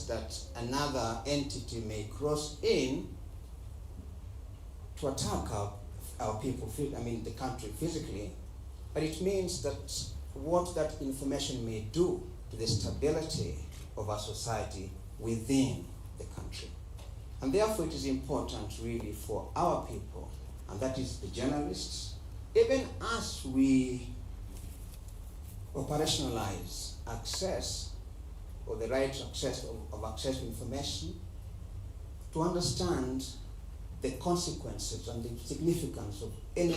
means that another entity may cross in to attack our people, the country physically, but it means that what that information may do to the stability of our society within the country. And therefore it is important really for our people, and that is the journalists, even as we operationalize access or the right to access to information, to understand the consequences and the significance of any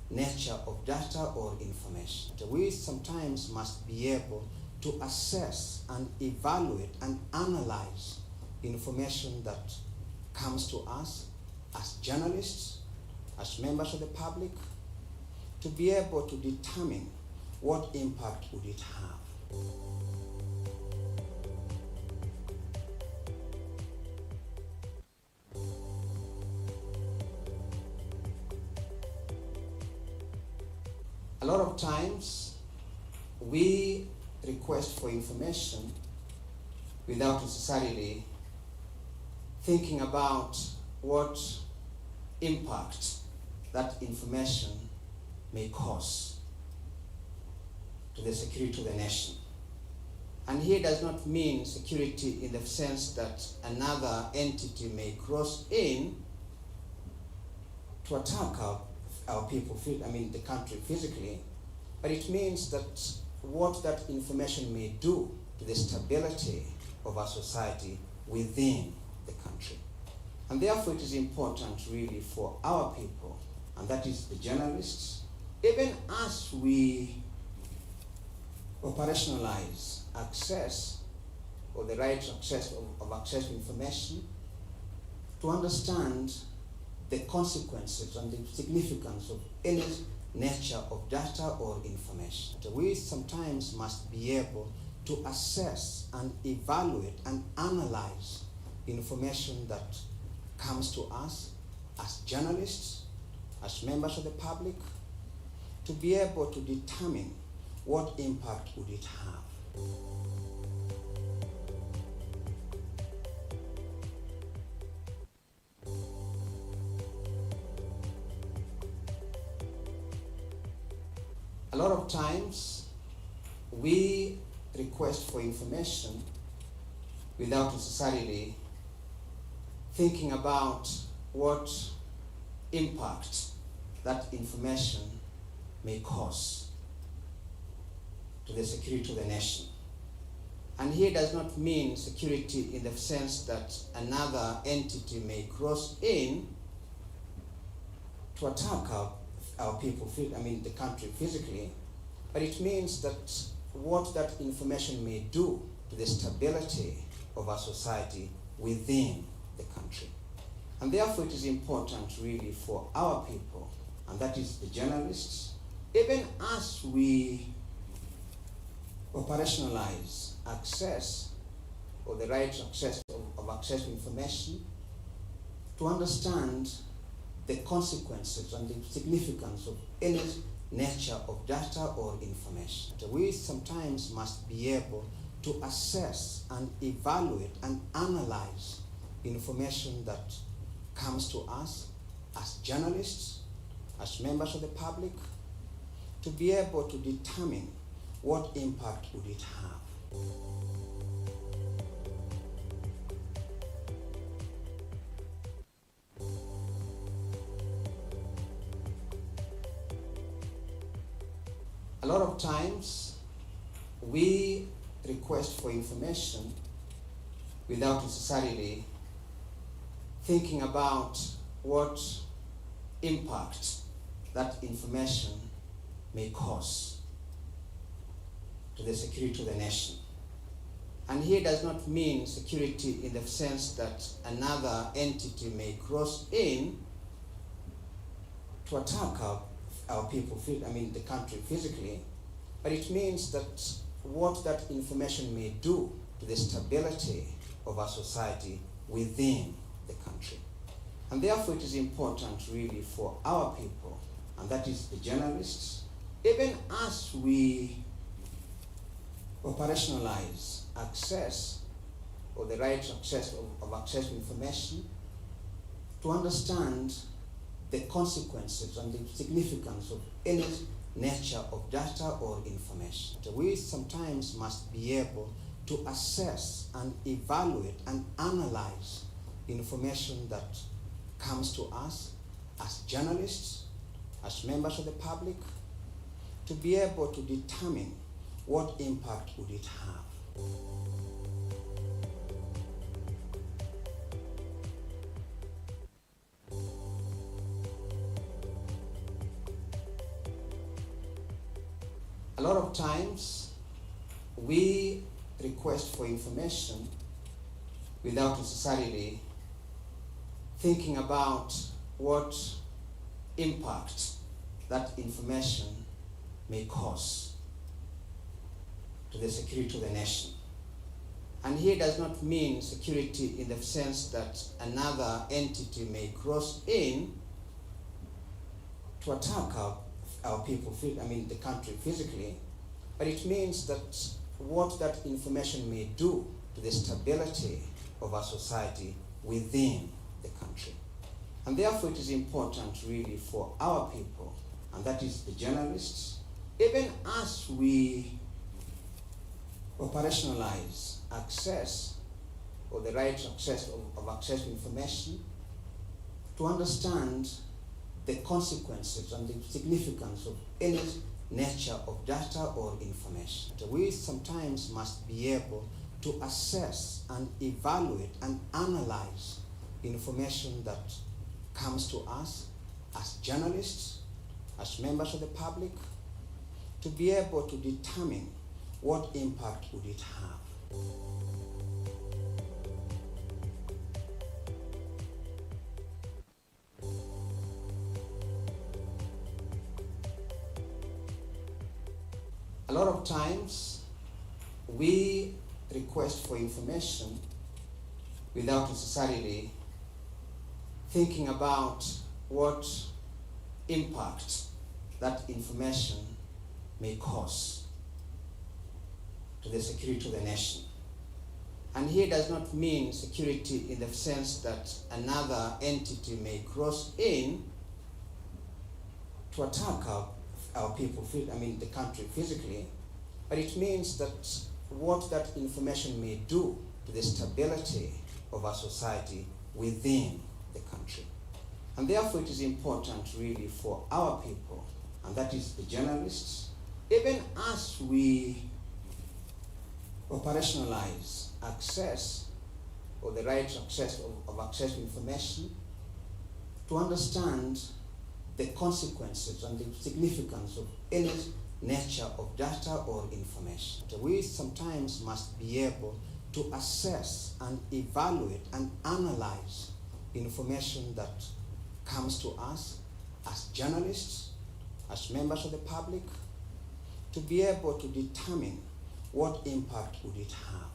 nature of data or information. We sometimes must be able to assess and evaluate and analyze information that comes to us as journalists, as members of the public, to be able to determine what impact would it have. A lot of times we request for information without necessarily thinking about what impact that information may cause to the security of the nation. And here does not mean security in the sense that another entity may cross in to attack our people, the country physically, but it means that what that information may do to the stability of our society within the country. And therefore it is important really for our people, and that is the journalists, even as we operationalize access or the right to access to information, to understand the consequences and the significance of any nature of data or information. We sometimes must be able to assess and evaluate and analyze information that comes to us as journalists, as members of the public, to be able to determine what impact would it have. A lot of times we request for information without necessarily thinking about what impact that information may cause to the security of the nation. And here does not mean security in the sense that another entity may cross in to attack our people, the country physically, but it means that what that information may do to the stability of our society within the country. And therefore it is important really for our people, and that is the journalists, even as we operationalize access or the right to access to information, to understand the consequences and the significance of any nature of data or information. We sometimes must be able to assess and evaluate and analyze information that comes to us as journalists, as members of the public, to be able to determine what impact would it have. A lot of times we request for information without necessarily thinking about what impact that information may cause to the security of the nation. And here does not mean security in the sense that another entity may cross in to attack our people, the country physically, but it means that what that information may do to the stability of our society within the country. And therefore it is important really for our people, and that is the journalists, even as we operationalize access or the right to access to information, to understand the consequences and the significance of any nature of data or information. We sometimes must be able to assess and evaluate and analyze information that comes to us as journalists, as members of the public, to be able to determine what impact would it have. A lot of times we request for information without necessarily thinking about what impact that information may cause to the security of the nation. And here does not mean security in the sense that another entity may cross in to attack our people, the country physically, but it means that what that information may do to the stability of our society within the country. And therefore it is important really for our people, and that is the journalists, even as we operationalize access or the right to access to information, to understand the consequences and the significance of any nature of data or information. We sometimes must be able to assess and evaluate and analyze information that comes to us as journalists, as members of the public, to be able to determine what impact would it have. A lot of times we request for information without necessarily thinking about what impact that information may cause to the security of the nation. And here does not mean security in the sense that another entity may cross in to attack our people, the country physically, but it means that what that information may do to the stability of our society within the country. And therefore it is important really for our people, and that is the journalists, even as we operationalize access or the right to access to information, to understand the consequences and the significance of any nature of data or information. We sometimes must be able to assess and evaluate and analyze information that comes to us as journalists, as members of the public, to be able to determine what impact would it have.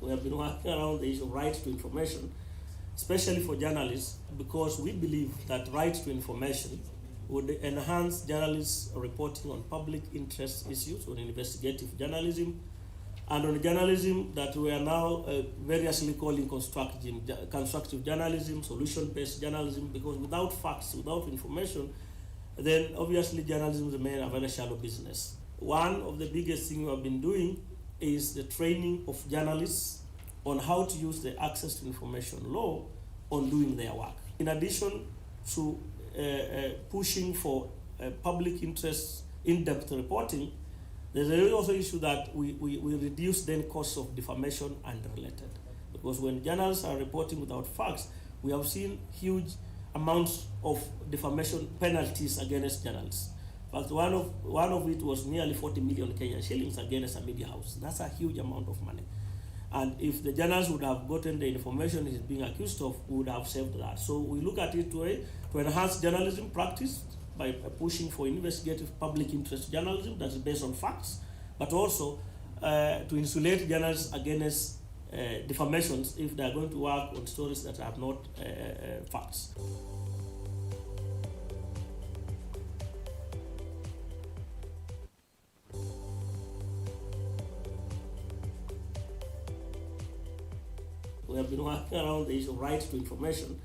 We have been working around the issue of rights to information, especially for journalists, because we believe that rights to information would enhance journalists' reporting on public interest issues, on investigative journalism, and on journalism that we are now variously calling constructive journalism, solution-based journalism, because without facts, without information, then obviously journalism remains a very shallow business. One of the biggest things we have been doing is the training of journalists on how to use the access to information law on doing their work. In addition to pushing for public interest in-depth reporting, there's also issue that we reduce then costs of defamation and related. Because when journalists are reporting without facts, we have seen huge amounts of defamation penalties against journalists. In fact, one of it was nearly 40 million Kenya shillings against a media house. That's a huge amount of money. And if the journalists would have gotten the information he's being accused of, we would have saved that. So we look at it to enhance journalism practice by pushing for investigative public interest journalism that is based on facts, but also to insulate journalists against defamations if they are going to work on stories that are not facts. We have been working around the issue of right to information,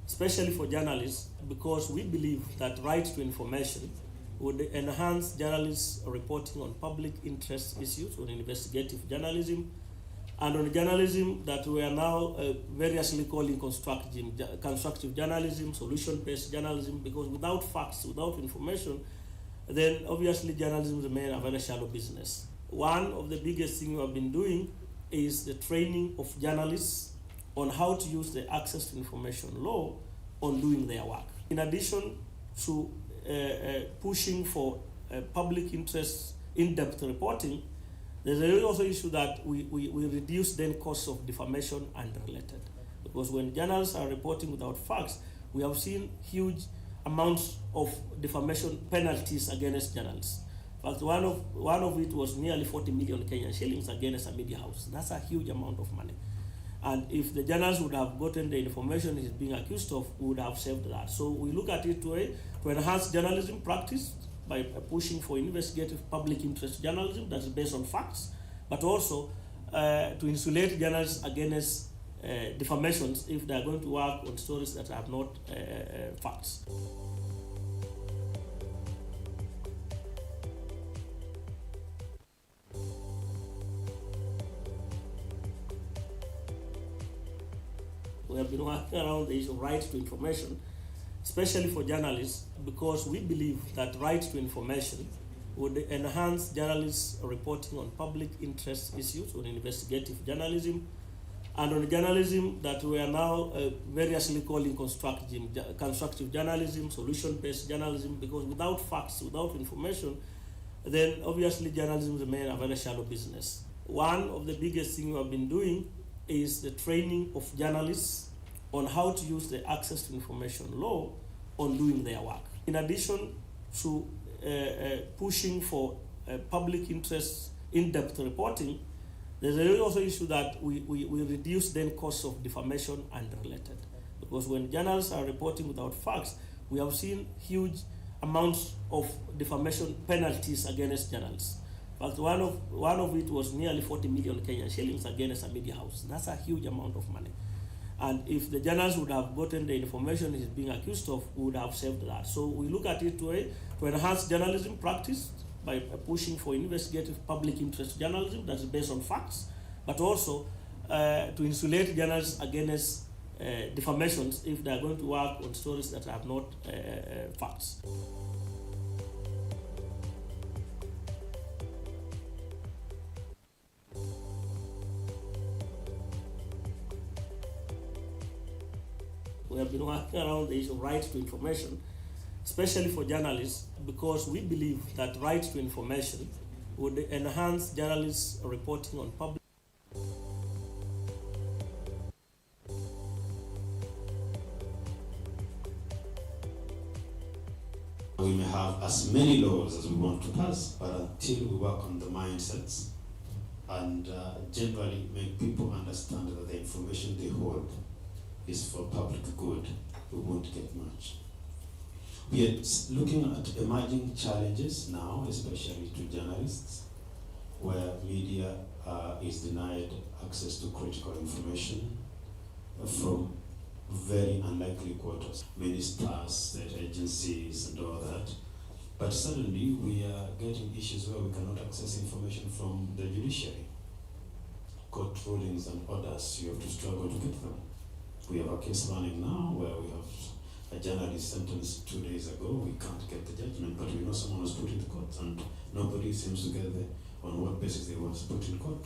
especially for journalists, because we believe that right to information would enhance journalists' reporting on public interest issues, on investigative journalism, and on journalism that we are now variously calling constructive journalism, solution-based journalism, because without facts, without information, then obviously journalism remains a very shallow business. One of the biggest things we have been doing is the training of journalists on how to use the access to information law on doing their work. In addition to pushing for public interest in-depth reporting, there's also issue that we reduce then costs of defamation and related. Because when journalists are reporting without facts, we have seen huge amounts of defamation penalties against journalists. In fact, one of it was nearly 40 million Kenyan shillings against a media house. That's a huge amount of money. And if the journalists would have gotten the information he's being accused of, we would have saved that. So we look at it to enhance journalism practice by pushing for investigative public interest journalism that is based on facts, but also to insulate journalists against defamations if they are going to work on stories that are not facts. We have been working around the issue of right to information, especially for journalists, because we believe that right to information would enhance journalists' reporting on public interest issues, on investigative journalism, and on journalism that we are now variously calling constructive journalism, solution-based journalism, because without facts, without information, then obviously journalism remains a very shallow business. One of the biggest things we have been doing is the training of journalists on how to use the access to information law on doing their work. In addition to pushing for public interest in-depth reporting, there's also issue that we reduce then costs of defamation and related. Because when journalists are reporting without facts, we have seen huge amounts of defamation penalties against journalists. In fact, one of it was nearly 40 million Kenyan shillings against a media house. That's a huge amount of money. And if the journalists would have gotten the information he's being accused of, we would have saved that. So we look at it to enhance journalism practice by pushing for investigative public interest journalism that is based on facts, but also to insulate journalists against defamations if they are going to work on stories that are not facts. We have been working around the issue of right to information, especially for journalists, because we believe that right to information would enhance journalists' reporting on public. We may have as many laws as we want to pass, but until we work on the mindsets and generally make people understand that the information they hold is for public good, we won't get much. We are looking at emerging challenges now, especially to journalists, where media is denied access to critical information from very unlikely quarters, ministers, state agencies, and all that. But suddenly we are getting issues where we cannot access information from the judiciary. Court rulings and orders, you have to struggle to get them. We have a case running now where we have a journalist sentenced 2 days ago. We can't get the judgment, but we know someone was put in the court, and nobody seems to get on what basis they was put in court.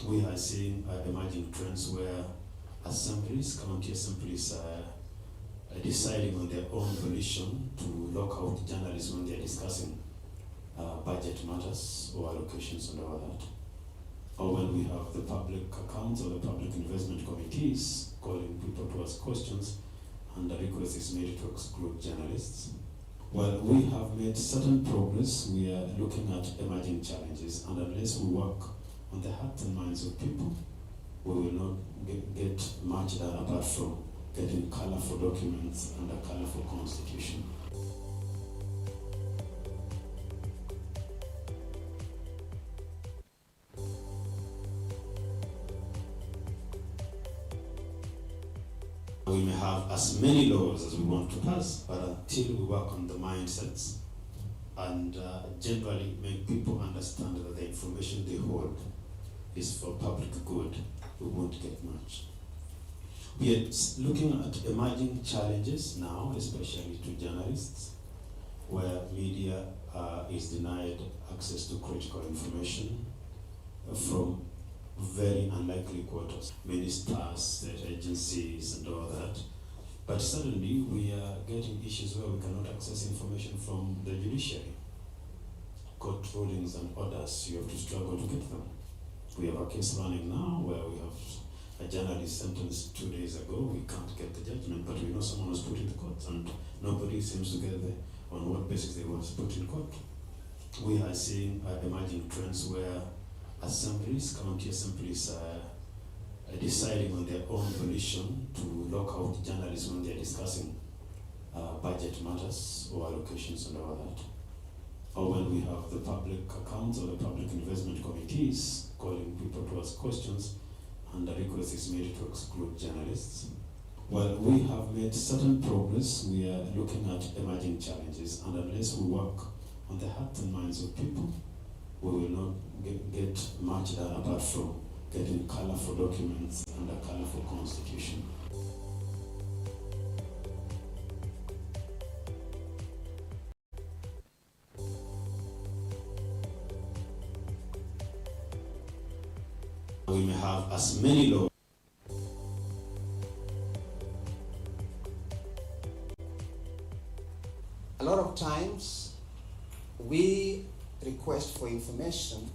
We are seeing emerging trends where assemblies, county assemblies, are deciding on their own volition to lock out journalists when they are discussing budget matters or allocations and all that. Or when we have the public accounts or the public investment committees calling people to ask questions, and the request is made to exclude journalists. Well, we have made certain progress. We are looking at emerging challenges, and unless we work on the hearts and minds of people, we will not get much done apart from getting colorful documents and a colorful constitution. We may have as many laws as we want to pass, but until we work on the mindsets and generally make people understand that the information they hold is for public good, we won't get much. We are looking at emerging challenges now, especially to journalists, where media is denied access to critical information from very unlikely quarters, ministers, state agencies, and all that. But suddenly we are getting issues where we cannot access information from the judiciary. Court rulings and orders, you have to struggle to get them. We have a case running now where we have a journalist sentenced 2 days ago. We can't get the judgment, but we know someone was put in the court, and nobody seems to get on what basis they were put in court. We are seeing emerging trends where assemblies, county assemblies, are deciding on their own volition to lock out journalists when they are discussing budget matters or allocations and all that. Or when we have the public accounts or the public investment committees calling people to ask questions and a request is made to exclude journalists. Well, we have made certain progress. We are looking at emerging challenges, and unless we work on the hearts and minds of people, we will not get much done apart from getting colorful documents and a colorful constitution. We may have as many laws. A lot of times we request for information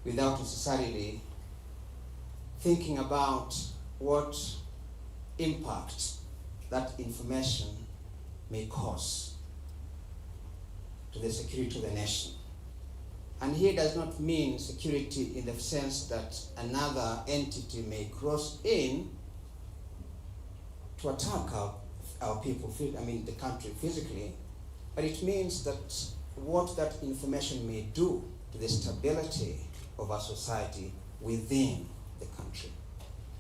without necessarily thinking about what impact that information may cause to the security of the nation. And here does not mean security in the sense that another entity may cross in to attack our people, the country physically, but it means that what that information may do to the stability of our society within the country.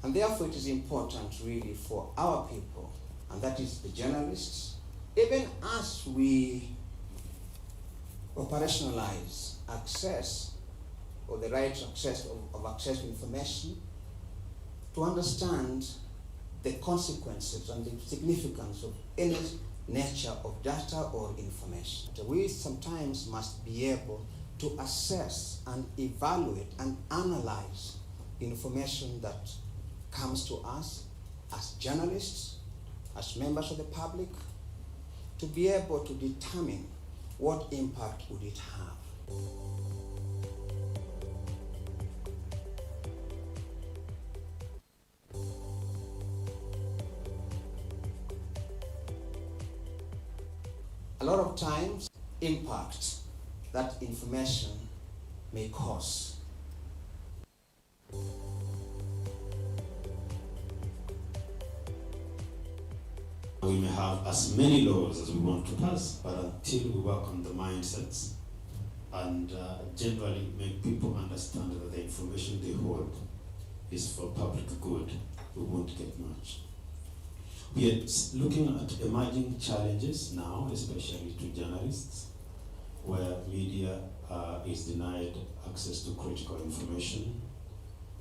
And therefore it is important really for our people, and that is the journalists, even as we operationalize access or the right to access of access to information, to understand the consequences and the significance of any nature of data or information. We sometimes must be able to assess and evaluate and analyze the information that comes to us as journalists, as members of the public, to be able to determine what impact would it have. A lot of times, impact that information may cause. We may have as many laws as we want to pass, but until we work on the mindsets and generally make people understand that the information they hold is for public good, we won't get much. We are looking at emerging challenges now, especially to journalists, where media is denied access to critical information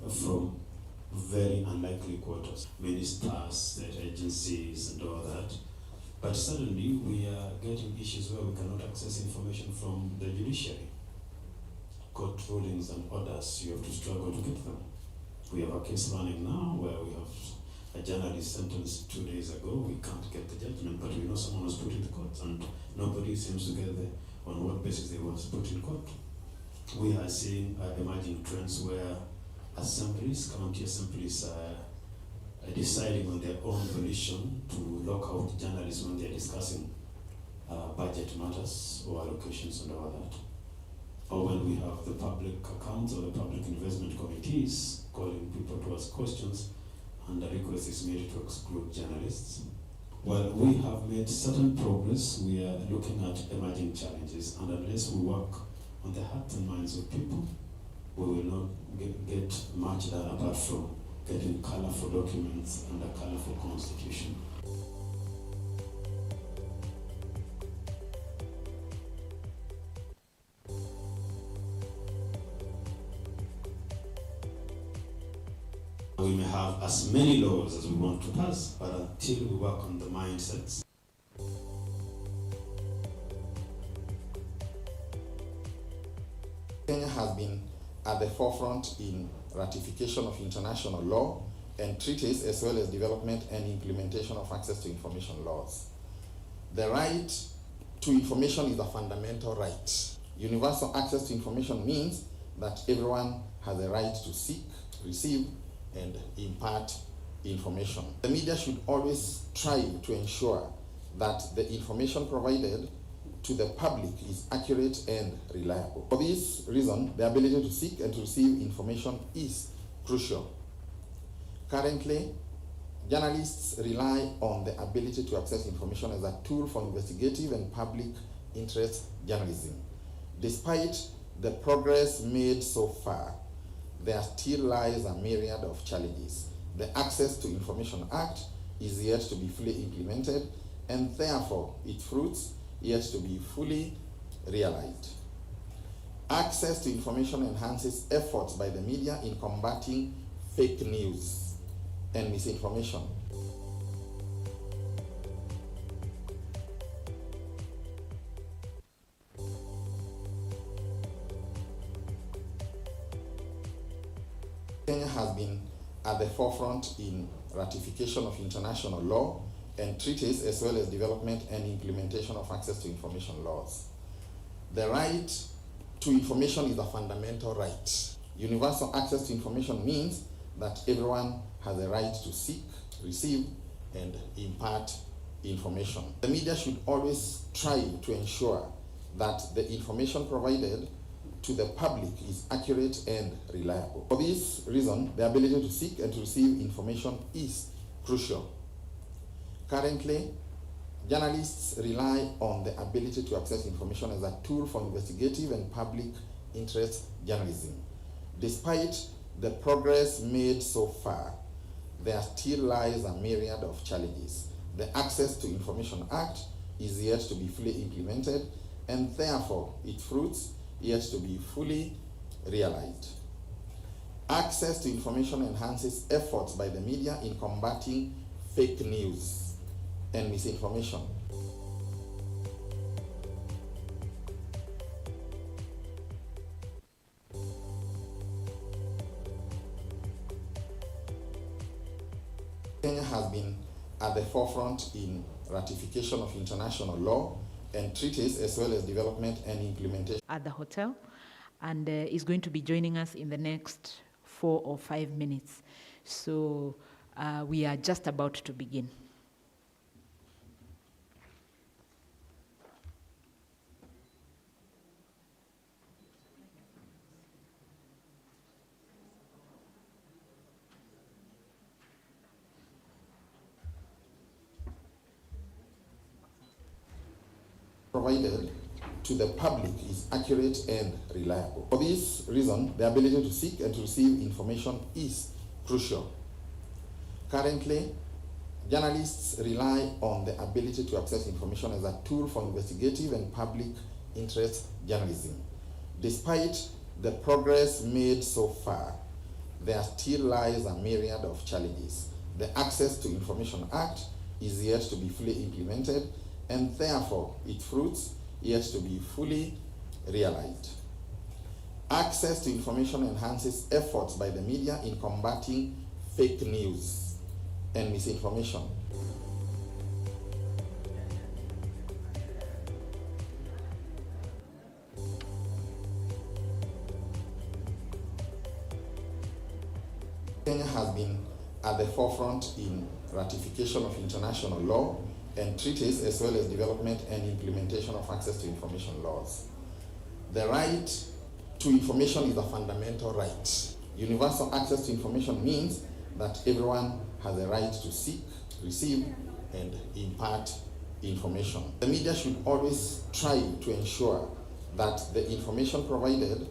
from very unlikely quarters, ministers, state agencies, and all that. But suddenly we are getting issues where we cannot access information from the judiciary. Court rulings and orders, you have to struggle to get them. We have a case running now where we have a journalist sentenced 2 days ago. We can't get the judgment, but we know someone was put in the court, and nobody seems to get on what basis they was put in court. We are seeing emerging trends where assemblies, county assemblies, are deciding on their own volition to lock out journalists when they're discussing budget matters or allocations and all that. or when we have the public accounts or the public investment committees calling people to ask questions, and the request is made to exclude journalists. Well, we have made certain progress. We are looking at emerging challenges, and unless we work on the hearts and minds of people, we will not get much done apart from getting colorful documents and a colorful constitution. We may have as many laws as we want to pass, but until we work on the mindsets. Kenya has been at the forefront in ratification of international law and treaties, as well as development and implementation of access to information laws. The right to information is a fundamental right. Universal access to information means that everyone has a right to seek, receive, and impart information. The media should always try to ensure that the information provided to the public is accurate and reliable. For this reason, the ability to seek and to receive information is crucial. Currently, journalists rely on the ability to access information as a tool for investigative and public interest journalism. Despite the progress made so far, there still lies a myriad of challenges. The Access to Information Act is yet to be fully implemented, and therefore its fruits yet to be fully realized. Access to information enhances efforts by the media in combating fake news and misinformation. Kenya has been at the forefront in ratification of international law and treaties, as well as development and implementation of access to information laws. The right to information is a fundamental right. Universal access to information means that everyone has a right to seek, receive, and impart information. The media should always try to ensure that the information provided to the public is accurate and reliable. For this reason, the ability to seek and to receive information is crucial. Currently, journalists rely on the ability to access information as a tool for investigative and public interest journalism. Despite the progress made so far, there still lies a myriad of challenges. The Access to Information Act is yet to be fully implemented, and therefore its fruits yet to be fully realized. Access to information enhances efforts by the media in combating fake news and misinformation. Kenya has been at the forefront in ratification of international law and treaties, as well as development and implementation. At the hotel, and is going to be joining us in the next 4 or 5 minutes. So we are just about to begin. Provided to the public is accurate and reliable. For this reason, the ability to seek and to receive information is crucial. Currently, journalists rely on the ability to access information as a tool for investigative and public interest journalism. Despite the progress made so far, there still lies a myriad of challenges. The Access to Information Act is yet to be fully implemented, and therefore its fruits yet to be fully realized. Access to information enhances efforts by the media in combating fake news and misinformation. Kenya has been at the forefront in ratification of international law and treaties, as well as development and implementation of access to information laws. The right to information is a fundamental right. Universal access to information means that everyone has a right to seek, receive, and impart information. The media should always try to ensure that the information provided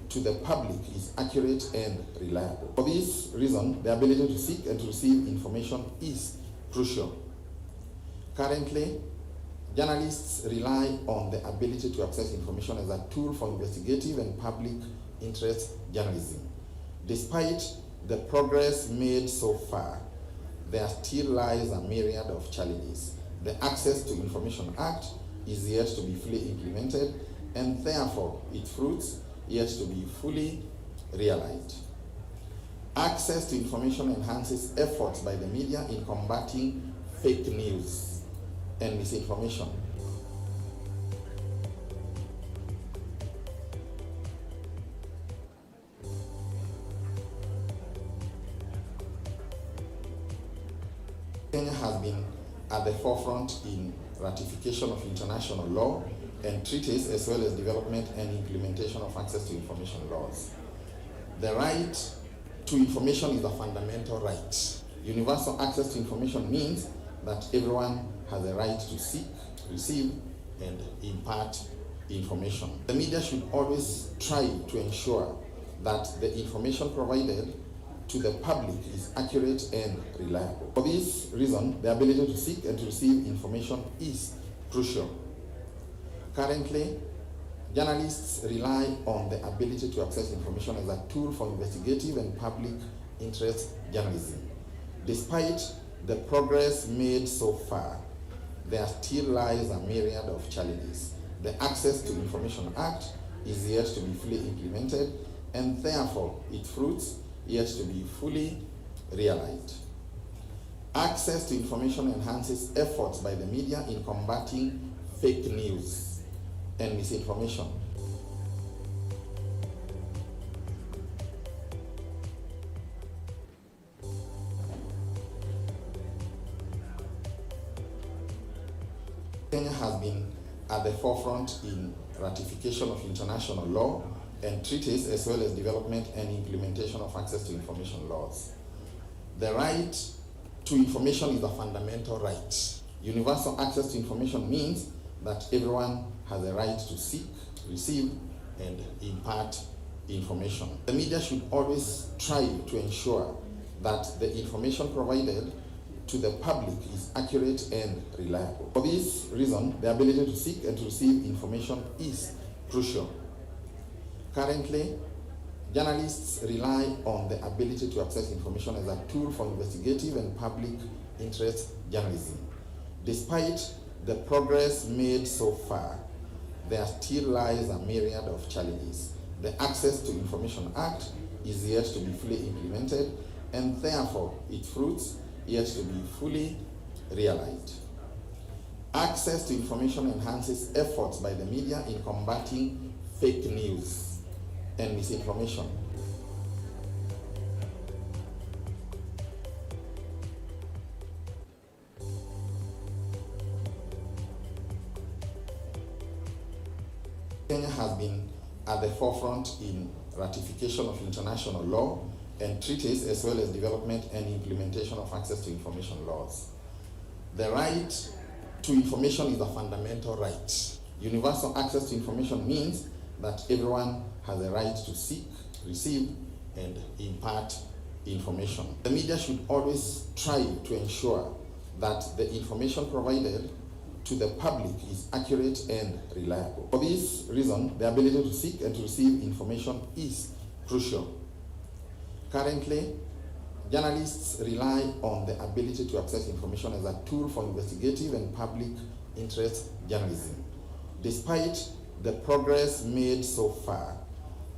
to the public is accurate and reliable. For this reason, the ability to seek and to receive information is crucial. Currently, journalists rely on the ability to access information as a tool for investigative and public interest journalism. Despite the progress made so far, there still lies a myriad of challenges. The Access to Information Act is yet to be fully implemented, and therefore its fruits yet to be fully realized. Access to information enhances efforts by the media in combating fake news and misinformation. Kenya has been at the forefront in ratification of international law and treaties, as well as development and implementation of access to information laws. The right to information is a fundamental right. Universal access to information means that everyone has a right to seek, receive, and impart information. The media should always try to ensure that the information provided to the public is accurate and reliable. For this reason, the ability to seek and to receive information is crucial. Currently, journalists rely on the ability to access information as a tool for investigative and public interest journalism. Despite the progress made so far, there still lies a myriad of challenges. The Access to Information Act is yet to be fully implemented, and therefore its fruits yet to be fully realized. Access to information enhances efforts by the media in combating fake news and misinformation. Kenya has been at the forefront in ratification of international law and treaties, as well as development and implementation of access to information laws. The right to information is a fundamental right. Universal access to information means that everyone has a right to seek, receive, and impart information. The media should always try to ensure that the information provided to the public is accurate and reliable. For this reason, the ability to seek and to receive information is crucial. Currently, journalists rely on the ability to access information as a tool for investigative and public interest journalism. Despite the progress made so far, there still lies a myriad of challenges. The Access to Information Act is yet to be fully implemented, and therefore its fruits yet to be fully realized. Access to information enhances efforts by the media in combating fake news and misinformation. Kenya has been at the forefront in ratification of international law and treaties, as well as development and implementation of access to information laws. The right to information is a fundamental right. Universal access to information means that everyone has a right to seek, receive, and impart information. The media should always try to ensure that the information provided to the public is accurate and reliable. For this reason, the ability to seek and to receive information is crucial. Currently, journalists rely on the ability to access information as a tool for investigative and public interest journalism. Despite the progress made so far,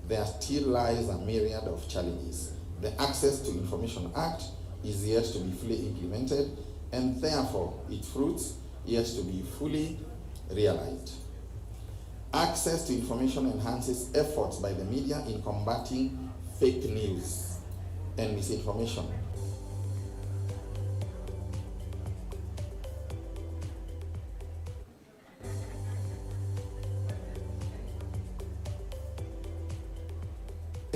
there still lies a myriad of challenges. The Access to Information Act is yet to be fully implemented, and therefore its fruits yet to be fully realized. Access to information enhances efforts by the media in combating fake news and misinformation.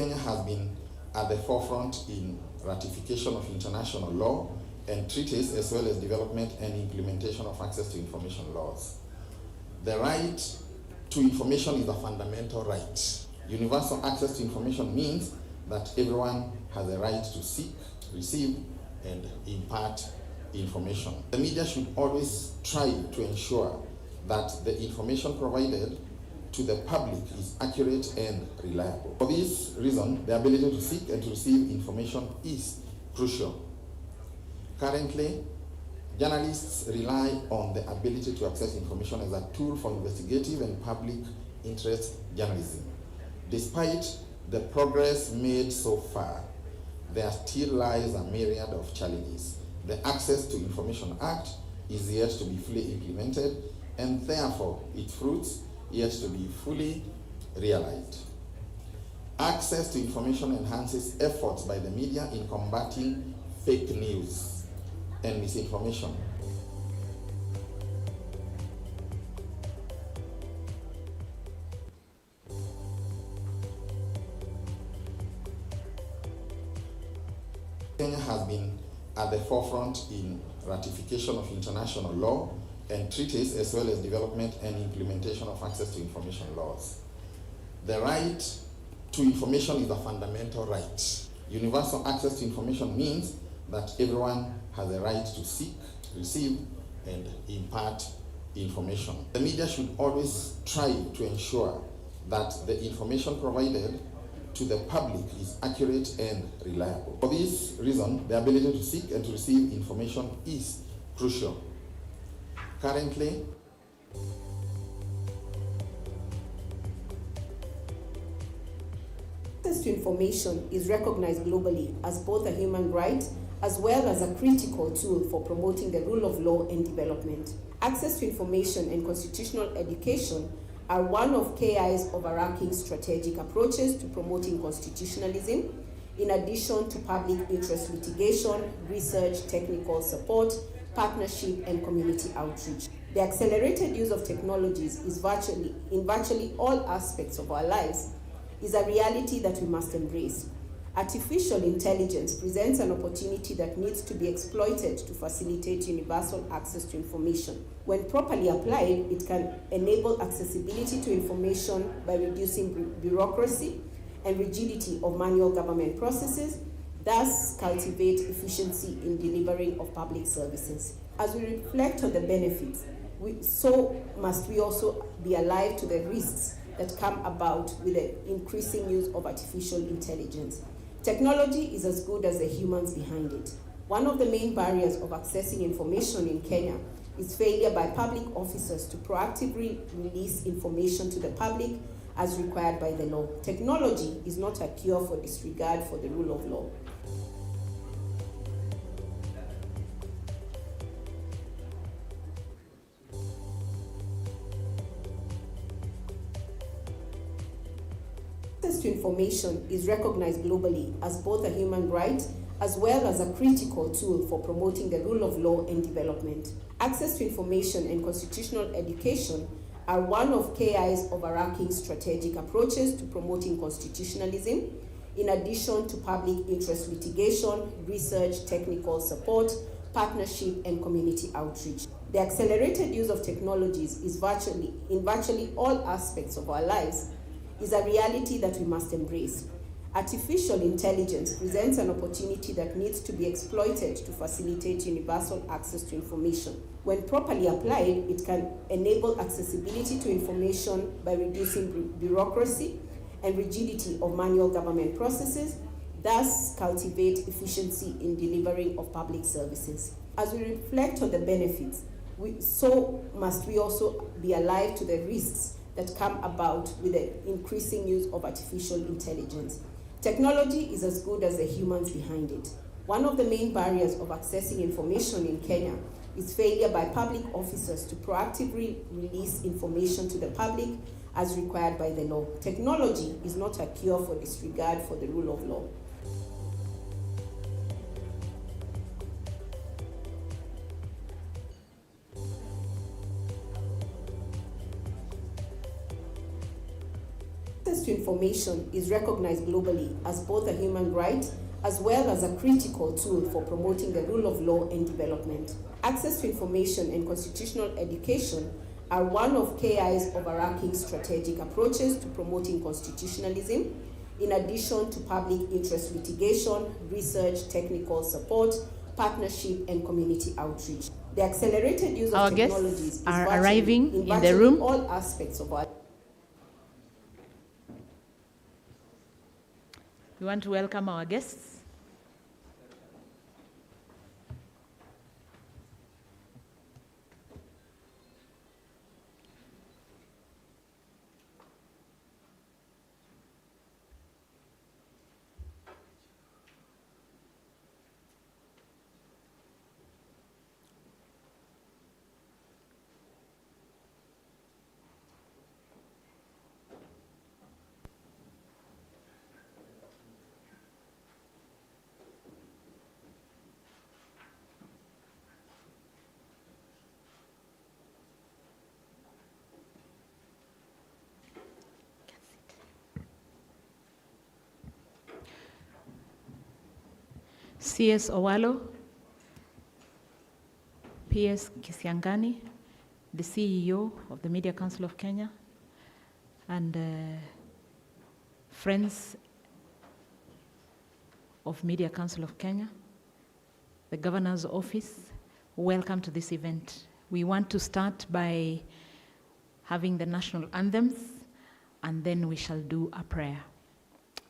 Kenya has been at the forefront in ratification of international law and treaties, as well as development and implementation of access to information laws. The right to information is a fundamental right. Universal access to information means that everyone has a right to seek, receive, and impart information. The media should always try to ensure that the information provided to the public is accurate and reliable. For this reason, the ability to seek and to receive information is crucial. Currently, journalists rely on the ability to access information as a tool for investigative and public interest journalism. Despite the progress made so far, there still lies a myriad of challenges. The Access to Information Act is yet to be fully implemented, and therefore its fruits yet to be fully realized. Access to information enhances efforts by the media in combating fake news and misinformation. Kenya has been at the forefront in ratification of international law and treaties, as well as development and implementation of access to information laws. The right to information is a fundamental right. Universal access to information means that everyone has a right to seek, receive, and impart information. The media should always try to ensure that the information provided to the public is accurate and reliable. For this reason, the ability to seek and to receive information is crucial. Currently, access to information is recognized globally as both a human right as well as a critical tool for promoting the rule of law and development. Access to information and constitutional education are one of KI's overarching strategic approaches to promoting constitutionalism, in addition to public interest litigation, research, technical support, partnership, and community outreach. The accelerated use of technologies in virtually all aspects of our lives is a reality that we must embrace. Artificial intelligence presents an opportunity that needs to be exploited to facilitate universal access to information. When properly applied, it can enable accessibility to information by reducing bureaucracy and rigidity of manual government processes, thus cultivate efficiency in delivering of public services. As we reflect on the benefits, so must we also be alive to the risks that come about with the increasing use of artificial intelligence. Technology is as good as the humans behind it. One of the main barriers of accessing information in Kenya is failure by public officers to proactively release information to the public as required by the law. Technology is not a cure for disregard for the rule of law. Access to information is recognized globally as both a human right as well as a critical tool for promoting the rule of law and development. Access to information and constitutional education are one of KI's overarching strategic approaches to promoting constitutionalism, in addition to public interest litigation, research, technical support, partnership, and community outreach. The accelerated use of technologies in virtually all aspects of our lives is a reality that we must embrace. Artificial intelligence presents an opportunity that needs to be exploited to facilitate universal access to information. When properly applied, it can enable accessibility to information by reducing bureaucracy and rigidity of manual government processes, thus cultivate efficiency in delivering of public services. As we reflect on the benefits, so must we also be alive to the risks that come about with the increasing use of artificial intelligence. Technology is as good as the humans behind it. One of the main barriers of accessing information in Kenya is failure by public officers to proactively release information to the public as required by the law. Technology is not a cure for disregard for the rule of law. Access to information is recognized globally as both a human right as well as a critical tool for promoting the rule of law and development. Access to information and constitutional education are one of KI's overarching strategic approaches to promoting constitutionalism, in addition to public interest litigation, research, technical support, partnership, and community outreach. The accelerated use Our of technologies guests is are virtually arriving in the room. all aspects of our. We want to welcome our guests. CS Owalo, PS Kisiangani, the CEO of the Media Council of Kenya, and friends of Media Council of Kenya, the Governor's Office, welcome to this event. We want to start by having the national anthems, and then we shall do a prayer.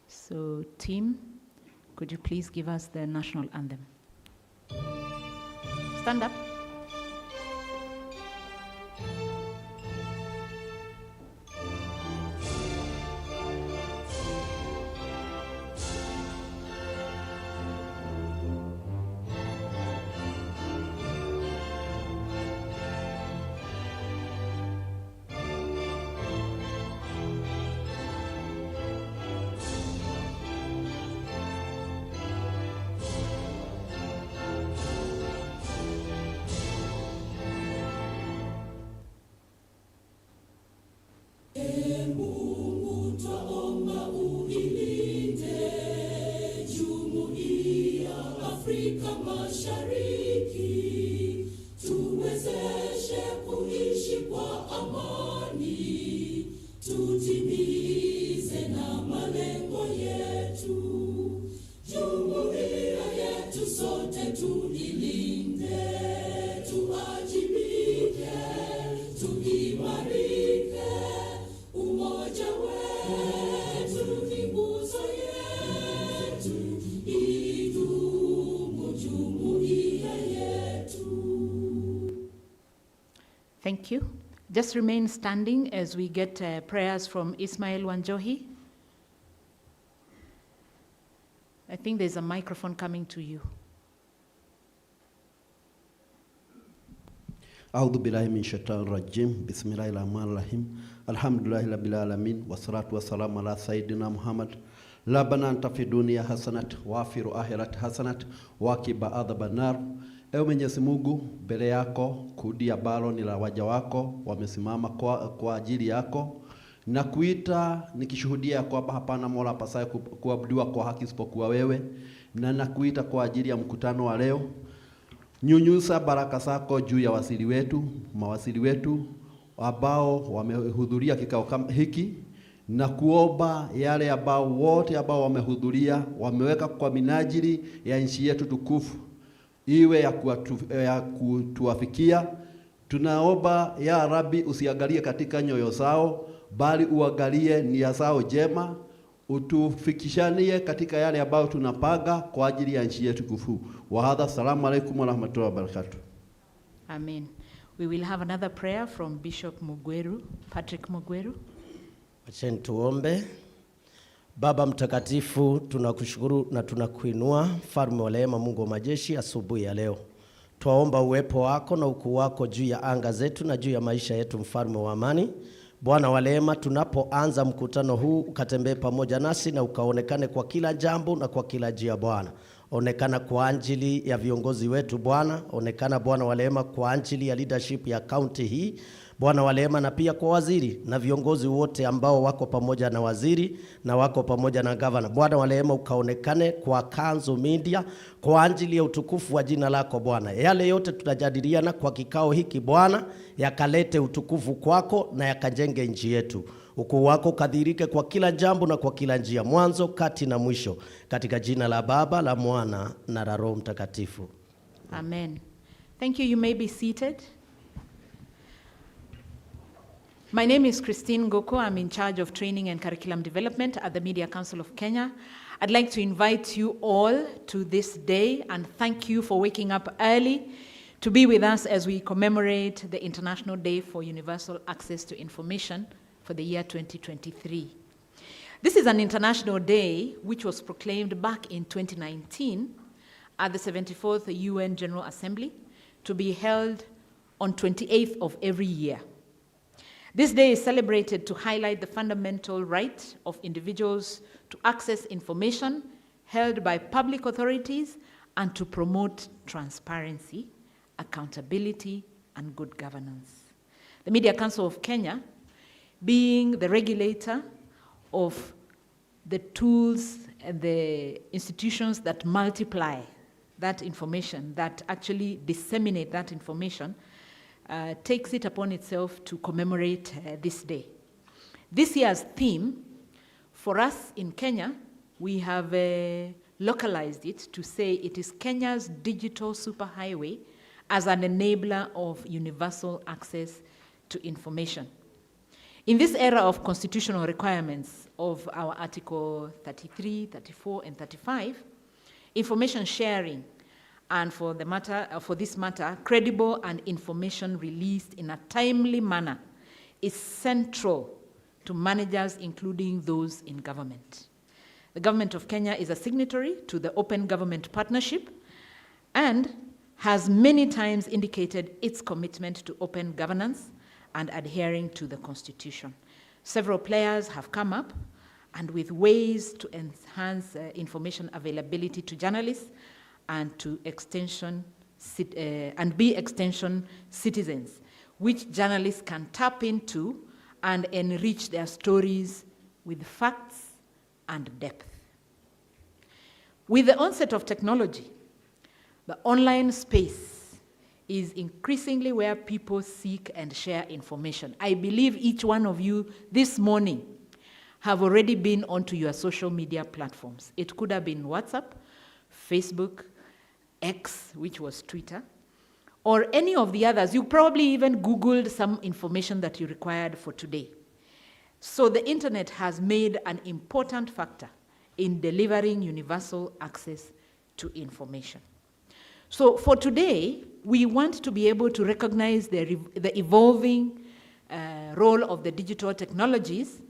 So, team, could you please give us the national anthem? Stand up. Thank you. Just remain standing as we get prayers from Ismail Wanjohi. I think there's a microphone coming to you. أعوذ بالله من الشيطان الرجيم بسم الله الرحمن الرحيم الحمد لله رب العالمين والصلاة والسلام على سيدنا محمد ربنا أنت في الدنيا حسنة وفي الآخرة حسنة وقنا عذاب النار. Ewe Mwenyezi Mungu, mbele yako kundi ambalo ni la waja wako wamesimama kwa ajili yako na kuita nikishuhudia kwamba hapana mola apasaye kuabudiwa kwa haki isipokuwa wewe, na nakuita kwa ajili ya mkutano wa leo. Nyunyusa baraka zako juu ya mawasili wetu ambao wamehudhuria kikao hiki, na kuomba yale ambao wote ambao wamehudhuria wameweka kwa minajili ya nchi yetu tukufu iwe ya kutuafikia. Tunaomba ya Rabbi usiangalie katika nyoyo zao, bali uangalie nia zao jema, utufikishanie katika yale ambayo tunapanga kwa ajili ya nchi yetu tukufu. Wa hadha, assalamu alaykum wa rahmatullahi wa barakatuh. Amen. We will have another prayer from Bishop Mugweru, Patrick Mugweru. Acheni tuombe. Baba mtakatifu, tunakushukuru na tunakuinua, Mfalme wa rehema, Mungu wa majeshi, asubuhi ya leo. Twaomba uwepo wako na ukuu wako juu ya anga zetu na juu ya maisha yetu, Mfalme wa amani. Bwana wa rehema, tunapoanza mkutano huu ukatembee pamoja nasi na ukaonekane kwa kila jambo na kwa kila njia Bwana. onekana kwa ajili ya viongozi wetu Bwana, onekana Bwana wa rehema kwa ajili ya leadership ya county hii Bwana wa rehema, na pia kwa waziri na viongozi wote ambao wako pamoja na waziri na wako pamoja na governor. Bwana wa rehema, ukaonekane kwa Kanzo Media kwa ajili ya utukufu wa jina lako Bwana. Yale yote tutajadiliana kwa kikao hiki Bwana, yakalete utukufu kwako na yakajenge nchi yetu. Ukuu wako kadhirike kwa kila jambo na kwa kila njia, mwanzo, kati na mwisho, katika jina la Baba, la Mwana na la Roho Mtakatifu. Amen. Thank you. You may be seated. My name is Christine Goko. I'm in charge of training and curriculum development at the Media Council of Kenya. I'd like to invite you all to this day and thank you for waking up early to be with us as we commemorate the International Day for Universal Access to Information for the year 2023. This is an international day which was proclaimed back in 2019 at the 74th UN General Assembly to be held on 28th of every year. This day is celebrated to highlight the fundamental right of individuals to access information held by public authorities and to promote transparency, accountability, and good governance. The Media Council of Kenya, being the regulator of the tools and the institutions that multiply that information, that actually disseminate that information, takes it upon itself to commemorate this day. This year's theme, for us in Kenya, we have localized it to say it is Kenya's digital superhighway as an enabler of universal access to information. In this era of constitutional requirements of our Article 33, 34, and 35, information sharing, and for this matter, credible and information released in a timely manner is central to managers, including those in government. The government of Kenya is a signatory to the Open Government Partnership and has many times indicated its commitment to open governance and adhering to the Constitution. Several players have come up and with ways to enhance information availability to journalists and to be extension citizens, which journalists can tap into and enrich their stories with facts and depth. With the onset of technology, the online space is increasingly where people seek and share information. I believe each one of you this morning have already been onto your social media platforms. It could have been WhatsApp, Facebook, X, which was Twitter, or any of the others. You probably even Googled some information that you required for today. So the internet has made an important factor in delivering universal access to information. So for today, we want to be able to recognize the evolving role of the digital technologies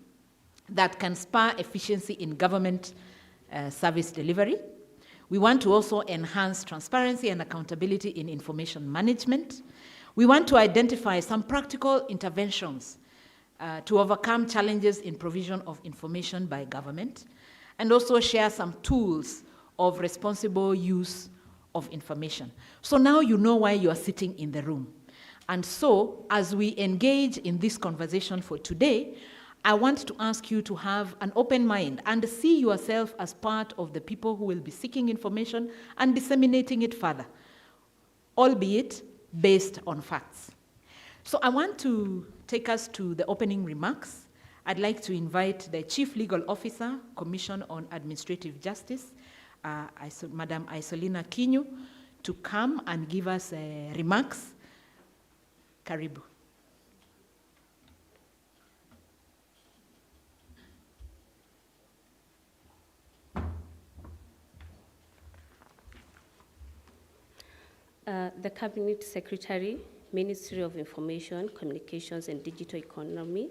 that can spur efficiency in government service delivery. We want to also enhance transparency and accountability in information management. We want to identify some practical interventions to overcome challenges in provision of information by government, and also share some tools of responsible use of information. So now you know why you are sitting in the room. And so, as we engage in this conversation for today, I want to ask you to have an open mind and see yourself as part of the people who will be seeking information and disseminating it further, albeit based on facts. So I want to take us to the opening remarks. I'd like to invite the Chief Legal Officer, Commission on Administrative Justice, Madam Isolina Kinyu, to come and give us remarks. Karibu. The Cabinet Secretary, Ministry of Information, Communications and Digital Economy,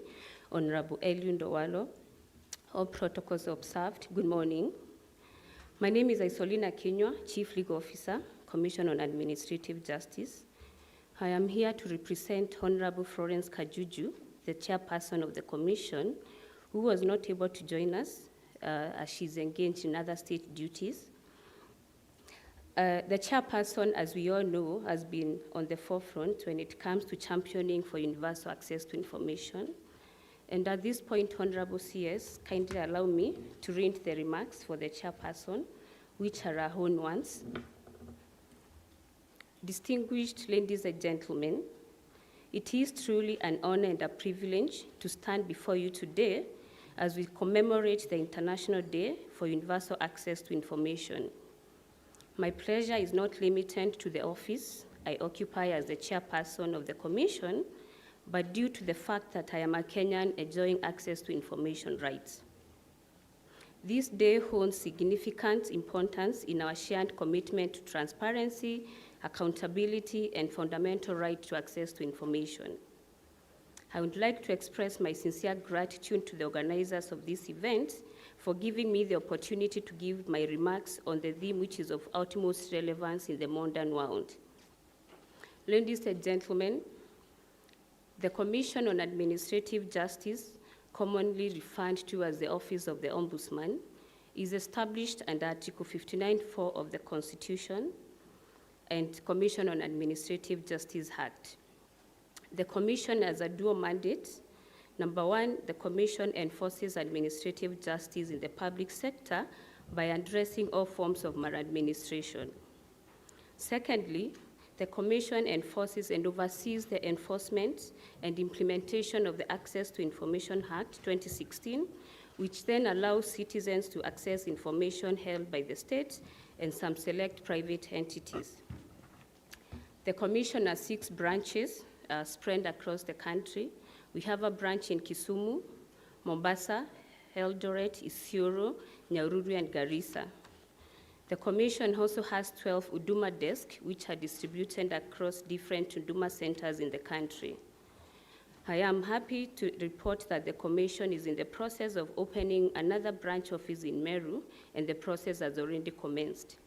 Honorable Eliud Owalo, all protocols observed. Good morning. My name is Isolina Kinyu, Chief Legal Officer, Commission on Administrative Justice. I am here to represent Honorable Florence Kajuju, the chairperson of the Commission, who was not able to join us as she's engaged in other state duties. The chairperson, as we all know, has been on the forefront when it comes to championing for universal access to information. And at this point, Honorable CS, kindly allow me to read the remarks for the chairperson, which are our own ones. Distinguished ladies and gentlemen, it is truly an honor and a privilege to stand before you today as we commemorate the International Day for Universal Access to Information. My pleasure is not limited to the office I occupy as the chairperson of the Commission, but due to the fact that I am a Kenyan enjoying access to information rights. This day holds significant importance in our shared commitment to transparency, accountability, and fundamental right to access to information. I would like to express my sincere gratitude to the organizers of this event for giving me the opportunity to give my remarks on the theme which is of utmost relevance in the modern world. Ladies and gentlemen, the Commission on Administrative Justice, commonly referred to as the Office of the Ombudsman, is established under Article 59(4) of the Constitution and Commission on Administrative Justice Act. The Commission has a dual mandate. Number one, the Commission enforces administrative justice in the public sector by addressing all forms of maladministration. Secondly, the Commission enforces and oversees the enforcement and implementation of the Access to Information Act 2016, which then allows citizens to access information held by the state and some select private entities. The Commission has 6 branches spread across the country. We have a branch in Kisumu, Mombasa, Eldoret, Isiolo, Nyahururu, and Garissa. The Commission also has 12 Huduma desks, which are distributed across different Huduma centers in the country. I am happy to report that the Commission is in the process of opening another branch office in Meru, and the process has already commenced.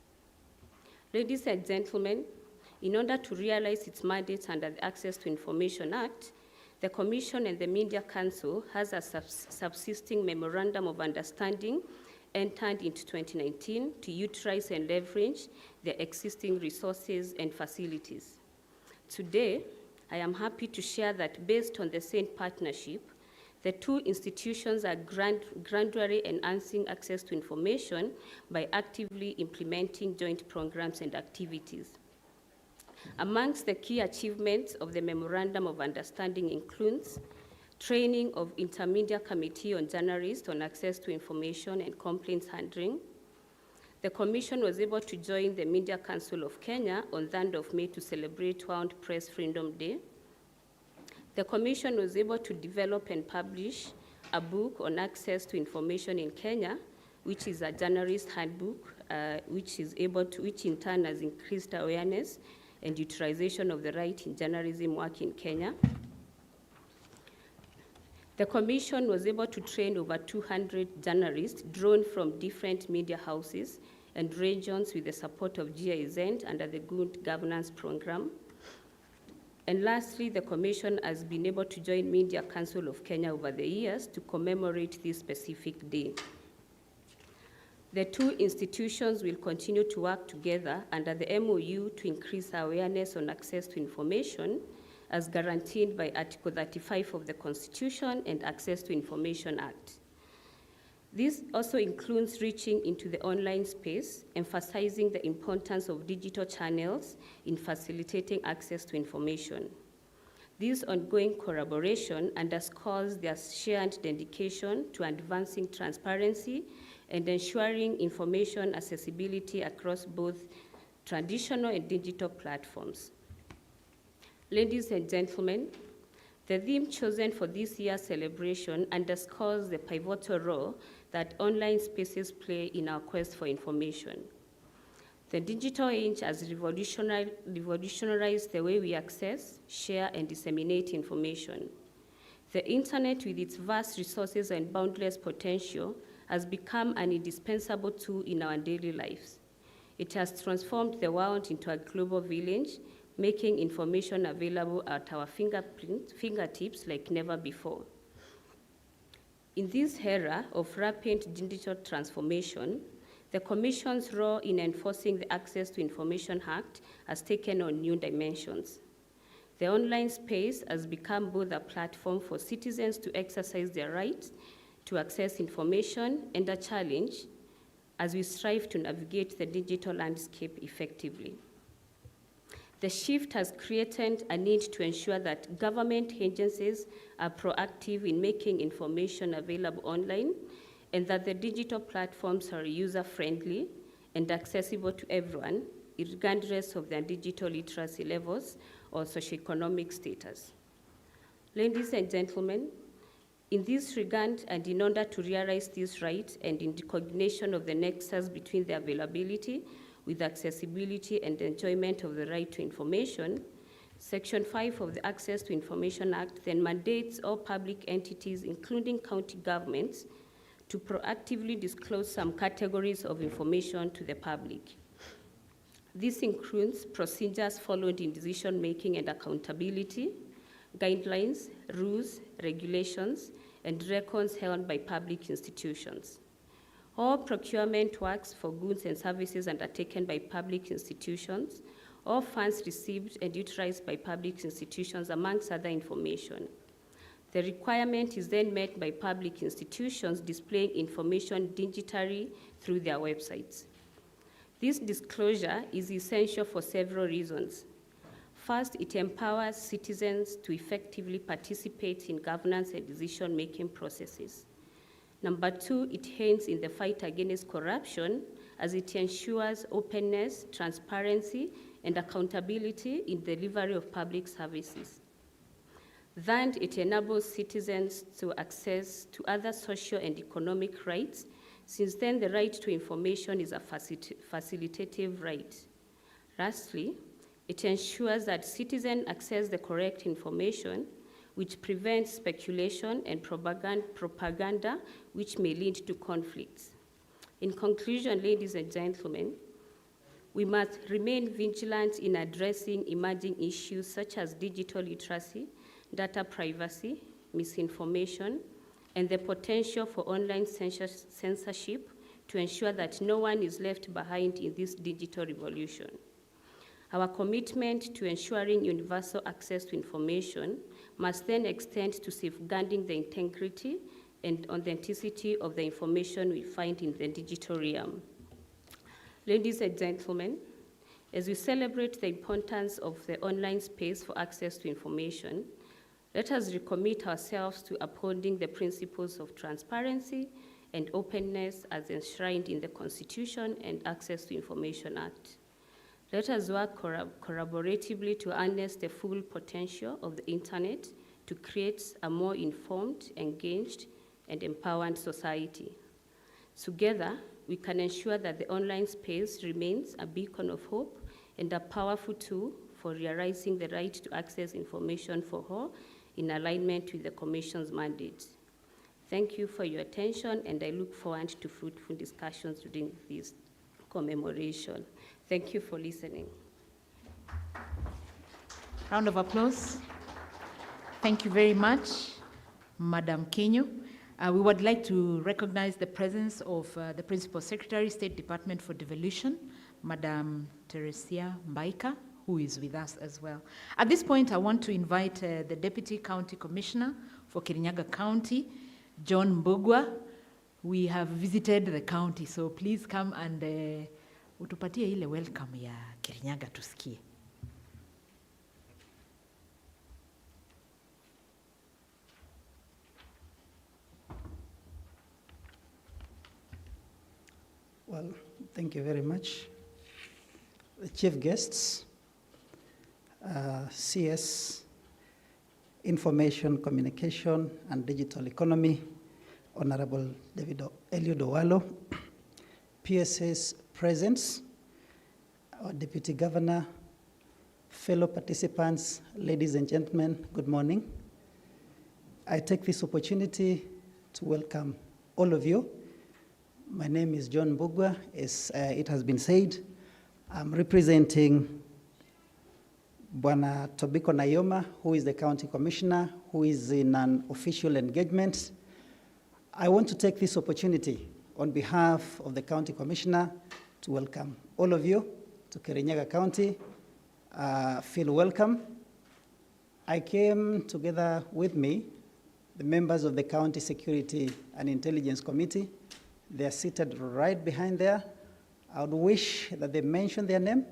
Ladies and gentlemen, in order to realize its mandate under the Access to Information Act, the Commission and the Media Council has a subsisting Memorandum of Understanding entered into 2019 to utilize and leverage the existing resources and facilities. Today, I am happy to share that based on the same partnership, the 2 institutions are gradually enhancing access to information by actively implementing joint programs and activities. Amongst the key achievements of the Memorandum of Understanding includes training of Intermediate Committee on Journalists on Access to Information and Complaints Handling. The Commission was able to join the Media Council of Kenya on 3rd of May to celebrate World Press Freedom Day. The Commission was able to develop and publish a book on access to information in Kenya, which is a journalist handbook, which in turn has increased awareness and utilization of the right in journalism work in Kenya. The Commission was able to train over 200 journalists drawn from different media houses and regions with the support of GIZ under the Good Governance Program. And lastly, the Commission has been able to join Media Council of Kenya over the years to commemorate this specific day. The 2 institutions will continue to work together under the MOU to increase awareness on access to information as guaranteed by Article 35 of the Constitution and Access to Information Act. This also includes reaching into the online space, emphasizing the importance of digital channels in facilitating access to information. This ongoing collaboration underscores their shared dedication to advancing transparency and ensuring information accessibility across both traditional and digital platforms. Ladies and gentlemen, the theme chosen for this year's celebration underscores the pivotal role that online spaces play in our quest for information. The digital age has revolutionized the way we access, share, and disseminate information. The internet, with its vast resources and boundless potential, has become an indispensable tool in our daily lives. It has transformed the world into a global village, making information available at our fingertips like never before. In this era of rapid digital transformation, The Commission's role in enforcing the Access to Information Act has taken on new dimensions. The online space has become both a platform for citizens to exercise their right to access information and a challenge as we strive to navigate the digital landscape effectively. The shift has created a need to ensure that government agencies are proactive in making information available online and that the digital platforms are user-friendly and accessible to everyone, regardless of their digital literacy levels or socioeconomic status. Ladies and gentlemen, in this regard, and in order to realize this right and in recognition of the nexus between the availability with accessibility and enjoyment of the right to information, Section 5 of the Access to Information Act then mandates all public entities, including county governments, to proactively disclose some categories of information to the public. This includes procedures followed in decision-making and accountability, guidelines, rules, regulations, and records held by public institutions. All procurement works for goods and services undertaken by public institutions, all funds received and utilized by public institutions, amongst other information. The requirement is then met by public institutions displaying information digitally through their websites. This disclosure is essential for several reasons. First, it empowers citizens to effectively participate in governance and decision-making processes. Number two, it aids in the fight against corruption as it ensures openness, transparency, and accountability in delivery of public services. Third, it enables citizens to access to other social and economic rights, since then the right to information is a facilitative right. Lastly, it ensures that citizens access the correct information, which prevents speculation and propaganda, which may lead to conflicts. In conclusion, ladies and gentlemen, we must remain vigilant in addressing emerging issues such as digital literacy, data privacy, misinformation, and the potential for online censorship to ensure that no one is left behind in this digital revolution. Our commitment to ensuring universal access to information must then extend to safeguarding the integrity and authenticity of the information we find in the digital realm. Ladies and gentlemen, as we celebrate the importance of the online space for access to information, let us recommit ourselves to upholding the principles of transparency and openness as enshrined in the Constitution and Access to Information Act. Let us work collaboratively to harness the full potential of the internet to create a more informed, engaged, and empowered society. Together, we can ensure that the online space remains a beacon of hope and a powerful tool for realizing the right to access information for all in alignment with the Commission's mandate. Thank you for your attention, and I look forward to fruitful discussions during this commemoration. Thank you for listening. Round of applause. Thank you very much, Madam Kenyo. We would like to recognize the presence of the Principal Secretary, State Department for Devolution, Madam Teresia Mbaika, who is with us as well. At this point, I want to invite the Deputy County Commissioner for Kirinyaga County, John Mbugwa. We have visited the county, so please come and utupatie ile welcome ya Kirinyaga tusikie. Well, thank you very much. The chief guests, CS, Information, Communication, and Digital Economy, Honorable David Eliud Owalo, PSA's presence, our Deputy Governor, fellow participants, ladies and gentlemen, good morning. I take this opportunity to welcome all of you. My name is John Mbugwa. As it has been said, I'm representing Bwana Tobiko Nayoma, who is the County Commissioner, who is in an official engagement. I want to take this opportunity on behalf of the County Commissioner, to welcome all of you to Kirinyaga County. Feel welcome. I came together with me, the members of the County Security and Intelligence Committee. They are seated right behind there. I would wish that they mention their name.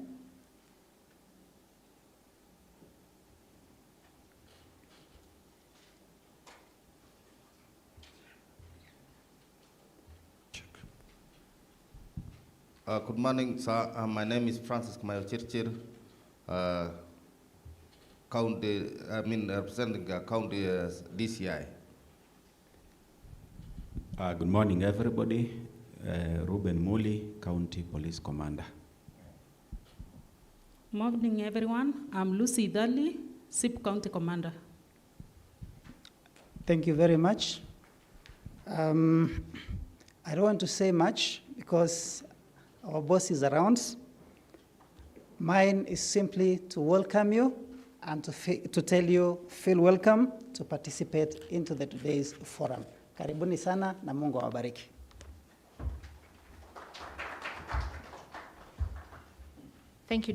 Good morning, sir. My name is Francis Kumayo Chirchir, representing County DCI. Good morning, everybody. Ruben Muli, County Police Commander. Morning, everyone. I'm Lucy Dudley, SIP County Commander. Thank you very much. I don't want to say much because our boss is around. Mine is simply to welcome you and to tell you, feel welcome to participate into today's forum. Karibuni sana na Mungu awabariki. Thank you,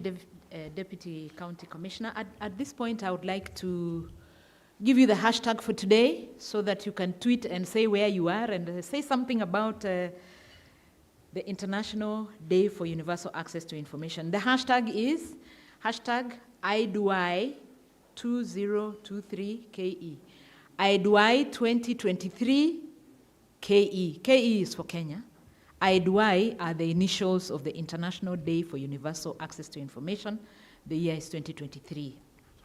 Deputy County Commissioner. At this point, I would like to give you the hashtag for today so that you can tweet and say where you are and say something about the International Day for Universal Access to Information. The hashtag is #IDUI2023KE. IDUI 2023 KE. KE is for Kenya. IDUI are the initials of the International Day for Universal Access to Information. The year is 2023.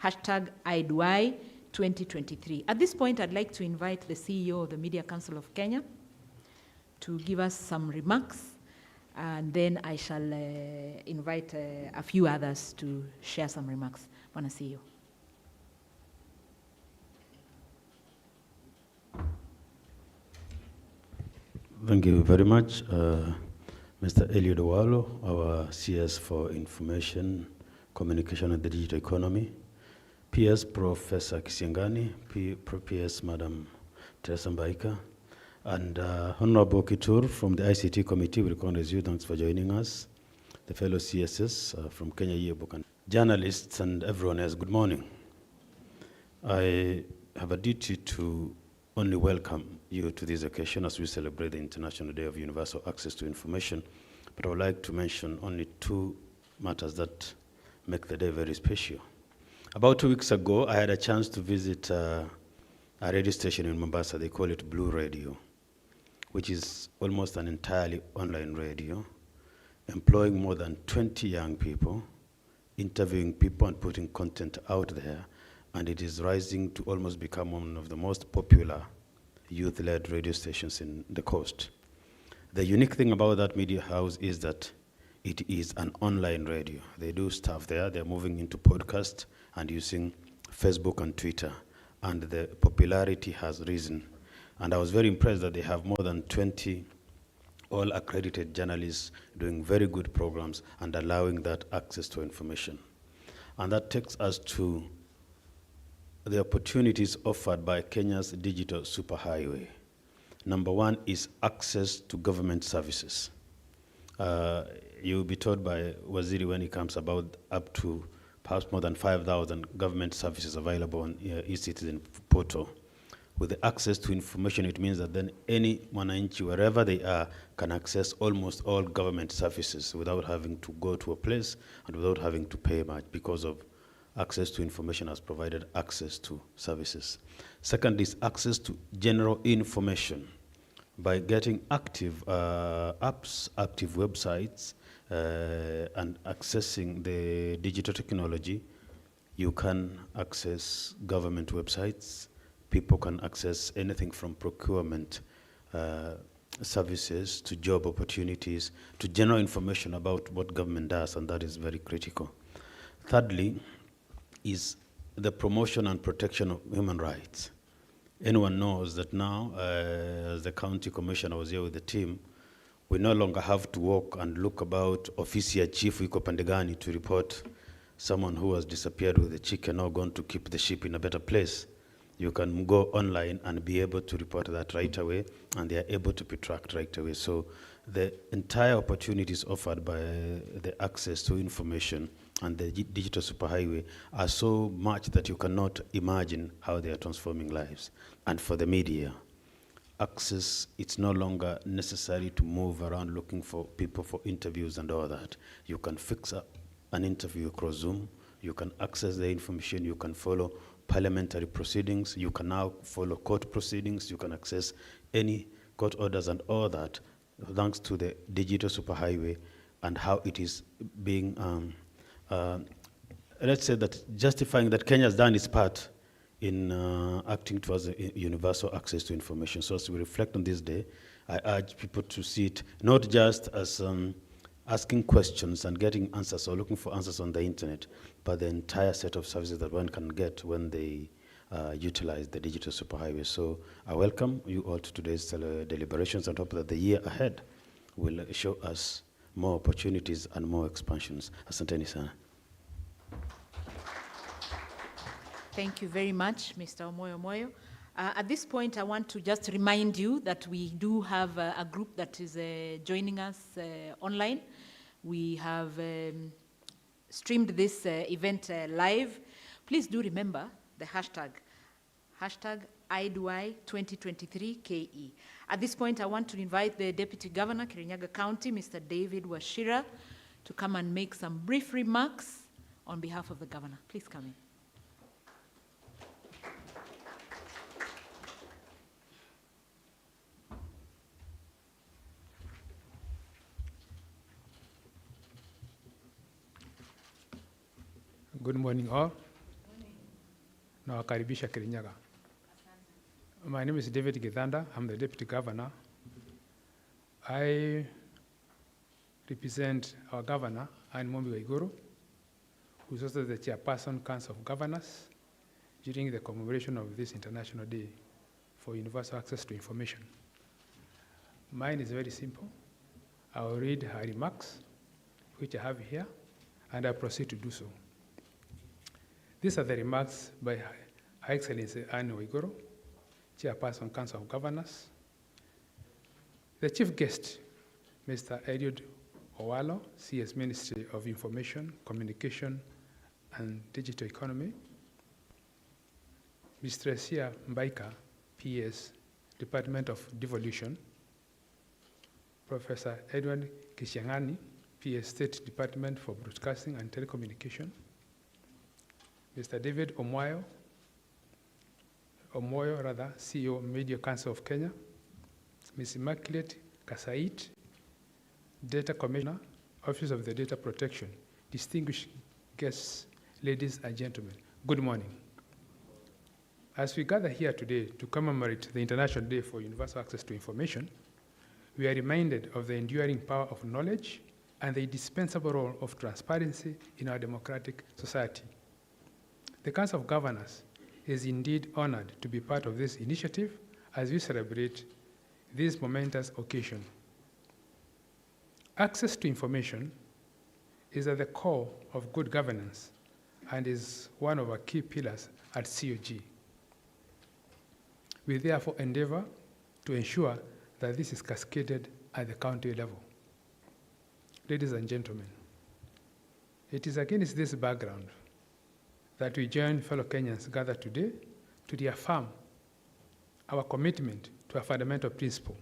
Hashtag IDUI 2023. At this point, I'd like to invite the CEO of the Media Council of Kenya to give us some remarks, and then I shall invite a few others to share some remarks. Bwana CEO. Thank you very much, Mr. Eliud Owalo, our CS for Information, Communication and the Digital Economy, PS Professor Kisiangani, PS Madam Teresa Mbaika, and Honorable Kitur from the ICT Committee. We recognize you. Thanks for joining us. The fellow CSS from Kenya Yearbook, and journalists and everyone else, good morning. I have a duty to only welcome you to this occasion as we celebrate the International Day of Universal Access to Information. But I would like to mention only two matters that make the day very special. About 2 weeks ago, I had a chance to visit a radio station in Mombasa. They call it Blue Radio, which is almost an entirely online radio, employing more than 20 young people, interviewing people and putting content out there. And it is rising to almost become one of the most popular youth-led radio stations in the coast. The unique thing about that media house is that it is an online radio. They do stuff there. They're moving into podcast and using Facebook and Twitter. And the popularity has risen. And I was very impressed that they have more than 20 all accredited journalists doing very good programs and allowing that access to information. And that takes us to the opportunities offered by Kenya's digital superhighway. Number one is access to government services. You'll be told by Waziri when he comes about up to perhaps more than 5,000 government services available on eCitizen portal. With the access to information, it means that then any mwananchi, wherever they are, can access almost all government services without having to go to a place and without having to pay much, because of access to information has provided access to services. Second is access to general information. By getting active apps, active websites, and accessing the digital technology, you can access government websites. People can access anything from procurement services to job opportunities to general information about what government does, and that is very critical. Thirdly, is the promotion and protection of human rights. Anyone knows that now, as the county commissioner was here with the team, we no longer have to walk and look about officia chief wiko pandegani to report someone who has disappeared with the chicken or gone to keep the sheep in a better place. You can go online and be able to report that right away, and they are able to be tracked right away. So the entire opportunities offered by the access to information and the digital superhighway are so much that you cannot imagine how they are transforming lives. And for the media, access, it's no longer necessary to move around looking for people for interviews and all that. You can fix up an interview across Zoom. You can access the information. You can follow parliamentary proceedings. You can now follow court proceedings. You can access any court orders and all that, thanks to the digital superhighway and how it is being, let's say that justifying that Kenya has done its part in acting towards universal access to information. So as we reflect on this day, I urge people to see it not just as asking questions and getting answers or looking for answers on the internet, but the entire set of services that one can get when they utilize the digital superhighway. So I welcome you all to today's deliberations and hope that the year ahead will show us more opportunities and more expansions. Asanteni sana. Thank you very much, Mr. Omoyo Moyo. At this point, I want to just remind you that we do have a group that is joining us online. We have streamed this event live. Please do remember the hashtag IDUI2023KE. At this point, I want to invite the Deputy Governor, Kirinyaga County, Mr. David Wachira, to come and make some brief remarks on behalf of the Governor. Please come in. Good morning all. Nawakaribisha Kirinyaga. My name is David Githanda. I'm the Deputy Governor. I represent our Governor, Anne Mombi Waiguru, who is also the Chairperson Council of Governors during the commemoration of this International Day for Universal Access to Information. Mine is very simple. I will read her remarks, which I have here, and I proceed to do so. These are the remarks by Her Excellency Anne Waiguru, Chairperson, Council of Governors. The chief guest, Mr. Eliud Owalo, CS Ministry of Information, Communication, and Digital Economy. Ms. Tresia Mbaika, PS, Department of Devolution. Professor Edward Kishiangani, PS, State Department for Broadcasting and Telecommunication. Mr. David Omoyo, CEO, Media Council of Kenya. Ms. Immaculate Kasait, Data Commissioner, Office of the Data Protection. Distinguished guests, ladies and gentlemen, good morning. As we gather here today to commemorate the International Day for Universal Access to Information, we are reminded of the enduring power of knowledge and the indispensable role of transparency in our democratic society. The Council of Governors is indeed honored to be part of this initiative as we celebrate this momentous occasion. Access to information is at the core of good governance and is one of our key pillars at COG. We therefore endeavor to ensure that this is cascaded at the county level. Ladies and gentlemen, it is against this background that we join fellow Kenyans gathered today to reaffirm our commitment to a fundamental principle,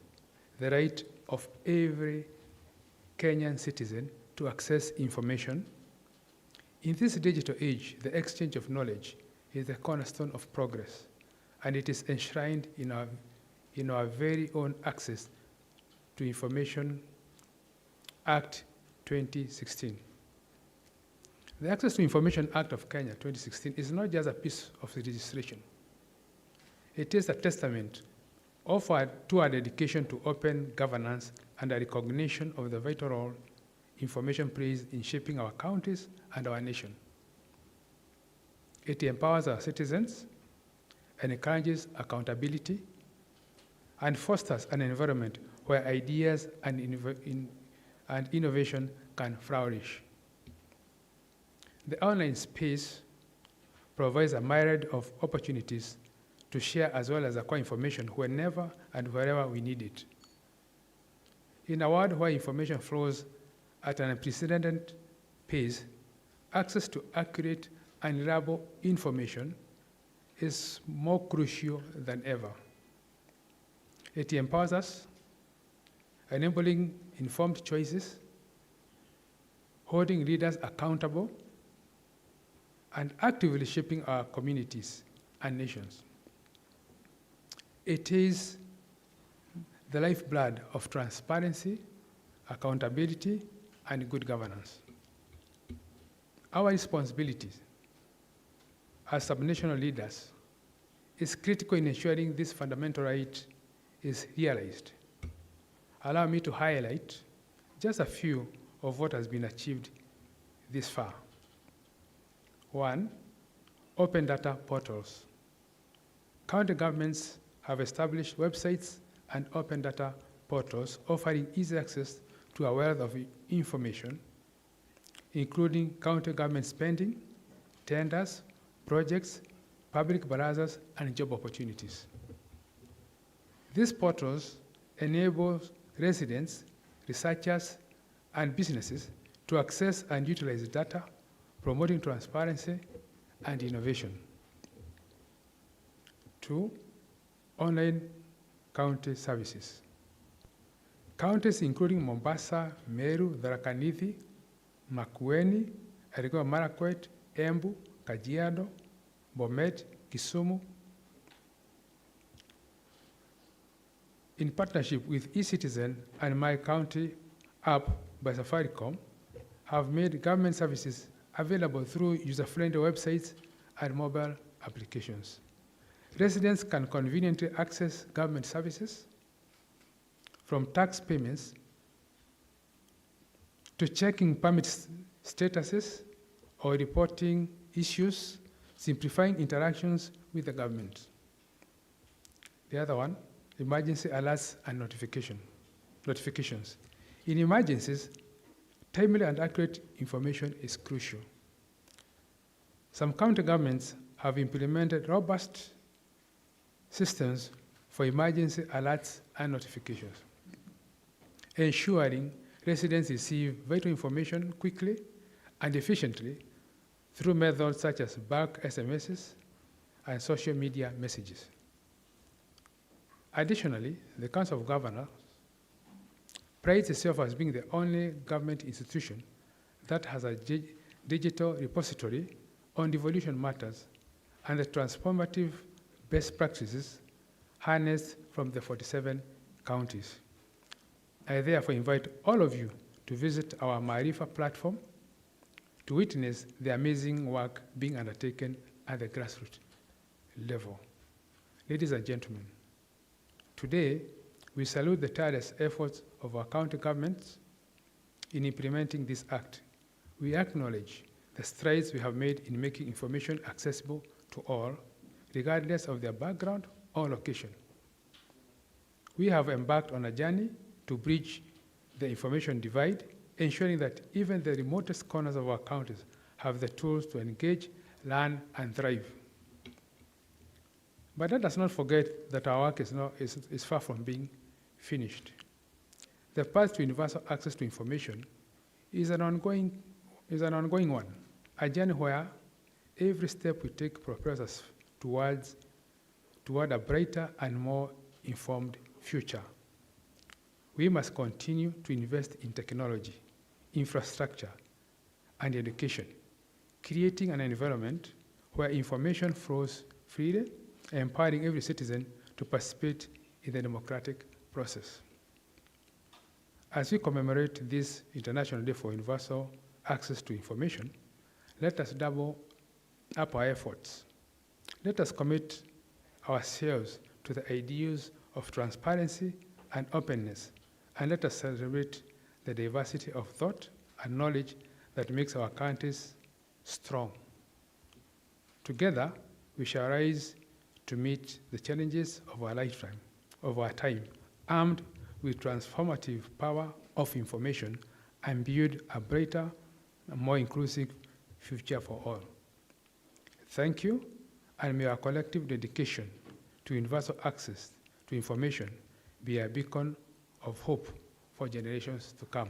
the right of every Kenyan citizen to access information. In this digital age, the exchange of knowledge is the cornerstone of progress, and it is enshrined in our very own Access to Information Act 2016. The Access to Information Act of Kenya 2016 is not just a piece of legislation. It is a testament to our dedication to open governance and a recognition of the vital role information plays in shaping our counties and our nation. It empowers our citizens and encourages accountability and fosters an environment where ideas and innovation can flourish. The online space provides a myriad of opportunities to share as well as acquire information whenever and wherever we need it. In a world where information flows at an unprecedented pace, access to accurate and reliable information is more crucial than ever. It empowers us, enabling informed choices, holding leaders accountable, and actively shaping our communities and nations. It is the lifeblood of transparency, accountability, and good governance. Our responsibilities as subnational leaders is critical in ensuring this fundamental right is realized. Allow me to highlight just a few of what has been achieved this far. 1, open data portals. County governments have established websites and open data portals offering easy access to a wealth of information, including county government spending, tenders, projects, public barazas, and job opportunities. These portals enable residents, researchers, and businesses to access and utilize data, promoting transparency and innovation. 2, online county services. Counties including Mombasa, Meru, Tharaka Nithi, Makueni, Elgeyo Marakwet, Embu, Kajiado, Bomet, Kisumu, in partnership with eCitizen and My County app by Safaricom, have made government services available through user-friendly websites and mobile applications. Residents can conveniently access government services, from tax payments to checking permit statuses or reporting issues, simplifying interactions with the government. The other one, emergency alerts and notifications. In emergencies, timely and accurate information is crucial. Some county governments have implemented robust systems for emergency alerts and notifications, ensuring residents receive vital information quickly and efficiently through methods such as bulk SMSs and social media messages. Additionally, the Council of Governors prides itself as being the only government institution that has a digital repository on devolution matters and the transformative best practices harnessed from the 47 counties. I therefore invite all of you to visit our Maarifa platform to witness the amazing work being undertaken at the grassroots level. Ladies and gentlemen, today we salute the tireless efforts of our county governments in implementing this act. We acknowledge the strides we have made in making information accessible to all, regardless of their background or location. We have embarked on a journey to bridge the information divide, ensuring that even the remotest corners of our counties have the tools to engage, learn, and thrive. But let us not forget that our work is far from being finished. The path to universal access to information is an ongoing one, a journey where every step we take propels us toward a brighter and more informed future. We must continue to invest in technology, infrastructure, and education, creating an environment where information flows freely, empowering every citizen to participate in the democratic process. As we commemorate this International Day for Universal Access to Information, let us double up our efforts. Let us commit ourselves to the ideals of transparency and openness, and let us celebrate the diversity of thought and knowledge that makes our countries strong. Together, we shall rise to meet the challenges of our time, armed with transformative power of information, and build a brighter, more inclusive future for all. Thank you, and may our collective dedication to universal access to information be a beacon of hope for generations to come.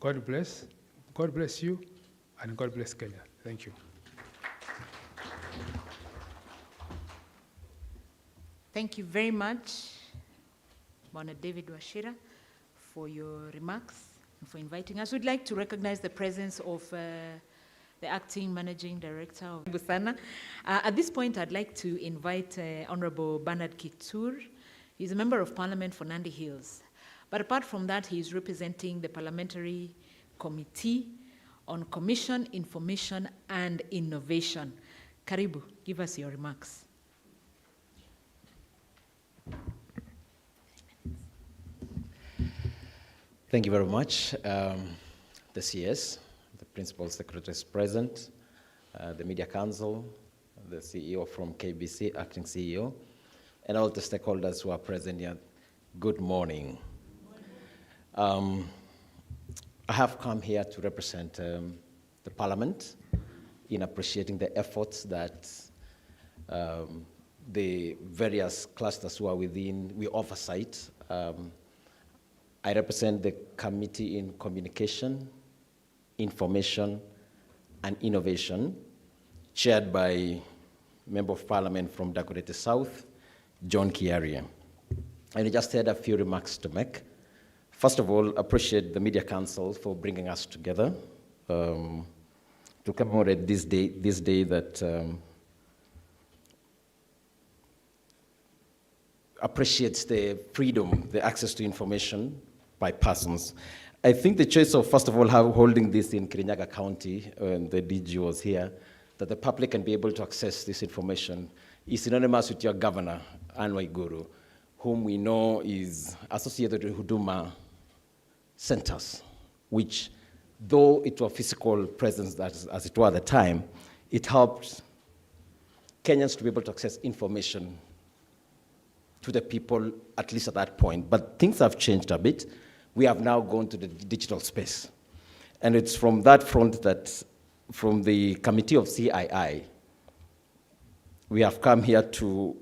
God bless you, and God bless Kenya. Thank you. Thank you very much, Bwana David Wachira, for your remarks and for inviting us. We'd like to recognize the presence of the Acting Managing Director of Busana. At this point, I'd like to invite Honorable Bernard Kitur. He's a Member of Parliament for Nandi Hills. But apart from that, he is representing the Parliamentary Committee on Commission, Information and Innovation. Karibu, give us your remarks. Thank you very much. The CS, the Principal Secretary is present, the Media Council, the CEO from KBC, Acting CEO, and all the stakeholders who are present here. Good morning. I have come here to represent the Parliament in appreciating the efforts that the various clusters who are within, we oversight. I represent the Committee in Communication, Information and Innovation, chaired by Member of Parliament from Dagoretti South, John Kiaria. And I just had a few remarks to make. First of all, appreciate the Media Council for bringing us together to commemorate this day that appreciates the freedom, the access to information by persons. I think the choice of, first of all, holding this in Kirinyaga County, and the DG was here, that the public can be able to access this information is synonymous with your governor, Anne Waiguru, whom we know is associated with Huduma centers, which, though it was physical presence as it was at the time, it helped Kenyans to be able to access information to the people, at least at that point. But things have changed a bit. We have now gone to the digital space. And it's from that front that, from the Committee of CII, we have come here to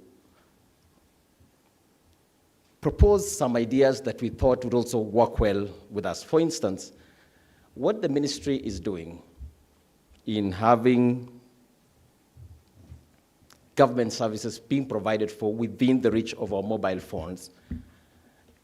propose some ideas that we thought would also work well with us. For instance, what the ministry is doing in having government services being provided for within the reach of our mobile phones.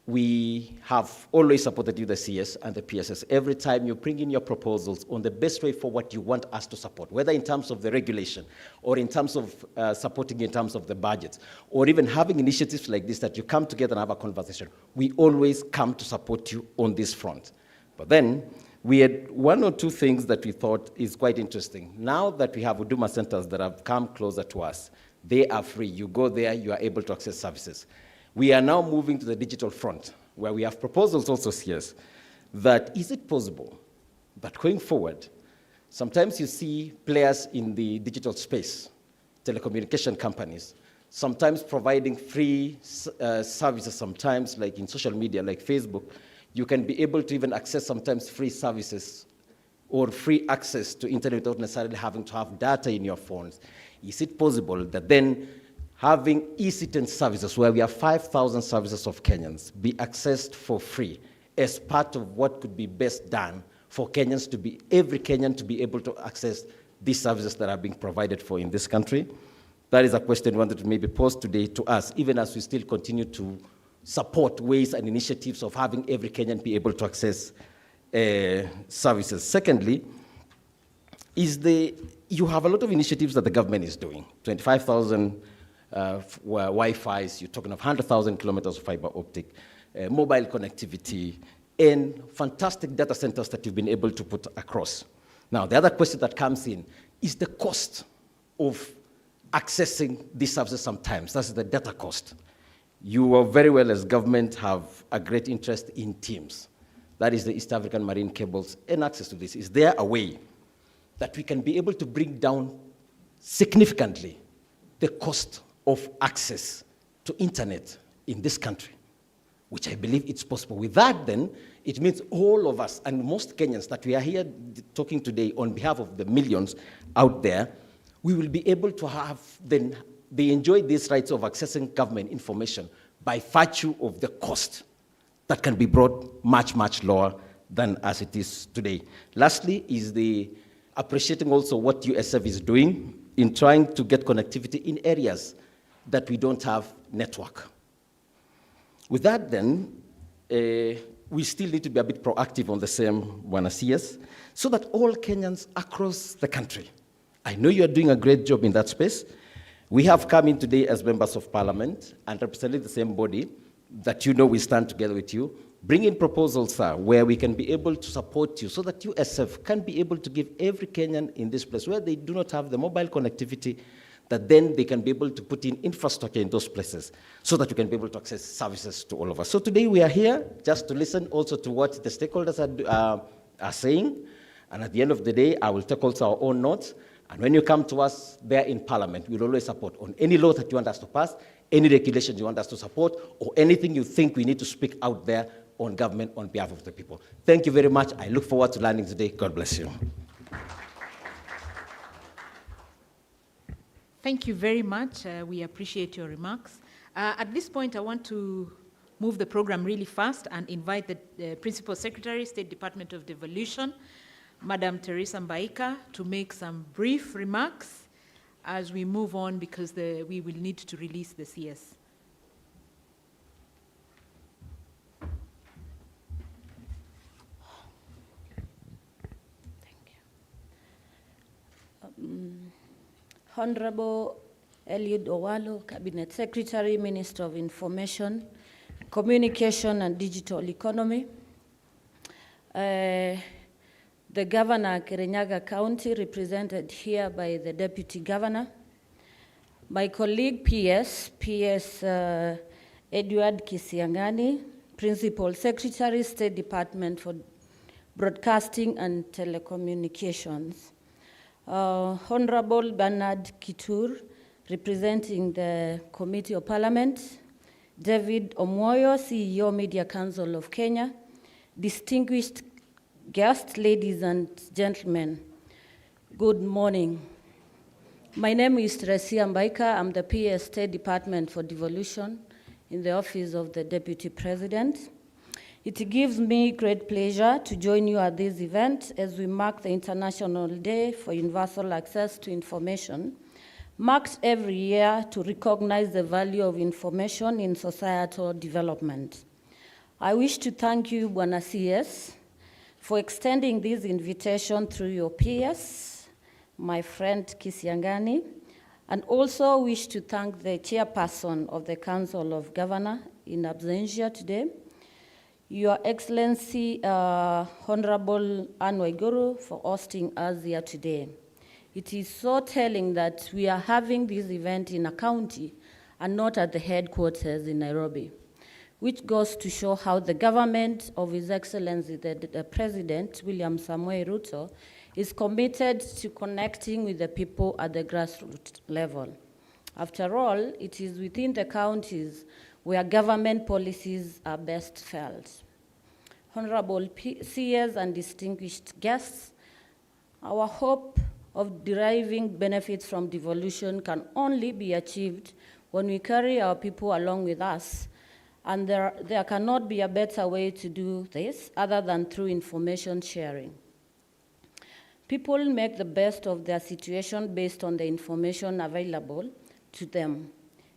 We have always supported you, the CS and the PSS. Every time you bring in your proposals on the best way for what you want us to support, whether in terms of the regulation or in terms of supporting in terms of the budget, or even having initiatives like this that you come together and have a conversation, we always come to support you on this front. But then, we had one or two things that we thought is quite interesting. Now that we have Huduma centers that have come closer to us, they are free. You go there, you are able to access services. We are now moving to the digital front, where we have proposals also here that is it possible that going forward, sometimes you see players in the digital space, telecommunication companies, sometimes providing free services, sometimes like in social media, like Facebook, you can be able to even access sometimes free services or free access to internet without necessarily having to have data in your phones. Is it possible that then having e-citizen services, where we have 5,000 services of Kenyans, be accessed for free as part of what could be best done for Kenyans to be, every Kenyan to be able to access these services that are being provided for in this country? That is a question we wanted to maybe pose today to us, even as we still continue to support ways and initiatives of having every Kenyan be able to access services. Secondly, you have a lot of initiatives that the government is doing. 25,000 Wi-Fis, you're talking of 100,000 kilometers of fiber optic, mobile connectivity, and fantastic data centers that you've been able to put across. Now, the other question that comes in is the cost of accessing these services sometimes. That's the data cost. You are very well, as government, have a great interest in TIMS. That is the East African Marine Cables, and access to this. Is there a way that we can be able to bring down significantly the cost of access to internet in this country? Which I believe it's possible. With that, then, it means all of us and most Kenyans that we are here talking today on behalf of the millions out there, we will be able to have then they enjoy these rights of accessing government information by virtue of the cost that can be brought much, much lower than as it is today. Lastly is the appreciating also what USF is doing in trying to get connectivity in areas that we don't have network. With that then, we still need to be a bit proactive on the same Bwana CS, so that all Kenyans across the country, I know you're doing a great job in that space. We have come in today as members of parliament and representing the same body that you know we stand together with you, bring in proposals, sir, where we can be able to support you so that USF can be able to give every Kenyan in this place where they do not have the mobile connectivity, that then they can be able to put in infrastructure in those places so that we can be able to access services to all of us. So today we are here just to listen also to what the stakeholders are saying. And at the end of the day, I will take also our own notes. And when you come to us there in Parliament, we'll always support on any law that you want us to pass, any regulations you want us to support, or anything you think we need to speak out there on government on behalf of the people. Thank you very much. I look forward to learning today. God bless you. Thank you very much. We appreciate your remarks. At this point, I want to move the program really fast and invite the Principal Secretary, State Department of Devolution, Madam Teresa Mbaika, to make some brief remarks as we move on, because we will need to release the CS. Honorable Eliud Owalo, Cabinet Secretary, Minister of Information, Communication and Digital Economy. The Governor, Kirinyaga County, represented here by the Deputy Governor. My colleague, PS Edward Kisiangani, Principal Secretary, State Department for Broadcasting and Telecommunications. Honorable Bernard Kitur, representing the Committee of Parliament. David Omoyo, CEO, Media Council of Kenya. Distinguished guests, ladies and gentlemen, good morning. My name is Teresia Mbaika. I'm the PS State Department for Devolution in the Office of the Deputy President. It gives me great pleasure to join you at this event as we mark the International Day for Universal Access to Information, marked every year to recognize the value of information in societal development. I wish to thank you, Bwana CS, for extending this invitation through your peers, my friend Kisiangani, and also wish to thank the chairperson of the Council of Governors in absentia today, Your Excellency, Honorable Anne Waiguru, for hosting us here today. It is so telling that we are having this event in a county and not at the headquarters in Nairobi, which goes to show how the government of His Excellency, the President, William Samoei Ruto, is committed to connecting with the people at the grassroots level. After all, it is within the counties where government policies are best felt. Honorable CS and distinguished guests, our hope of deriving benefits from devolution can only be achieved when we carry our people along with us, and there cannot be a better way to do this other than through information sharing. People make the best of their situation based on the information available to them.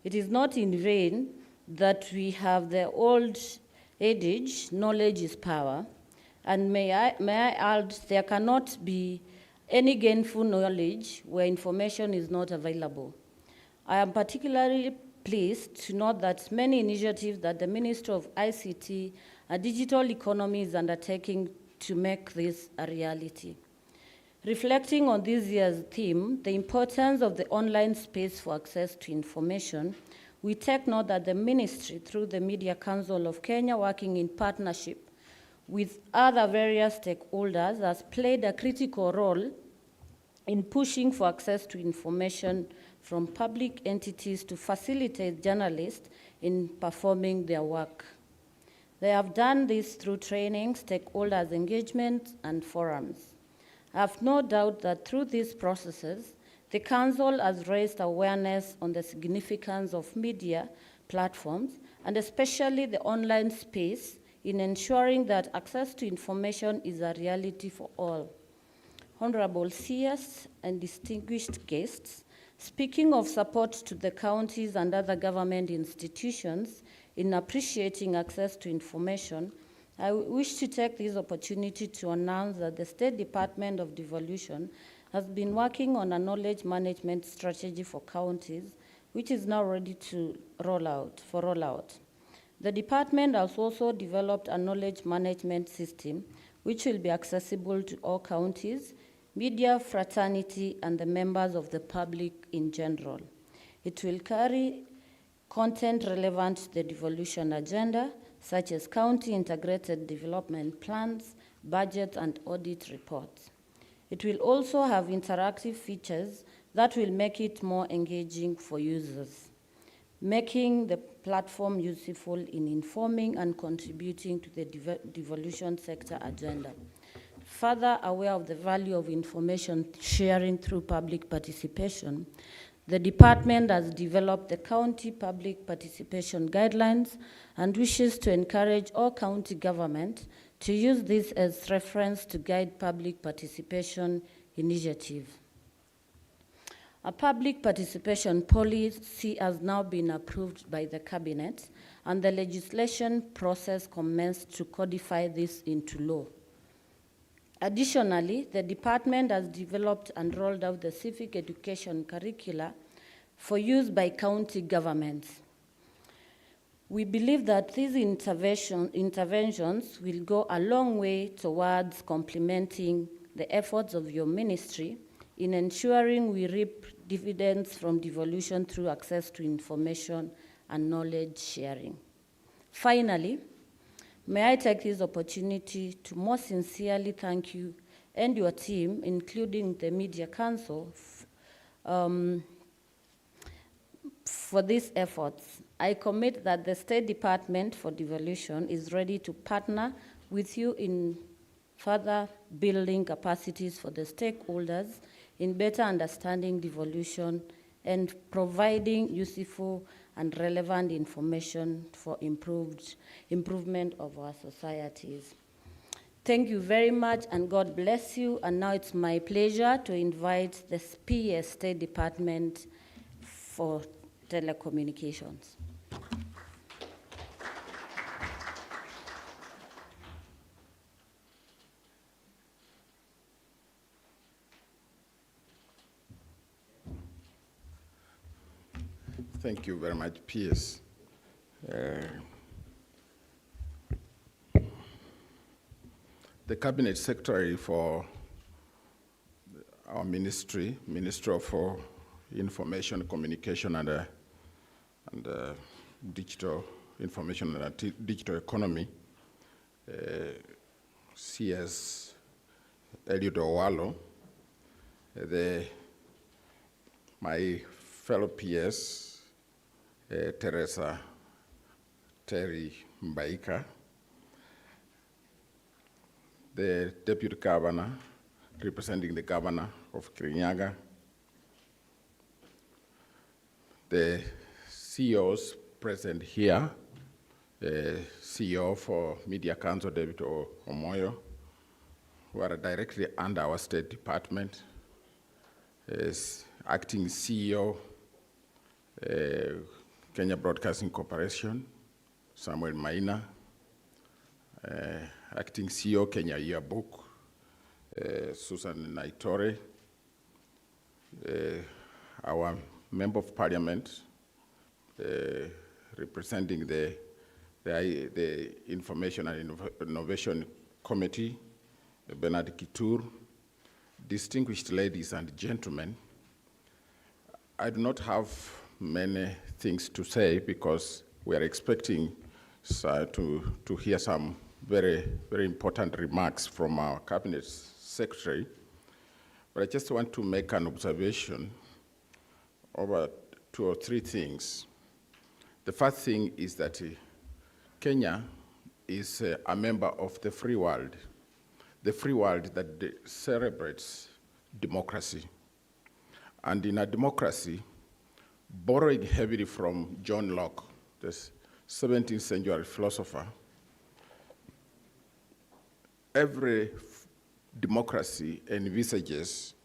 It is not in vain that we have the old adage, knowledge is power, and may I add, there cannot be any gainful knowledge where information is not available. I am particularly pleased to note that many initiatives that the Ministry of ICT and Digital Economy is undertaking to make this a reality. Reflecting on this year's theme, the importance of the online space for access to information, we take note that the ministry, through the Media Council of Kenya, working in partnership with other various stakeholders, has played a critical role in pushing for access to information from public entities to facilitate journalists in performing their work. They have done this through training, stakeholders engagement, and forums. I have no doubt that through these processes, The Council has raised awareness on the significance of media platforms, and especially the online space, in ensuring that access to information is a reality for all. Honorable CS and distinguished guests, speaking of support to the counties and other government institutions in appreciating access to information, I wish to take this opportunity to announce that the State Department of Devolution has been working on a knowledge management strategy for counties, which is now ready to roll out. The department has also developed a knowledge management system which will be accessible to all counties, media fraternity, and the members of the public in general. It will carry content relevant to the devolution agenda, such as county integrated development plans, budget, and audit reports. It will also have interactive features that will make it more engaging for users, making the platform useful in informing and contributing to the devolution sector agenda. Further aware of the value of information sharing through public participation, the department has developed the county public participation guidelines and wishes to encourage all county government to use this as reference to guide public participation initiatives. A public participation policy has now been approved by the Cabinet, and the legislation process commenced to codify this into law. Additionally, the department has developed and rolled out the civic education curricula for use by county governments. We believe that these interventions will go a long way towards complementing the efforts of your ministry in ensuring we reap dividends from devolution through access to information and knowledge sharing. Finally, may I take this opportunity to most sincerely thank you and your team, including the Media Council, for these efforts. I commit that the State Department for Devolution is ready to partner with you in further building capacities for the stakeholders in better understanding devolution and providing useful and relevant information for improvement of our societies. Thank you very much, and God bless you. And now it's my pleasure to invite the PS State Department for Telecommunications. Thank you very much, PS. The Cabinet Secretary for our ministry, Minister for Information, Communication, and Digital Information and Digital Economy, CS Eliud Owalo, my fellow PS, Teresa Terry Mbaika, the Deputy Governor representing the Governor of Kirinyaga, the CEOs present here, the CEO for Media Council, David Omoyo, who are directly under our State Department, as acting CEO, Kenya Broadcasting Corporation, Samuel Maina, acting CEO, Kenya Yearbook, Susan Naitore, our Member of Parliament, representing the Information and Innovation Committee, Bernard Kitur, distinguished ladies and gentlemen. I do not have many things to say because we are expecting to hear some very, very important remarks from our Cabinet Secretary. But I just want to make an observation over 2 or 3 things. The first thing is that Kenya is a member of the free world that celebrates democracy. And in a democracy, borrowing heavily from John Locke, the 17th century philosopher, every democracy envisages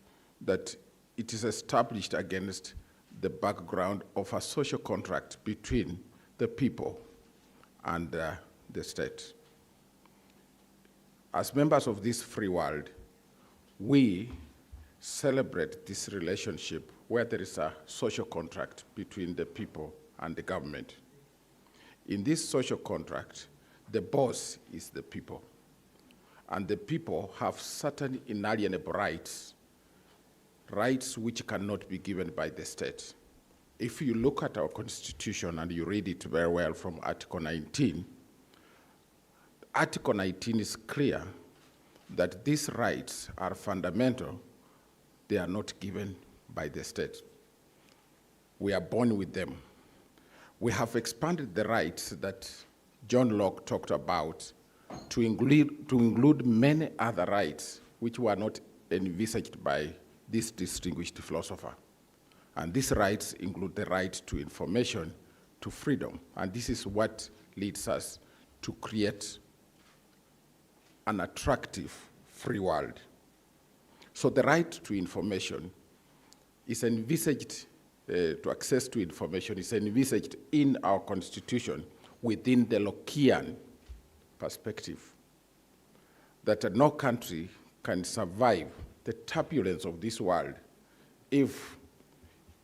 that it is established against the background of a social contract between the people and the state. As members of this free world, we celebrate this relationship where there is a social contract between the people and the government. In this social contract, the boss is the people, and the people have certain inalienable rights, rights which cannot be given by the state. If you look at our Constitution and you read it very well from Article 19, Article 19 is clear that these rights are fundamental. They are not given by the state. We are born with them. We have expanded the rights that John Locke talked about to include many other rights which were not envisaged by this distinguished philosopher. And these rights include the right to information, to freedom. And this is what leads us to create an attractive free world. So the right to information is envisaged, to access to information is envisaged in our Constitution within the Lockean perspective, that no country can survive the turbulence of this world if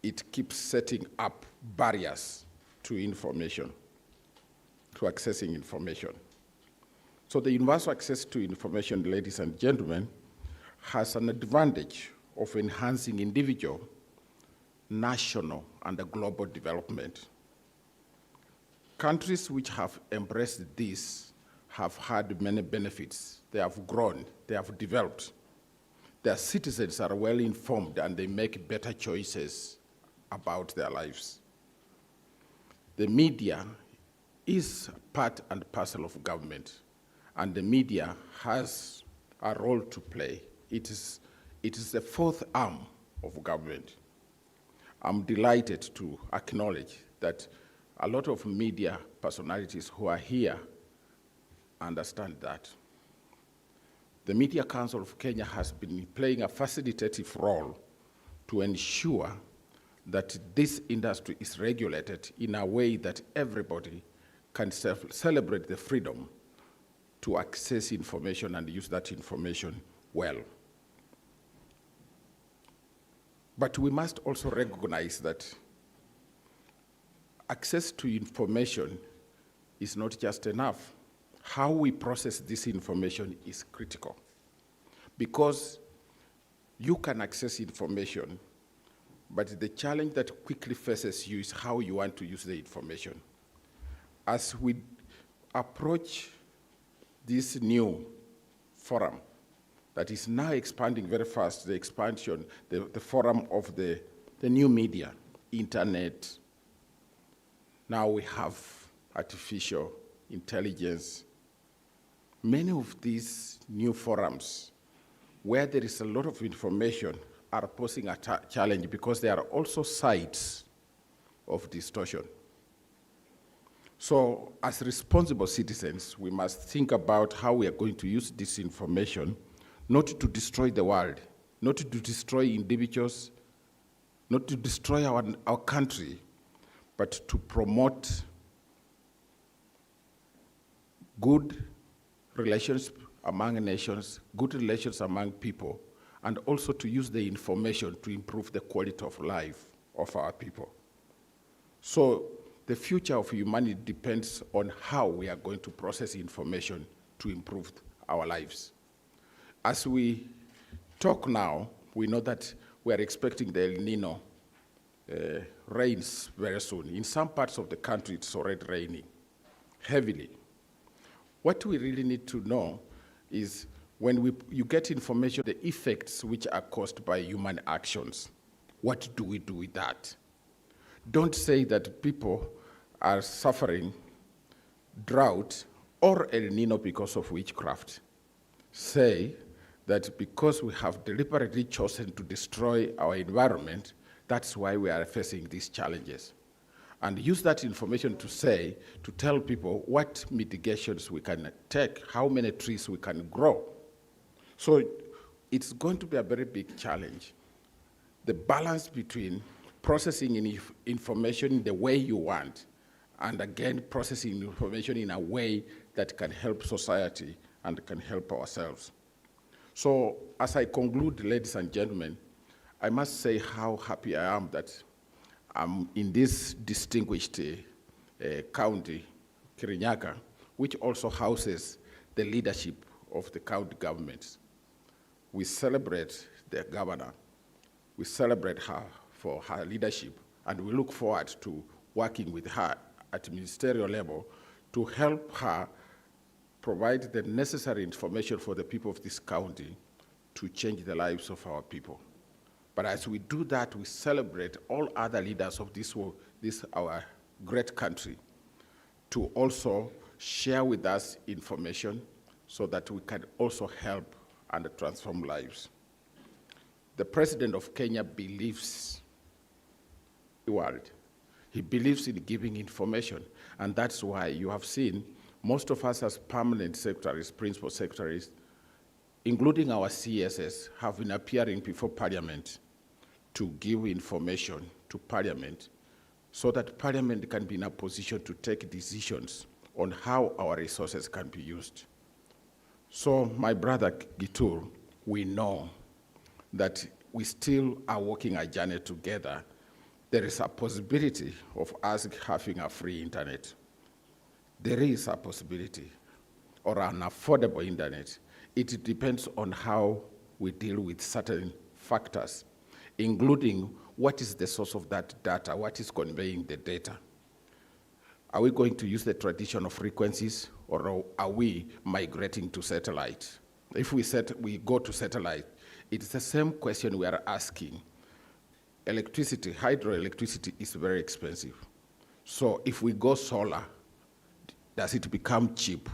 it keeps setting up barriers to information, to accessing information. So the universal access to information, ladies and gentlemen, has an advantage of enhancing individual, national, and global development. Countries which have embraced this have had many benefits. They have grown, they have developed. Their citizens are well informed and they make better choices about their lives. The media is part and parcel of government, and the media has a role to play. It is the fourth arm of government. I'm delighted to acknowledge that a lot of media personalities who are here understand that. The Media Council of Kenya has been playing a facilitative role to ensure that this industry is regulated in a way that everybody can celebrate the freedom to access information and use that information well. But we must also recognize that access to information is not just enough. How we process this information is critical, because you can access information, but the challenge that quickly faces you is how you want to use the information. As we approach this new forum that is now expanding very fast, the expansion, the forum of the new media, internet. Now we have artificial intelligence. Many of these new forums, where there is a lot of information, are posing a challenge because there are also sites of distortion. So as responsible citizens, we must think about how we are going to use this information, not to destroy the world, not to destroy individuals, not to destroy our country, but to promote good relations among nations, good relations among people, and also to use the information to improve the quality of life of our people. So the future of humanity depends on how we are going to process information to improve our lives. As we talk now, we know that we are expecting the El Nino rains very soon. In some parts of the country, it's already raining heavily. What we really need to know is when you get information, the effects which are caused by human actions, what do we do with that? Don't say that people are suffering drought or El Nino because of witchcraft. Say that because we have deliberately chosen to destroy our environment, That's why we are facing these challenges. And use that information to tell people what mitigations we can take, how many trees we can grow. So it's going to be a very big challenge. The balance between processing information in the way you want, and again, processing information in a way that can help society and can help ourselves. So as I conclude, ladies and gentlemen, I must say how happy I am that I'm in this distinguished county, Kirinyaga, which also houses the leadership of the county governments. We celebrate the governor. We celebrate her for her leadership, and we look forward to working with her at ministerial level to help her provide the necessary information for the people of this county to change the lives of our people. But as we do that, we celebrate all other leaders of this our great country to also share with us information so that we can also help and transform lives. The President of Kenya believes the world. He believes in giving information, and that's why you have seen most of us as permanent secretaries, principal secretaries, including our CSS, have been appearing before Parliament to give information to Parliament so that Parliament can be in a position to take decisions on how our resources can be used. So, my brother Gitur, we know that we still are walking a journey together. There is a possibility of us having a free internet. There is a possibility, or an affordable internet. It depends on how we deal with certain factors, including what is the source of that data, what is conveying the data. Are we going to use the traditional frequencies, or are we migrating to satellite? If we go to satellite, it's the same question we are asking. Electricity, hydroelectricity is very expensive. So if we go solar, does it become cheap?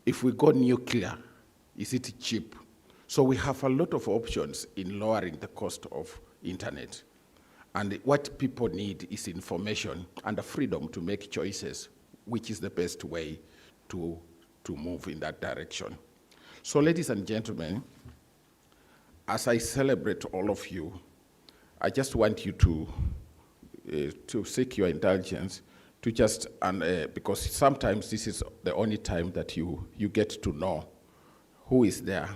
If we go nuclear, is it cheap? So we have a lot of options in lowering the cost of internet. And what people need is information and the freedom to make choices, which is the best way to move in that direction. So ladies and gentlemen, as I celebrate all of you, I just want you to seek your indulgence to just, because sometimes this is the only time that you get to know who is there.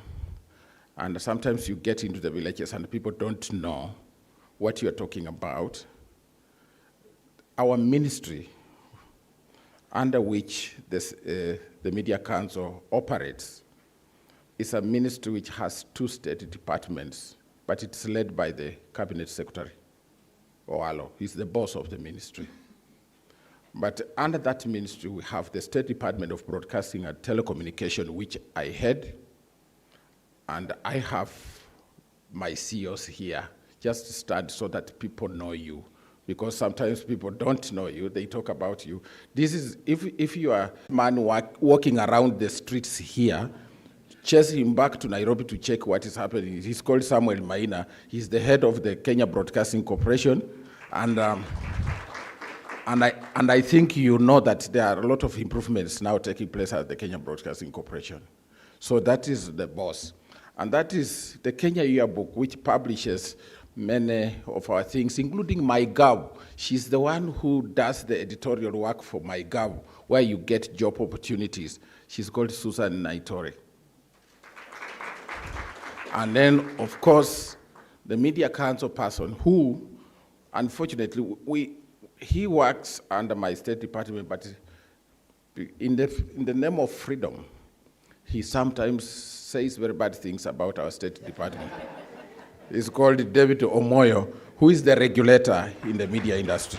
And sometimes you get into the villages and people don't know what you're talking about. Our ministry, under which the Media Council operates, is a ministry which has 2 state departments, but it's led by the Cabinet Secretary, Owalo. He's the boss of the ministry. But under that ministry, we have the State Department of Broadcasting and Telecommunication, which I head, and I have my CEOs here just to stand so that people know you, because sometimes people don't know you, they talk about you. This is, if you are a man walking around the streets here, chase him back to Nairobi to check what is happening. He's called Samuel Maina. He's the head of the Kenya Broadcasting Corporation. And I think you know that there are a lot of improvements now taking place at the Kenya Broadcasting Corporation. So that is the boss. And that is the Kenya Yearbook, which publishes many of our things, including MyGov. She's the one who does the editorial work for MyGov, where you get job opportunities. She's called Susan Naitori. And then, of course, the Media Council person who, unfortunately, he works under my State Department, but in the name of freedom, he sometimes says very bad things about our State Department. He's called David Omoyo, who is the regulator in the media industry.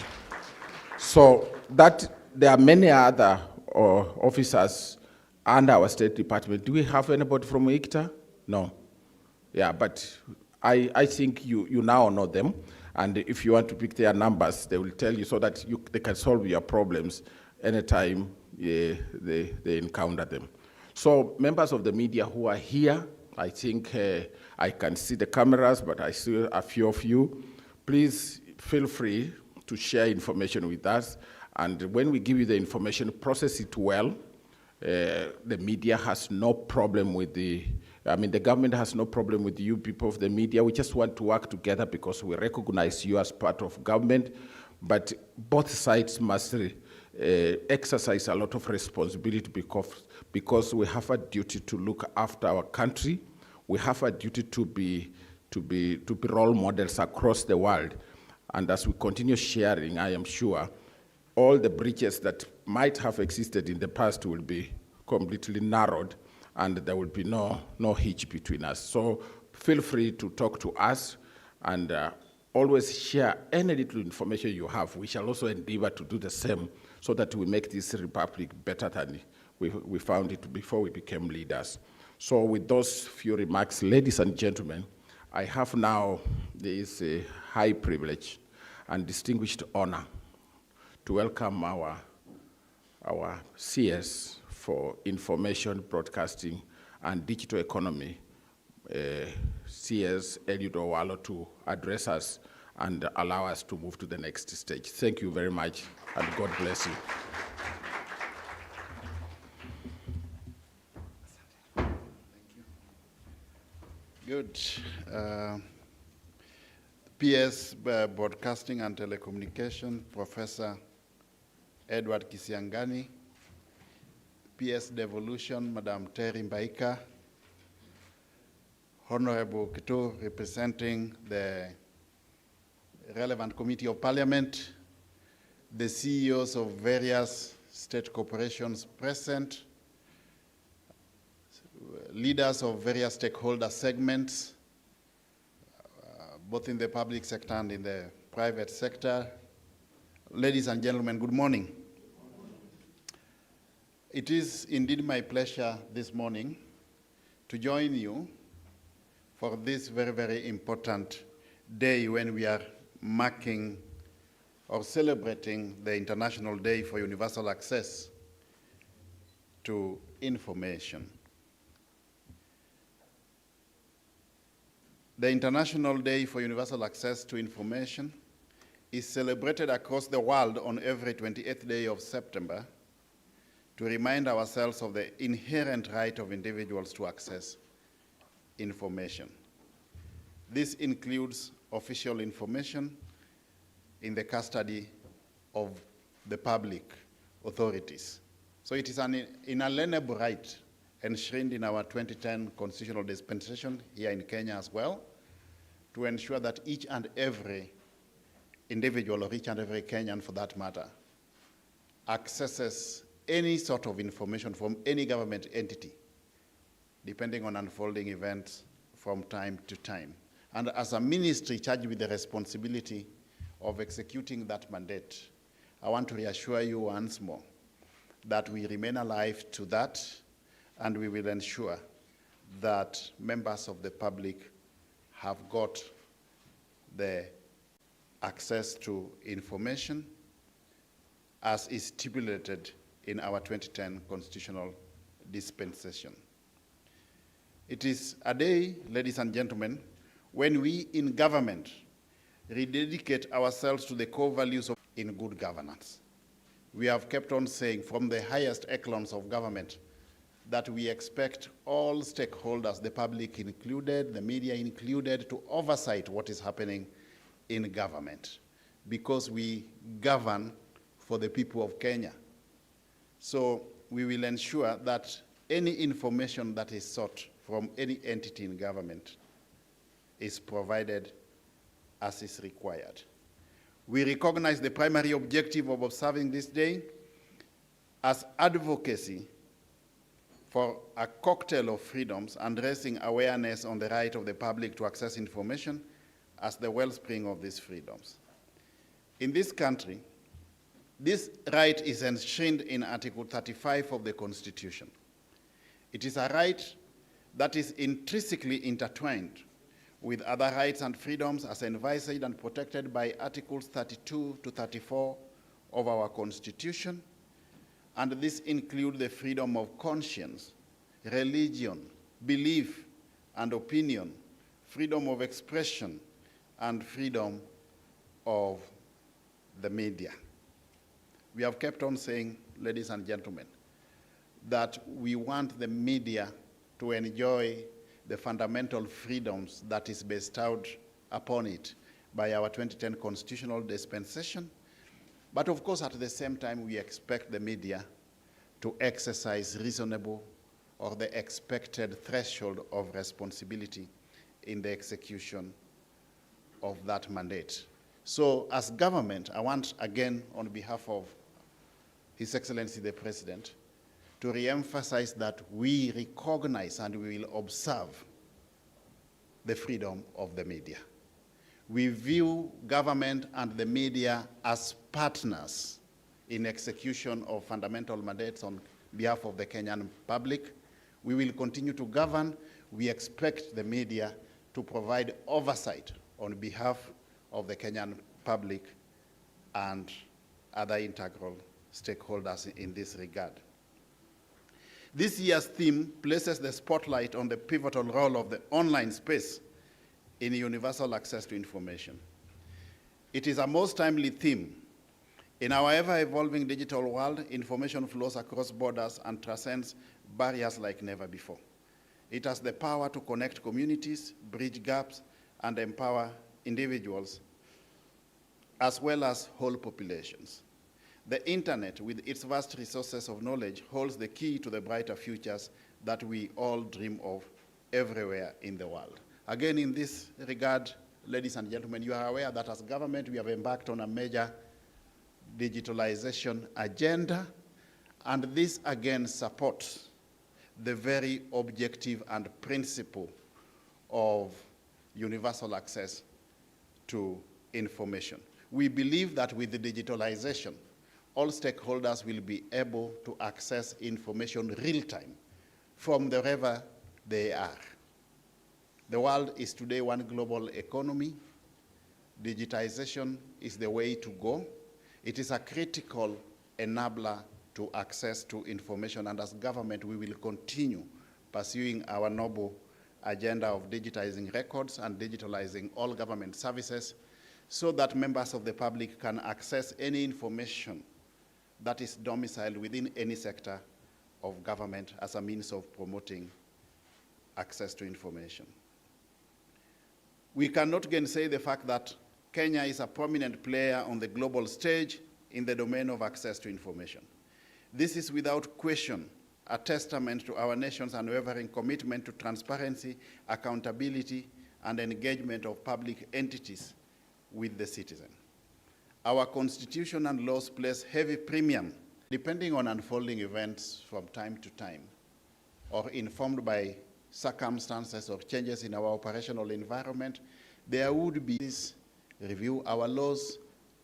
So that there are many other officers under our State Department. Do we have anybody from ICTA? No. Yeah, but I think you now know them, and if you want to pick their numbers, they will tell you so that they can solve your problems anytime they encounter them. So members of the media who are here, I think I can see the cameras, but I see a few of you. please feel free to share information with us. And when we give you the information, process it well. The media has no problem with the government has no problem with you people of the media. We just want to work together because we recognize you as part of government, but both sides must exercise a lot of responsibility because we have a duty to look after our country. We have a duty to be role models across the world. And as we continue sharing, I am sure all the breaches that might have existed in the past will be completely narrowed, and there will be no hitch between us. So feel free to talk to us, and always share any little information you have. We shall also endeavor to do the same so that we make this republic better than we found it before we became leaders. So with those few remarks, ladies and gentlemen, I have now this high privilege and distinguished honor to welcome our CS for Information, Broadcasting, and Digital Economy, CS Eliud Owalo, to address us and allow us to move to the next stage. Thank you very much, and God bless you. Good. PS Broadcasting and Telecommunication, Professor Edward Kisiangani. PS Devolution, Madam Terry Mbaika. Honorable Kito, representing the relevant Committee of Parliament, the CEOs of various state corporations present, leaders of various stakeholder segments, both in the public sector and in the private sector. Ladies and gentlemen, good morning. It is indeed my pleasure this morning to join you for this very, very important day when we are marking or celebrating the International Day for Universal Access to Information. The International Day for Universal Access to Information is celebrated across the world on every 28th day of September to remind ourselves of the inherent right of individuals to access information. This includes official information in the custody of the public authorities. So it is an inalienable right enshrined in our 2010 constitutional dispensation here in Kenya as well, to ensure that each and every individual, or each and every Kenyan for that matter, accesses any sort of information from any government entity, depending on unfolding events from time to time. And as a ministry charged with the responsibility of executing that mandate, I want to reassure you once more that we remain alive to that, and we will ensure that members of the public have got the access to information as is stipulated in our 2010 constitutional dispensation. It is a day, ladies and gentlemen, when we in government rededicate ourselves to the core values of in good governance. We have kept on saying from the highest echelons of government that we expect all stakeholders, the public included, the media included, to oversight what is happening in government, because we govern for the people of Kenya. So we will ensure that any information that is sought from any entity in government is provided as is required. We recognize the primary objective of observing this day as advocacy for a cocktail of freedoms and raising awareness on the right of the public to access information as the wellspring of these freedoms. In this country, this right is enshrined in Article 35 of the Constitution. It is a right that is intrinsically intertwined with other rights and freedoms as envisaged and protected by Articles 32 to 34 of our Constitution, and this includes the freedom of conscience, religion, belief, and opinion, freedom of expression, and freedom of the media. We have kept on saying, ladies and gentlemen, that we want the media to enjoy the fundamental freedoms that is bestowed upon it by our 2010 constitutional dispensation. But of course, at the same time, we expect the media to exercise reasonable or the expected threshold of responsibility in the execution of that mandate. So as government, I want again, on behalf of His Excellency the President, to re-emphasize that we recognize and we will observe the freedom of the media. We view government and the media as partners in execution of fundamental mandates on behalf of the Kenyan public. We will continue to govern. We expect the media to provide oversight on behalf of the Kenyan public and other integral stakeholders in this regard. This year's theme places the spotlight on the pivotal role of the online space in universal access to information. It is a most timely theme. In our ever-evolving digital world, information flows across borders and transcends barriers like never before. It has the power to connect communities, bridge gaps, and empower individuals, as well as whole populations. The internet, with its vast resources of knowledge, holds the key to the brighter futures that we all dream of everywhere in the world. Again, in this regard, ladies and gentlemen, you are aware that as government, we have embarked on a major digitalization agenda, and this again supports the very objective and principle of universal access to information. We believe that with the digitalization, all stakeholders will be able to access information real-time from wherever they are. The world is today one global economy. Digitization is the way to go. It is a critical enabler to access to information, and as government, we will continue pursuing our noble agenda of digitizing records and digitalizing all government services so that members of the public can access any information that is domiciled within any sector of government as a means of promoting access to information. We cannot gainsay the fact that Kenya is a prominent player on the global stage in the domain of access to information. This is without question a testament to our nation's unwavering commitment to transparency, accountability, and engagement of public entities with the citizen. Our constitution and laws place heavy premium, depending on unfolding events from time to time, or informed by circumstances or changes in our operational environment. There would be this review our laws,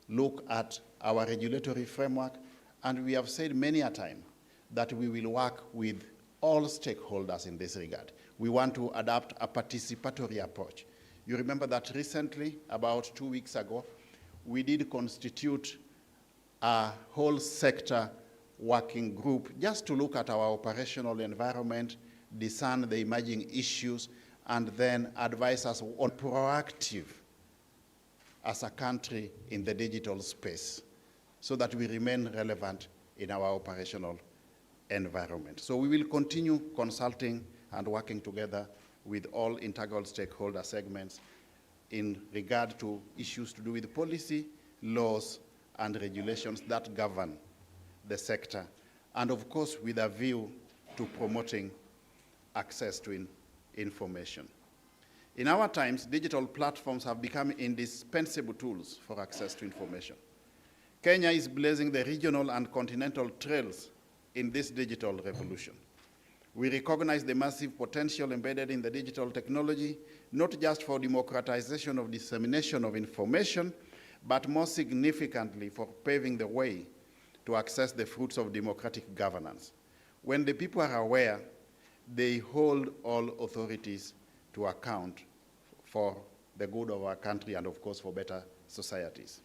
look at our regulatory framework, and we have said many a time that we will work with all stakeholders in this regard. We want to adopt a participatory approach. You remember that recently, about 2 weeks ago, we did constitute a whole sector working group just to look at our operational environment, discern the emerging issues, and then advise us on proactive as a country in the digital space so that we remain relevant in our operational environment. So we will continue consulting and working together with all integral stakeholder segments in regard to issues to do with policy, laws, and regulations that govern the sector, and of course with a view to promoting access to information. In our times, digital platforms have become indispensable tools for access to information. Kenya is blazing the regional and continental trails in this digital revolution. We recognize the massive potential embedded in the digital technology, not just for democratization of dissemination of information, but more significantly for paving the way to access the fruits of democratic governance. When the people are aware, they hold all authorities to account for the good of our country and, of course, for better societies.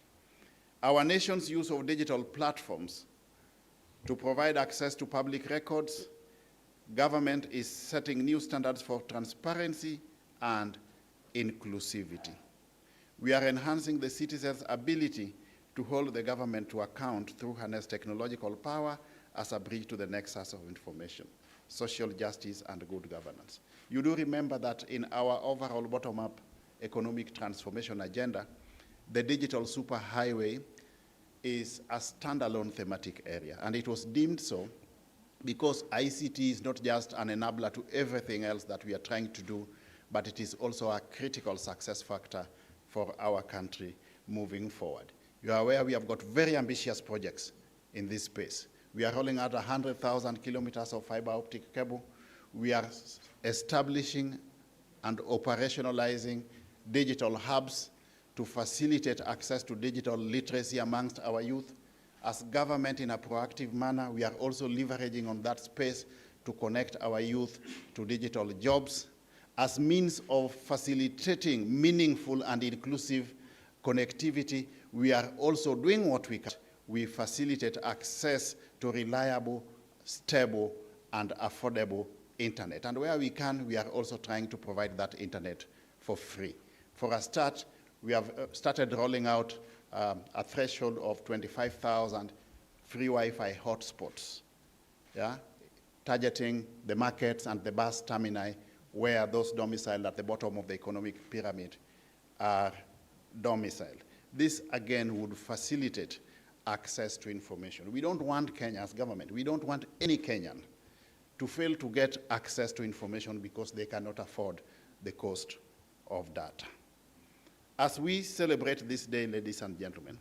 Our nation's use of digital platforms to provide access to public records, government is setting new standards for transparency and inclusivity. We are enhancing the citizens' ability to hold the government to account through harness technological power as a bridge to the nexus of information, social justice, and good governance. You do remember that in our overall bottom-up economic transformation agenda, the digital superhighway is a standalone thematic area, and it was deemed so because ICT is not just an enabler to everything else that we are trying to do, but it is also a critical success factor for our country moving forward. You are aware we have got very ambitious projects in this space. We are rolling out 100,000 kilometers of fiber optic cable. We are establishing and operationalizing digital hubs to facilitate access to digital literacy amongst our youth. As government, in a proactive manner, we are also leveraging on that space to connect our youth to digital jobs as means of facilitating meaningful and inclusive connectivity. We are also doing what we can. We facilitate access to reliable, stable, and affordable internet. And where we can, we are also trying to provide that internet for free. For a start, we have started rolling out a threshold of 25,000 free Wi-Fi hotspots, yeah? Targeting the markets and the bus termini where those domiciled at the bottom of the economic pyramid are domiciled. This, again, would facilitate access to information. We don't want Kenya as government. We don't want any Kenyan to fail to get access to information because they cannot afford the cost of data. As we celebrate this day, ladies and gentlemen,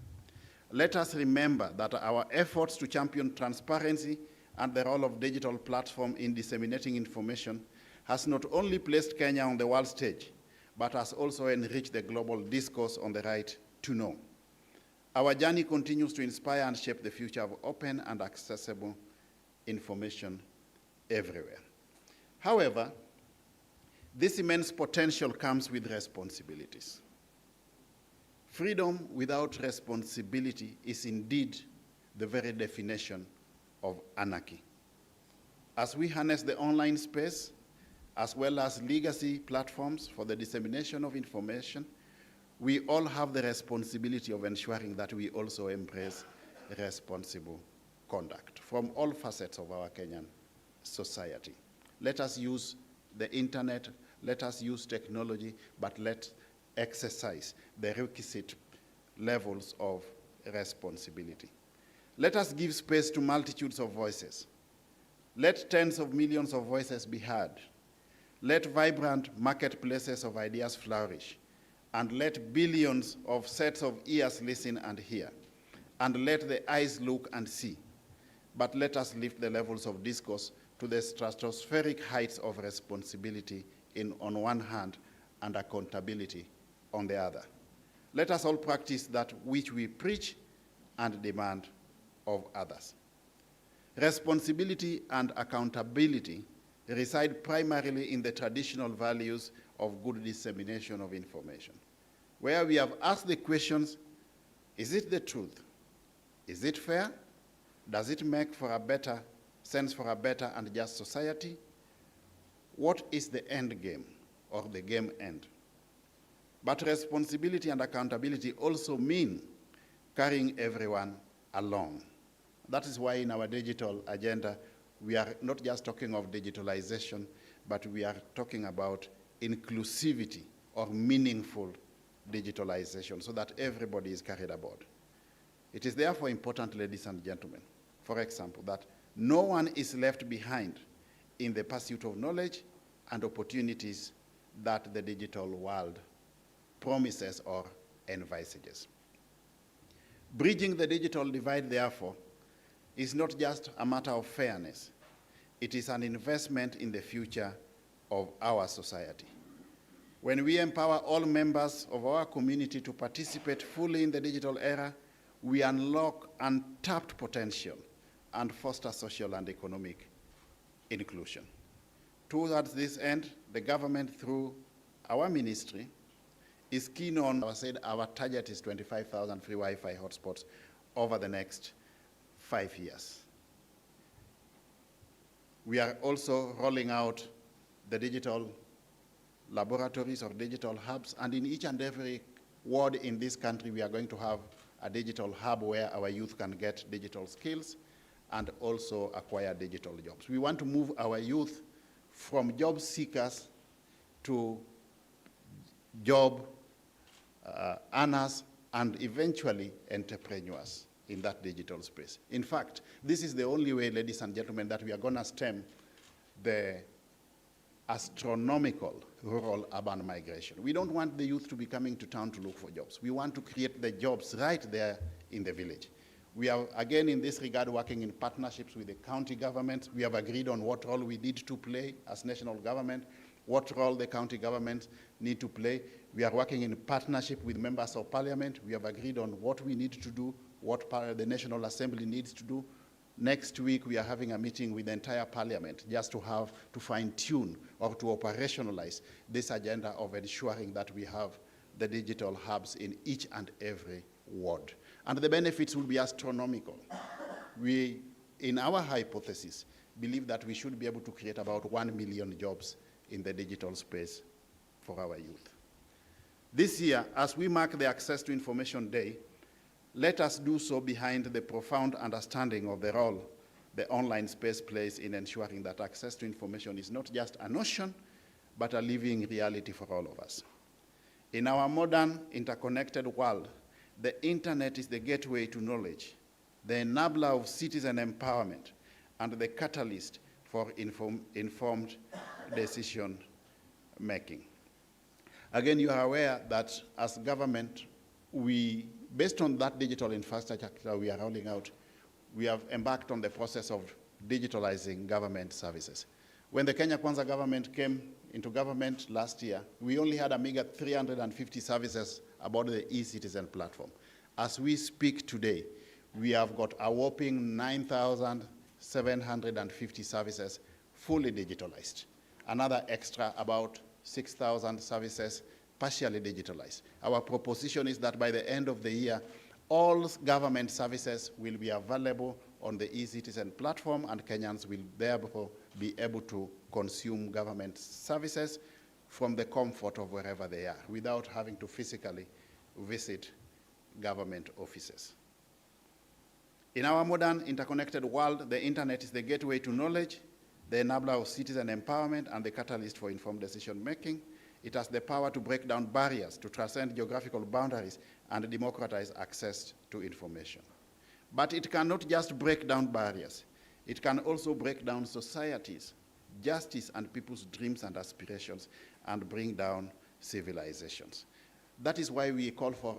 let us remember that our efforts to champion transparency and the role of digital platform in disseminating information has not only placed Kenya on the world stage, but has also enriched the global discourse on the right to know. Our journey continues to inspire and shape the future of open and accessible information everywhere. However, this immense potential comes with responsibilities. Freedom without responsibility is indeed the very definition of anarchy. As we harness the online space, as well as legacy platforms for the dissemination of information, we all have the responsibility of ensuring that we also embrace responsible conduct from all facets of our Kenyan society. Let us use the internet, let us use technology, but let's exercise the requisite levels of responsibility. Let us give space to multitudes of voices. Let tens of millions of voices be heard. Let vibrant marketplaces of ideas flourish. And let billions of sets of ears listen and hear. And let the eyes look and see. But let us lift the levels of discourse to the stratospheric heights of responsibility on one hand and accountability on the other. Let us all practice that which we preach and demand of others. Responsibility and accountability reside primarily in the traditional values of good dissemination of information, where we have asked the questions, is it the truth? Is it fair? Does it make for a better sense for a better and just society? What is the end game or the game end? But responsibility and accountability also mean carrying everyone along. That is why in our digital agenda, we are not just talking of digitalization, but we are talking about inclusivity or meaningful digitalization so that everybody is carried aboard. It is therefore important, ladies and gentlemen, for example, that no one is left behind in the pursuit of knowledge and opportunities that the digital world promises or envisages. Bridging the digital divide, therefore, is not just a matter of fairness. It is an investment in the future of our society. When we empower all members of our community to participate fully in the digital era, we unlock untapped potential and foster social and economic inclusion. Towards this end, the government, through our ministry, is keen on, our target is 25,000 free Wi-Fi hotspots over the next 5 years. We are also rolling out the digital laboratories or digital hubs, and in each and every ward in this country, we are going to have a digital hub where our youth can get digital skills and also acquire digital jobs. We want to move our youth from job seekers to job earners and eventually entrepreneurs in that digital space. In fact, this is the only way, ladies and gentlemen, that we are going to stem the astronomical rural-urban migration. We don't want the youth to be coming to town to look for jobs. We want to create the jobs right there in the village. We are, again, in this regard, working in partnerships with the county government. We have agreed on what role we need to play as national government, what role the county governments need to play. We are working in partnership with members of parliament. We have agreed on what we need to do, what the National Assembly needs to do. Next week, we are having a meeting with the entire parliament just to fine-tune or to operationalize this agenda of ensuring that we have the digital hubs in each and every ward. And the benefits will be astronomical. We, in our hypothesis, believe that we should be able to create about 1 million jobs in the digital space for our youth. This year, as we mark the Access to Information Day, let us do so behind the profound understanding of the role the online space plays in ensuring that access to information is not just a notion, but a living reality for all of us. In our modern, interconnected world, the internet is the gateway to knowledge, the enabler of citizen empowerment, and the catalyst for informed decision making. Again, you are aware that as government, based on that digital infrastructure we are rolling out, we have embarked on the process of digitalizing government services. When the Kenya Kwanza government came into government last year, we only had a meager 350 services about the e-citizen platform. As we speak today, we have got a whopping 9,750 services fully digitalized. Another extra about 6,000 services partially digitalized. Our proposition is that by the end of the year, all government services will be available on the e-citizen platform, and Kenyans will therefore be able to consume government services from the comfort of wherever they are without having to physically visit government offices. In our modern interconnected world, the internet is the gateway to knowledge, the enabler of citizen empowerment, and the catalyst for informed decision making. It has the power to break down barriers, to transcend geographical boundaries, and democratize access to information. But it cannot just break down barriers. It can also break down societies, justice, and people's dreams and aspirations, and bring down civilizations. That is why we call for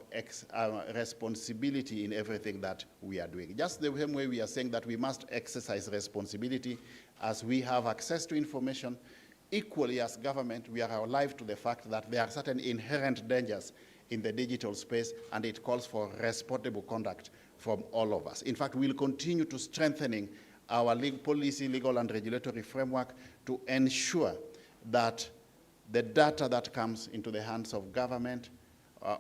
responsibility in everything that we are doing. Just the same way we are saying that we must exercise responsibility as we have access to information, equally as government, we are alive to the fact that there are certain inherent dangers in the digital space, and it calls for responsible conduct from all of us. In fact, we'll continue to strengthening our policy, legal, and regulatory framework to ensure that the data that comes into the hands of government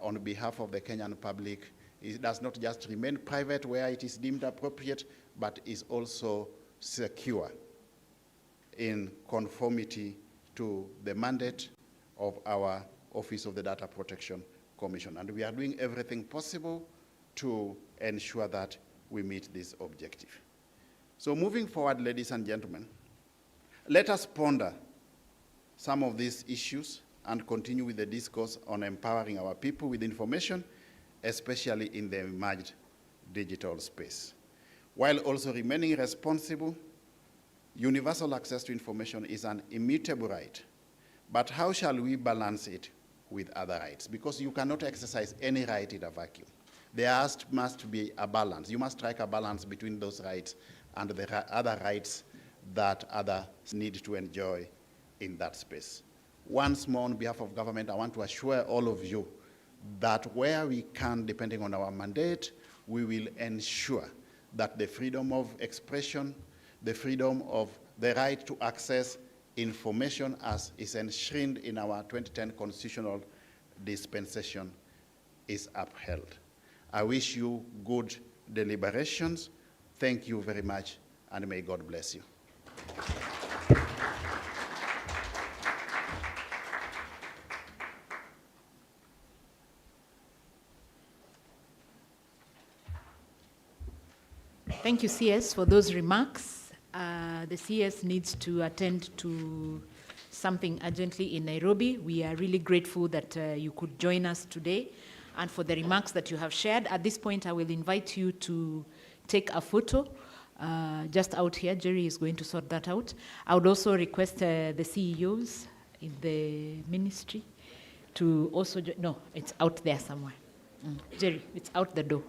on behalf of the Kenyan public, it does not just remain private where it is deemed appropriate, but is also secure in conformity to the mandate of our Office of the Data Protection Commission. And we are doing everything possible to ensure that we meet this objective. So moving forward, ladies and gentlemen, let us ponder some of these issues and continue with the discourse on empowering our people with information, especially in the emerged digital space. While also remaining responsible, universal access to information is an immutable right. But how shall we balance it with other rights? Because you cannot exercise any right in a vacuum. There must be a balance. You must strike a balance between those rights and the other rights that others need to enjoy in that space. Once more, on behalf of government, I want to assure all of you that where we can, depending on our mandate, we will ensure that the freedom of expression, the freedom of the right to access information as is enshrined in our 2010 constitutional dispensation is upheld. I wish you good deliberations. Thank you very much, and may God bless you. Thank you, CS, for those remarks. The CS needs to attend to something urgently in Nairobi. We are really grateful that you could join us today and for the remarks that you have shared. At this point, I will invite you to take a photo just out here. Jerry is going to sort that out. I would also request the CEOs in the ministry to also, no, it's out there somewhere. Jerry, it's out the door.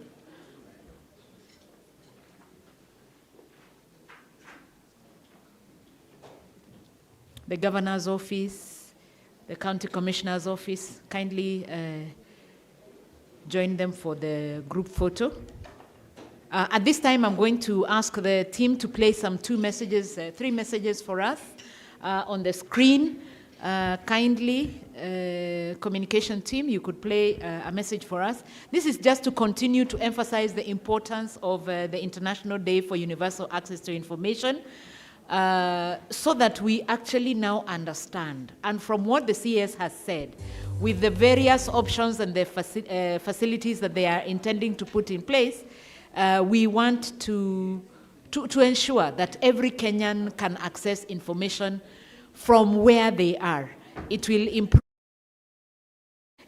The governor's office, the county commissioner's office, kindly join them for the group photo. At this time, I'm going to ask the team to play some three messages for us on the screen. Kindly, communication team, you could play a message for us. This is just to continue to emphasize the importance of the International Day for Universal Access to Information, so that we actually now understand. And from what the CS has said, with the various options and the facilities that they are intending to put in place, we want to ensure that every Kenyan can access information from where they are. It will improve.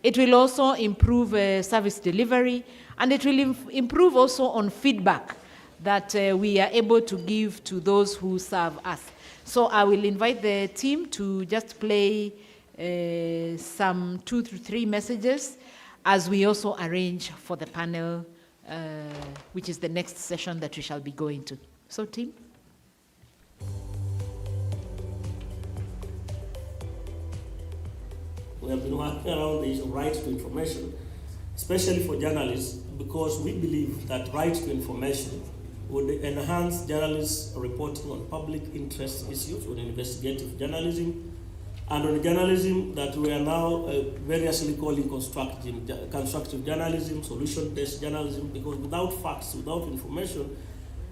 It will also improve service delivery, and it will improve also on feedback that we are able to give to those who serve us. So I will invite the team to just play some 2 to 3 messages as we also arrange for the panel, which is the next session that we shall be going to. So team. We have been working around the issue of rights to information, especially for journalists, because we believe that rights to information would enhance journalists' reporting on public interest issues, on investigative journalism, and on journalism that we are now variously calling constructive journalism, solution-based journalism, because without facts, without information,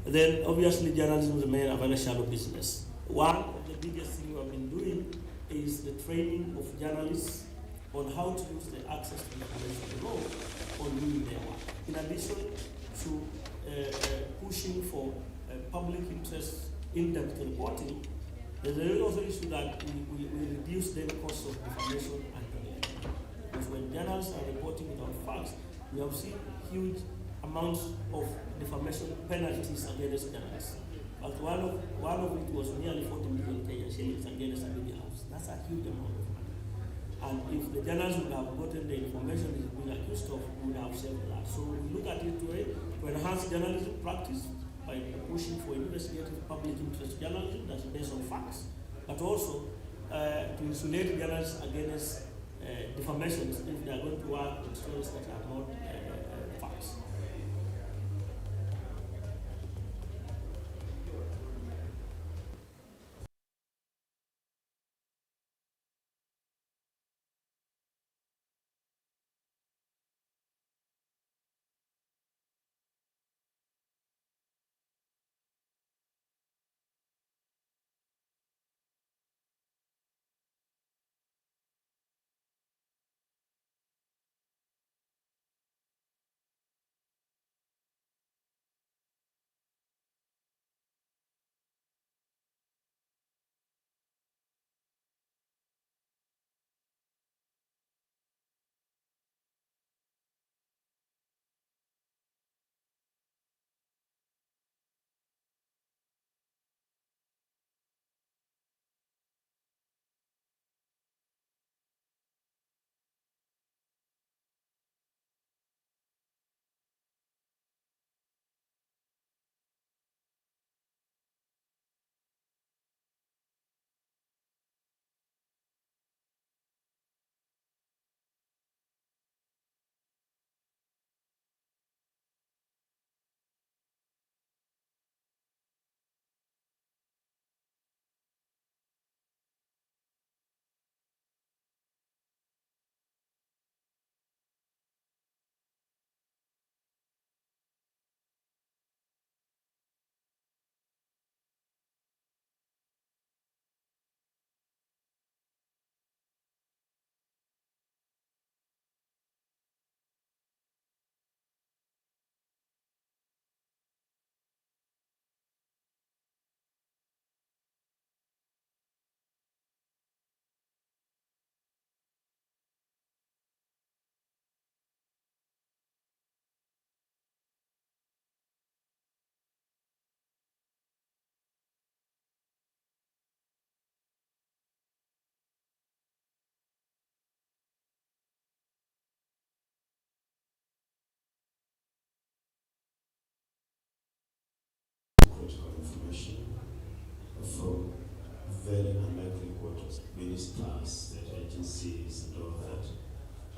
then obviously journalism remains a very shallow business. One of the biggest things we have been doing is the training of journalists on how to use the access to information law on doing their work. In addition to pushing for public interest in-depth reporting, there's also issue that we reduce the cost of information and journalism. Because when journalists are reporting without facts, we have seen huge amounts of defamation penalties against journalists. But one of it was nearly 40 million Kenyan shillings against a media house. That's a huge amount of money. And if the journalists would have gotten the information is being accused of, we would have saved that. So we look at it to enhance journalism practice by pushing for investigative public interest journalism that's based on facts, but also to insulate journalists against defamations if they are going to work on stories that are not facts.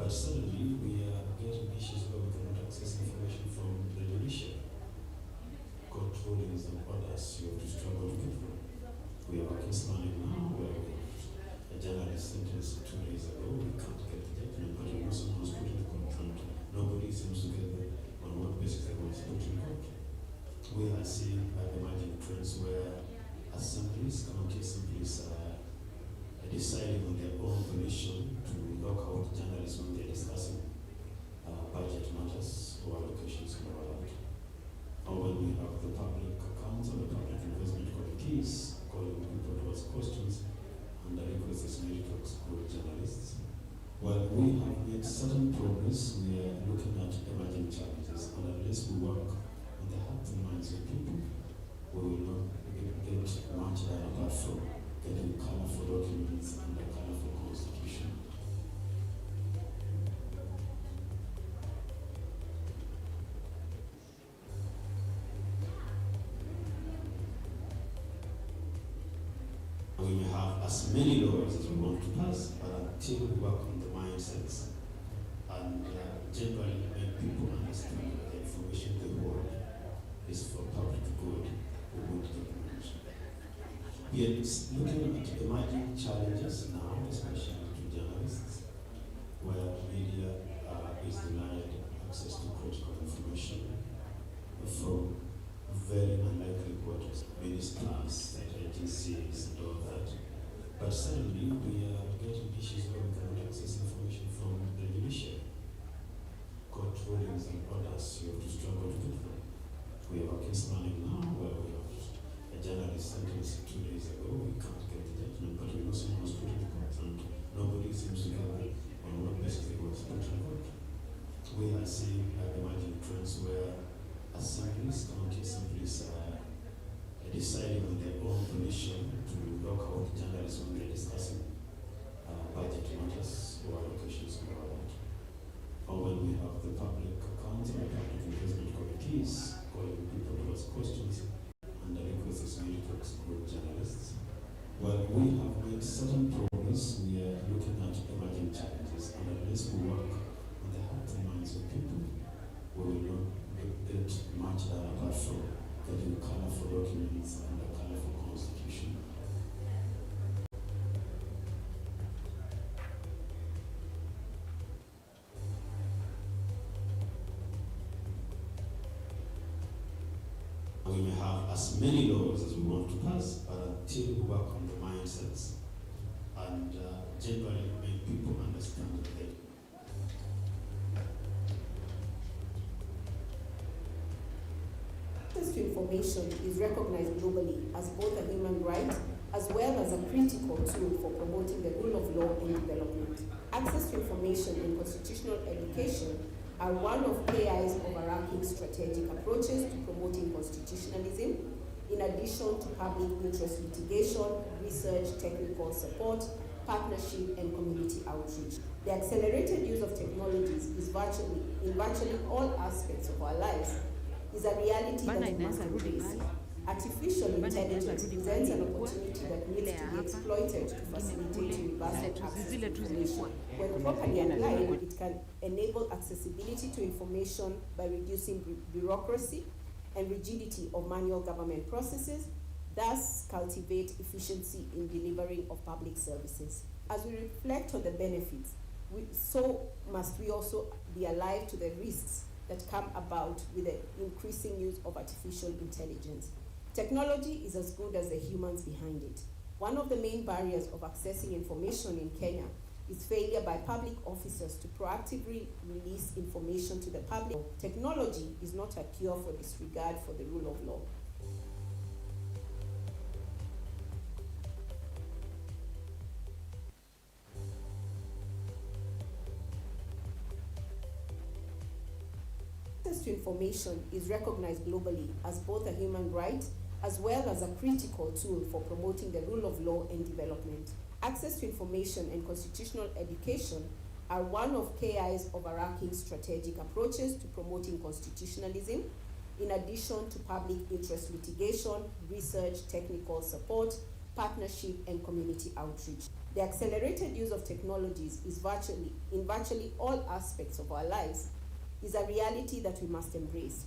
But suddenly we are getting issues where we cannot access information from the judiciary. Court rulings and orders you have to struggle to get from. We have a case running now where a journalist sentenced 2 days ago, we can't get the judgment, but we know someone was put in the court and nobody seems to get on what basis they was put in court. We are seeing emerging trends where assemblies, county assemblies are deciding on their own volition to lock out journalists when they're discussing budget matters or allocations and all that. Or when we have the public accounts or the public investment committees calling people to ask questions and the requests made to exclude journalists. While we have made certain progress, we are looking at emerging challenges, and unless we work on the hearts and minds of people, we will not get much apart from getting colorful documents and a colorful constitution. We may have as many laws as we want to pass, but until we work on the mindsets and generally make people understand that the information they hold is for public good, we won't get much. We are looking at emerging challenges now, especially to journalists, where media is denied access to critical information from very unlikely quarters, ministers, state agencies, and all that. But suddenly, we are getting issues where we cannot access information from the judiciary. Court rulings and orders you have to struggle to get from. We have a case running now where we have a journalist sentenced 2 days ago. We can't get the judgment, but we know someone was put in court, and nobody seems to know on what basis they was put in court. We are seeing emerging trends where assemblies, county assemblies are deciding on their own volition to lock out journalists when they're discussing budget matters or allocations and all that. Or when we have the public accounts and the public investment committees calling people to ask questions and the request is made to exclude journalists. While we have made certain progress, we are looking at emerging challenges, and unless we work on the hearts and minds of people, we will not get much apart from getting colorful documents and a colorful constitution. We may have as many laws as we want to pass, but until we work on the mindsets and generally make people understand that Access to information is recognized globally as both a human right as well as a critical tool for promoting the rule of law and development. Access to information and constitutional education are one of KI's overarching strategic approaches to promoting constitutionalism, in addition to public interest litigation, research, technical support, partnership, and community outreach. The accelerated use of technologies is in virtually all aspects of our lives is a reality that we must embrace. Artificial intelligence presents an opportunity that needs to be exploited to facilitate universal access to information. When properly applied, it can enable accessibility to information by reducing bureaucracy and rigidity of manual government processes, thus cultivate efficiency in delivering of public services. As we reflect on the benefits, so must we also be alive to the risks that come about with the increasing use of artificial intelligence. Technology is as good as the humans behind it. One of the main barriers of accessing information in Kenya is failure by public officers to proactively release information to the public. Technology is not a cure for disregard for the rule of law. Access to information is recognized globally as both a human right as well as a critical tool for promoting the rule of law and development. Access to information and constitutional education are one of KI's overarching strategic approaches to promoting constitutionalism, in addition to public interest litigation, research, technical support, partnership, and community outreach. The accelerated use of technologies is in virtually all aspects of our lives is a reality that we must embrace.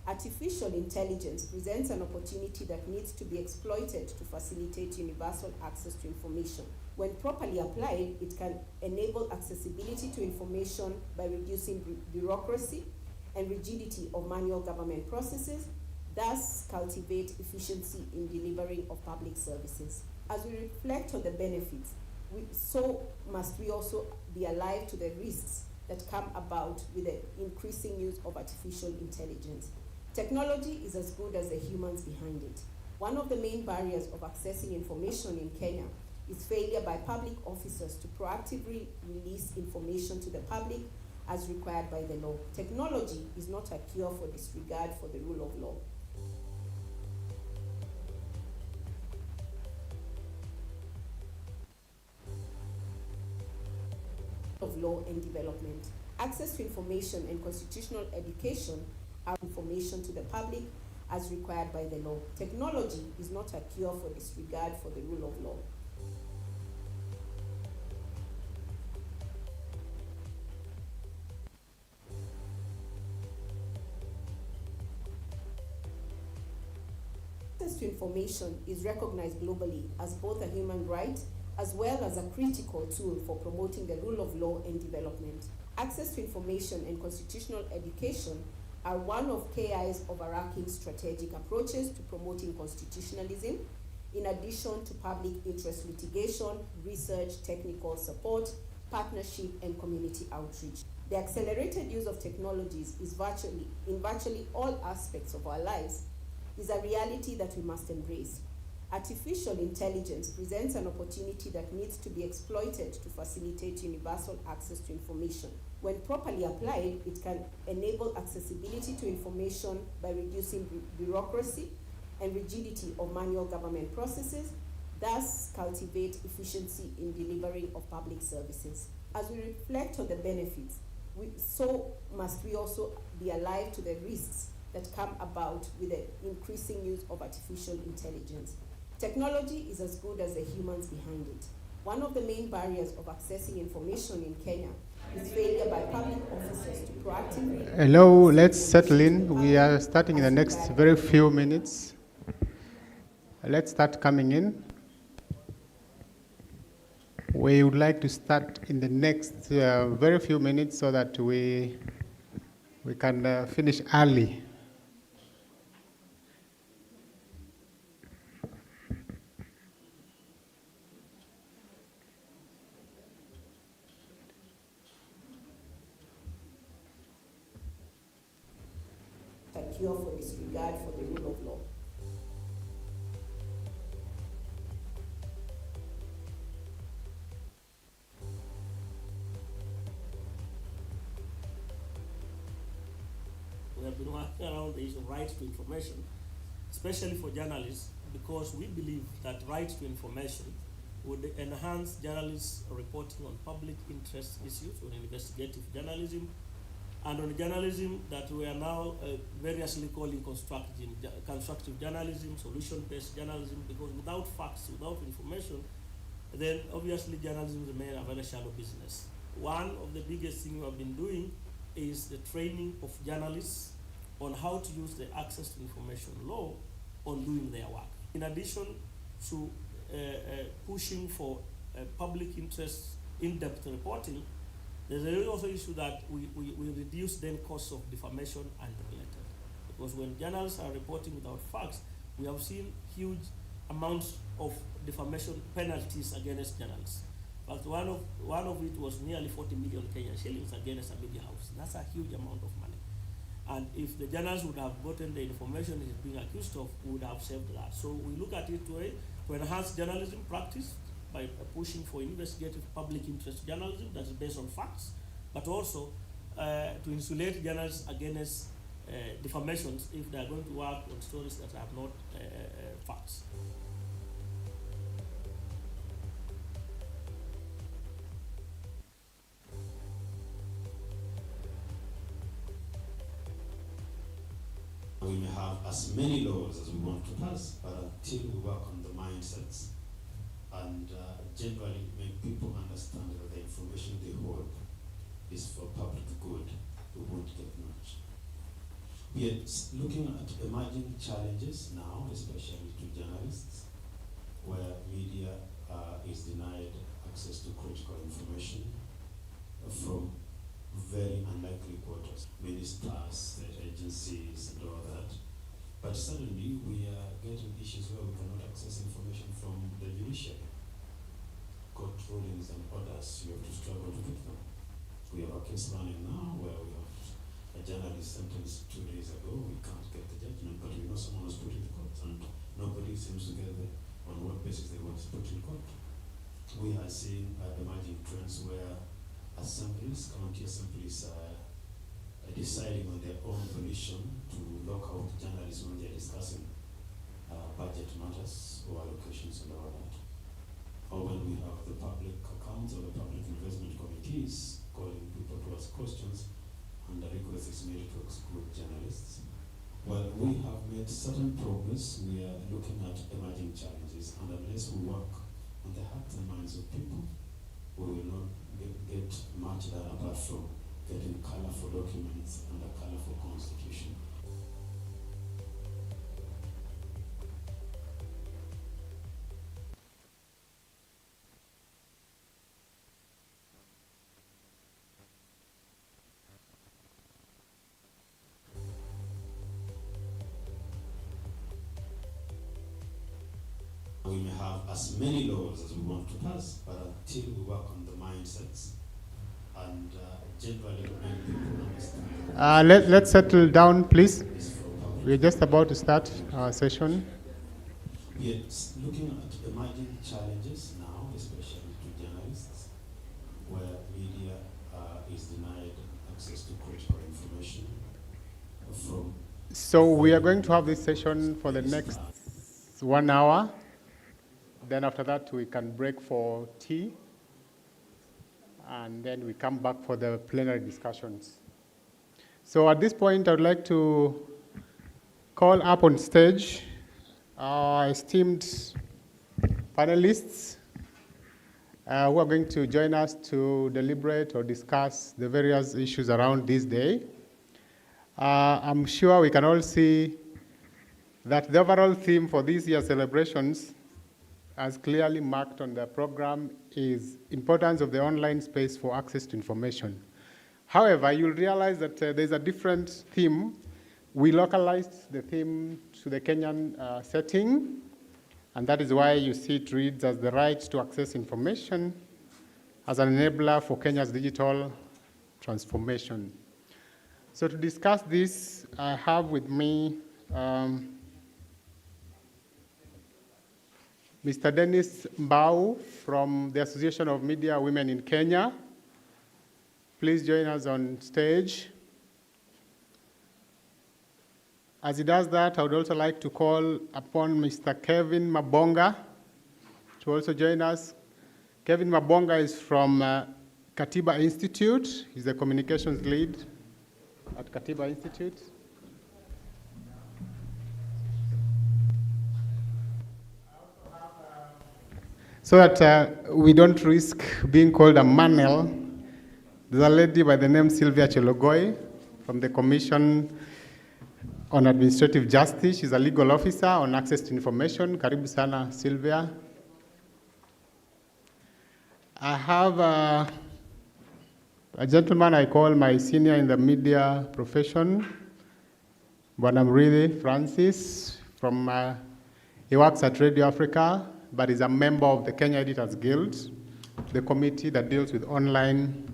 Artificial intelligence presents an opportunity that needs to be exploited to facilitate universal access to information. When properly applied, it can enable accessibility to information by reducing bureaucracy and rigidity of manual government processes, thus cultivate efficiency in delivering of public services. As we reflect on the benefits, must we also be alive to the risks that come about with the increasing use of artificial intelligence. Technology is as good as the humans behind it. One of the main barriers of accessing information in Kenya is failure by public officers to proactively release information to the public as required by the law. Technology is not a cure for disregard for the rule of law. Of law and development. Access to information and constitutional education are information to the public as required by the law. Technology is not a cure for disregard for the rule of law. Access to information is recognized globally as both a human right as well as a critical tool for promoting the rule of law and development. Access to information and constitutional education are one of KI's overarching strategic approaches to promoting constitutionalism, in addition to public interest litigation, research, technical support, partnership, and community outreach. The accelerated use of technologies is in virtually all aspects of our lives is a reality that we must embrace. Artificial intelligence presents an opportunity that needs to be exploited to facilitate universal access to information. When properly applied, it can enable accessibility to information by reducing bureaucracy and rigidity of manual government processes, thus cultivate efficiency in delivering of public services. As we reflect on the benefits, must we also be alive to the risks that come about with the increasing use of artificial intelligence. Technology is as good as the humans behind it. One of the main barriers of accessing information in Kenya is failure by public officers to proactively... Hello, let's settle in. We are starting in the next very few minutes. Let's start coming in. We would like to start in the next very few minutes so that we can finish early. A cure for disregard for the rule of law. We have been working around the issue of rights to information, especially for journalists, because we believe that rights to information would enhance journalists' reporting on public interest issues, on investigative journalism, and on journalism that we are now variously calling constructive journalism, solution-based journalism, because without facts, without information, then obviously journalism remains a very shallow business. One of the biggest things we have been doing is the training of journalists on how to use the access to information law on doing their work. In addition to pushing for public interest in-depth reporting, there's also issue that we reduce then costs of defamation and related. Because when journalists are reporting without facts, we have seen huge amounts of defamation penalties against journalists. But one of it was nearly 40 million Kenyan shillings against a media house. That's a huge amount of money. And if the journalists would have gotten the information he's being accused of, we would have saved that. So we look at it to enhance journalism practice by pushing for investigative public interest journalism that is based on facts, but also to insulate journalists against defamations if they are going to work on stories that have not facts. We may have as many laws as we want to pass, but until we work on the mindsets and generally make people understand that the information they hold is for public good. We won't get much. We are looking at emerging challenges now, especially to journalists, where media is denied access to critical information from very unlikely quarters, ministers, state agencies, and all that. But suddenly we are getting issues where we cannot access information from the judiciary. Court rulings and orders, you have to struggle to get them. We have a case running now where we have a journalist sentenced 2 days ago. We can't get the judgment, but we know someone was put in the court, and nobody seems to get on what basis they were put in court. We are seeing emerging trends where assemblies, county assemblies, are deciding on their own volition to lock out journalists when they're discussing budget matters or allocations and all that. Or when we have the public accounts or the public investment committees calling people to ask questions and the request is made to exclude journalists. Well, we have made certain progress. We are looking at emerging challenges, and unless we work on the hearts and minds of people, we will not get much done apart from getting colorful documents and a colorful constitution. We may have as many laws as we want to pass, but until we work on the mindsets and generally make people understand. Let's settle down, please. We're just about to start our session. We are looking at emerging challenges now, especially to journalists, where media is denied access to critical information from. So we are going to have this session for the next 1 hour. Then after that, we can break for tea. And then we come back for the plenary discussions. So at this point, I would like to call up on stage our esteemed panelists who are going to join us to deliberate or discuss the various issues around this day. I'm sure we can all see that the overall theme for this year's celebrations, as clearly marked on the program, is importance of the online space for access to information. However, you'll realize that there's a different theme. We localized the theme to the Kenyan setting, and that is why you see it reads as the right to access information as an enabler for Kenya's digital transformation. So to discuss this, I have with me Mr. Dennis Mbau from the Association of Media Women in Kenya. Please join us on stage. As he does that, I would also like to call upon Mr. Kevin Mabonga to also join us. Kevin Mabonga is from Katiba Institute. He's the communications lead at Katiba Institute. So that we don't risk being called a manel, there's a lady by the name Sylvia Chelogoi from the Commission on Administrative Justice. She's a legal officer on access to information. Karibu sana, Sylvia. I have a gentleman I call my senior in the media profession, Bwana Mrithi Francis. He works at Radio Africa, but is a member of the Kenya Editors Guild, the committee that deals with online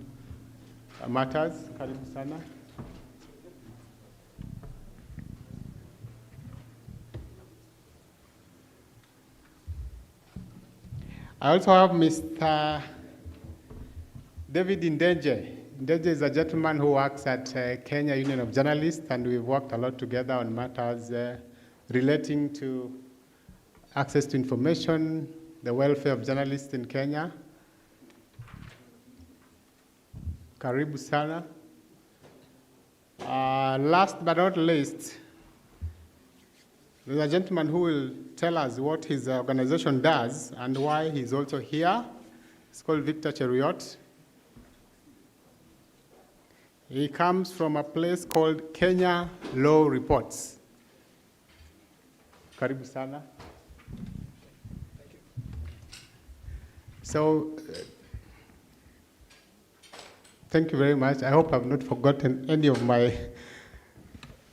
matters. Karibu sana. I also have Mr. David Indenje. Indenje is a gentleman who works at Kenya Union of Journalists, and we've worked a lot together on matters relating to access to information, the welfare of journalists in Kenya. Karibu sana. Last but not least, There's a gentleman who will tell us what his organization does and why he's also here. It's called Victor Cheruiyot. He comes from a place called Kenya Law Reports. Karibu sana. So, thank you very much. I hope I've not forgotten any of my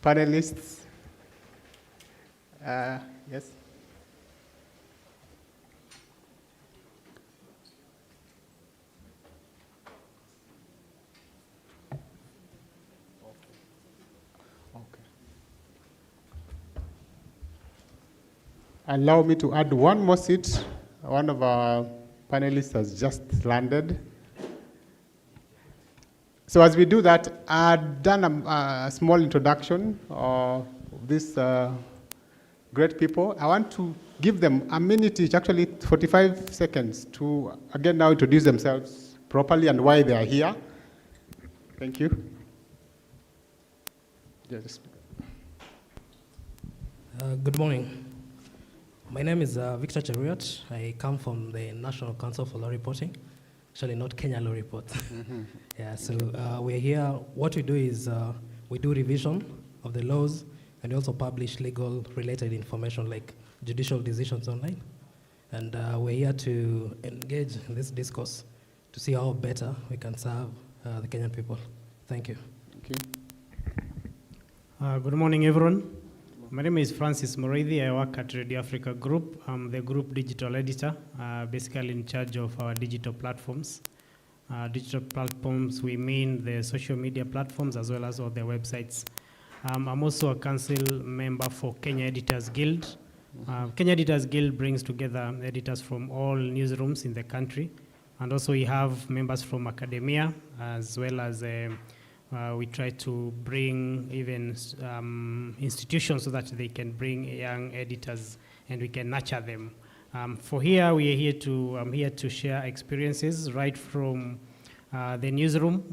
panelists. Yes? Allow me to add one more seat. One of our panelists has just landed. So as we do that, I've done a small introduction of these great people. I want to give them a minute each, actually 45 seconds, to again now introduce themselves properly and why they are here. Thank you. Good morning. My name is Victor Cheruiyot. I come from the National Council for Law Reporting, actually not Kenya Law Report. Yeah, so we're here. What we do is we do revision of the laws, and we also publish legal related information like judicial decisions online. And we're here to engage in this discourse to see how better we can serve the Kenyan people. Thank you. Thank you. Good morning, everyone. My name is Francis Moreithi. I work at Radio Africa Group. I'm the group digital editor, basically in charge of our digital platforms. Digital platforms, we mean the social media platforms as well as all the websites. I'm also a council member for Kenya Editors Guild. Kenya Editors Guild brings together editors from all newsrooms in the country. And also we have members from academia, as well as we try to bring even institutions so that they can bring young editors and we can nurture them. For here, we are here to, I'm here to share experiences right from the newsroom,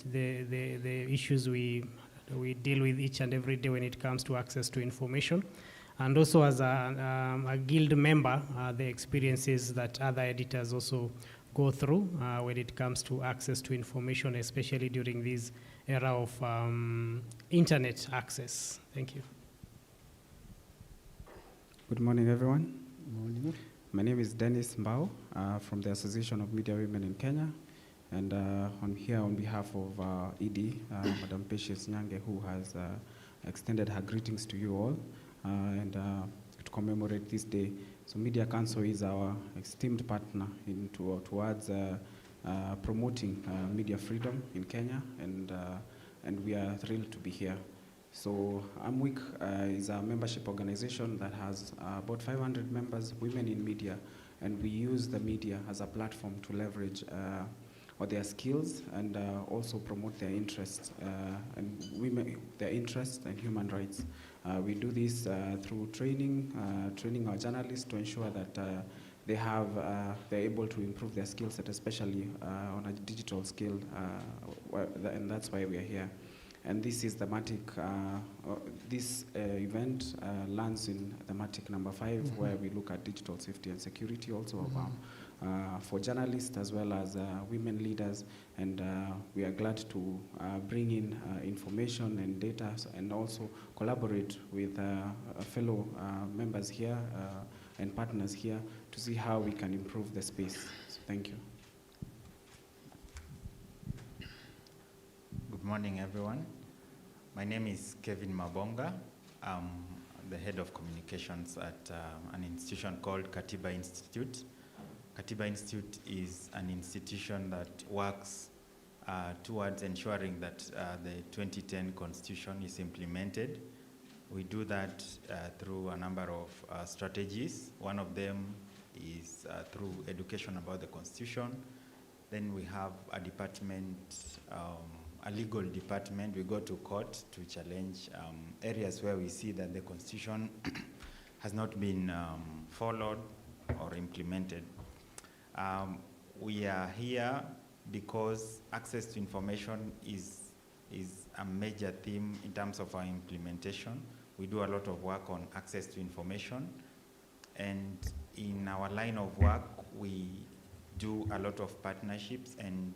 the issues we deal with each and every day when it comes to access to information. And also as a guild member, the experiences that other editors also go through when it comes to access to information, especially during this era of internet access. Thank you. Good morning, everyone. Good morning. My name is Dennis Mbao from the Association of Media Women in Kenya. And I'm here on behalf of ED, Madam Patience Nyange, who has extended her greetings to you all and to commemorate this day. So Media Council is our esteemed partner towards promoting media freedom in Kenya, and we are thrilled to be here. So AMWIC is a membership organization that has about 500 members, women in media, and we use the media as a platform to leverage their skills and also promote their interests their interests and human rights. We do this through training our journalists to ensure that they're able to improve their skill set, especially on a digital skill, and that's why we are here. And this is thematic. This event lands in thematic number 5, where we look at digital safety and security, also for journalists as well as women leaders, and we are glad to bring in information and data, and also collaborate with fellow members here and partners here to see how we can improve the space. So thank you. Good morning, everyone. My name is Kevin Mabonga. I'm the head of communications at an institution called Katiba Institute. Katiba Institute is an institution that works towards ensuring that the 2010 Constitution is implemented. We do that through a number of strategies. One of them is through education about the Constitution. Then we have a department, a legal department. We go to court to challenge areas where we see that the Constitution has not been followed or implemented. We are here because access to information is a major theme in terms of our implementation. we do a lot of work on access to information. And in our line of work, we do a lot of partnerships, and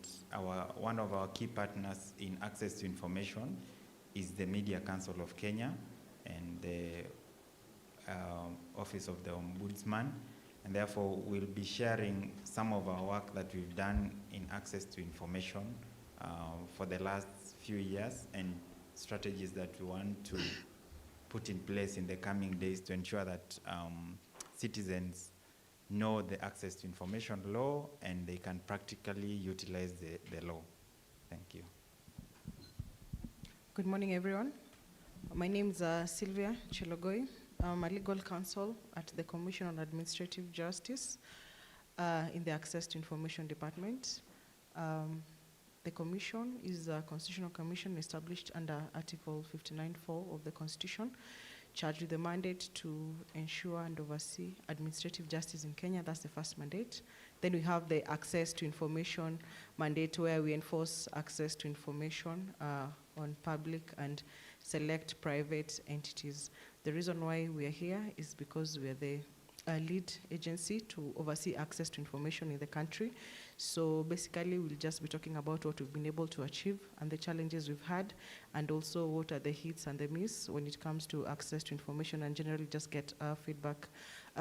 one of our key partners in access to information is the Media Council of Kenya and the Office of the Ombudsman. And therefore, we'll be sharing some of our work that we've done in access to information for the last few years, and strategies that we want to put in place in the coming days to ensure that citizens know the access to information law and they can practically utilize the law. Thank you. Good morning, everyone. My name is Sylvia Chelogoi. I'm a legal counsel at the Commission on Administrative Justice in the Access to Information Department. The commission is a constitutional commission established under Article 59(4) of the Constitution, charged with the mandate to ensure and oversee administrative justice in Kenya. That's the first mandate. Then we have the access to information mandate, where we enforce access to information on public and select private entities. The reason why we are here is because we are the lead agency to oversee access to information in the country. So basically, we'll just be talking about what we've been able to achieve and the challenges we've had, and also what are the hits and the misses when it comes to access to information, and generally just get feedback.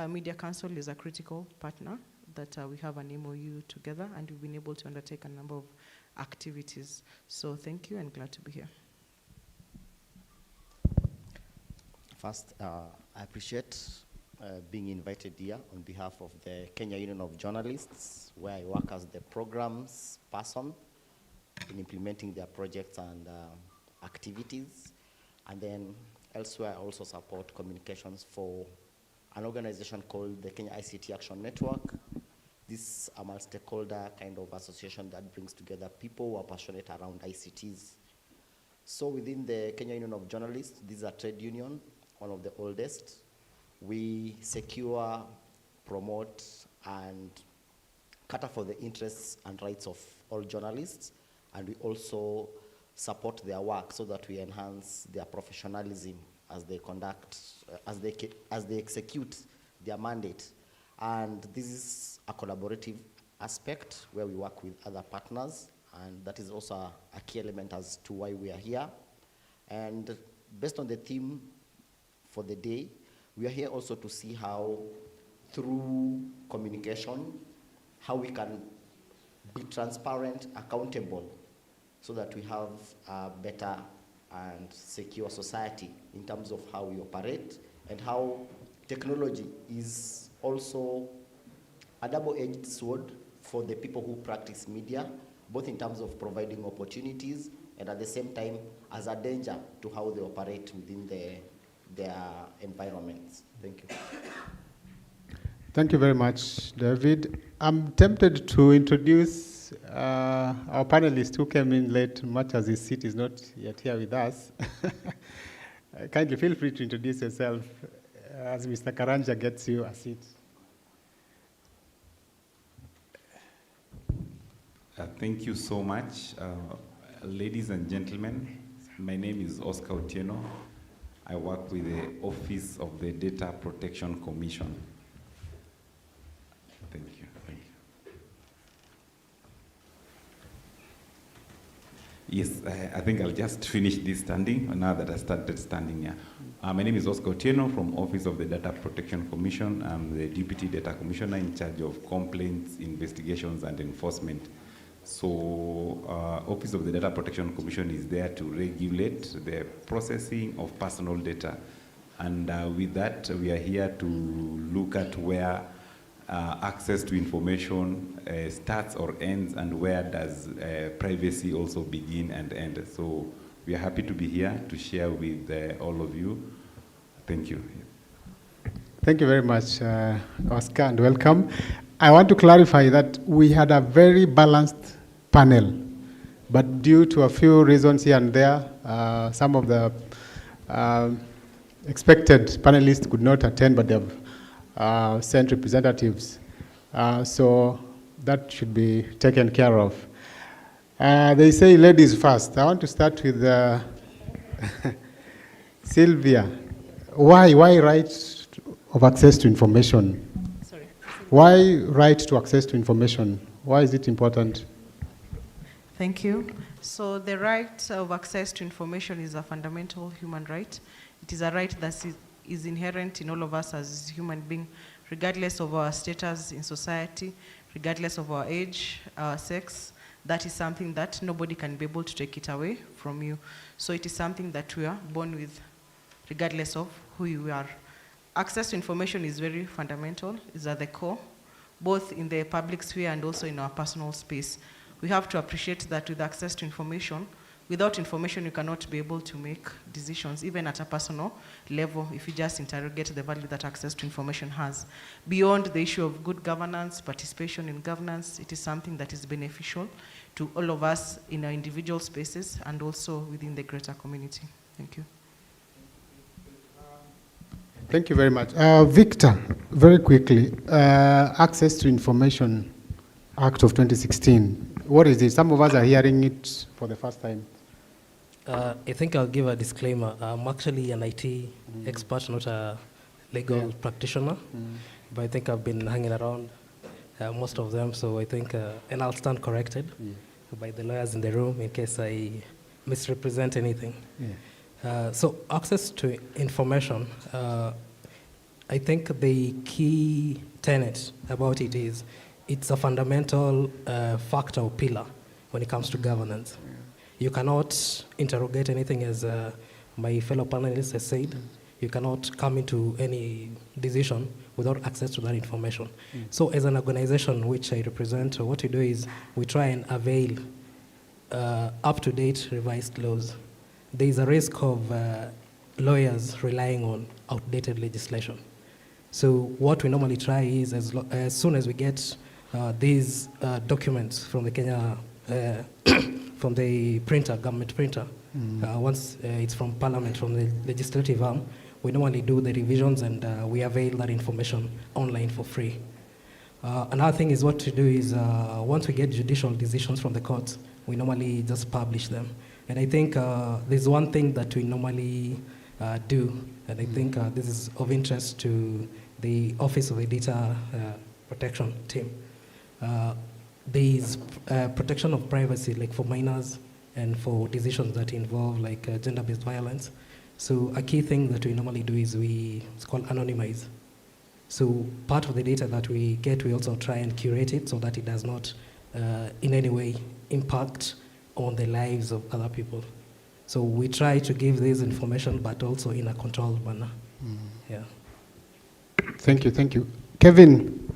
Media Council is a critical partner that we have an MOU together, and we've been able to undertake a number of activities. So thank you, and glad to be here. First, I appreciate being invited here on behalf of the Kenya Union of Journalists, where I work as the programs person in implementing their projects and activities. And then elsewhere, I also support communications for an organization called the Kenya ICT Action Network. This is a multi-stakeholder kind of association that brings together people who are passionate around ICTs. So within the Kenya Union of Journalists, this is a trade union, one of the oldest. We secure, promote, and cater for the interests and rights of all journalists, and we also support their work so that we enhance their professionalism as they conduct, as they execute their mandate. And this is a collaborative aspect where we work with other partners, and that is also a key element as to why we are here. And based on the theme for the day, we are here also to see how, through communication, how we can be transparent, accountable, so that we have a better and secure society in terms of how we operate, and how technology is also a double-edged sword for the people who practice media, both in terms of providing opportunities and at the same time as a danger to how they operate within their environments. Thank you. Thank you very much, David. I'm tempted to introduce our panelist who came in late, much as his seat is not yet here with us. Kindly feel free to introduce yourself as Mr. Karanja gets you a seat. Thank you so much. Ladies and gentlemen, my name is Oscar Otieno. I work with the Office of the Data Protection Commission. Thank you. Thank you. Yes, I think I'll just finish this standing now that I started standing here. My name is Oscar Otieno from Office of the Data Protection Commission. I'm the Deputy Data Commissioner in charge of complaints, investigations, and enforcement. So Office of the Data Protection Commission is there to regulate the processing of personal data. And with that, we are here to look at where access to information starts or ends, and where does privacy also begin and end. So we are happy to be here to share with all of you. Thank you. Thank you very much, Oscar, and welcome. I want to clarify that we had a very balanced panel, but due to a few reasons here and there, some of the expected panelists could not attend, but they've sent representatives. So that should be taken care of. They say ladies first. I want to start with Sylvia. Why right of access to information? Sorry. Why right to access to information? Why is it important? Thank you. So the right of access to information is a fundamental human right. It is a right that is inherent in all of us as human beings, regardless of our status in society, regardless of our age, our sex. That is something that nobody can be able to take it away from you. So it is something that we are born with, regardless of who you are. Access to information is very fundamental, is at the core, both in the public sphere and also in our personal space. We have to appreciate that with access to information, without information you cannot be able to make decisions, even at a personal level, if you just interrogate the value that access to information has. Beyond the issue of good governance, participation in governance, it is something that is beneficial to all of us in our individual spaces and also within the greater community. Thank you. Thank you very much. Victor, very quickly, Access to Information Act of 2016. What is it? Some of us are hearing it for the first time. I think I'll give a disclaimer. I'm actually an IT expert, not a legal practitioner, but I think I've been hanging around most of them, so I think, and I'll stand corrected by the lawyers in the room in case I misrepresent anything. So access to information, I think the key tenet about it is it's a fundamental factor or pillar when it comes to governance. You cannot interrogate anything, as my fellow panelists have said. You cannot come into any decision without access to that information. So as an organization which I represent, what we do is we try and avail up-to-date revised laws. There is a risk of lawyers relying on outdated legislation. So what we normally try is, as soon as we get these documents from the Kenya, from the printer, government printer, once it's from Parliament, from the legislative arm, we normally do the revisions and we avail that information online for free. Another thing is what we do is once we get judicial decisions from the courts, we normally just publish them. And I think there's one thing that we normally do, and I think this is of interest to the Office of the Data Protection team. There is protection of privacy, like for minors and for decisions that involve like gender-based violence. So a key thing that we normally do is it's called anonymize. So part of the data that we get, we also try and curate it so that it does not in any way impact on the lives of other people. So we try to give this information, but also in a controlled manner. Yeah. Thank you, thank you. Kevin,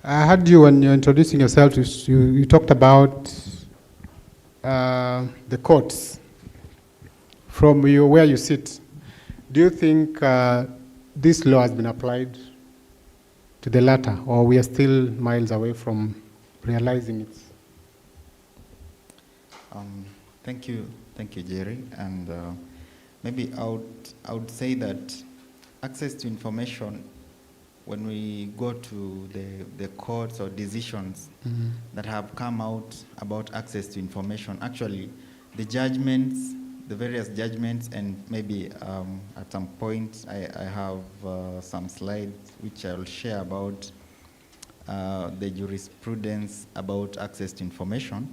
I heard you when you're introducing yourself, you talked about the courts from where you sit. Do you think this law has been applied to the latter, or we are still miles away from realizing it? Thank you, Jerry. And maybe I would say that access to information, when we go to the courts or decisions that have come out about access to information, actually the judgments, the various judgments, and maybe at some point I have some slides which I'll share about the jurisprudence about access to information.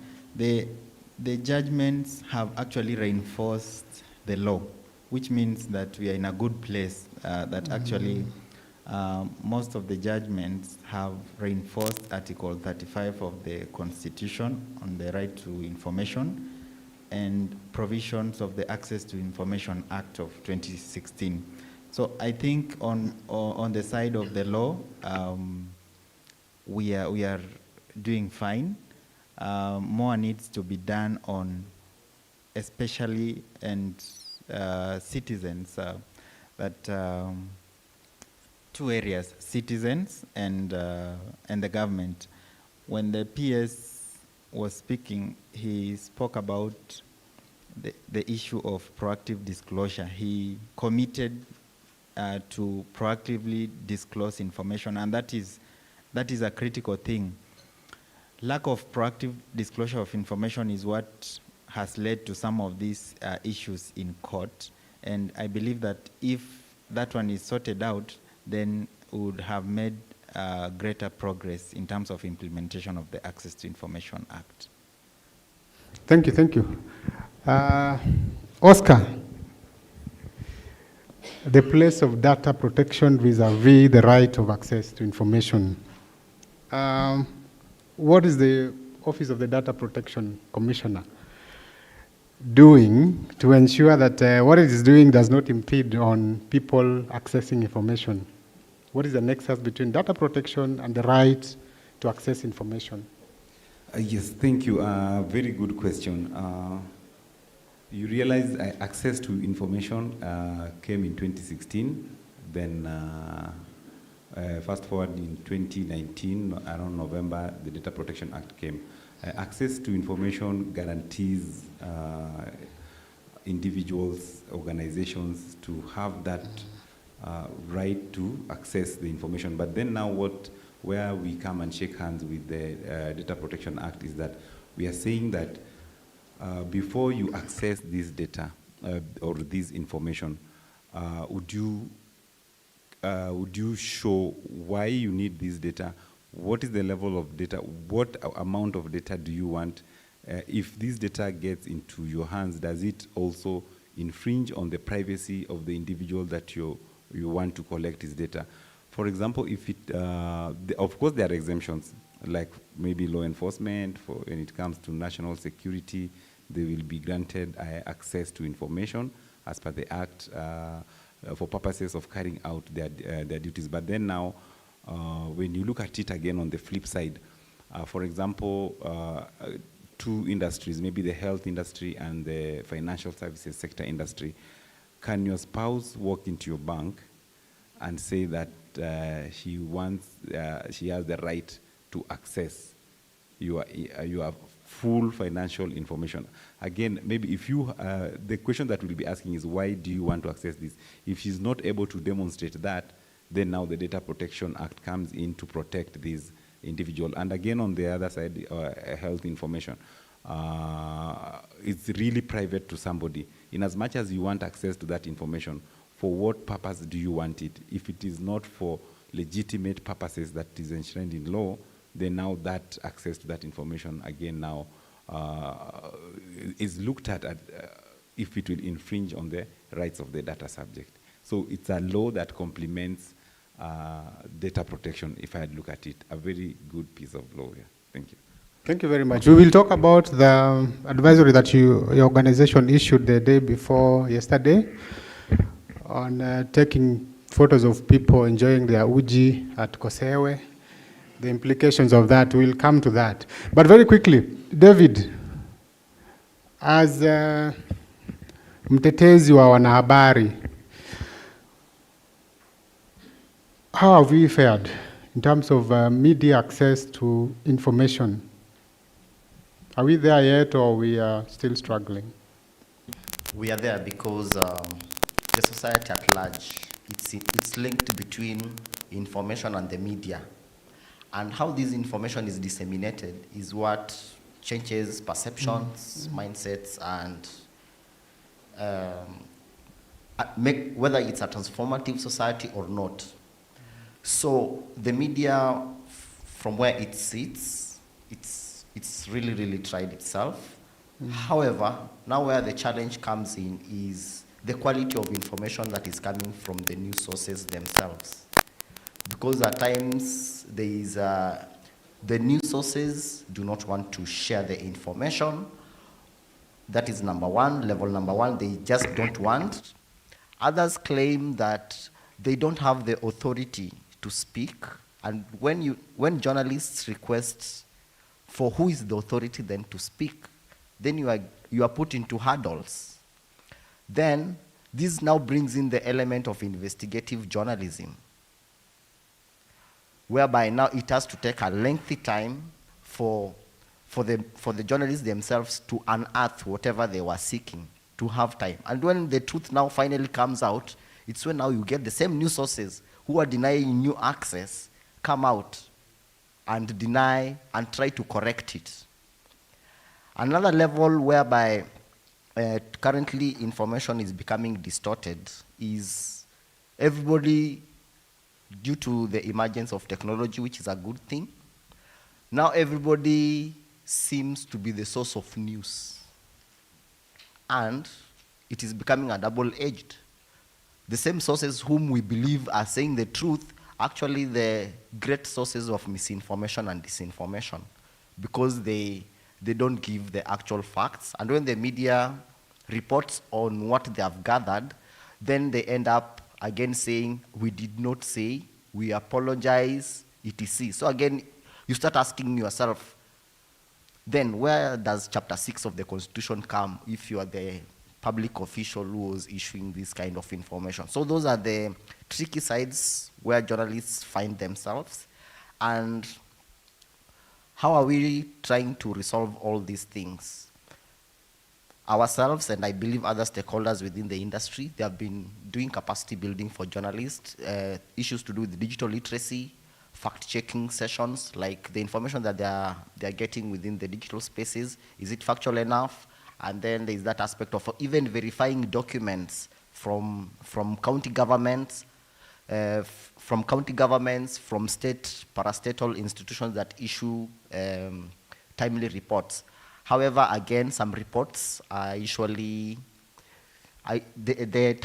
The judgments have actually reinforced the law, which means that we are in a good place, that actually most of the judgments have reinforced Article 35 of the Constitution on the right to information and provisions of the Access to Information Act of 2016. So I think on the side of the law, we are doing fine. More needs to be done on, especially and citizens. Two areas: citizens and the government. When the PS was speaking, he spoke about the issue of proactive disclosure. He committed to proactively disclose information, and that is a critical thing. Lack of proactive disclosure of information is what has led to some of these issues in court, and I believe that if that one is sorted out, then we would have made greater progress in terms of implementation of the Access to Information Act. Thank you, thank you. Oscar, the place of data protection vis-a-vis the right of access to information. What is the Office of the Data Protection Commissioner doing to ensure that what it is doing does not impede on people accessing information? What is the nexus between data protection and the right to access information? Yes, thank you. Very good question. You realize access to information came in 2016, then fast forward in 2019, around November, the Data Protection Act came. Access to information guarantees individuals, organizations to have that right to access the information. But then now where we come and shake hands with the Data Protection Act is that we are saying that before you access this data or this information, would you show why you need this data? What is the level of data? What amount of data do you want? If this data gets into your hands, does it also infringe on the privacy of the individual that you want to collect his data? For example, if it, of course there are exemptions, like maybe law enforcement, when it comes to national security, they will be granted access to information as per the Act for purposes of carrying out their duties. But then now, when you look at it again on the flip side, for example, two industries, maybe the health industry and the financial services sector industry, can your spouse walk into your bank and say that she has the right to access your full financial information? Again, maybe if you, the question that we'll be asking is, why do you want to access this? If she's not able to demonstrate that, then now the Data Protection Act comes in to protect this individual. And again, on the other side, health information. It's really private to somebody. In as much as you want access to that information, for what purpose do you want it? If it is not for legitimate purposes that is enshrined in law, then now that access to that information, again now, is looked at if it will infringe on the rights of the data subject. So it's a law that complements data protection, if I look at it. A very good piece of law here. Thank you. Thank you very much. We will talk about the advisory that your organization issued the day before yesterday on taking photos of people enjoying their uji at Kosewe. The implications of that, we'll come to that. But very quickly, David, as mtetezi wa wanahabari, how have we fared in terms of media access to information? Are we there yet, or we are still struggling? We are there because the society at large, it's linked between information and the media. And how this information is disseminated is what changes perceptions, mindsets, and make whether it's a transformative society or not. So the media, from where it sits, it's really, really tried itself. However, now where the challenge comes in is the quality of information that is coming from the news sources themselves. Because at times there is the news sources do not want to share the information. That is number one, level number one, they just don't want. Others claim that they don't have the authority to speak. And when journalists request for who is the authority then to speak, then you are put into hurdles. Then this now brings in the element of investigative journalism, whereby now it has to take a lengthy time for the journalists themselves to unearth whatever they were seeking, to have time. And when the truth now finally comes out, it's when now you get the same news sources who are denying you access come out and deny and try to correct it. Another level whereby currently information is becoming distorted is everybody, due to the emergence of technology, which is a good thing, now everybody seems to be the source of news. And it is becoming a double-edged. The same sources whom we believe are saying the truth, actually the great sources of misinformation and disinformation, because they don't give the actual facts. And when the media reports on what they have gathered, then they end up again saying, we did not say, we apologize, etc. So again, you start asking yourself, then where does chapter 6 of the Constitution come if you are the public official who was issuing this kind of information? So those are the tricky sides where journalists find themselves. And how are we trying to resolve all these things? Ourselves, and I believe other stakeholders within the industry, they have been doing capacity building for journalists, issues to do with digital literacy, fact-checking sessions, like the information that they're getting within the digital spaces, is it factual enough? And then there's that aspect of even verifying documents from county governments, from state, parastatal institutions that issue timely reports. However, again, some reports are usually, the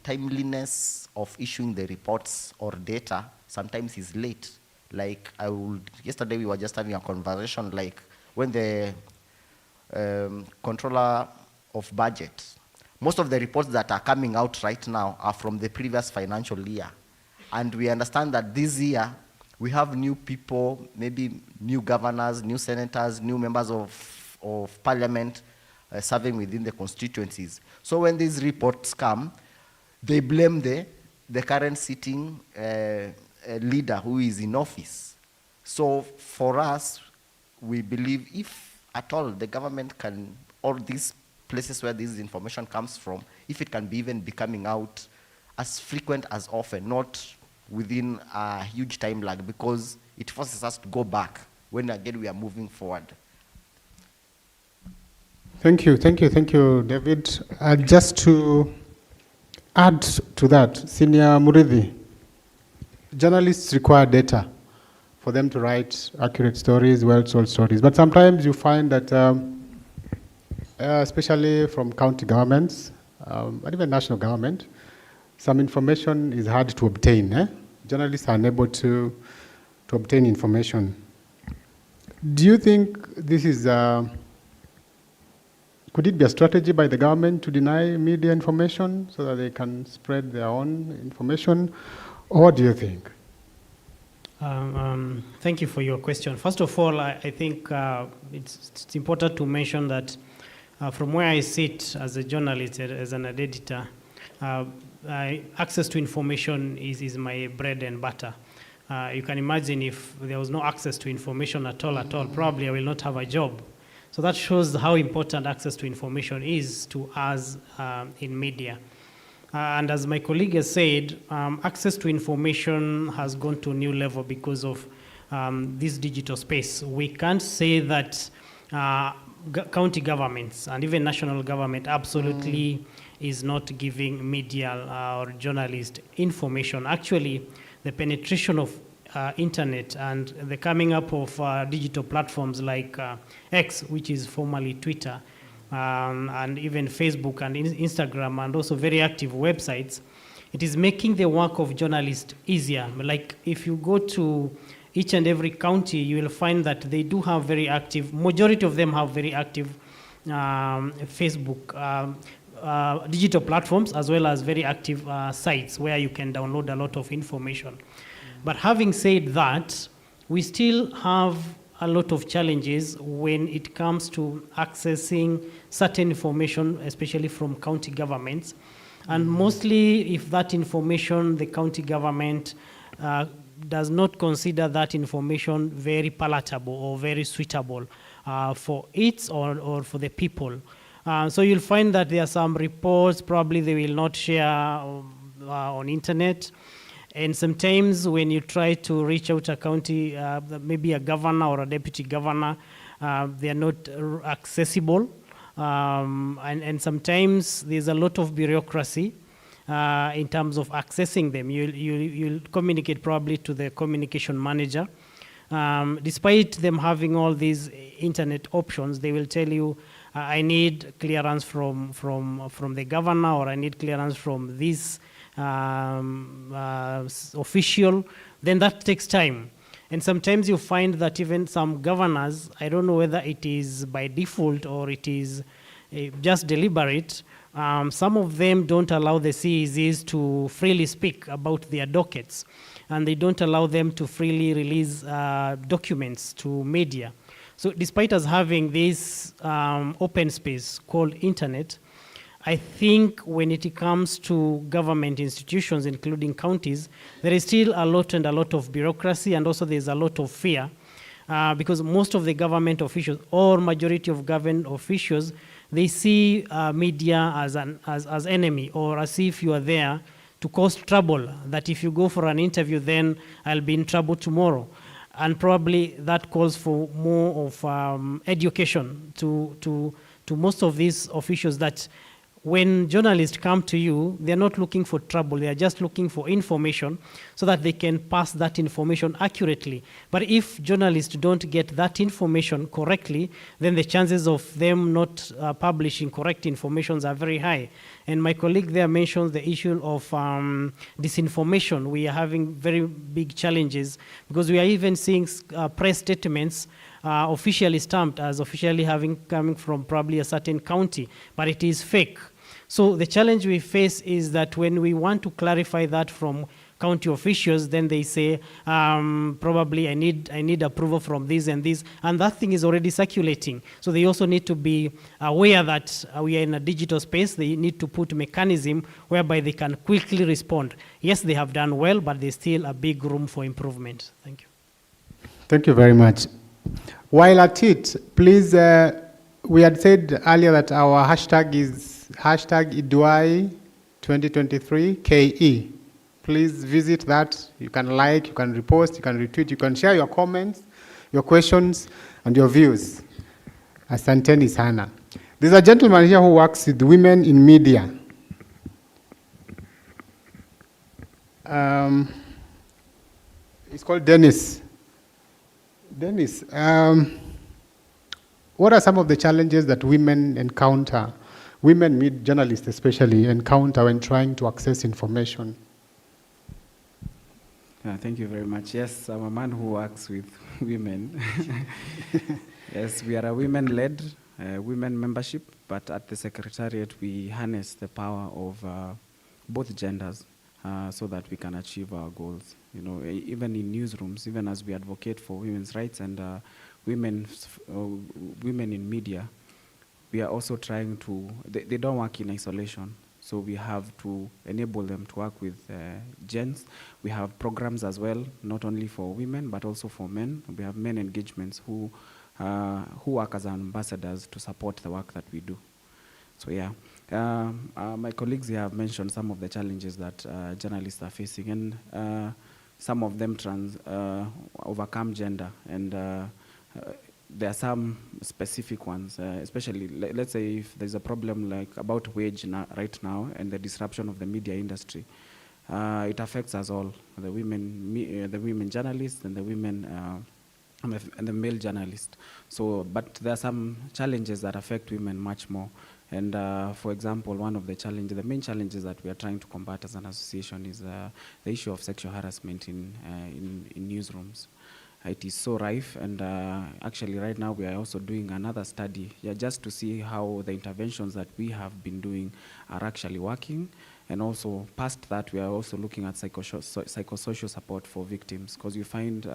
timeliness of issuing the reports or data sometimes is late. Like yesterday we were just having a conversation, like when the controller of budget, most of the reports that are coming out right now are from the previous financial year. And we understand that this year, we have new people, maybe new governors, new senators, new members of parliament serving within the constituencies. So when these reports come, they blame the current sitting leader who is in office. So for us, we believe if at all the government can, or these places where this information comes from, if it can be even be coming out as frequent as often, not within a huge time lag, because it forces us to go back when again we are moving forward. Thank you, David. Just to add to that, Senior Muridhi, journalists require data for them to write accurate stories, well-told stories. But sometimes you find that, especially from county governments, and even national government, some information is hard to obtain. Journalists are unable to obtain information. Do you think this is, could it be a strategy by the government to deny media information so that they can spread their own information? Or what do you think? Thank you for your question. First of all, I think it's important to mention that from where I sit as a journalist, as an editor, access to information is my bread and butter. You can imagine if there was no access to information at all, probably I will not have a job. So that shows how important access to information is to us in media. And as my colleague has said, access to information has gone to a new level because of this digital space. We can't say that county governments and even national government absolutely is not giving media or journalists information. Actually, the penetration of internet and the coming up of digital platforms like X, which is formerly Twitter, and even Facebook and Instagram, and also very active websites, it is making the work of journalists easier. Like if you go to each and every county, you will find that they do have very active, majority of them have very active Facebook, digital platforms, as well as very active sites where you can download a lot of information. But having said that, we still have a lot of challenges when it comes to accessing certain information, especially from county governments. And mostly if that information, the county government does not consider that information very palatable or very suitable for it or for the people. So you'll find that there are some reports probably they will not share on internet. And sometimes when you try to reach out a county, maybe a governor or a deputy governor, they are not accessible. And sometimes there's a lot of bureaucracy in terms of accessing them. You'll communicate probably to the communication manager. Despite them having all these internet options, they will tell you, I need clearance from the governor, or I need clearance from this official. Then that takes time. And sometimes you find that even some governors, I don't know whether it is by default or it is just deliberate, some of them don't allow the CEZs to freely speak about their dockets, and they don't allow them to freely release documents to media. So despite us having this open space called internet, I think when it comes to government institutions, including counties, there is still a lot of bureaucracy, and also there's a lot of fear, because most of the government officials, or majority of government officials, they see media as enemy, or as if you are there to cause trouble, that if you go for an interview, then I'll be in trouble tomorrow. And probably that calls for more of education to most of these officials, that when journalists come to you, they're not looking for trouble, they are just looking for information so that they can pass that information accurately. But if journalists don't get that information correctly, then the chances of them not publishing correct information are very high. And my colleague there mentions the issue of disinformation. We are having very big challenges, because we are even seeing press statements officially stamped as officially coming from probably a certain county, but it is fake. So the challenge we face is that when we want to clarify that from county officials, then they say, probably I need approval from this and this, and that thing is already circulating. So they also need to be aware that we are in a digital space. They need to put a mechanism whereby they can quickly respond. Yes, they have done well, but there's still a big room for improvement. Thank you. Thank you very much. While at it, please, we had said earlier that our hashtag is #IDUI2023KE. Please visit that. You can like, you can repost, you can retweet, you can share your comments, your questions, and your views. Asanteni sana. There's a gentleman here who works with women in media. It's called Dennis. Dennis, what are some of the challenges that women encounter, women journalists especially, encounter when trying to access information? Thank you very much. Yes, I'm a man who works with women. Yes, we are a women-led women membership, but at the Secretariat we harness the power of both genders so that we can achieve our goals. You know, even in newsrooms, even as we advocate for women's rights and women in media, we are also trying to, they don't work in isolation. So we have to enable them to work with gents. We have programs as well, not only for women, but also for men. We have men engagements who work as ambassadors to support the work that we do. So yeah, my colleagues here have mentioned some of the challenges that journalists are facing, and some of them overcome gender, and there are some specific ones, especially let's say if there's a problem like about wage right now and the disruption of the media industry, it affects us all, the women journalists and the women and the male journalists. So, but there are some challenges that affect women much more. And for example, one of the challenges, the main challenges that we are trying to combat as an association is the issue of sexual harassment in newsrooms. It is so rife, and actually right now we are also doing another study just to see how the interventions that we have been doing are actually working. And also past that, we are also looking at psychosocial support for victims, because you find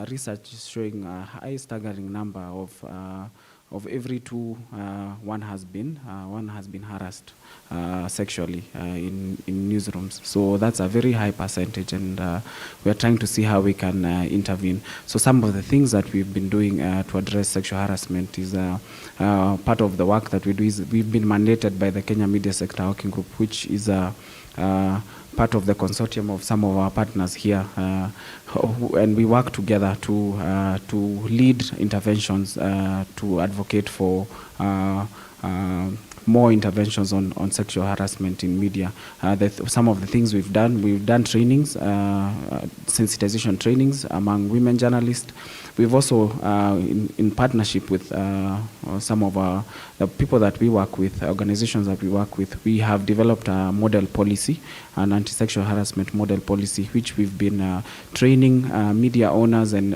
research is showing a high staggering number of every two, one has been harassed sexually in newsrooms. So that's a very high percentage, and we are trying to see how we can intervene. So some of the things that we've been doing to address sexual harassment is part of the work that we do is we've been mandated by the Kenya Media Sector Working Group, which is part of the consortium of some of our partners here, and we work together to lead interventions to advocate for more interventions on sexual harassment in media. Some of the things we've done trainings, sensitization trainings among women journalists. We've also, in partnership with some of the people that we work with, organizations that we work with, we have developed a model policy, an anti-sexual harassment model policy, which we've been training media owners and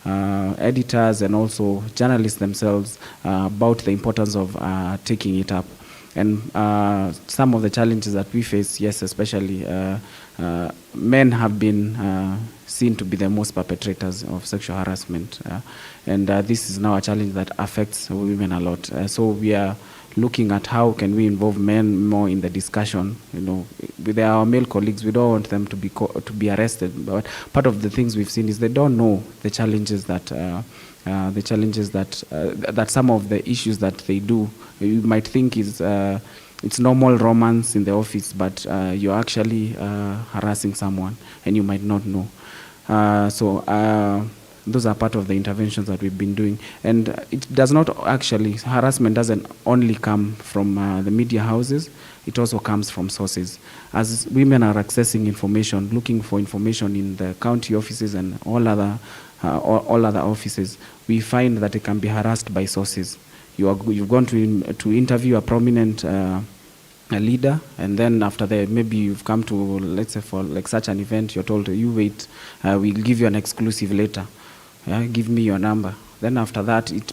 editors and also journalists themselves about the importance of taking it up. And some of the challenges that we face, yes, especially men have been seen to be the most perpetrators of sexual harassment. And this is now a challenge that affects women a lot. So we are looking at how can we involve men more in the discussion. You know, with our male colleagues, we don't want them to be arrested. But part of the things we've seen is they don't know the challenges that that some of the issues that they do, you might think is it's normal romance in the office, but you're actually harassing someone and you might not know. Those are part of the interventions that we've been doing. And it does not actually, harassment doesn't only come from the media houses, it also comes from sources. As women are accessing information, looking for information in the county offices and all other offices, we find that it can be harassed by sources. You've gone to interview a prominent a leader, and then after that, maybe you've come to, let's say for like such an event, you're told, you wait, we'll give you an exclusive later. Give me your number. Then after that, it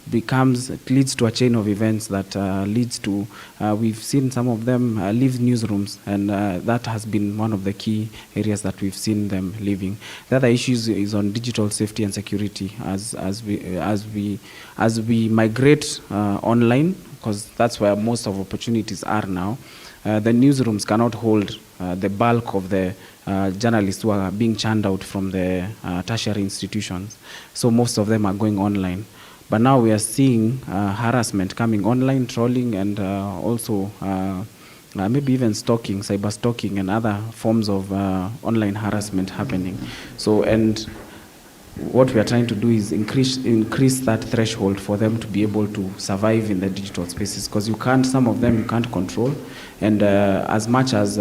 leads to a chain of events that leads to, we've seen some of them leave newsrooms, and that has been one of the key areas that we've seen them leaving. The other issue is on digital safety and security as we migrate online, because that's where most of opportunities are now. The newsrooms cannot hold the bulk of the journalists who are being churned out from the tertiary institutions. So most of them are going online. But now we are seeing harassment coming online, trolling, and also maybe even stalking, cyber stalking, and other forms of online harassment happening. So, and what we are trying to do is increase that threshold for them to be able to survive in the digital spaces, because some of them you can't control, and as much as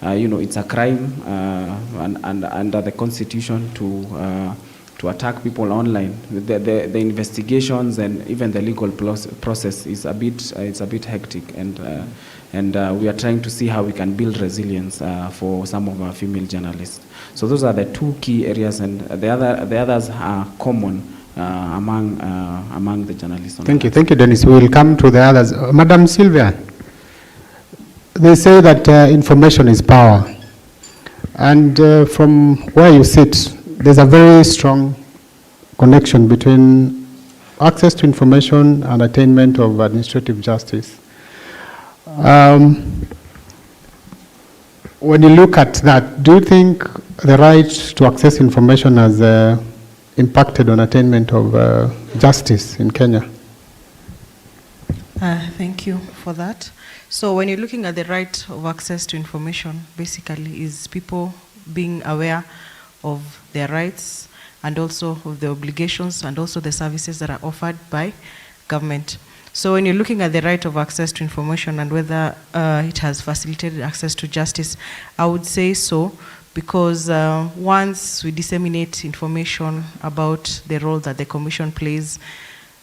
it's a crime and under the Constitution to attack people online, the investigations and even the legal process is a bit hectic, and we are trying to see how we can build resilience for some of our female journalists. So those are the two key areas, and the others are common among the journalists. Thank you, Dennis. We will come to the others. Madam Sylvia, they say that information is power, and from where you sit, there's a very strong connection between access to information and attainment of administrative justice. When you look at that, do you think the right to access information has impacted on attainment of justice in Kenya? Thank you for that. So when you're looking at the right of access to information, basically is people being aware of their rights and also of the obligations and also the services that are offered by government. So when you're looking at the right of access to information and whether it has facilitated access to justice, I would say so, because once we disseminate information about the role that the Commission plays,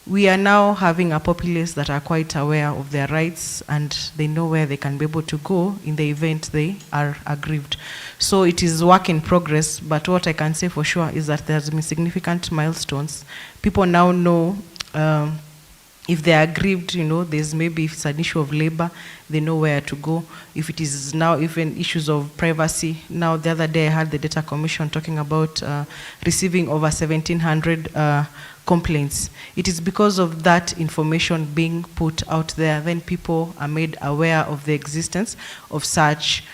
we are now having a populace that are quite aware of their rights, and they know where they can be able to go in the event they are aggrieved. So it is work in progress, but what I can say for sure is that there's been significant milestones. People now know if they are aggrieved, there's maybe if it's an issue of labor, they know where to go. If it is now even issues of privacy, now the other day I had the Data Commission talking about receiving over 1,700 complaints. It is because of that information being put out there, then people are made aware of the existence of such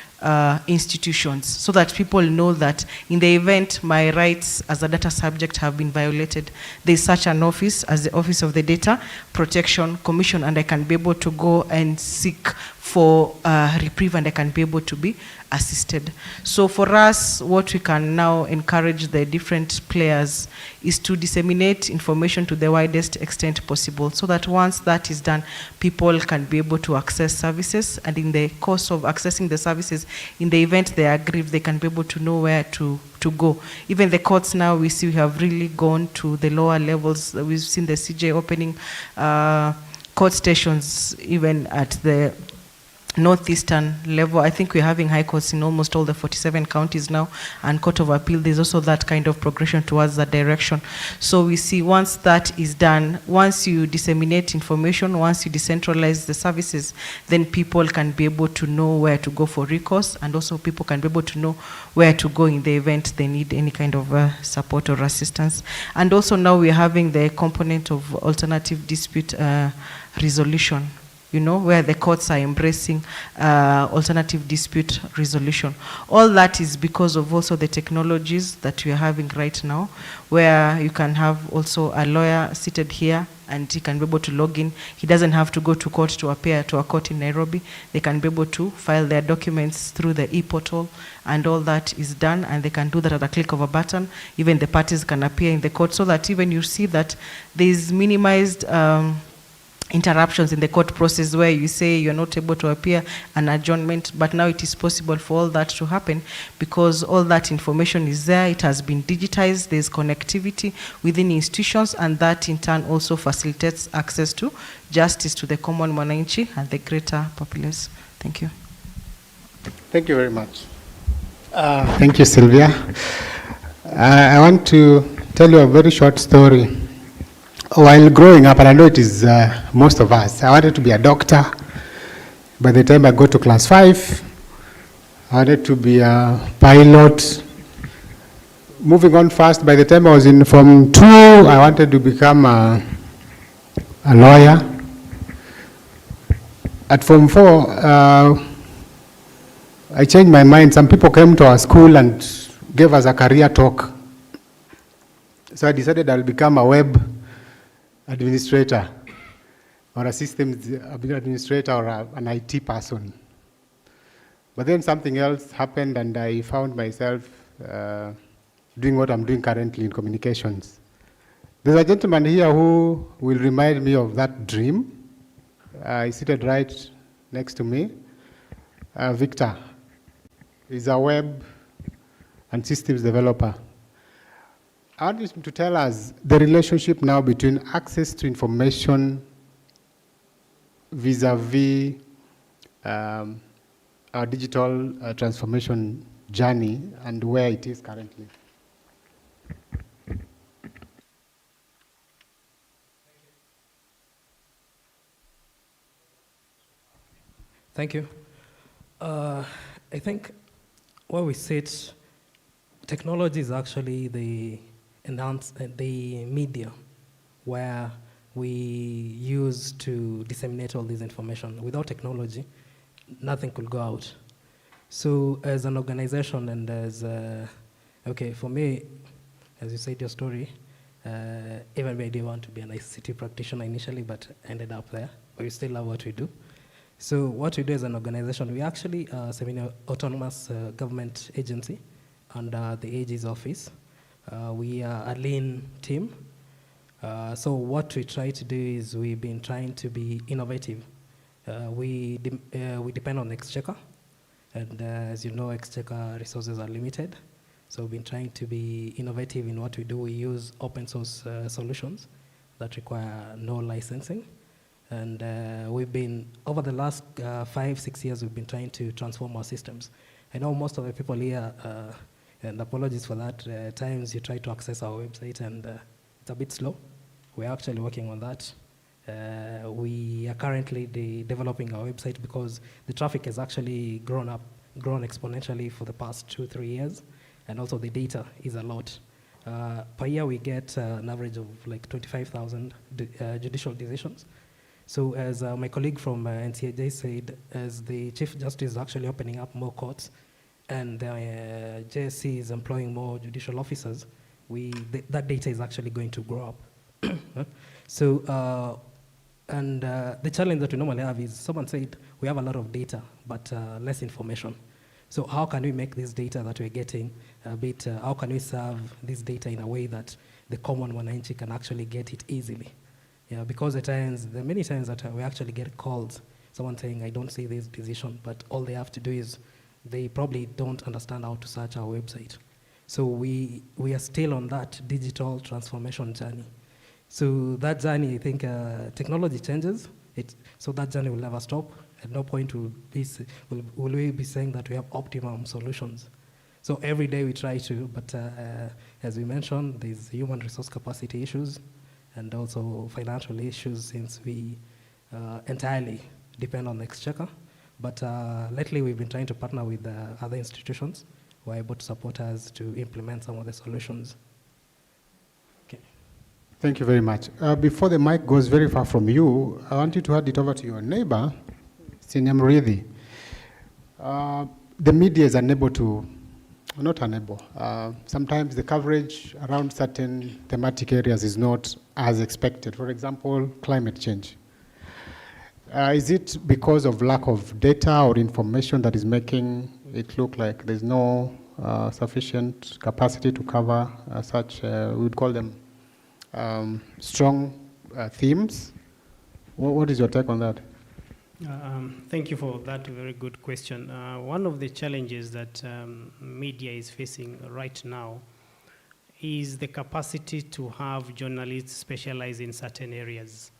institutions, so that people know that in the event my rights as a data subject have been violated, there's such an office as the Office of the Data Protection Commission, and I can be able to go and seek for reprieve, and they can be able to be assisted. So for us, what we can now encourage the different players is to disseminate information to the widest extent possible, so that once that is done, people can be able to access services, and in the course of accessing the services, in the event they are aggrieved, they can be able to know where to go. Even the courts now, we see we have really gone to the lower levels. We've seen the CJ opening court stations even at the northeastern level. I think we're having high courts in almost all the 47 counties now, and Court of Appeal. There's also that kind of progression towards that direction. So we see once that is done, once you disseminate information, once you decentralize the services, then people can be able to know where to go for recourse, and also people can be able to know where to go in the event they need any kind of support or assistance. And also now we're having the component of alternative dispute resolution, you know, where the courts are embracing alternative dispute resolution. All that is because of also the technologies that we are having right now, where you can have also a lawyer seated here and he can be able to log in. He doesn't have to go to court to appear to a court in Nairobi. They can be able to file their documents through the e-portal, and all that is done, and they can do that at a click of a button. Even the parties can appear in the court, so that even you see that there is minimized interruptions in the court process, where you say you're not able to appear, an adjournment, but now it is possible for all that to happen because all that information is there. It has been digitized. There's connectivity within institutions, and that in turn also facilitates access to justice to the common mwananchi and the greater populace. Thank you. Thank you very much. Thank you, Sylvia. I want to tell you a very short story. While growing up, and I know it is most of us, I wanted to be a doctor. By the time I got to class 5, I wanted to be a pilot. Moving on fast, by the time I was in Form 2, I wanted to become a lawyer. At Form 4, I changed my mind. Some people came to our school and gave us a career talk. So I decided I'll become a web administrator, or a systems administrator, or an IT person. But then something else happened, and I found myself doing what I'm doing currently in communications. There's a gentleman here who will remind me of that dream. He's seated right next to me. Victor is a web and systems developer. I want you to tell us the relationship now between access to information vis-a-vis our digital transformation journey and where it is currently. Thank you. I think where we sit, technology is actually the media where we use to disseminate all this information. Without technology, nothing could go out. So as an organization and as, okay, for me, as you said your story, even I didn't want to be an ICT practitioner initially, but ended up there, but we still love what we do. So what we do as an organization, we actually are a semi-autonomous government agency under the AG's office. We are a lean team. So what we try to do is we've been trying to be innovative. We depend on Exchequer, and as you know, Exchequer resources are limited. So we've been trying to be innovative in what we do. We use open source solutions that require no licensing. And we've been, over the last 5-6 years, we've been trying to transform our systems. I know most of the people here, and apologies for that, at times you try to access our website and it's a bit slow. We're actually working on that. We are currently developing our website because the traffic has actually grown exponentially for the past 2-3 years, and also the data is a lot. Per year we get an average of like 25,000 judicial decisions. So as my colleague from NCAJ said, as the Chief Justice is actually opening up more courts and JSC is employing more judicial officers, that data is actually going to grow up. So And the challenge that we normally have is someone said we have a lot of data, but less information. So how can we make this data that we're getting a bit, how can we serve this data in a way that the common mwananchi can actually get it easily? Yeah, because there are many times that we actually get calls, someone saying, I don't see this decision, but all they have to do is they probably don't understand how to search our website. So we are still on that digital transformation journey. So that journey, I think technology changes, so that journey will never stop. At no point will we be saying that we have optimum solutions. So every day we try to, but as we mentioned, there's human resource capacity issues and also financial issues since we entirely depend on the exchequer. But lately we've been trying to partner with other institutions who are able to support us to implement some of the solutions. Okay. Thank you very much. Before the mic goes very far from you, I want you to hand it over to your neighbor, Senior Murithi. The media is unable to, not unable, sometimes the coverage around certain thematic areas is not as expected. For example, climate change. Is it because of lack of data or information that is making it look like there's no sufficient capacity to cover such, we would call them strong themes? What is your take on that? Thank you for that very good question. One of the challenges that media is facing right now is the capacity to have journalists specialize in certain areas.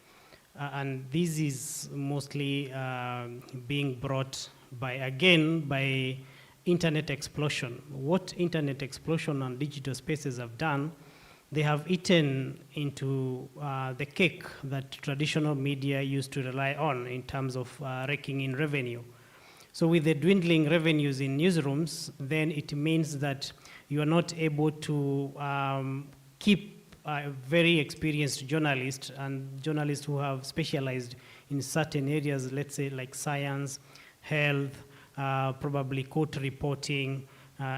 And this is mostly being brought by internet explosion. What internet explosion and digital spaces have done, they have eaten into the cake that traditional media used to rely on in terms of raking in revenue. So with the dwindling revenues in newsrooms, then it means that you are not able to keep very experienced journalists and journalists who have specialized in certain areas, let's say like science, health, probably court reporting,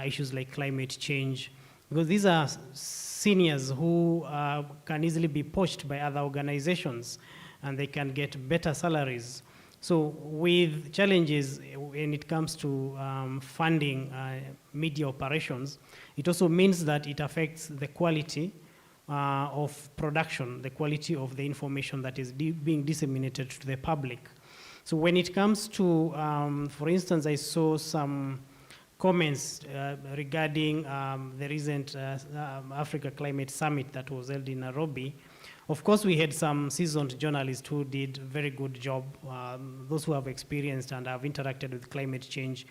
issues like climate change, because these are seniors who can easily be poached by other organizations and they can get better salaries. So with challenges when it comes to funding media operations, it also means that it affects the quality of production, the quality of the information that is being disseminated to the public. So when it comes to, for instance, I saw some comments regarding the recent Africa Climate Summit that was held in Nairobi. Of course, we had some seasoned journalists who did a very good job, those who have experienced and have interacted with climate change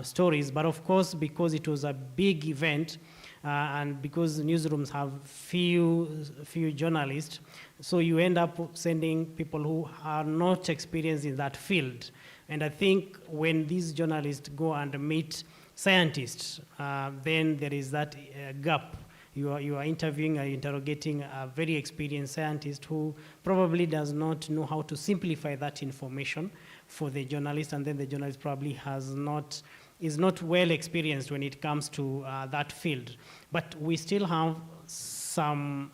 stories. But of course, because it was a big event, and because newsrooms have few journalists, so you end up sending people who are not experienced in that field. And I think when these journalists go and meet scientists, then there is that gap. You are interviewing or interrogating a very experienced scientist who probably does not know how to simplify that information for the journalist, and then the journalist probably is not well experienced when it comes to that field. But we still have some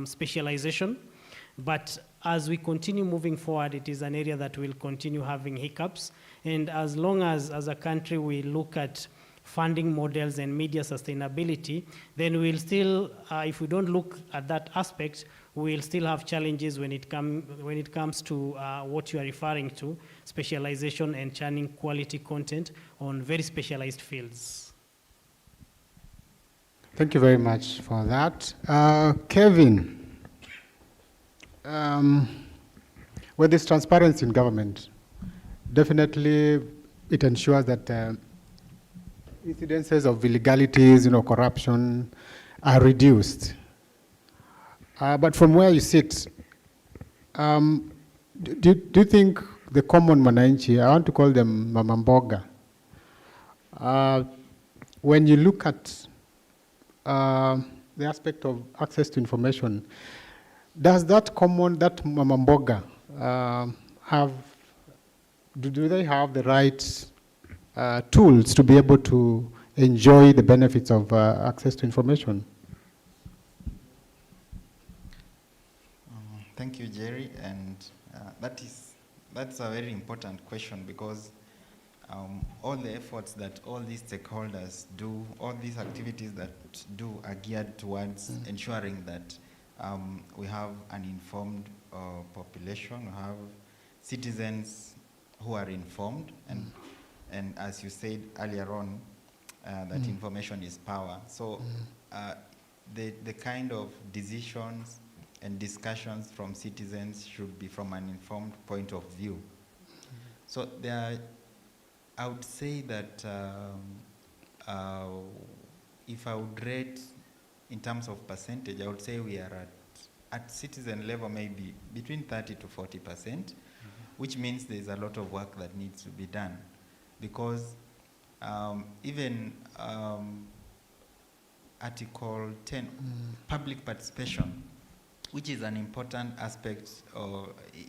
specialization, but as we continue moving forward, it is an area that will continue having hiccups. And as long as a country we look at funding models and media sustainability, then we'll still, if we don't look at that aspect, we'll still have challenges when it comes to what you are referring to, specialization and churning quality content on very specialized fields. Thank you very much for that. Kevin, with this transparency in government, definitely it ensures that incidences of illegalities, corruption are reduced. But from where you sit, do you think the common mwananchi, I want to call them mama mboga, when you look at the aspect of access to information, does that mama mboga do they have the right tools to be able to enjoy the benefits of access to information? Thank you, Jerry, and That's a very important question, because all the efforts that all these stakeholders do, all these activities that do, are geared towards ensuring that we have an informed population, we have citizens who are informed, and as you said earlier on, that information is power. So the kind of decisions and discussions from citizens should be from an informed point of view. So I would say that if I would rate in terms of percentage, I would say we are at citizen level maybe between 30 to 40%, which means there's a lot of work that needs to be done. Because even Article 10, public participation, which is an important aspect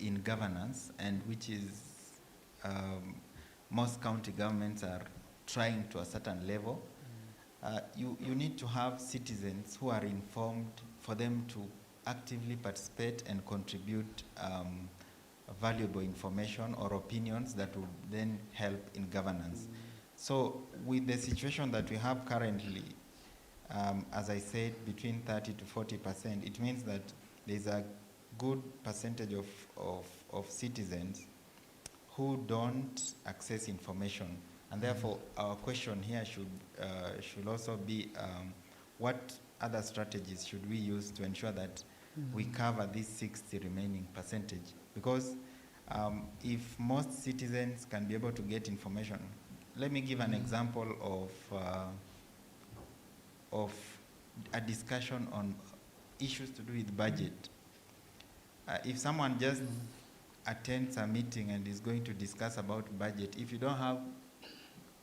in governance, and which is most county governments are trying to a certain level. You need to have citizens who are informed for them to actively participate and contribute valuable information or opinions that will then help in governance. So with the situation that we have currently, as I said, between 30 to 40%, it means that there's a good percentage of citizens who don't access information. And therefore, our question here should also be, what other strategies should we use to ensure that we cover this 60 remaining percentage? Because if most citizens can be able to get information, let me give an example of a discussion on issues to do with budget. If someone just attends a meeting and is going to discuss about budget, if you don't have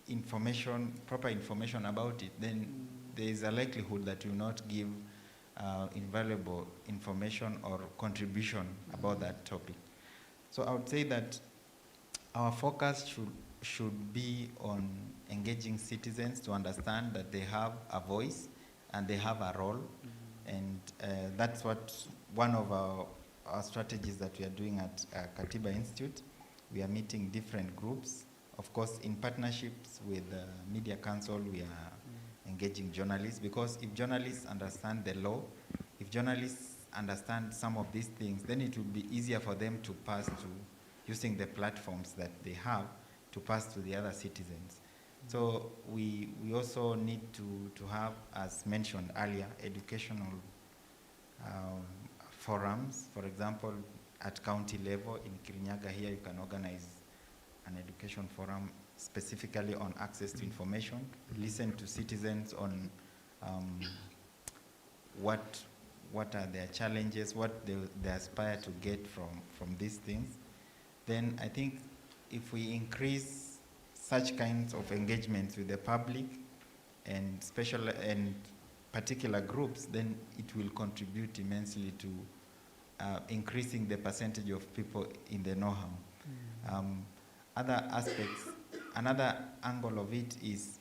information, proper information about it, then there is a likelihood that you will not give invaluable information or contribution about that topic. So I would say that our focus should be on engaging citizens to understand that they have a voice and they have a role, and that's what one of our strategies that we are doing at Katiba Institute. We are meeting different groups, of course in partnerships with the Media Council. We are engaging journalists, because if journalists understand the law, if journalists understand some of these things, then it will be easier for them to pass to, using the platforms that they have, to pass to the other citizens. So we also need to have, as mentioned earlier, educational forums. For example, at county level in Kirinyaga here, you can organize an education forum specifically on access to information, listen to citizens on what are their challenges, what they aspire to get from these things. Then I think if we increase such kinds of engagements with the public and special and particular groups, then it will contribute immensely to increasing the percentage of people in the know-how. Other aspects, another angle of it is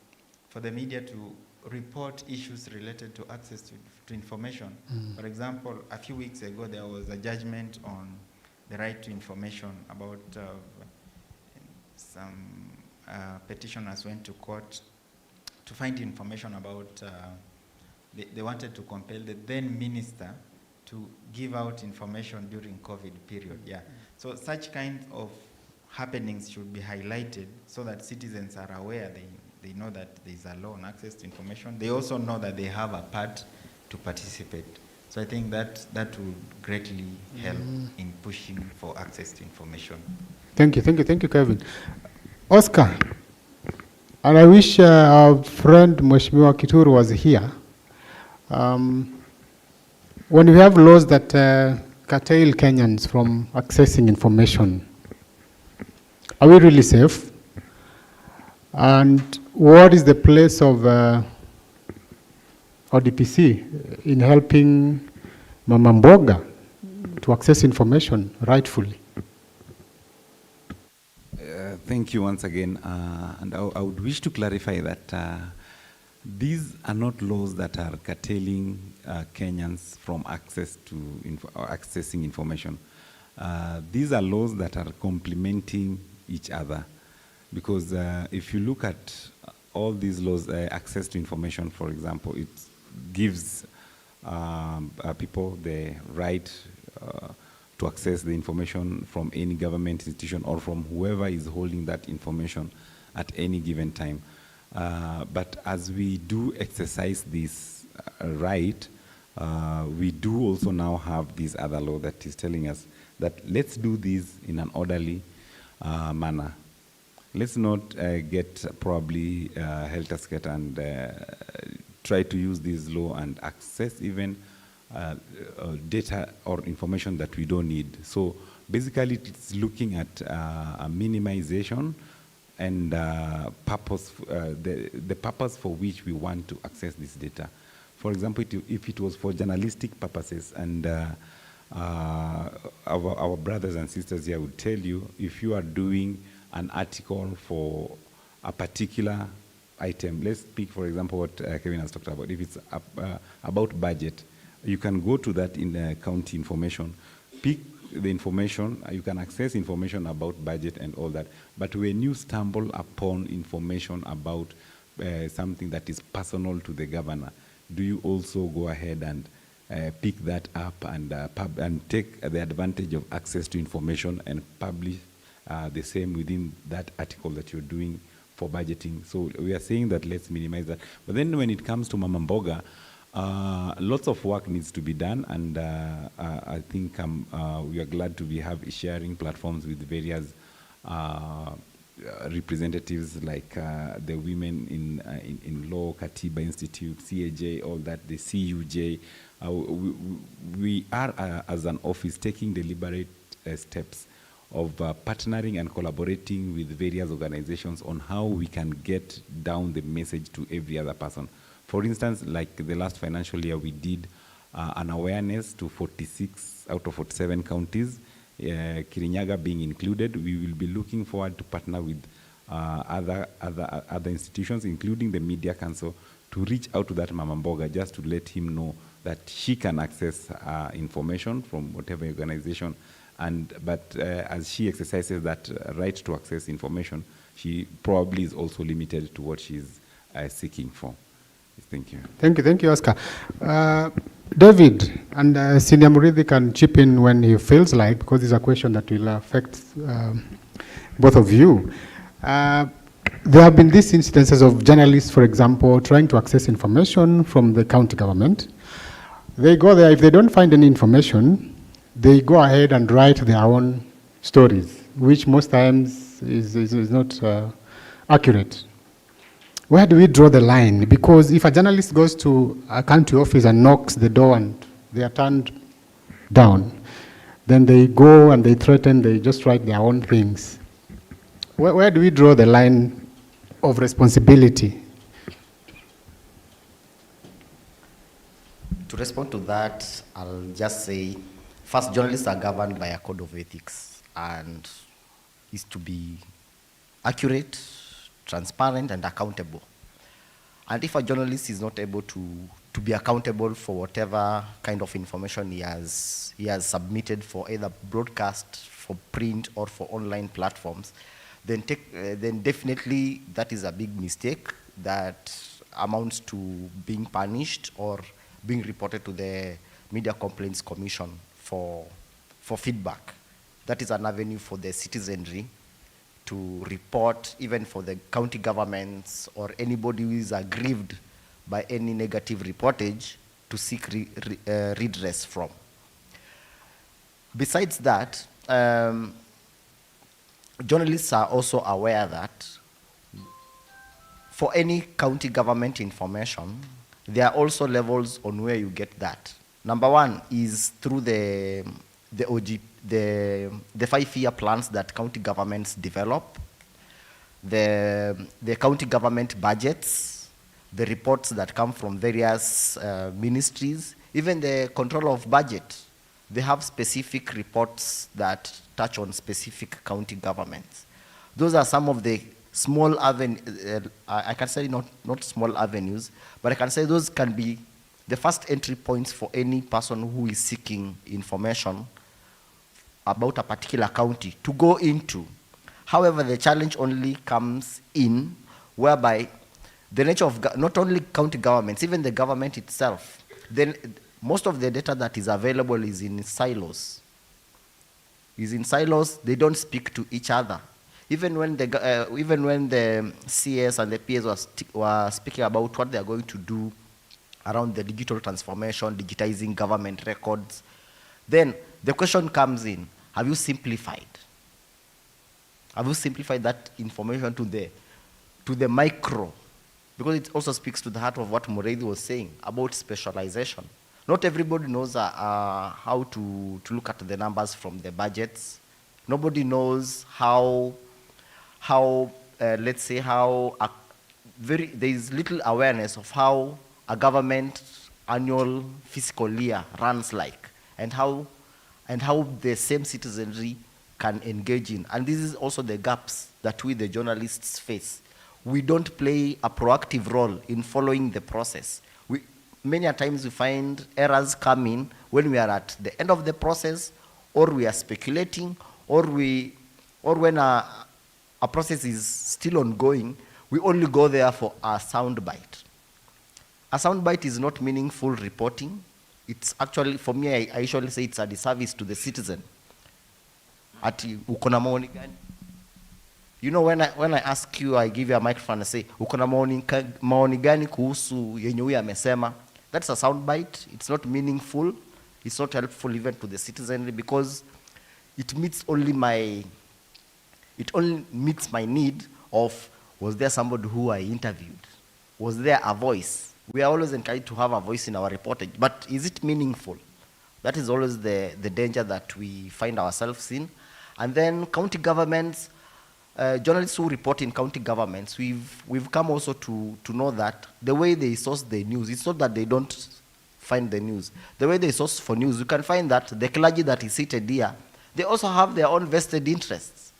for the media to report issues related to access to information. For example, a few weeks ago, there was a judgment on the right to information about some petitioners went to court to find information about, they wanted to compel the then minister to give out information during COVID period. So such kinds of happenings should be highlighted so that citizens are aware, they know that there is a law on access to information. They also know that they have a part to participate. So I think that would greatly help in pushing for access to information. Thank you, Kevin. Oscar, and I wish our friend Mheshimiwa Kituru was here. When we have laws that curtail Kenyans from accessing information, are we really safe? And what is the place of ODPC in helping Mama Mboga to access information rightfully? Thank you once again. And I would wish to clarify that these are not laws that are curtailing Kenyans from accessing information. These are laws that are complementing each other, because if you look at all these laws, access to information, for example, it gives people the right to access the information from any government institution or from whoever is holding that information at any given time. But as we do exercise this right, we do also now have this other law that is telling us that let's do this in an orderly manner. Let's not get probably helter-skelter and try to use this law and access even data or information that we don't need. So basically it's looking at a minimization and purpose, the purpose for which we want to access this data. For example, if it was for journalistic purposes, and our brothers and sisters here would tell you, if you are doing an article for a particular item, let's speak, for example, what Kevin has talked about. If it's about budget, you can go to that in the county information, pick the information, you can access information about budget and all that. But when you stumble upon information about something that is personal to the governor, do you also go ahead and pick that up and take the advantage of access to information and publish the same within that article that you're doing for budgeting? So we are saying that let's minimize that. But then when it comes to Mama Mboga, lots of work needs to be done, and I think we are glad to be sharing platforms with various representatives like the Women in Law, Katiba Institute, CAJ, all that, the CUJ. We are, as an office, taking deliberate steps of partnering and collaborating with various organizations on how we can get down the message to every other person. For instance, like the last financial year, we did an awareness to 46 out of 47 counties, Kirinyaga being included. We will be looking forward to partner with other institutions, including the Media Council, to reach out to that Mama Mboga just to let him know that she can access information from whatever organization. But as she exercises that right to access information, she probably is also limited to what she's seeking for. Thank you. Thank you, Oscar. David and Senior Muridhi can chip in when he feels like, because it's a question that will affect both of you. There have been these instances of journalists, for example, trying to access information from the county government. They go there, if they don't find any information, they go ahead and write their own stories, which most times is not accurate. Where do we draw the line? Because if a journalist goes to a county office and knocks the door and they are turned down, then they go and they threaten, they just write their own things. Where do we draw the line of responsibility? To respond to that, I'll just say, first, journalists are governed by a code of ethics, and is to be accurate, transparent, and accountable. And if a journalist is not able to be accountable for whatever kind of information he has submitted for either broadcast, for print, or for online platforms, then definitely that is a big mistake that amounts to being punished or being reported to the Media Complaints Commission for feedback. That is an avenue for the citizenry to report, even for the county governments or anybody who is aggrieved by any negative reportage, to seek redress from. Besides that, journalists are also aware that for any county government information, there are also levels on where you get that. Number one is through the 5-year plans that county governments develop, the county government budgets, the reports that come from various ministries, even the control of budget. They have specific reports that touch on specific county governments. Those are some of the small avenues, I can say not small avenues, but I can say those can be the first entry points for any person who is seeking information about a particular county to go into. However, the challenge only comes in whereby the nature of not only county governments, even the government itself, then most of the data that is available is in silos. They don't speak to each other. Even when the CS and the PS were speaking about what they are going to do around the digital transformation, digitizing government records, then the question comes in, have you simplified? Have you simplified that information to the micro? Because it also speaks to the heart of what Mureithi was saying about specialization. Not everybody knows how to look at the numbers from the budgets. Nobody knows let's say there is little awareness of how a government annual fiscal year runs like, and how the same citizenry can engage in. And this is also the gaps that we, the journalists, face. We don't play a proactive role in following the process. Many times we find errors come in when we are at the end of the process, or we are speculating, or when a process is still ongoing, we only go there for a soundbite. A soundbite is not meaningful reporting. It's actually, for me, I usually say it's a disservice to the citizen. Uko na maoni gani? You know, when I ask you, I give you a microphone and say, uko na maoni gani kuhusu yenye huyu amesema? That's a soundbite. It's not meaningful. It's not helpful even to the citizenry, because it only meets my need of, was there somebody who I interviewed? Was there a voice? We are always encouraged to have a voice in our reporting, but is it meaningful? That is always the danger that we find ourselves in. And then county governments, journalists who report in county governments, we've come also to know that the way they source the news, it's not that they don't find the news. The way they source for news, you can find that the clergy that is seated here, they also have their own vested interests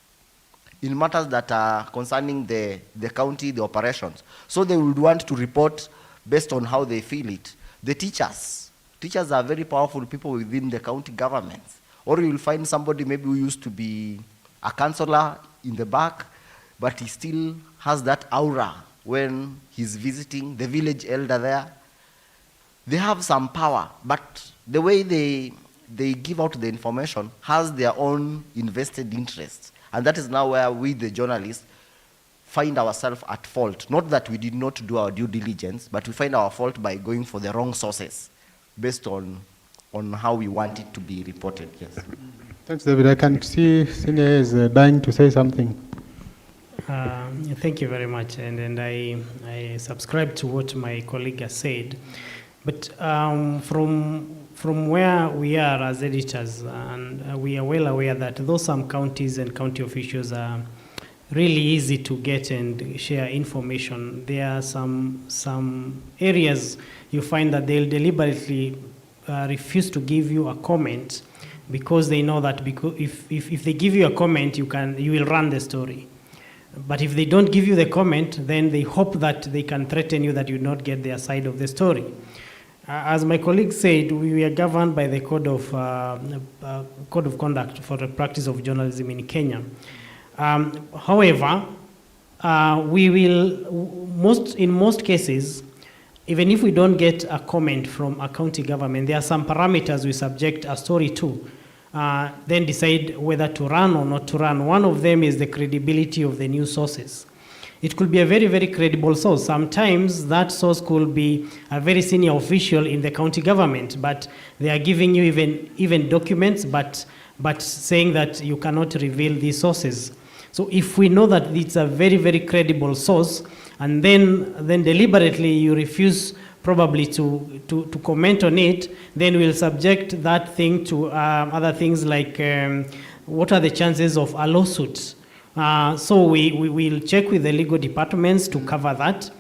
in matters that are concerning the county, the operations. So they would want to report based on how they feel it. The teachers are very powerful people within the county governments. Or you'll find somebody maybe who used to be a councillor in the back, but he still has that aura when he's visiting the village elder there. They have some power, but the way they give out the information has their own invested interests. And that is now where we, the journalists, find ourselves at fault. Not that we did not do our due diligence, but we find our fault by going for the wrong sources based on how we want it to be reported. Yes. Thanks, David. I can see Senior is dying to say something. Thank you very much. And I subscribe to what my colleague has said. But from where we are as editors, and we are well aware that though some counties and county officials are really easy to get and share information, there are some areas you find that they'll deliberately refuse to give you a comment because they know that if they give you a comment, you will run the story. But if they don't give you the comment, then they hope that they can threaten you that you not get their side of the story. As my colleague said, we are governed by the Code of Conduct for the Practice of Journalism in Kenya. However, we will, in most cases, even if we don't get a comment from a county government, there are some parameters we subject a story to, then decide whether to run or not to run. One of them is the credibility of the news sources. It could be a very, very credible source. Sometimes that source could be a very senior official in the county government, but they are giving you even documents, but saying that you cannot reveal these sources. So if we know that it's a very, very credible source, and then deliberately you refuse probably to comment on it, then we'll subject that thing to other things like what are the chances of a lawsuit. So we will check with the legal departments to cover that.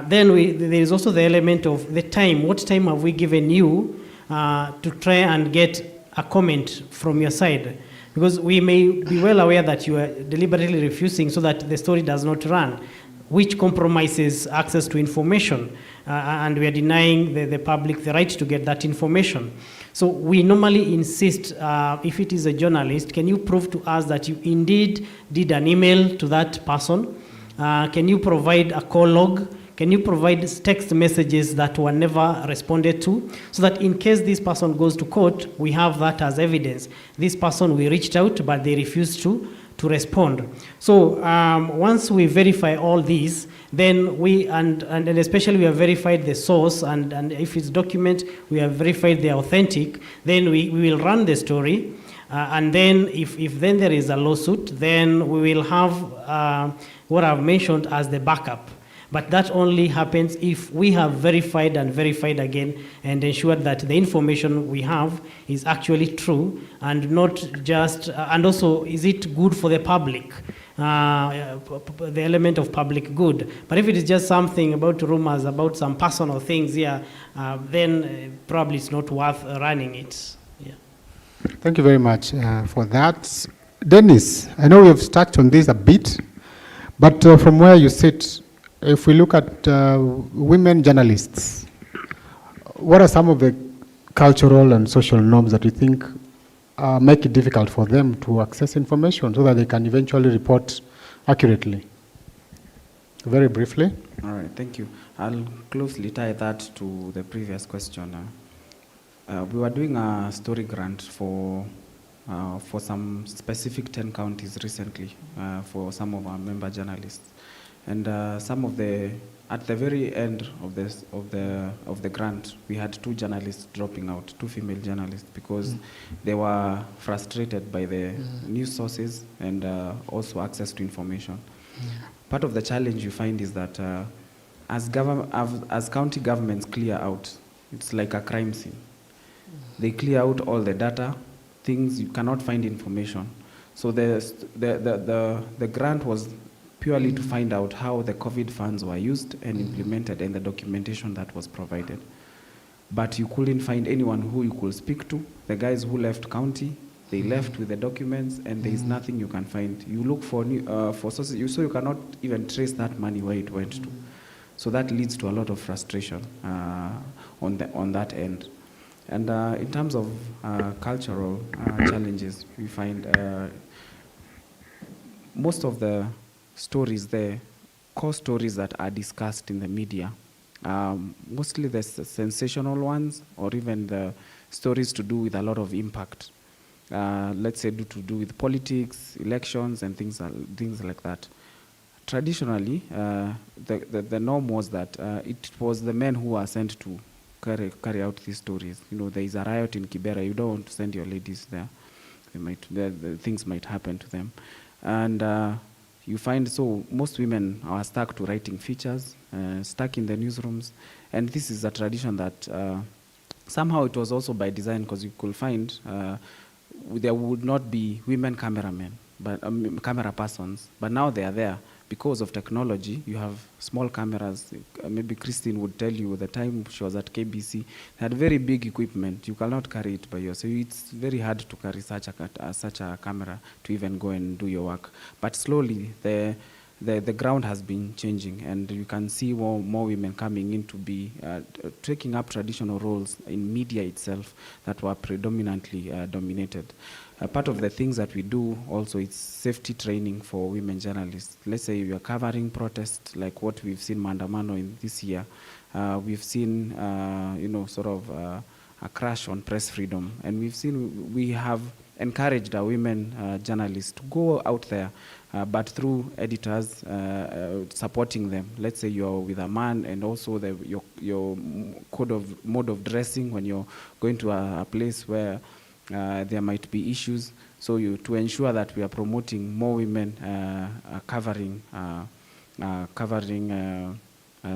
Then there is also the element of the time. What time have we given you to try and get a comment from your side? Because we may be well aware that you are deliberately refusing so that the story does not run. which compromises access to information, and we are denying the public the right to get that information. So we normally insist, if it is a journalist, can you prove to us that you indeed did an email to that person? Can you provide a call log? Can you provide text messages that were never responded to? So that in case this person goes to court, we have that as evidence. This person, we reached out, but they refused to respond. So once we verify all these, then we, and especially we have verified the source, and if it's document, we have verified the authentic, then we will run the story. And then if then there is a lawsuit, then we will have what I've mentioned as the backup. But that only happens if we have verified and verified again and ensured that the information we have is actually true and not just, and also is it good for the public, the element of public good. But if it is just something about rumors, about some personal things here, then probably it's not worth running it. Yeah. Thank you very much for that. Dennis, I know we have touched on this a bit, but from where you sit, if we look at women journalists, what are some of the cultural and social norms that you think make it difficult for them to access information so that they can eventually report accurately? Very briefly. All right, thank you. I'll closely tie that to the previous question. We were doing a story grant for some specific 10 counties recently for some of our member journalists. And some of the, at the very end of the grant, we had 2 journalists dropping out, 2 female journalists, because they were frustrated by the news sources and also access to information. Part of the challenge you find is that as county governments clear out, it's like a crime scene. They clear out all the data, things you cannot find information. So the grant was purely to find out how the COVID funds were used and implemented and the documentation that was provided. But you couldn't find anyone who you could speak to. The guys who left county, they left with the documents and there is nothing you can find. You look for sources, so you cannot even trace that money where it went to. So that leads to a lot of frustration on that end. And in terms of cultural challenges, we find most of the stories there, core stories that are discussed in the media, mostly the sensational ones or even the stories to do with a lot of impact. Let's say to do with politics, elections and things like that. Traditionally, the norm was that it was the men who were sent to carry out these stories. You know, there is a riot in Kibera, you don't want to send your ladies there. Things might happen to them. And you find, so most women are stuck to writing features, stuck in the newsrooms. And this is a tradition that somehow it was also by design, because you could find there would not be women cameramen, but camera persons, but now they are there. Because of technology, you have small cameras. Maybe Christine would tell you the time she was at KBC, they had very big equipment. You cannot carry it by yourself. It's very hard to carry such a camera to even go and do your work. But slowly, the ground has been changing, and you can see more women coming in to be taking up traditional roles in media itself that were predominantly dominated. Part of the things that we do also is safety training for women journalists. Let's say you are covering protests like what we've seen Maandamano in this year. We've seen, sort of a crash on press freedom. And we have encouraged our women journalists to go out there, but through editors supporting them. Let's say you're with a man, and also your mode of dressing when you're going to a place where there might be issues. So to ensure that we are promoting more women covering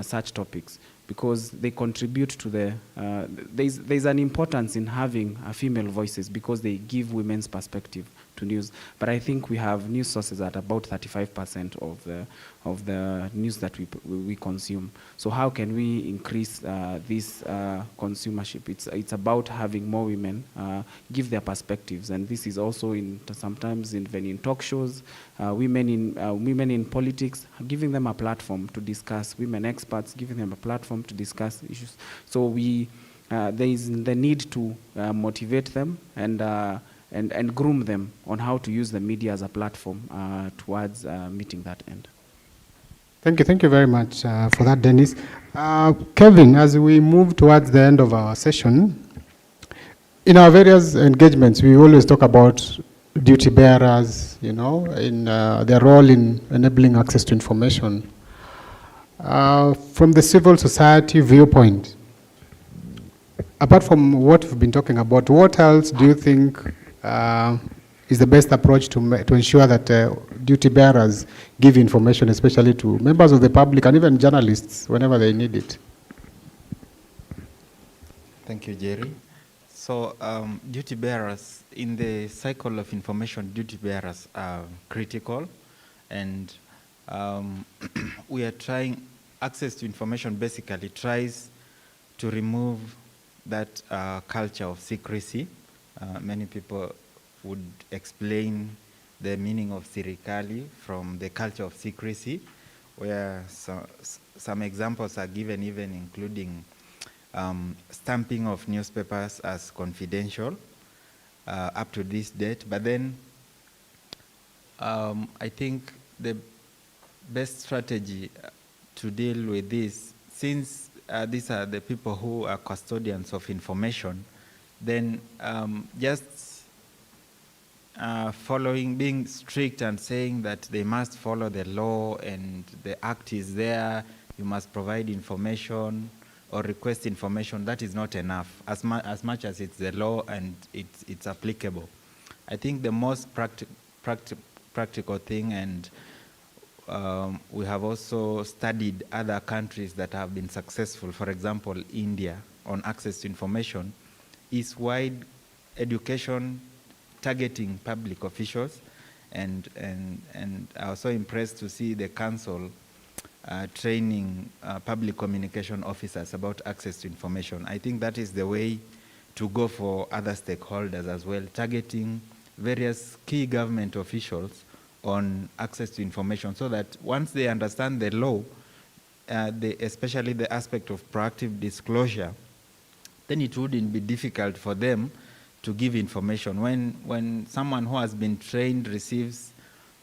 such topics, because they contribute to the, there's an importance in having female voices, because they give women's perspective to news. But I think we have news sources at about 35% of the news that we consume. So how can we increase this consumership? It's about having more women give their perspectives, and this is also sometimes even in talk shows, women in politics, giving them a platform to discuss, women experts giving them a platform to discuss issues. So there is the need to motivate them and groom them on how to use the media as a platform towards meeting that end. Thank you very much for that, Dennis. Kevin, as we move towards the end of our session, in our various engagements, we always talk about duty bearers, in their role in enabling access to information. From the civil society viewpoint, apart from what we've been talking about, what else do you think is the best approach to ensure that duty bearers give information, especially to members of the public and even journalists whenever they need it? Thank you, Jerry. So duty bearers, in the cycle of information, duty bearers are critical, and we are trying, access to information basically tries to remove that culture of secrecy. Many people would explain the meaning of sirikali from the culture of secrecy, where some examples are given, even including stamping of newspapers as confidential up to this date. But then I think the best strategy to deal with this, since these are the people who are custodians of information, then just being strict and saying that they must follow the law and the act is there, you must provide information or request information, that is not enough, as much as it's the law and it's applicable. I think the most practical thing, and we have also studied other countries that have been successful, for example, India, on access to information, is wide education targeting public officials, and I was so impressed to see the council training public communication officers about access to information. I think that is the way to go for other stakeholders as well, targeting various key government officials on access to information, so that once they understand the law, especially the aspect of proactive disclosure, then it wouldn't be difficult for them to give information. When someone who has been trained receives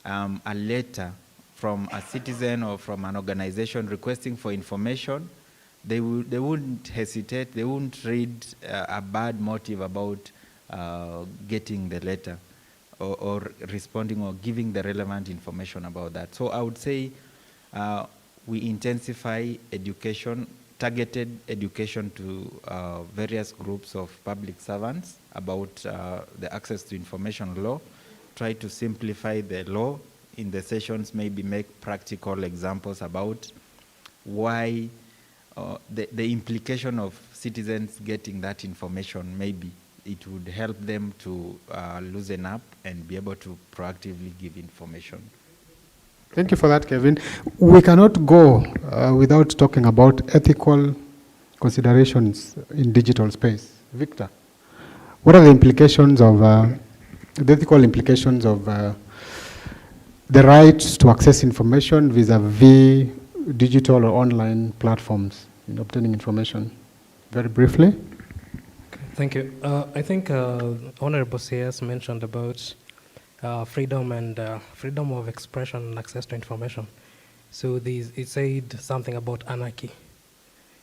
a letter from a citizen or from an organization requesting for information, they wouldn't hesitate, they wouldn't read a bad motive about getting the letter or responding or giving the relevant information about that. So I would say we intensify education, targeted education to various groups of public servants about the access to information law, try to simplify the law in the sessions, maybe make practical examples about why the implication of citizens getting that information. Maybe it would help them to loosen up and be able to proactively give information. Thank you for that, Kevin. We cannot go without talking about ethical considerations in digital space. Victor, what are the implications of, the ethical implications of the right to access information vis-a-vis digital or online platforms in obtaining information? Very briefly. Okay, thank you. I think Honorable CS mentioned about freedom of expression and access to information. So it said something about anarchy.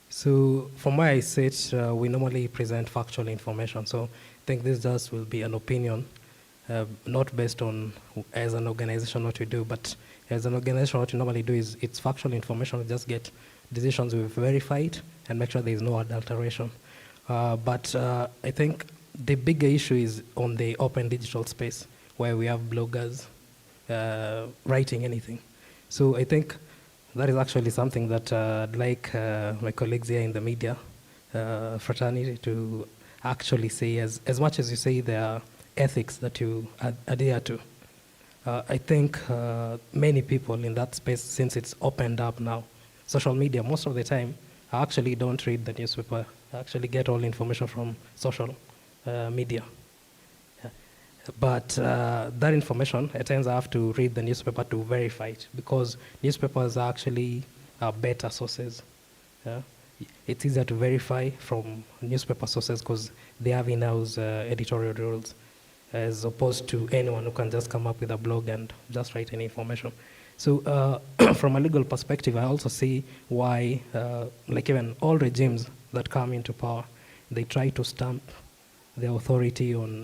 So from where I sit, we normally present factual information. So I think this just will be an opinion, not based on, as an organization, what we do, but as an organization, what we normally do is it's factual information. We just get decisions we've verified and make sure there is no adulteration. But I think the bigger issue is on the open digital space, where we have bloggers writing anything. So I think that is actually something that I'd like my colleagues here in the media fraternity to actually say, as much as you say there are ethics that you adhere to. I think many people in that space, since it's opened up now, social media, most of the time, I actually don't read the newspaper. I actually get all information from social media. Yeah. But that information, at times I have to read the newspaper to verify it, because newspapers are actually better sources. Yeah? It's easier to verify from newspaper sources because they have in-house editorial rules, as opposed to anyone who can just come up with a blog and just write any information. So from a legal perspective, I also see why, like even all regimes that come into power, they try to stamp the authority on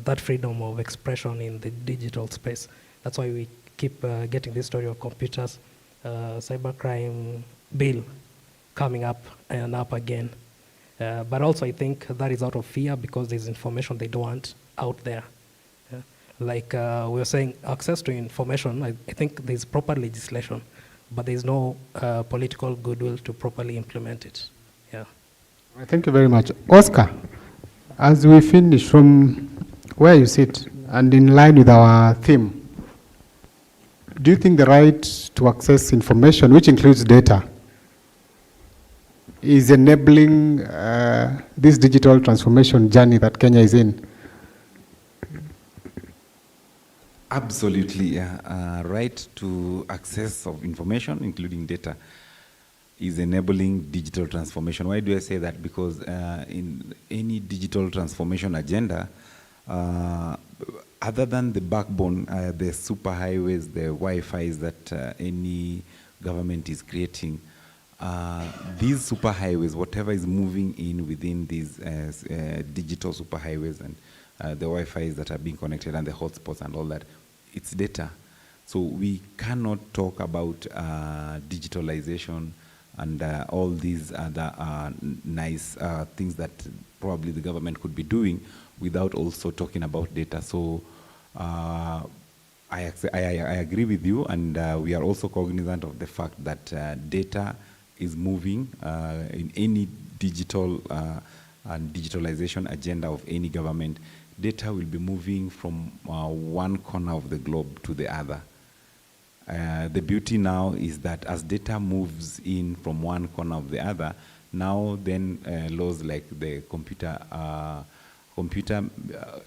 that freedom of expression in the digital space. That's why we keep getting this story of computers, cybercrime bill coming up and up again. But also I think that is out of fear because there's information they don't want out there. Yeah? Like we were saying, access to information, I think there's proper legislation, but there's no political goodwill to properly implement it. Yeah. Thank you very much. Oscar, as we finish from where you sit and in line with our theme, do you think the right to access information, which includes data, is enabling this digital transformation journey that Kenya is in? Absolutely, yeah. Right to access of information, including data, is enabling digital transformation. Why do I say that? Because in any digital transformation agenda, other than the backbone, the superhighways, the Wi-Fis that any government is creating, these superhighways, whatever is moving in within these digital superhighways and the Wi-Fis that are being connected and the hotspots and all that, it's data. So we cannot talk about digitalization and all these other nice things that probably the government could be doing without also talking about data. So I agree with you, and we are also cognizant of the fact that data is moving in any digital and digitalization agenda of any government. Data will be moving from one corner of the globe to the other. The beauty now is that as data moves in from one corner of the other, now then laws like the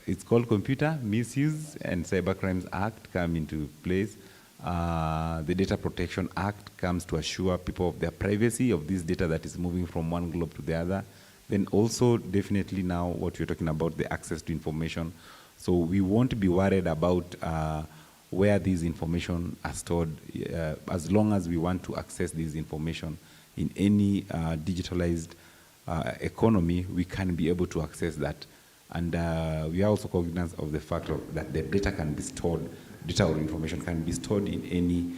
it's called Computer Misuse and Cybercrimes Act come into place. The Data Protection Act comes to assure people of their privacy of this data that is moving from one globe to the other. Then also definitely now what we're talking about, the access to information. So we won't be worried about where these information are stored, as long as we want to access this information in any digitalized economy, we can be able to access that. And we are also cognizant of the fact that the data can be stored, data or information can be stored in any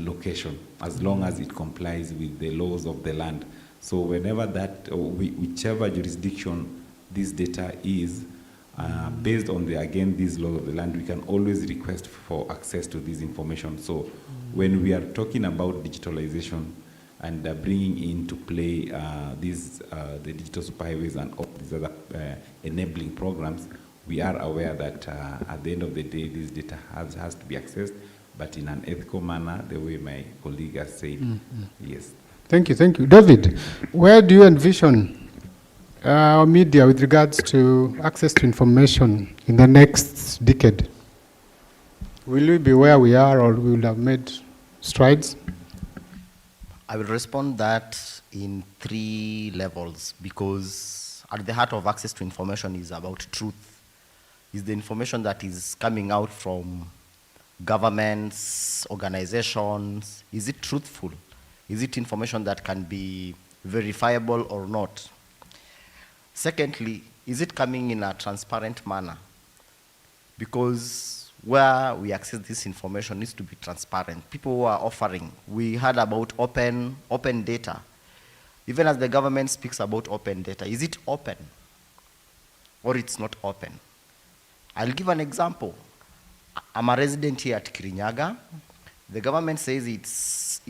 location, as long as it complies with the laws of the land. So whenever that, or whichever jurisdiction this data is, based on these laws of the land, we can always request for access to this information. So when we are talking about digitalization and bringing into play the digital superhighways and all these other enabling programs, we are aware that at the end of the day, this data has to be accessed, but in an ethical manner, the way my colleague has said. Yes. Thank you, thank you. David, where do you envision our media with regards to access to information in the next decade? Will we be where we are, or we will have made strides? I will respond that in 3 levels, because at the heart of access to information is about truth. Is the information that is coming out from governments, organizations, is it truthful? Is it information that can be verifiable or not? Secondly, is it coming in a transparent manner? Because where we access this information needs to be transparent. People who are offering, we heard about open data. Even as the government speaks about open data, is it open or it's not open? I'll give an example. I'm a resident here at Kirinyaga. The government says it's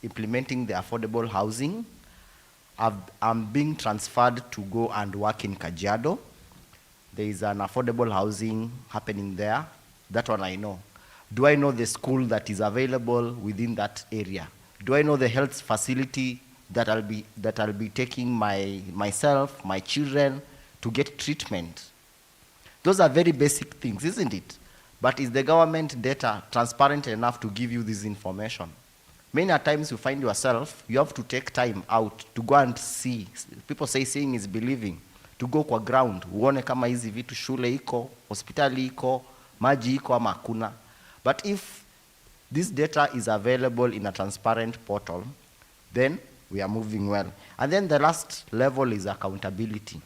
implementing the affordable housing. I'm being transferred to go and work in Kajiado. there is an affordable housing happening there. That one I know. Do I know the school that is available within that area? Do I know the health facility that I'll be taking myself, my children to get treatment? Those are very basic things, isn't it? But is the government data transparent enough to give you this information? Many a times you find yourself, you have to take time out to go and see. People say seeing is believing. To go kwa ground, uone kama hizi vitu shule iko, hospitali iko, maji iko ama hakuna. But if this data is available in a transparent portal, then we are moving well. And then the last level is accountability.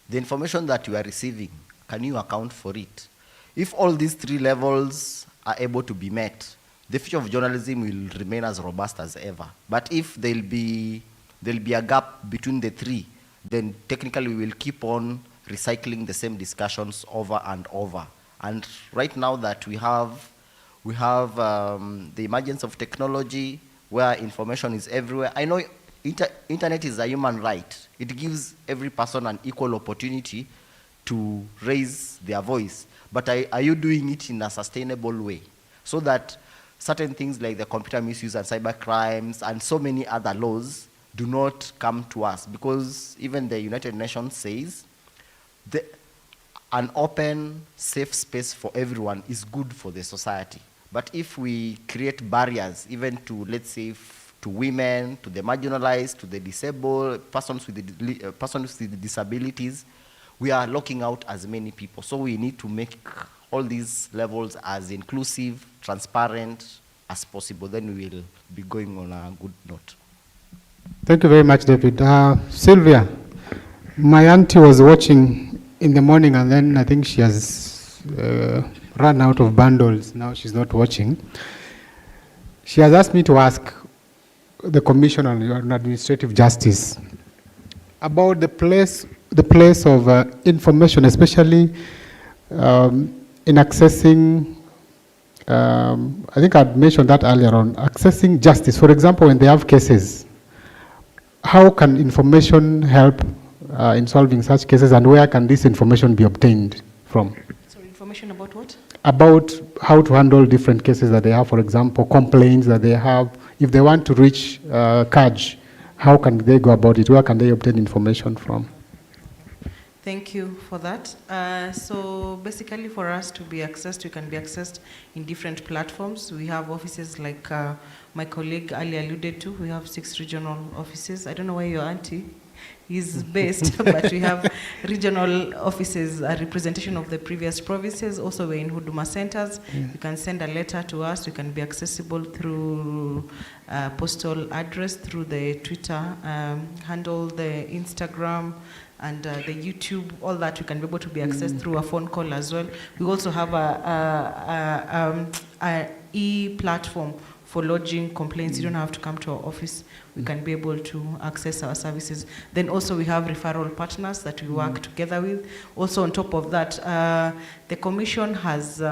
The information that you are receiving, can you account for it? If all these three levels are able to be met, the future of journalism will remain as robust as ever. But if there'll be a gap between the three, then technically we will keep on recycling the same discussions over and over. And right now that we have the emergence of technology where information is everywhere. I know internet is a human right. It gives every person an equal opportunity to raise their voice. But are you doing it in a sustainable way so that certain things like the computer misuse and cyber crimes and so many other laws do not come to us? Because even the United Nations says an open, safe space for everyone is good for the society. But if we create barriers, even to, let's say, to women, to the marginalized, to the disabled, persons with disabilities, we are locking out as many people. So we need to make all these levels as inclusive, transparent as possible. Then we will be going on a good note. Thank you very much, David. Sylvia, my auntie was watching in the morning, and then I think she has run out of bundles. Now she's not watching. She has asked me to ask the Commission on Administrative Justice about the place of information, especially in accessing, I think I'd mentioned that earlier on, accessing justice. For example, when they have cases, how can information help in solving such cases, and where can this information be obtained from? So information about what? About how to handle different cases that they have, for example, complaints that they have. If they want to reach CAJ, how can they go about it? Where can they obtain information from? Thank you for that. So basically for us to be accessed, we can be accessed in different platforms. We have offices like my colleague Ali alluded to. We have 6 regional offices. I don't know where your auntie is based, but we have regional offices, a representation of the previous provinces. Also, we're in Huduma centers. Yeah. You can send a letter to us. We can be accessible through postal address, through the Twitter handle, the Instagram, and the YouTube. All that you can be able to be accessed through a phone call as well. We also have a e-platform for lodging complaints. You don't have to come to our office. We can be able to access our services. Then also we have referral partners that we work together with. Also on top of that, the Commission has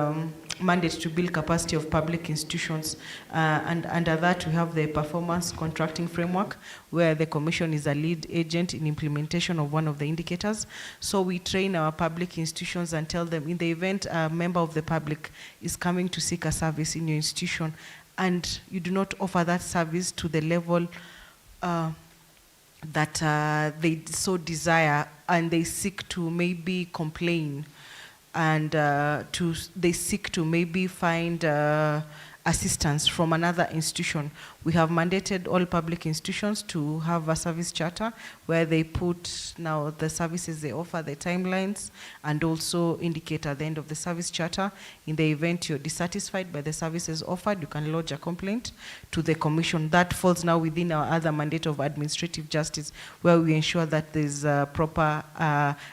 mandate to build capacity of public institutions, and under that we have the performance contracting framework, where the Commission is a lead agent in implementation of one of the indicators. So we train our public institutions and tell them, in the event a member of the public is coming to seek a service in your institution, and you do not offer that service to the level that they so desire, and they seek to maybe complain, and they seek to maybe find assistance from another institution. We have mandated all public institutions to have a service charter where they put now the services they offer, the timelines, and also indicate at the end of the service charter, in the event you're dissatisfied by the services offered, you can lodge a complaint to the Commission. That falls now within our other mandate of administrative justice, where we ensure that there's proper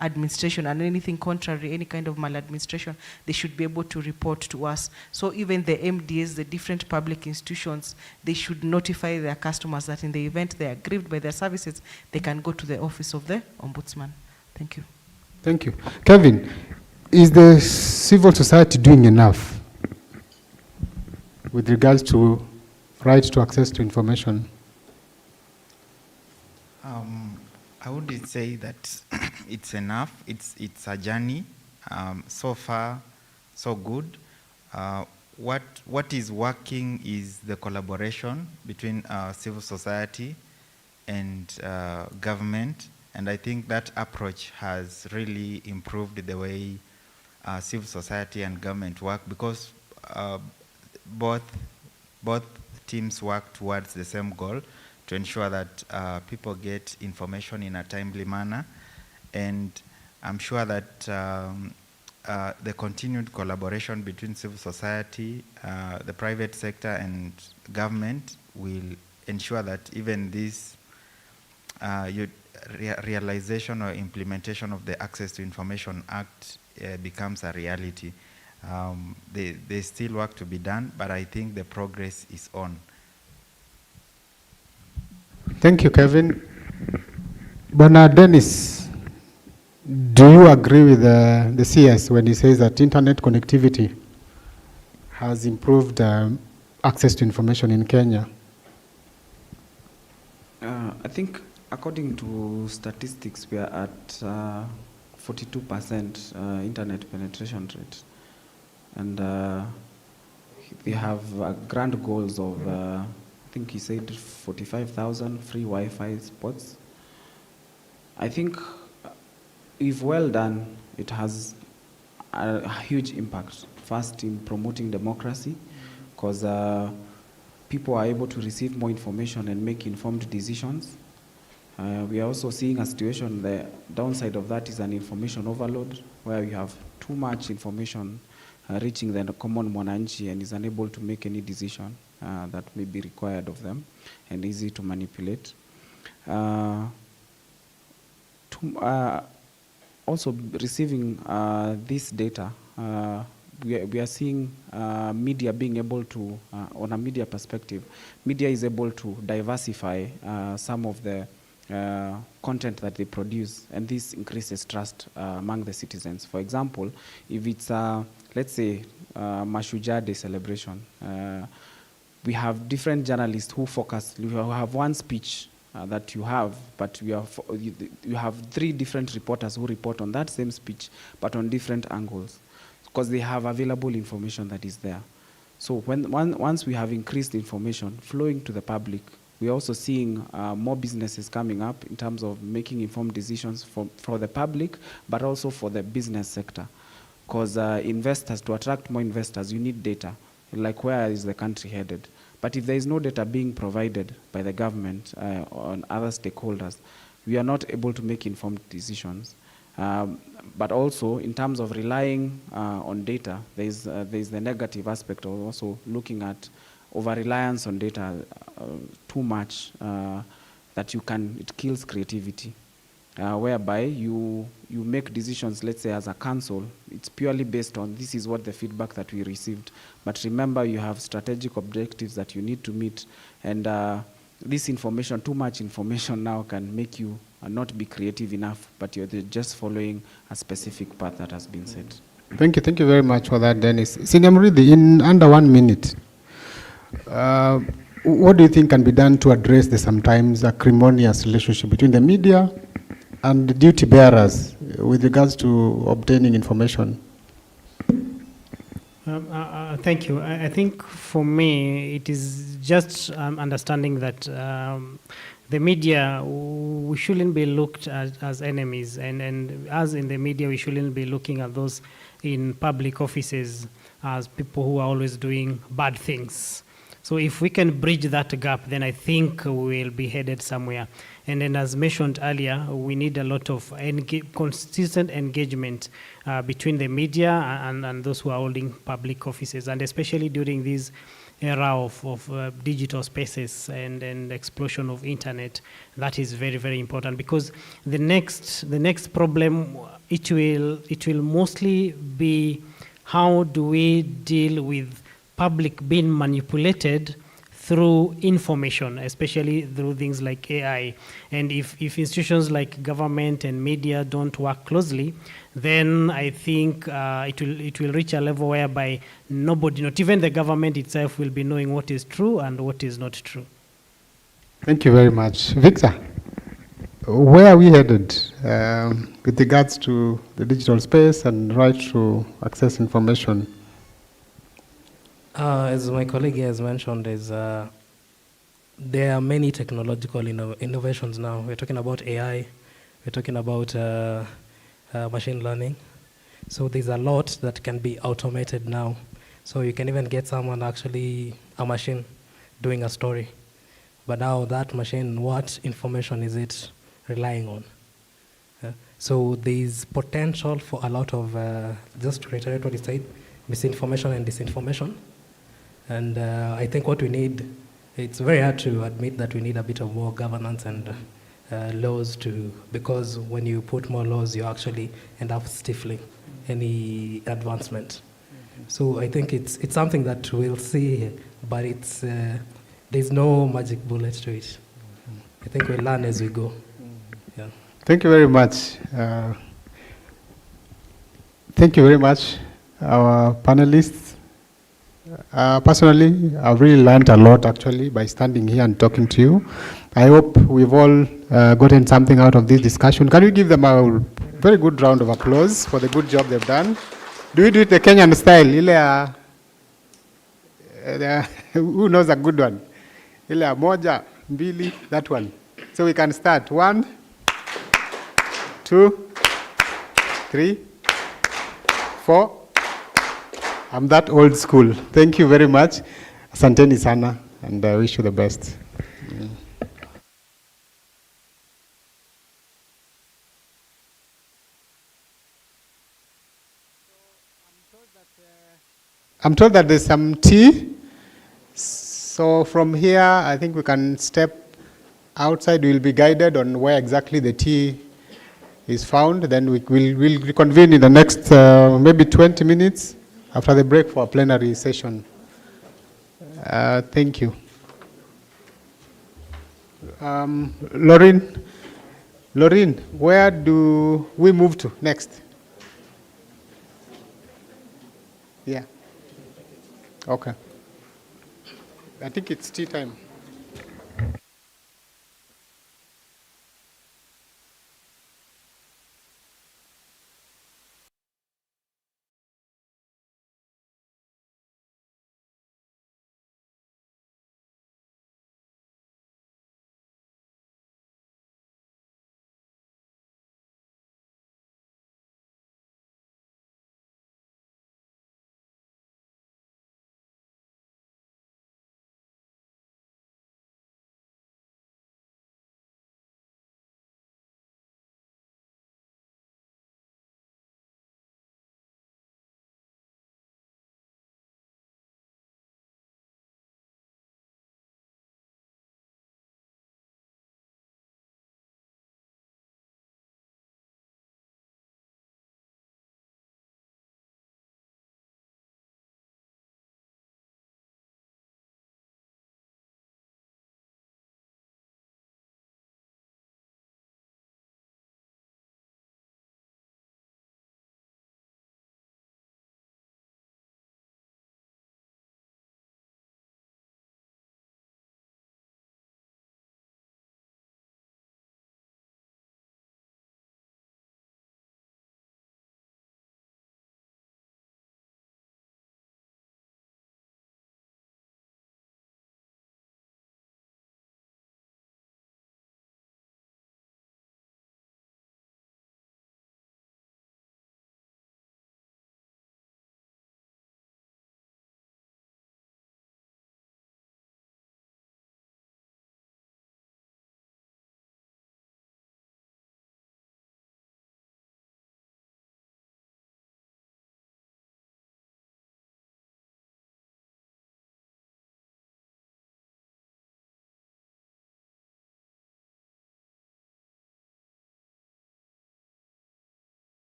administration, and anything contrary, any kind of maladministration, they should be able to report to us. So even the MDAs, the different public institutions, they should notify their customers that in the event they are aggrieved by their services, they can go to the office of the Ombudsman. Thank you. Thank you. Kevin, is the civil society doing enough with regards to right to access to information? I would say that it's enough. It's a journey. So far, so good. What is working is the collaboration between civil society and government, and I think that approach has really improved the way civil society and government work, because both teams work towards the same goal, to ensure that people get information in a timely manner. And I'm sure that the continued collaboration between civil society, the private sector and government will ensure that even this realization or implementation of the Access to Information Act becomes a reality. There's still work to be done, but I think the progress is on. Thank you, Kevin. Bernard Dennis, do you agree with the CS when he says that internet connectivity has improved access to information in Kenya? I think according to statistics, we are at 42% internet penetration rate. And they have grand goals of, I think he said 45,000 free Wi-Fi spots. I think if well done, it has a huge impact. First, in promoting democracy, because people are able to receive more information and make informed decisions. We are also seeing a situation, the downside of that is an information overload, where you have too much information reaching the common mwananchi and is unable to make any decision that may be required of them and easy to manipulate. Also receiving this data, we are seeing media being able to, on a media perspective, media is able to diversify some of the content that they produce, and this increases trust among the citizens. For example, if it's, let's say, Mashujaa Day celebration, we have different journalists who focus, you have one speech that you have, but you have 3 different reporters who report on that same speech, but on different angles, because they have available information that is there. So once we have increased information flowing to the public, we're also seeing more businesses coming up in terms of making informed decisions for the public, but also for the business sector. Because investors, to attract more investors, you need data, like where is the country headed. But if there is no data being provided by the government or other stakeholders, we are not able to make informed decisions. But also, in terms of relying on data, there's the negative aspect of also looking at over-reliance on data too much, that it kills creativity. Whereby you make decisions, let's say as a council, it's purely based on this is what the feedback that we received. But remember, you have strategic objectives that you need to meet, and this information, too much information now can make you not be creative enough, but you're just following a specific path that has been set. Thank you very much for that, Dennis. Sinyamuridi, in under 1 minute, what do you think can be done to address the sometimes acrimonious relationship between the media and the duty bearers with regards to obtaining information? Thank you. I think for me, it is just understanding that the media, we shouldn't be looked at as enemies, and as in the media, we shouldn't be looking at those in public offices as people who are always doing bad things. So if we can bridge that gap, then I think we'll be headed somewhere. And then as mentioned earlier, we need a lot of consistent engagement between the media and those who are holding public offices, and especially during this era of digital spaces and explosion of internet. That is very, very important, because the next problem, it will mostly be how do we deal with public being manipulated through information, especially through things like AI. And if institutions like government and media don't work closely, then I think it will reach a level whereby nobody, not even the government itself, will be knowing what is true and what is not true. Thank you very much. Victor, where are we headed with regards to the digital space and right to access information? As my colleague has mentioned, there are many technological innovations now. We're talking about AI, we're talking about machine learning. So there's a lot that can be automated now. So you can even get someone actually, a machine, doing a story. But now that machine, what information is it relying on? So there's potential for a lot of, just to reiterate what he said, misinformation and disinformation. And I think what we need, it's very hard to admit that we need a bit of more governance and laws because when you put more laws, you actually end up stifling any advancement. So I think it's something that we'll see, but there's no magic bullet to it. I think we'll learn as we go. Yeah. Thank you very much. Thank you very much, our panelists. Personally, I've really learned a lot actually by standing here and talking to you. I hope we've all gotten something out of this discussion. Can we give them a very good round of applause for the good job they've done? Do we do it the Kenyan style? Who knows a good one? Ile moja, mbili, that one. So we can start. 1, 2, 3, 4. I'm that old school. Thank you very much. Asanteni sana, and I wish you the best. I'm told that there's some tea. So from here, I think we can step outside. We'll be guided on where exactly the tea is found. Then we'll reconvene in the next maybe 20 minutes after the break for a plenary session. Thank you. Laureen, where do we move to next? Yeah. Okay. I think it's tea time.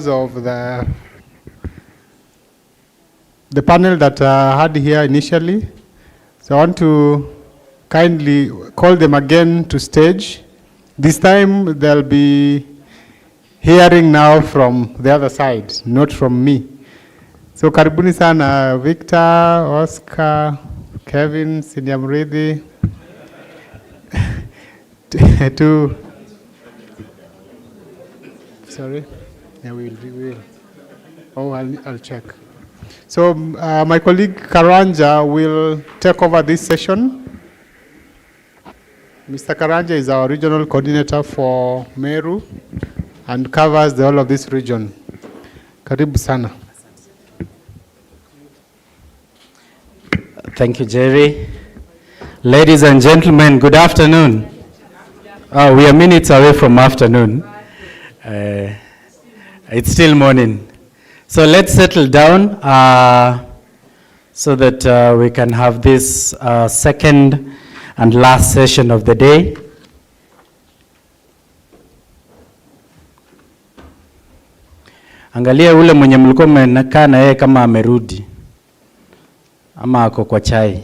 Of the panel that I had here initially. So I want to kindly call them again to stage. This time they'll be hearing now from the other side, not from me. So karibuni sana Victor, Oscar, Kevin, Senior Murithi, to sorry, yeah, we will. Oh, I'll check. So my colleague Karanja will take over this session. Mr. Karanja is our regional coordinator for Meru and covers the whole of this region. Karibu sana. Thank you, Jerry. Ladies and gentlemen, good afternoon. We are minutes away from afternoon. It's still morning. So let's settle down so that we can have this second and last session of the day. Angalia ule mwenye mlikuwa mmekaa na yeye kama amerudi ama ako kwa chai.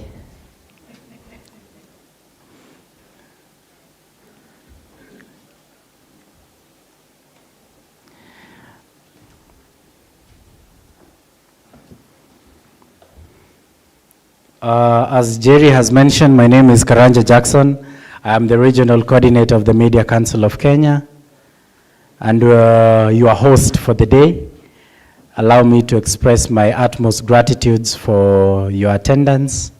As Jerry has mentioned, my name is Karanja Jackson. I am the regional coordinator of the Media Council of Kenya and your host for the day. Allow me to express my utmost gratitudes for your attendance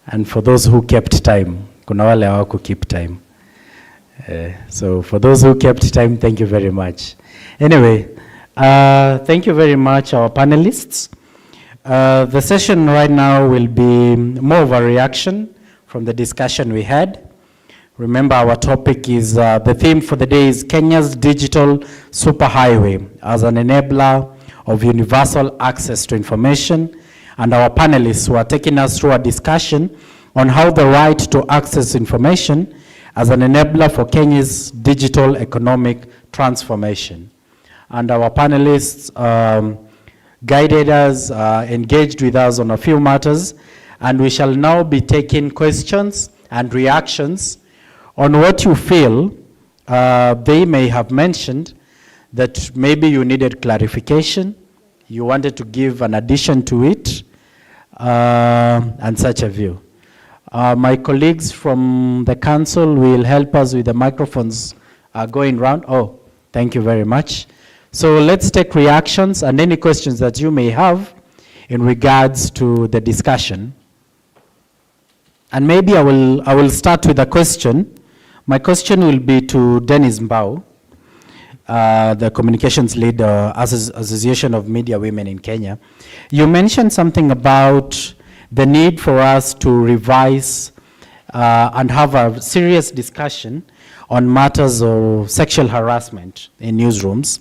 and for those who kept time. Kuna wale hawaku keep time. So for those who kept time, thank you very much. Anyway, thank you very much, our panelists. The session right now will be more of a reaction from the discussion we had. Remember, our topic is, the theme for the day is Kenya's digital superhighway as an enabler of universal access to information. And our panelists who are taking us through a discussion on how the right to access information as an enabler for Kenya's digital economic transformation. And our panelists guided us, engaged with us on a few matters, and we shall now be taking questions and reactions on what you feel they may have mentioned that maybe you needed clarification, you wanted to give an addition to it, and such a view. My colleagues from the council will help us with the microphones going round. Oh, thank you very much. So let's take reactions and any questions that you may have in regards to the discussion. And maybe I will start with a question. My question will be to Dennis Mbao, the communications leader, Association of Media Women in Kenya. You mentioned something about the need for us to revise and have a serious discussion on matters of sexual harassment in newsrooms,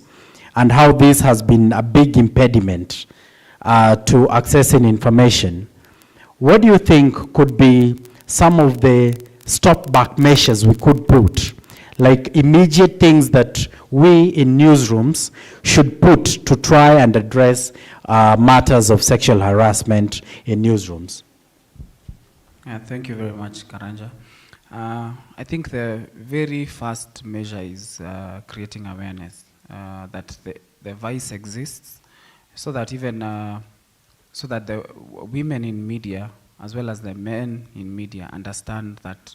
and how this has been a big impediment to accessing information. What do you think could be some of the stop-back measures we could put, like immediate things that we in newsrooms should put to try and address matters of sexual harassment in newsrooms? Yeah, thank you very much, Karanja. I think the very first measure is creating awareness. That the vice exists, so that even so that the women in media as well as the men in media understand that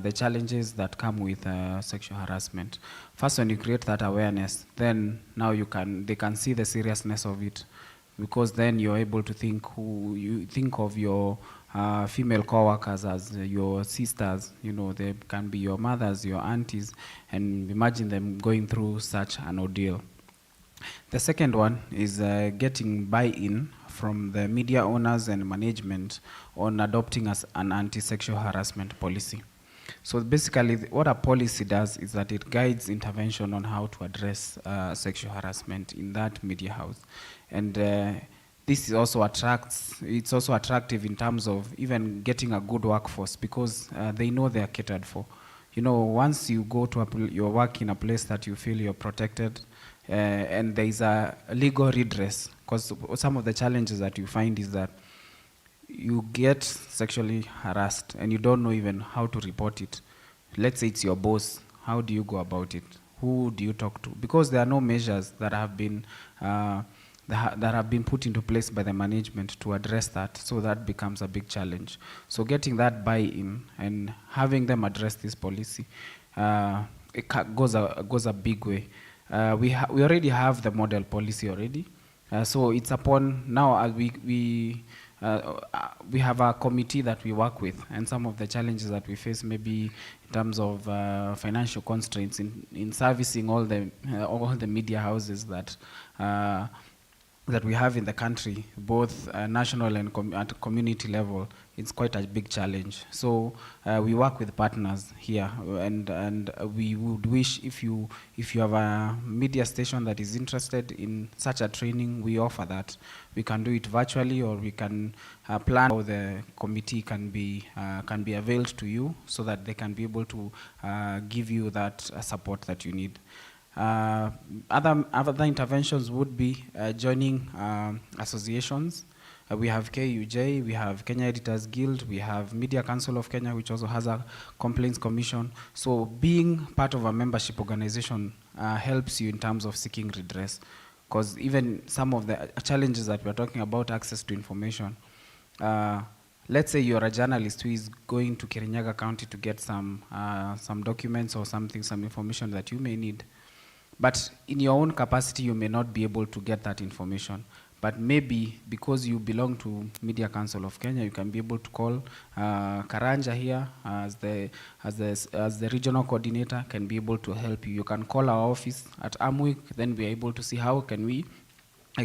the challenges that come with sexual harassment. First, when you create that awareness, then now they can see the seriousness of it, because then you're able to think of your female co-workers as your sisters. You know, they can be your mothers, your aunties, and imagine them going through such an ordeal. The second one is getting buy-in from the media owners and management on adopting an anti-sexual harassment policy. So basically, what a policy does is that it guides intervention on how to address sexual harassment in that media house. And this is also it's also attractive in terms of even getting a good workforce, because they know they are catered for. You know, once you go to you work in a place that you feel you're protected, and there is a legal redress, because some of the challenges that you find is that you get sexually harassed and you don't know even how to report it. Let's say it's your boss. How do you go about it? Who do you talk to? Because there are no measures that have been put into place by the management to address that, so that becomes a big challenge. So getting that buy-in and having them address this policy goes a big way. We already have the model policy already, so it's upon now we have a committee that we work with, and some of the challenges that we face maybe in terms of financial constraints in servicing all the media houses that we have in the country, both national and at community level. It's quite a big challenge. So we work with partners here, and we would wish if you have a media station that is interested in such a training, we offer that. We can do it virtually, or we can plan how the committee can be availed to you, so that they can be able to give you that support that you need. Other interventions would be joining associations. We have KUJ, we have Kenya Editors Guild, we have Media Council of Kenya, which also has a complaints commission. So being part of a membership organization helps you in terms of seeking redress, because even some of the challenges that we're talking about, access to information, let's say you're a journalist who is going to Kirinyaga County to get some documents or some information that you may need. But in your own capacity, you may not be able to get that information. But maybe because you belong to Media Council of Kenya, you can be able to call Karanja here as the regional coordinator, can be able to help you. You can call our office at Amwick, then we are able to see how can we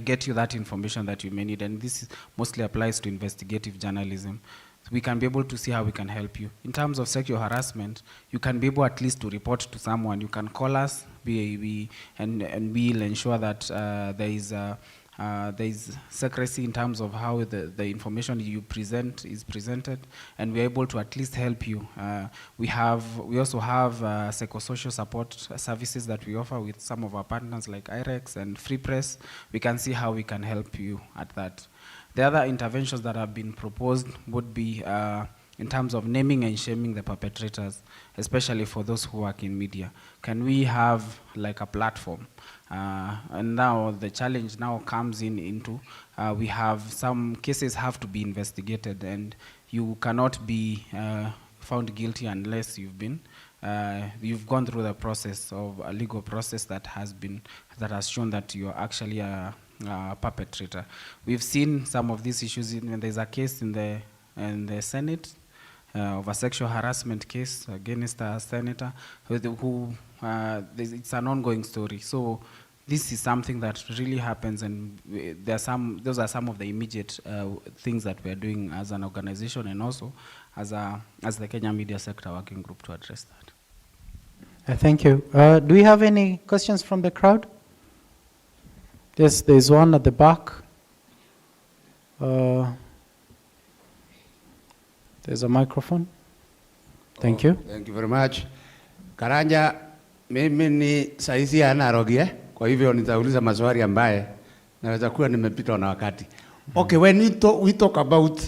get you that information that you may need. And this mostly applies to investigative journalism. So we can be able to see how we can help you. In terms of sexual harassment, you can be able at least to report to someone. You can call us, and we'll ensure that there is secrecy in terms of how the information you present is presented, and we're able to at least help you. We also have psychosocial support services that we offer with some of our partners like IREX and Free Press. We can see how we can help you at that. The other interventions that have been proposed would be in terms of naming and shaming the perpetrators, especially for those who work in media. Can we have like a platform? And now the challenge now comes into we have some cases have to be investigated, and you cannot be found guilty unless you've gone through the process of a legal process that has shown that you're actually a perpetrator. We've seen some of these issues when there's a case in the Senate of a sexual harassment case against a senator it's an ongoing story. So this is something that really happens, and those are some of the immediate things that we're doing as an organization, and also as the Kenya Media Sector Working Group to address that. Thank you. Do we have any questions from the crowd? Yes, there's one at the back. There's a microphone. Thank you. Thank you very much. Karanja, mimi ni saizi ya Nairobi, kwa hivyo nitauliza maswali ambaye naweza kuwa nimepitwa na wakati. Okay, when we talk about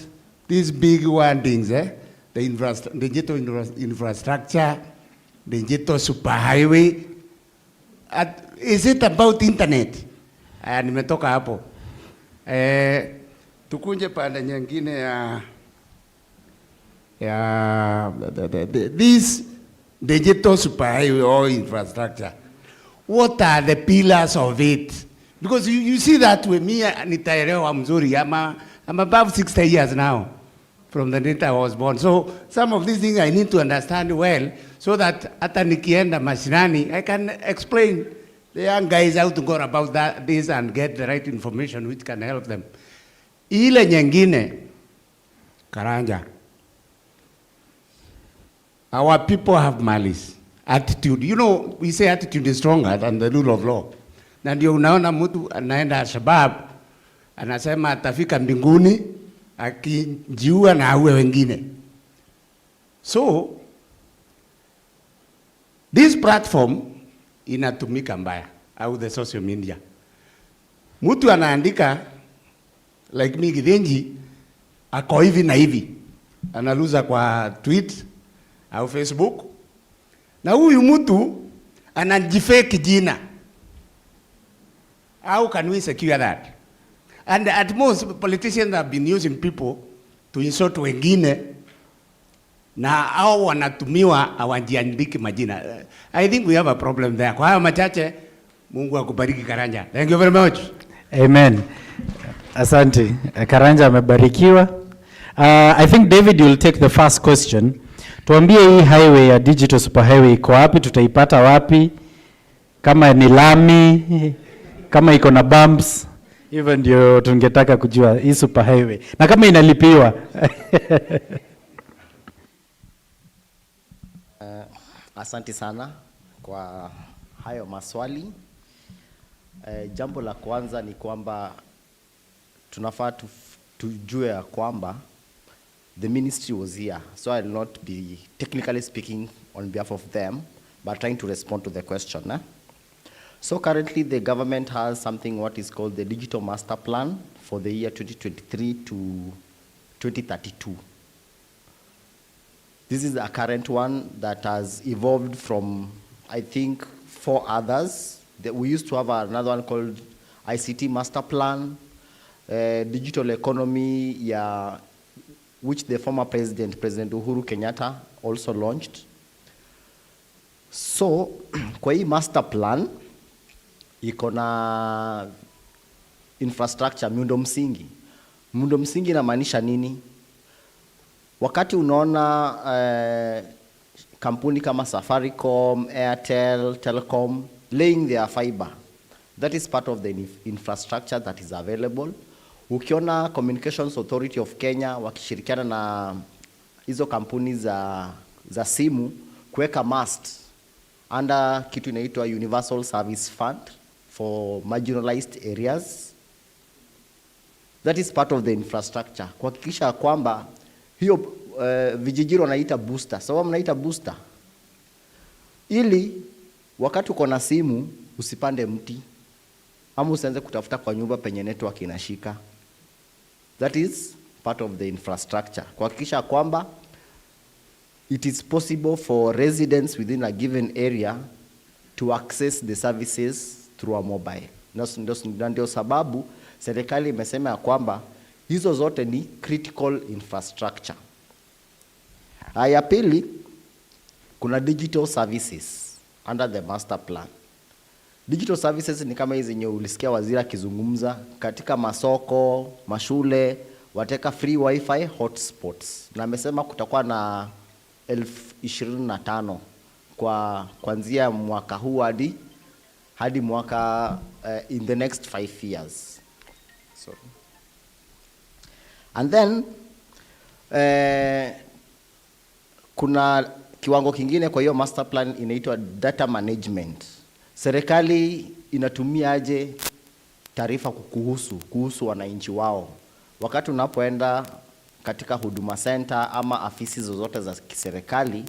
these big wordings, the digital infrastructure, the digital superhighway, is it about internet? Nimetoka hapo. Tukunje pande nyingine this digital superhighway or infrastructure, what are the pillars of it? Because you see that with me, nitaelewa mzuri. I'm above 60 years now from the date I was born. So some of these things I need to understand well, so that hata nikienda mashinani, I can explain the young guys how to go about this and get the right information which can help them. Ile nyingine, Karanja, our people have malice, attitude. You know, we say attitude is stronger than the rule of law. Na ndio unaona mtu anaenda Al-Shabaab, anasema atafika mbinguni, akijiua na aue wengine. So, this platform inatumika mbaya. au the social media. Mtu anaandika like me Githinji ako hivi na hivi, analuza kwa tweet au Facebook, na huyu mtu anajifake jina. How can we secure that? And at most, politicians have been using people to insult wengine, na hao wanatumiwa hawajiandiki majina. I think we have a problem there. Kwa hayo machache, Mungu akubariki Karanja. Thank you very much. Amen. Asante. Karanja amebarikiwa. I think David will take the first question. Tuambie hii highway ya digital superhighway iko wapi, tutaipata wapi? Kama ni lami, kama iko na bumps, hivyo ndio tungetaka kujua hii superhighway. Na kama inalipiwa. Asante sana kwa hayo maswali. Jambo la kwanza ni kwamba tunafaa tujue ya kwamba the ministry was here, so I'll not be technically speaking on behalf of them, but trying to respond to the question. So currently the government has something what is called the Digital Master Plan for the year 2023 to 2032. This is a current one that has evolved from, I think, 4 others. We used to have another one called ICT Master Plan, Digital Economy, which the former President Uhuru Kenyatta, also launched. So, kwa hii master plan, iko na infrastructure, miundo msingi. Miundo msingi inamaanisha nini? Wakati unaona kampuni kama Safaricom, Airtel, Telecom, laying their fiber, that is part of the infrastructure that is available. Ukiona Communications Authority of Kenya wakishirikiana na hizo kampuni za simu kuweka mast under kitu inaitwa Universal Service Fund for marginalized areas, that is part of the infrastructure. Kuhakikisha kwamba hiyo vijijini wanaita booster. Sawa, mnaita booster, ili wakati uko na simu usipande mti ama usianze kutafuta kwa nyumba penye network inashika. That is part of the infrastructure. Kuhakikisha kwamba it is possible for residents within a given area to access the services through a mobile. Ndio sababu serikali imesema ya kwamba hizo zote ni critical infrastructure. Ya pili, kuna digital services under the master plan. Digital services ni kama hizi zenye ulisikia waziri akizungumza katika masoko, mashule, wateka free wifi hotspots. Na amesema kutakuwa na 25,000 kuanzia mwaka huu hadi mwaka in the next 5 years. Sorry. And then kuna kiwango kingine kwa hiyo master plan inaitwa data management. Serikali inatumia aje taarifa kuhusu wananchi wao? Wakati unapoenda katika huduma center ama afisi zozote za kiserikali,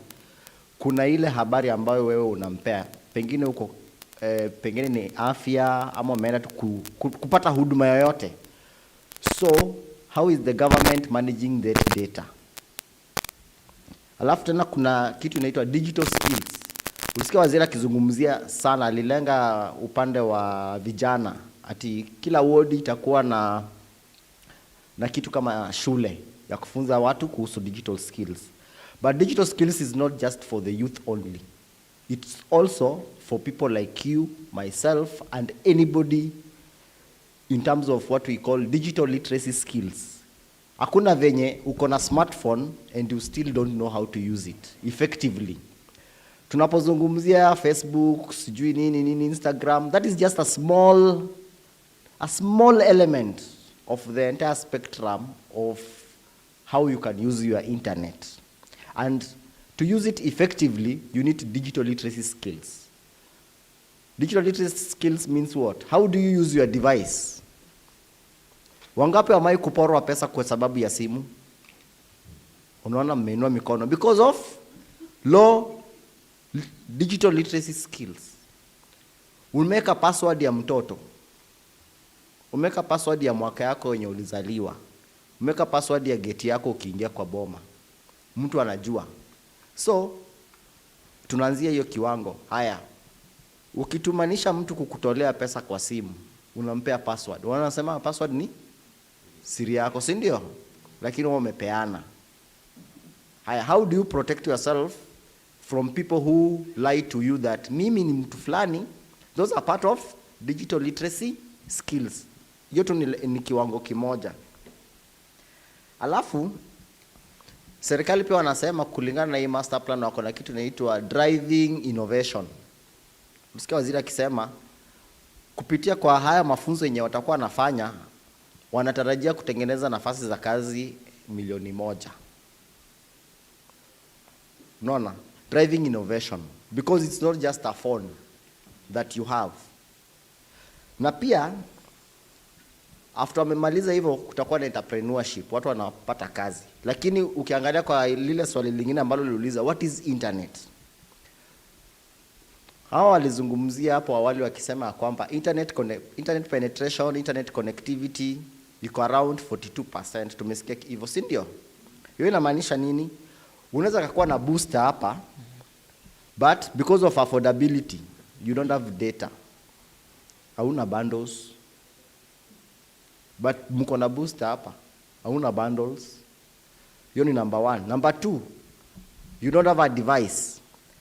kuna ile habari ambayo wewe unampea, pengine uko pengine ni afya ama umeenda kupata huduma yoyote. So how is the government managing that data? Alafu tena kuna kitu inaitwa digital skills. Ulisikia waziri akizungumzia sana, alilenga upande wa vijana, ati kila ward itakuwa na kitu kama shule ya kufunza watu kuhusu digital skills. But digital skills is not just for the youth only. It's also for people like you, myself, and anybody in terms of what we call digital literacy skills. Hakuna venye uko na smartphone and you still don't know how to use it effectively. Tunapozungumzia Facebook, sijui nini, Instagram, that is just a small element of the entire spectrum of how you can use your internet. And to use it effectively, you need digital literacy skills. Digital literacy skills means what? How do you use your device? Wangapi wamai kuporwa pesa kwa sababu ya simu? Unaona mmeinua mikono because of low digital literacy skills. Umeweka password ya mtoto, umeweka password ya mwaka yako wenye ulizaliwa, umeweka password ya gate yako ukiingia kwa boma, mtu anajua. So tunaanzia hiyo kiwango. Haya, ukitumanisha mtu kukutolea pesa kwa simu, unampea password. Wanasema password ni siri yako, si ndio? Lakini wewe umepeana. Haya, how do you protect yourself from people who lie to you that mimi ni mtu fulani? Those are part of digital literacy skills. Hiyo tu ni kiwango kimoja. Alafu serikali pia wanasema kulingana na hii master plan wako na kitu inaitwa driving innovation. Msikia waziri akisema kupitia kwa haya mafunzo yenye watakuwa wanafanya, wanatarajia kutengeneza nafasi za kazi 1,000,000. Unaona? Driving innovation, because it's not just a phone that you have. Na pia after wamemaliza hivyo kutakuwa na entrepreneurship, watu wanapata kazi. Lakini ukiangalia kwa lile swali lingine ambalo liliuliza what is internet, hao walizungumzia hapo awali wakisema kwamba internet penetration, internet connectivity iko around 42%. Tumesikia hivyo, si ndio? Hiyo inamaanisha nini? Unaweza kuwa na booster hapa, but because of affordability you don't have data, hauna bundles. But mko na booster hapa, hauna bundles. Hiyo ni number 1. Number 2, you don't have a device.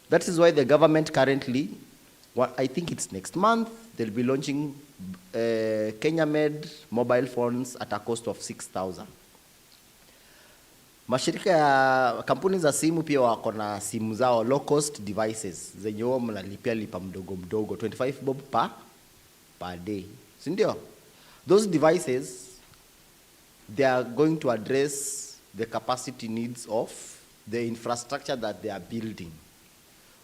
That is why the government currently, I think it's next month, they'll be launching Kenya-made mobile phones at a cost of 6,000. Mashirika ya kampuni za simu pia wako na simu zao low cost devices zenye wao mnalipia lipa mdogo mdogo 25 bob per day, si ndio? Those devices, they are going to address the capacity needs of the infrastructure that they are building.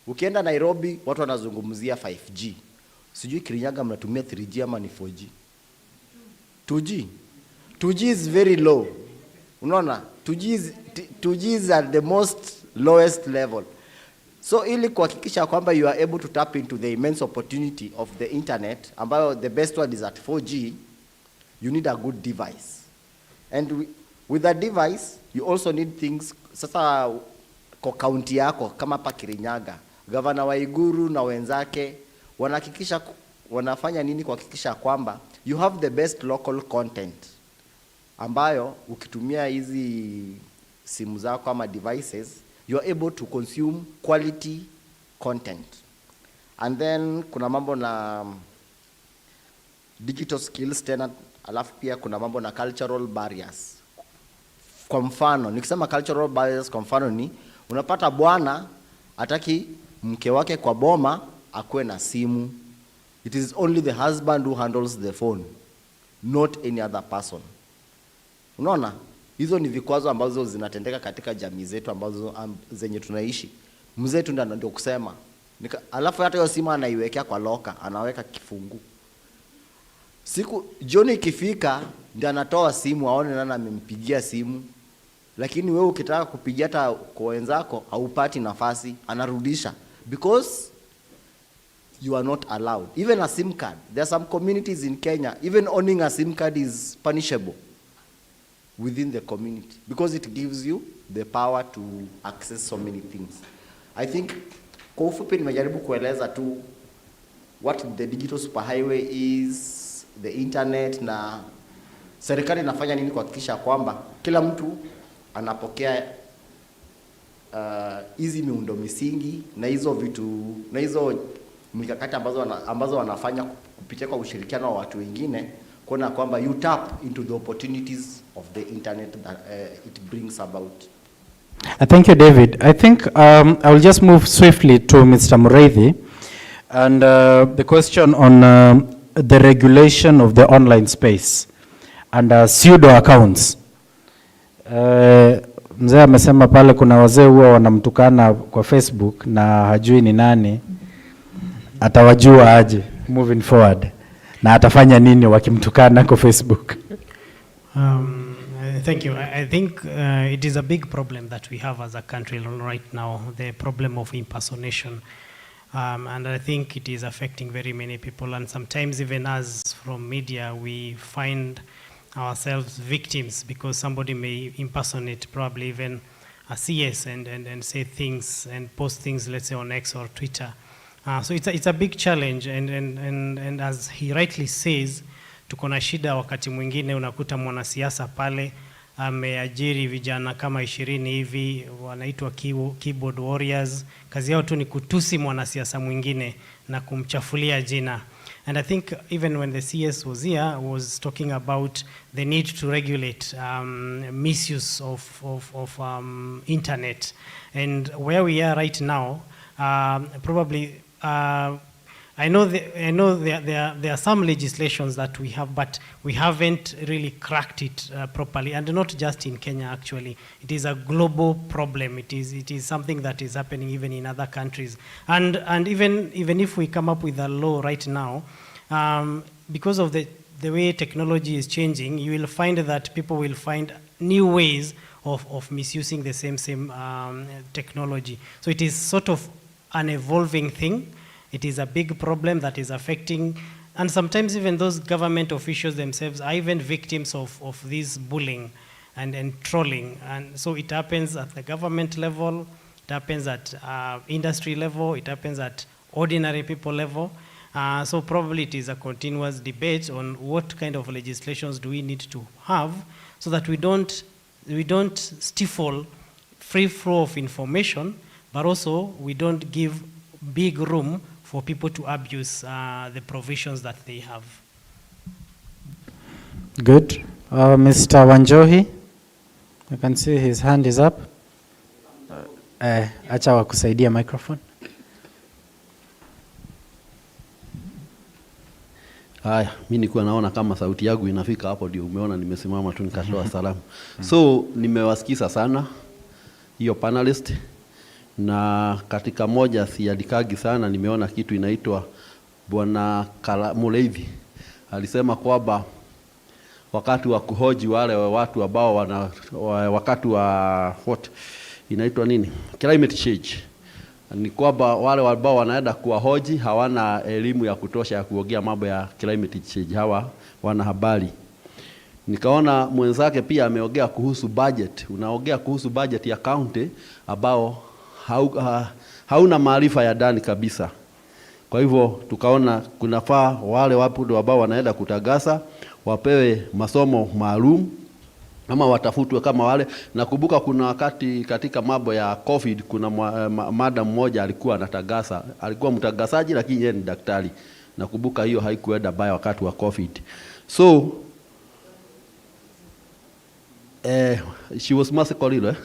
Ukienda Nairobi watu wanazungumzia 5G. Sijui Kirinyaga mnatumia 3G ama ni 4G? 2G. 2G is very low. Unaona? 2G is at the most lowest level. So ili kuhakikisha kwamba you are able to tap into the immense opportunity of the internet, ambayo the best one is at 4G, you need a good device. And with a device, you also need things. Sasa kwa county yako kama hapa Kirinyaga, Governor Waiguru na wenzake wanahakikisha wanafanya nini kuhakikisha kwamba you have the best local content, ambayo ukitumia hizi simu zako kama devices, you are able to consume quality content. And then kuna mambo na digital skills tena, alafu pia kuna mambo na cultural barriers. Kwa mfano, nikisema cultural barriers, kwa mfano ni unapata bwana hataki mke wake kwa boma akuwe na simu. It is only the husband who handles the phone, not any other person. Unaona? Hizo ni vikwazo ambazo zinatendeka katika jamii zetu ambazo zenye tunaishi. Mzee tu ndio kusema. Alafu hata hiyo simu anaiwekea kwa loka, anaweka kifungu. Siku jioni ikifika ndio anatoa simu aone nani amempigia simu. Lakini wewe ukitaka kupigia hata kwa wenzako haupati nafasi, anarudisha because you are not allowed. Even a SIM card. There are some communities in Kenya, even owning a SIM card is punishable within the community because it gives you the power to access so many things. I think kwa ufupi nimejaribu kueleza tu what the digital superhighway is, the internet, na serikali inafanya nini kuhakikisha kwamba kila mtu anapokea hizi miundo misingi na hizo vitu na hizo mikakati ambazo wanafanya kupitia kwa ushirikiano wa watu wengine, kuona kwamba you tap into the opportunities of the internet that it brings about. Thank you, David. I think I will just move swiftly to Mr. Mureithi and the question on the regulation of the online space and pseudo accounts. Mzee amesema pale kuna wazee huwa wanamtukana kwa Facebook na hajui ni nani, atawajua aje moving forward na atafanya nini wakimtukana kwa Facebook? Thank you. I think it is a big problem that we have as a country right now, the problem of impersonation. And I think it is affecting very many people. And sometimes even us from media, we find ourselves victims because somebody may impersonate probably even a CS and say things and post things, let's say on X or Twitter. So it's a big challenge, and as he rightly says, tuko na shida wakati mwingine unakuta mwanasiasa pale ameajiri vijana kama 20 hivi wanaitwa keyboard warriors, kazi yao tu ni kutusi mwanasiasa mwingine na kumchafulia jina. And I think even when the CS was here, was talking about the need to regulate misuse of internet. And where we are right now, probably I know there are some legislations that we have, but we haven't really cracked it properly, and not just in Kenya. Actually, it is a global problem. It is something that is happening even in other countries, and even if we come up with a law right now, because of the way technology is changing, you will find that people will find new ways of misusing the same technology. So it is sort of an evolving thing. It is a big problem that is affecting, and sometimes even those government officials themselves are even victims of this bullying and trolling. And so it happens at the government level, it happens at industry level, it happens at ordinary people level. So probably it is a continuous debate on what kind of legislations do we need to have so that we don't stifle free flow of information, but also we don't give big room for people to abuse the provisions that they have. Good. Mr. Wanjohi, I can see his hand is up. Acha wakusaidia microphone. Haya, mimi nilikuwa naona kama sauti yangu inafika hapo, ndio umeona nimesimama tu nikatoa salamu. So nimewasikiza sana hiyo panelist, na katika moja siadikagi sana, nimeona kitu inaitwa Bwana Muleithi alisema kwamba wakati wa kuhoji wale watu ambao wakati wa what inaitwa nini, climate change, ni kwamba wale ambao wanaenda kuwahoji hawana elimu ya kutosha ya kuongea mambo ya climate change, hawa wana habari. Nikaona mwenzake pia ameongea kuhusu budget, unaongea kuhusu budget ya county ambao hauna maarifa ya ndani kabisa. Kwa hivyo tukaona kunafaa wale watu ambao wanaenda kutagasa wapewe masomo maalum ama watafutwe kama wale. Nakumbuka kuna wakati katika mambo ya COVID kuna madam mmoja alikuwa anatagasa, alikuwa mtagasaji lakini yeye ni daktari. Nakumbuka hiyo haikuenda baya wakati wa COVID. So she was Masekolilo.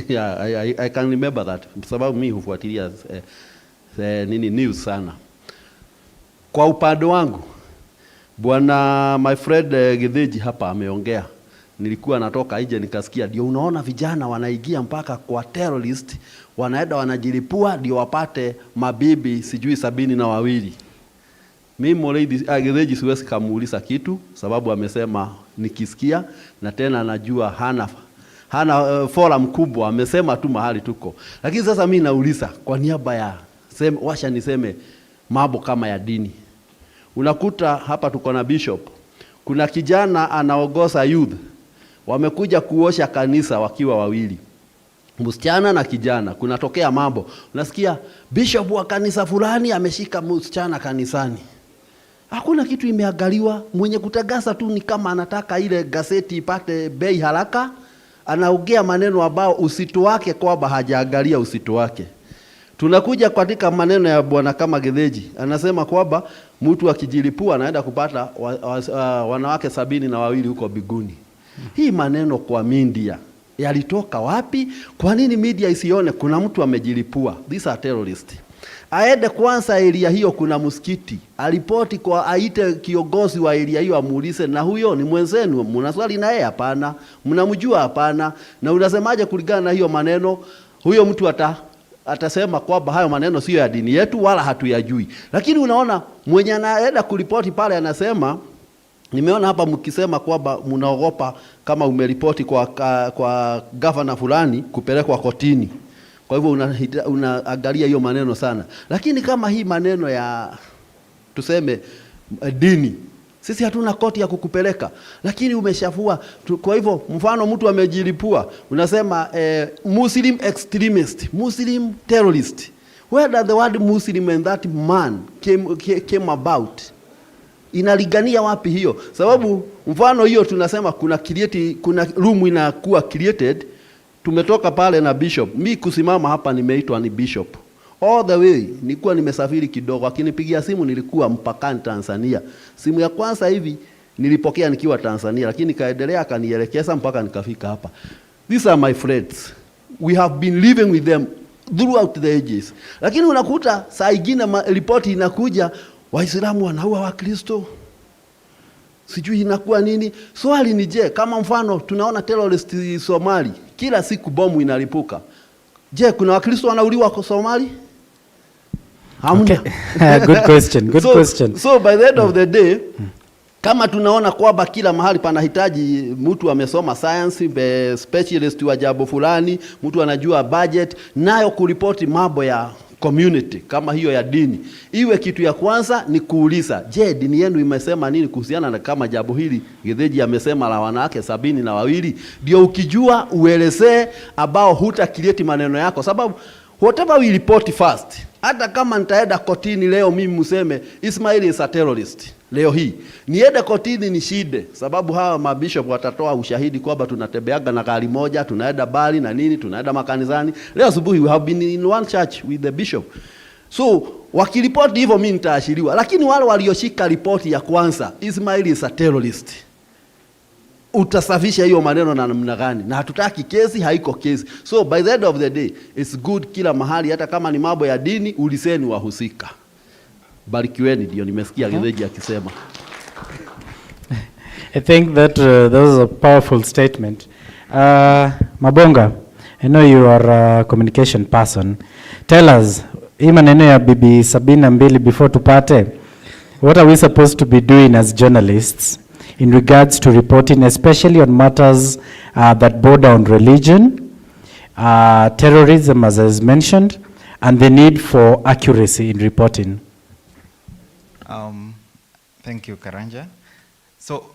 Yeah, I can remember that. Sababu mimi hufuatilia nini news sana. Kwa upande wangu, Bwana my friend Githinji hapa ameongea. Nilikuwa natoka nje nikasikia ndio unaona vijana wanaingia mpaka kwa terrorist, wanaenda wanajilipua ndio wapate mabibi sijui 72. Mimi Githinji siwezi kumuuliza kitu sababu amesema nikisikia, na tena najua hana forum kubwa, amesema tu mahali tuko. Lakini sasa mimi nauliza kwa niaba ya washa niseme mambo kama ya dini. Unakuta hapa tuko na bishop, kuna kijana anaongoza youth, wamekuja kuosha kanisa wakiwa wawili, msichana na kijana. Kunatokea mambo, unasikia bishop wa kanisa fulani ameshika msichana kanisani. Hakuna kitu imeangaliwa, mwenye kutagasa tu ni kama anataka ile gazeti ipate bei haraka, anaongea maneno ambao usito wake kwamba hajaangalia usito wake. Tunakuja katika maneno ya bwana kama Githinji, anasema kwamba mtu akijilipua anaenda kupata wanawake 72 huko biguni. Hii maneno kwa media yalitoka wapi? Kwa nini media isione kuna mtu amejilipua? These are terrorists. Aende kwanza area hiyo kuna msikiti, alipoti kwa aite kiongozi wa area hiyo amuulize, na huyo ni mwenzenu, mnaswali na yeye? Hapana. Mnamjua? Hapana. Na unasemaje kulingana na hiyo maneno? Huyo mtu atasema kwamba hayo maneno sio ya dini yetu wala hatuyajui. Lakini unaona mwenye anaenda kuripoti pale anasema, nimeona hapa mkisema kwamba mnaogopa kama umeripoti kwa governor fulani kupelekwa kotini. Kwa hivyo unaangalia hiyo maneno sana, lakini kama hii maneno ya tuseme dini, sisi hatuna koti ya kukupeleka, lakini umeshafua. Kwa hivyo mfano mtu amejilipua, unasema Muslim extremist, Muslim terrorist. Where does the word Muslim and that man came about? Inaligania wapi hiyo? Sababu mfano hiyo tunasema kuna room inakuwa created. Tumetoka pale na bishop. Mi kusimama hapa nimeitwa ni bishop. All the way nilikuwa nimesafiri kidogo, akinipigia simu nilikuwa mpakani Tanzania. Simu ya kwanza hivi nilipokea nikiwa Tanzania, lakini kaendelea akanielekeza mpaka nikafika hapa. These are my friends. We have been living with them throughout the ages. Lakini unakuta saa ingine ripoti inakuja Waislamu wanaua Wakristo. Sijui inakuwa nini. Swali ni je, kama mfano tunaona terrorist Somali, kila siku bomu inalipuka. Je, kuna Wakristo wanauliwa kwa Somali? Okay. Good question. Good question. So by the end of the day, kama tunaona kwamba kila mahali panahitaji mtu amesoma science, specialist wa jambo fulani, mtu anajua budget, nayo kuripoti mambo ya community kama hiyo ya dini, iwe kitu ya kwanza ni kuuliza, je, dini yenu imesema nini kuhusiana na kama jambo hili Githinji amesema la wanawake 72, ndio ukijua uelezee ambao huta create maneno yako, sababu whatever we report first, hata kama nitaenda kotini leo mimi museme Ismail is a terrorist, leo hii niende kotini nishide, sababu hawa mabishop watatoa ushahidi kwamba tunatembeaga na gari moja, tunaenda bali na nini, tunaenda makanisani. Leo asubuhi we have been in one church with the bishop. So wakiripoti hivyo mimi nitaashiriwa, lakini wale walioshika ripoti ya kwanza Ismail is a terrorist, utasafisha hiyo maneno na namna gani? Na hatutaki kesi, haiko kesi. So by the end of the day it's good kila mahali, hata kama ni mambo ya dini, uliseni wahusika. Barikiweni, ndio nimesikia Githinji akisema. I think that that was a powerful statement. Mabonga, I know you are a communication person. Tell us, hii maneno ya bibi 72 before tupate, what are we supposed to be doing as journalists in regards to reporting, especially on matters that border on religion, terrorism as is mentioned, and the need for accuracy in reporting? Thank you, Karanja. So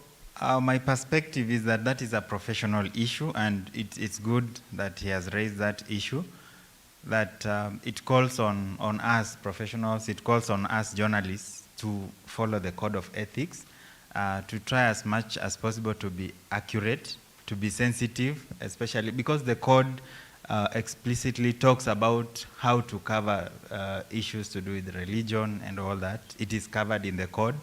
my perspective is that that is a professional issue, and it's good that he has raised that issue, that it calls on us professionals, it calls on us journalists to follow the code of ethics, to try as much as possible to be accurate, to be sensitive, especially because the code explicitly talks about how to cover issues to do with religion and all that. It is covered in the code.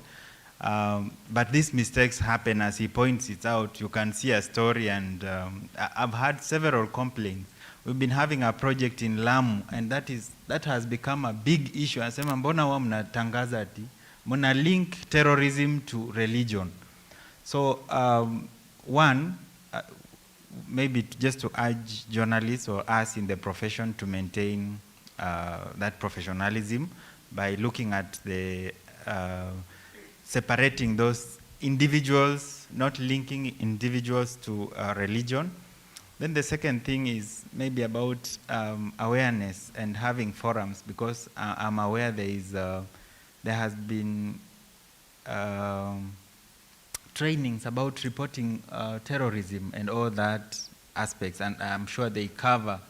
But these mistakes happen, as he points it out. You can see a story, and I've had several complaints. We've been having a project in Lamu, and that has become a big issue. Asema mbona wa mnatangaza ati mna link terrorism to religion. So maybe just to urge journalists or us in the profession to maintain that professionalism by looking at the separating those individuals, not linking individuals to religion. Then the second thing is maybe about awareness and having forums, because I'm aware there has been trainings about reporting terrorism and all that aspects, and I'm sure they cover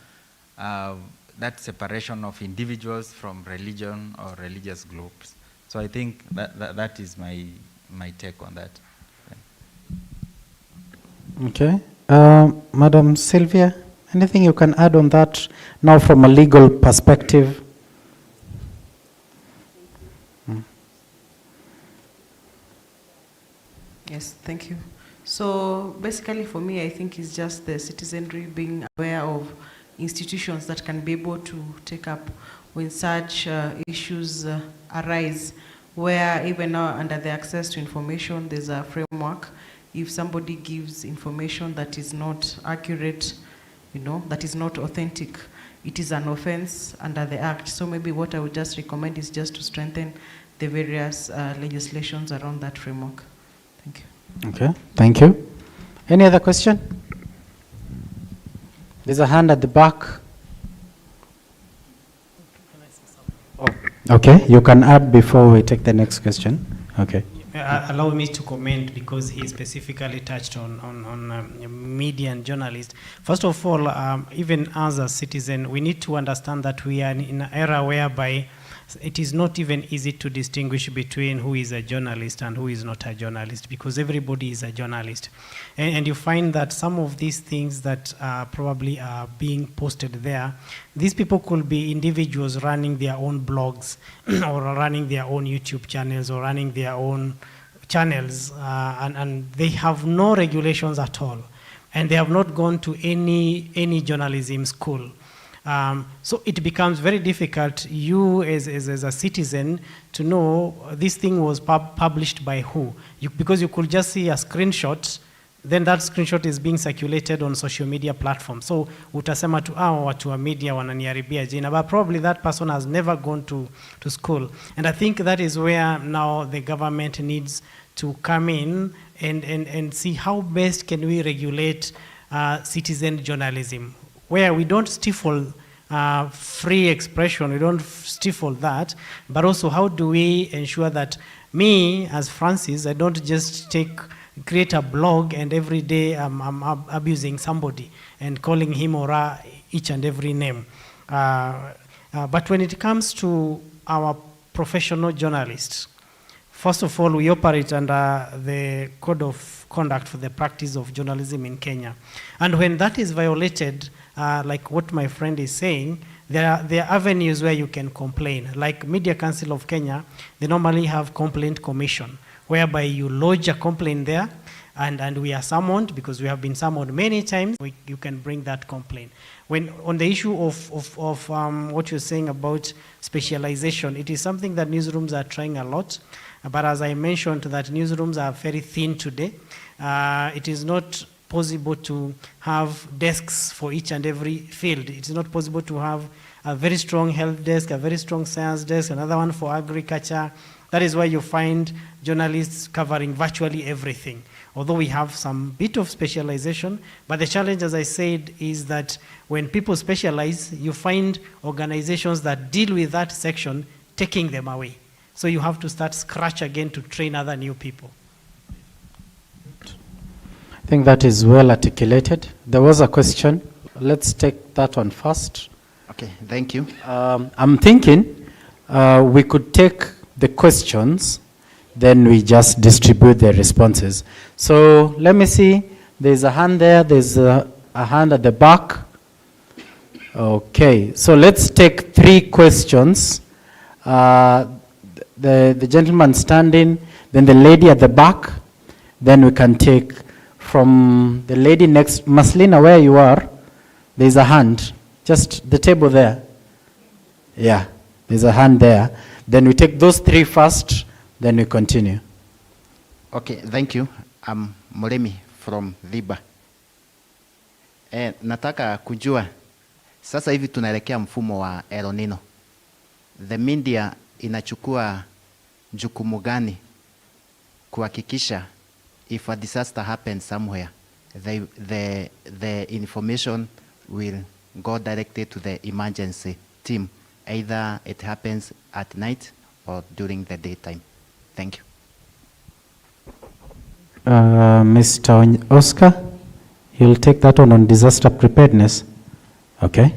that separation of individuals from religion or religious groups. So I think that is my take on that. Yeah. Okay. Madam Sylvia, anything you can add on that now from a legal perspective? Yes, thank you. So basically for me, I think it's just the citizenry being aware of institutions that can be able to take up when such issues arise, where even now under the access to information, there's a framework. If somebody gives information that is not accurate, that is not authentic, it is an offense under the Act. So maybe what I would just recommend is just to strengthen the various legislations around that framework. Thank you. Okay, thank you. Any other question? There's a hand at the back. Okay, you can add before we take the next question. Okay. Allow me to comment because he specifically touched on media and journalists. First of all, even as a citizen, we need to understand that we are in an era whereby it is not even easy to distinguish between who is a journalist and who is not a journalist, because everybody is a journalist. And you find that some of these things that probably are being posted there, these people could be individuals running their own blogs or running their own YouTube channels or running their own channels, and they have no regulations at all. And they have not gone to any journalism school. So it becomes very difficult, you as a citizen, to know this thing was published by who. Because you could just see a screenshot, then that screenshot is being circulated on social media platforms. So utasema tu watu wa media wananiharibia jina, but probably that person has never gone to school. And I think that is where now the government needs to come in and see how best can we regulate citizen journalism, where we don't stifle free expression, we don't stifle that, but also how do we ensure that me, as Francis, I don't just create a blog and every day I'm abusing somebody and calling him or her each and every name. But when it comes to our professional journalists, first of all, we operate under the Code of Conduct for the Practice of Journalism in Kenya. And when that is violated, like what my friend is saying, there are avenues where you can complain. Like Media Council of Kenya, they normally have complaint commission, whereby you lodge a complaint there, and we are summoned, because we have been summoned many times, you can bring that complaint. When on the issue of what you're saying about specialization, it is something that newsrooms are trying a lot. But as I mentioned, that newsrooms are very thin today. It is not possible to have desks for each and every field. It is not possible to have a very strong health desk, a very strong science desk, another one for agriculture. That is why you find journalists covering virtually everything. Although we have some bit of specialization, but the challenge, as I said, is that when people specialize, you find organizations that deal with that section taking them away. So you have to start scratch again to train other new people. I think that is well articulated. There was a question. Let's take that one first. Okay, thank you. I'm thinking we could take the questions, then we just distribute the responses. So let me see. There's a hand there. There's a hand at the back. Okay, so let's take 3 questions. The gentleman standing, then the lady at the back, then we can take from the lady next. Maslina, where you are, there's a hand, just the table there. Yeah, there's a hand there. Then we take those 3 first, then we continue. Okay, thank you. I'm Moremi from Viba. Nataka kujua, sasa hivi tunaelekea mfumo wa El Nino. The media inachukua jukumu gani kuhakikisha if a disaster happens somewhere, the information will go directly to the emergency team, either it happens at night or during the daytime. Thank you. Mr. Oscar, you'll take that one on disaster preparedness. Okay.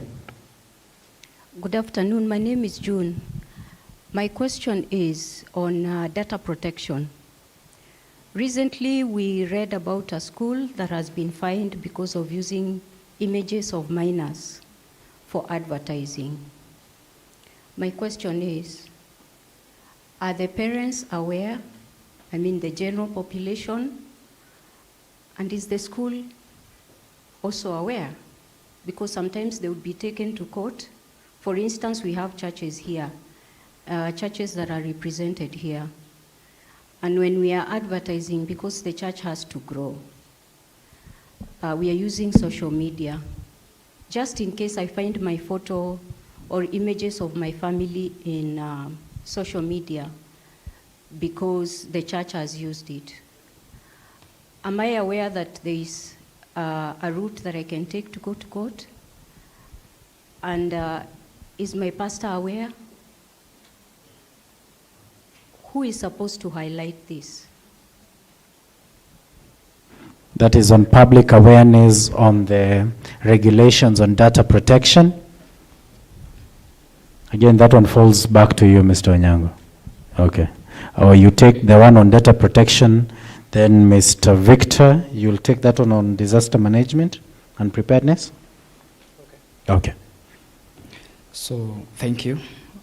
Good afternoon. My name is June. My question is on data protection. Recently, we read about a school that has been fined because of using images of minors for advertising. My question is, are the parents aware? I mean, the general population? And is the school also aware? Because sometimes they would be taken to court. For instance, we have churches here, churches that are represented here. And when we are advertising, because the church has to grow, we are using social media. Just in case I find my photo or images of my family in social media because the church has used it, am I aware that there is a route that I can take to go to court? And is my pastor aware? who is supposed to highlight this? That is on public awareness on the regulations on data protection. Again, that one falls back to you, Mr. Onyango. Okay. Or you take the one on data protection, then Mr. Victor, you'll take that one on disaster management and preparedness? Okay. So, thank you.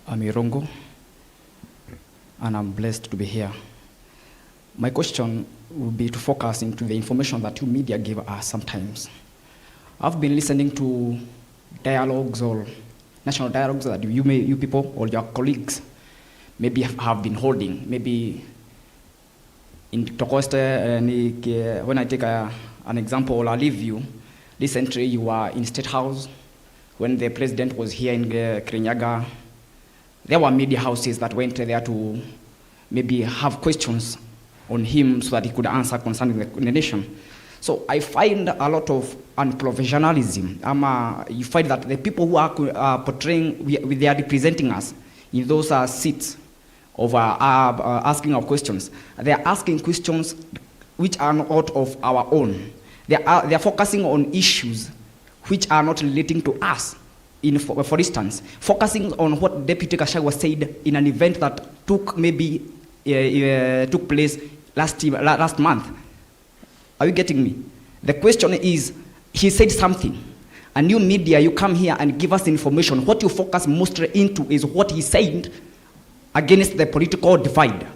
I'm Irongo, and I'm blessed to be here. My question would be to focus into the information that you media give us sometimes. I've been listening to dialogues or national dialogues that you people or your colleagues maybe have been holding. Maybe in Tokoste, when I take an example, I'll leave you. Recently, you were in State House when the president was here in Kirinyaga. There were media houses that went there to maybe have questions on him so that he could answer concerning the nation. So I find a lot of unprofessionalism. You find that the people who are portraying, they are representing us in those seats of asking of questions. They are asking questions which are not of our own. They are focusing on issues which are not relating to us. For instance, focusing on what Deputy Gachagua said in an event that took place last month. Are you getting me? The question is, he said something. A new media, you come here and give us information. What you focus mostly into is what he said against the political divide.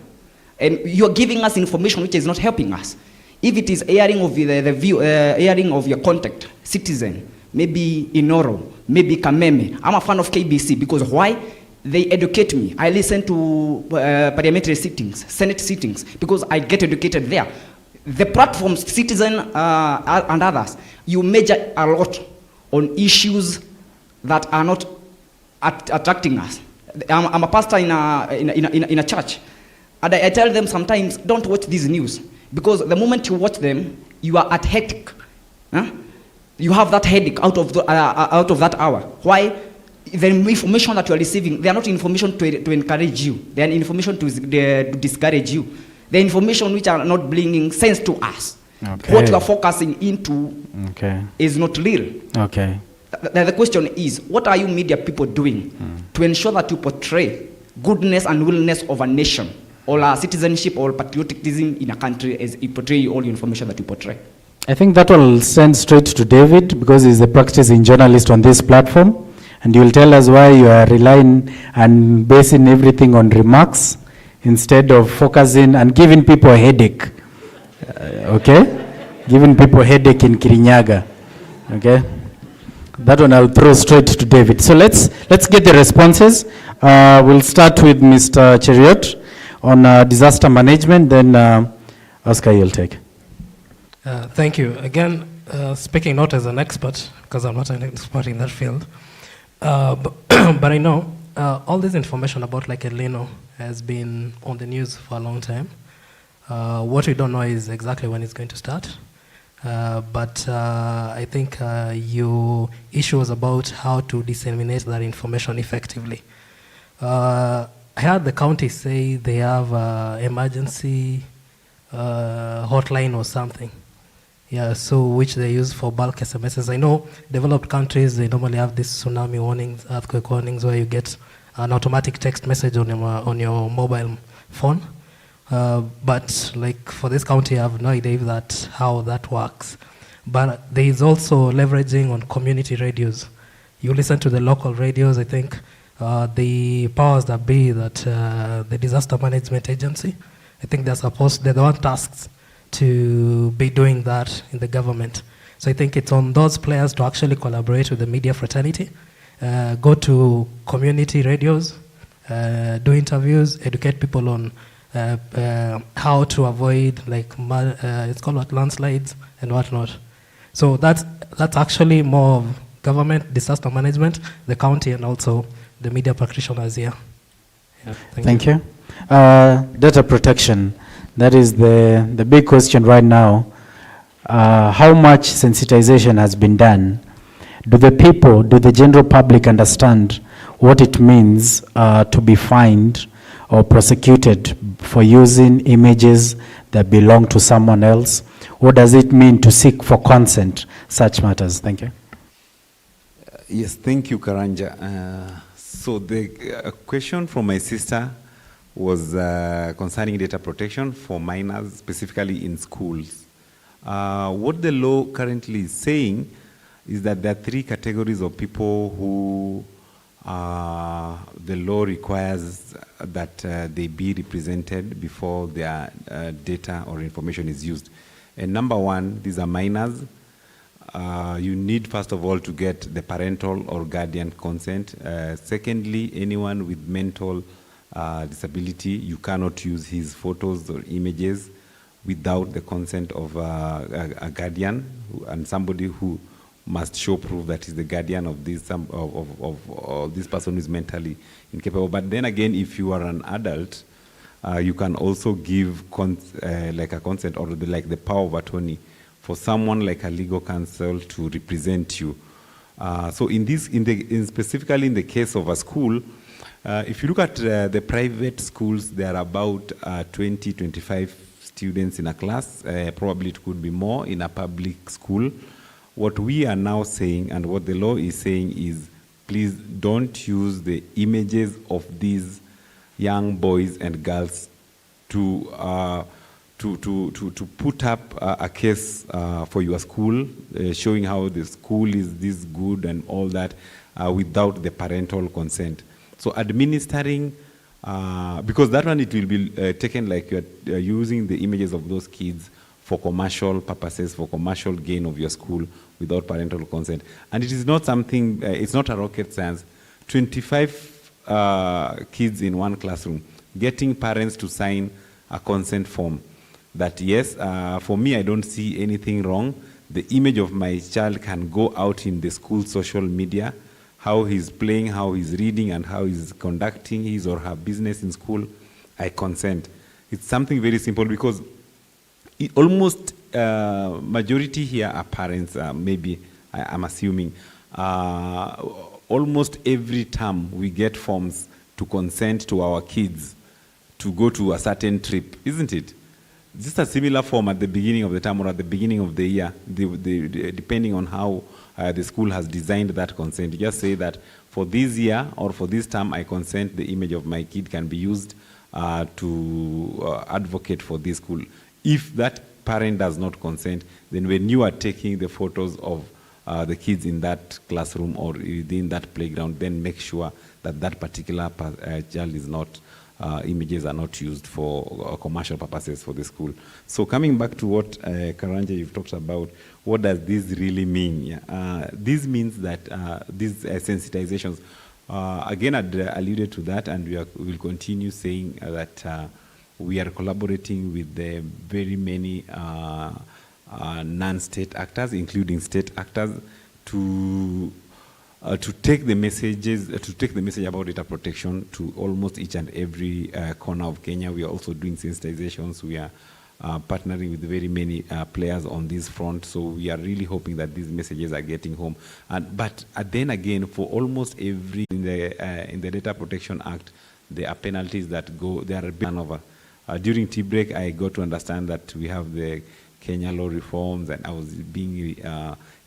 And you're giving us information which is not helping us. If it is airing of airing of your contact, Citizen, maybe Inoro, maybe Kameme. I'm a fan of KBC because why? They educate me. I listen to parliamentary sittings, Senate sittings, because I get educated there. The platforms, Citizen and others, you major a lot on issues that are not attracting us. I'm a pastor in a church, and I tell them sometimes, don't watch these news, because the moment you watch them, you are at hectic. Huh? You have that headache out of that hour. Why? The information that you are receiving, they are not information to encourage you. They are information to discourage you. The information which are not bringing sense to us. Okay. What you are focusing into is not real. Okay. The question is, what are you media people doing to ensure that you portray goodness and willingness of a nation, or our citizenship or patriotism in a country as you portray all the information that you portray? I think that will send straight to David, because he's the practicing journalist on this platform, and you'll tell us why you are relying and basing everything on remarks instead of focusing and giving people a headache. Okay? Giving people a headache in Kirinyaga. Okay? That one I'll throw straight to David. So let's get the responses. We'll start with Mr. Cheriot on disaster management, then Oscar, you'll take. Thank you. Again, speaking not as an expert, because I'm not an expert in that field, but I know all this information about like El Nino has been on the news for a long time. What we don't know is exactly when it's going to start. But I think your issue was about how to disseminate that information effectively. I heard the county say they have emergency hotline or something. Yeah, so which they use for bulk SMSs. I know developed countries, they normally have these tsunami warnings, earthquake warnings, where you get an automatic text message on your mobile phone. But like for this county, I have no idea if how that works. But there is also leveraging on community radios. You listen to the local radios. I think the powers that be, that the disaster management agency, I think they're the one tasked to be doing that in the government. So I think it's on those players to actually collaborate with the media fraternity, go to community radios, do interviews, educate people on how to avoid it's called landslides and whatnot. So that's actually more of government disaster management, the county, and also the media practitioners here. Yeah, thank you. Data protection. That is the big question right now. How much sensitization has been done? Do the general public understand what it means to be fined or prosecuted for using images that belong to someone else? What does it mean to seek for consent, such matters? Thank you. Yes, thank you, Karanja. So the question from my sister was concerning data protection for minors, specifically in schools. What the law currently is saying is that there are 3 categories of people who the law requires that they be represented before their data or information is used. And number 1, these are minors. You need, first of all, to get the parental or guardian consent. Secondly, anyone with mental disability, you cannot use his photos or images without the consent of a guardian and somebody who must show proof that he's the guardian of this of this person who is mentally incapable. But then again, if you are an adult, you can also give like a consent or like the power of attorney for someone like a legal counsel to represent you. So specifically in the case of a school, if you look at the private schools, there are about 20, 25 students in a class. Probably it could be more in a public school. What we are now saying and what the law is saying is, please don't use the images of these young boys and girls to put up a case for your school, showing how the school is this good and all that without the parental consent. So administering, because that one it will be taken like you're using the images of those kids for commercial purposes, for commercial gain of your school without parental consent. And it is not something, it's not a rocket science. 25 kids in one classroom, getting parents to sign a consent form that yes, for me, I don't see anything wrong. The image of my child can go out in the school social media, how he's playing, how he's reading, and how he's conducting his or her business in school. I consent. It's something very simple because almost majority here are parents, maybe, I'm assuming. Almost every term we get forms to consent to our kids to go to a certain trip, isn't it? Just a similar form at the beginning of the term or at the beginning of the year, depending on how the school has designed that consent. You just say that for this year or for this term, I consent the image of my kid can be used to advocate for this school. If that parent does not consent, then when you are taking the photos of the kids in that classroom or within that playground, then make sure that that particular child is not, images are not used for commercial purposes for the school. So coming back to what Karanja, you've talked about, what does this really mean? This means that these sensitizations, again, I alluded to that, and we will continue saying that we are collaborating with the very many non-state actors, including state actors, to take the message about data protection to almost each and every corner of Kenya. We are also doing sensitizations. We are partnering with very many players on this front. So we are really hoping that these messages are getting home. But then again, for almost every in the Data Protection Act, there are penalties that go. There are a bit over. During tea break, I got to understand that we have the Kenya law reforms, and I was being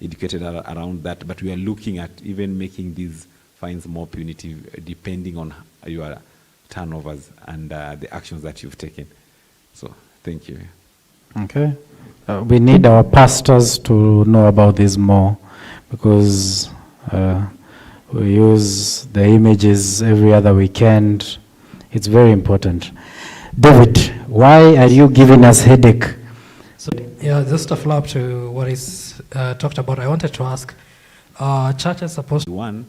educated around that. But we are looking at even making these fines more punitive, depending on your turnovers and the actions that you've taken. So, thank you. Okay. We need our pastors to know about this more, because we use the images every other weekend. It's very important. David, why are you giving us headache? So, yeah, just a follow-up to what is talked about. I wanted to ask, churches supposed to...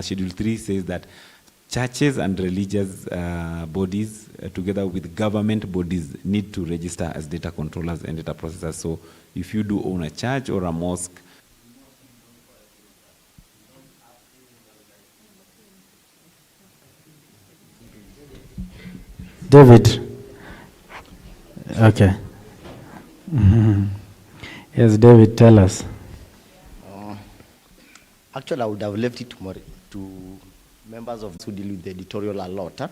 Schedule 3 says that churches and religious bodies, together with government bodies, need to register as data controllers and data processors. So if you do own a church or a mosque, David. Okay. Yes, David, tell us. Actually, I would have left it to members of who deal with the editorial a lot.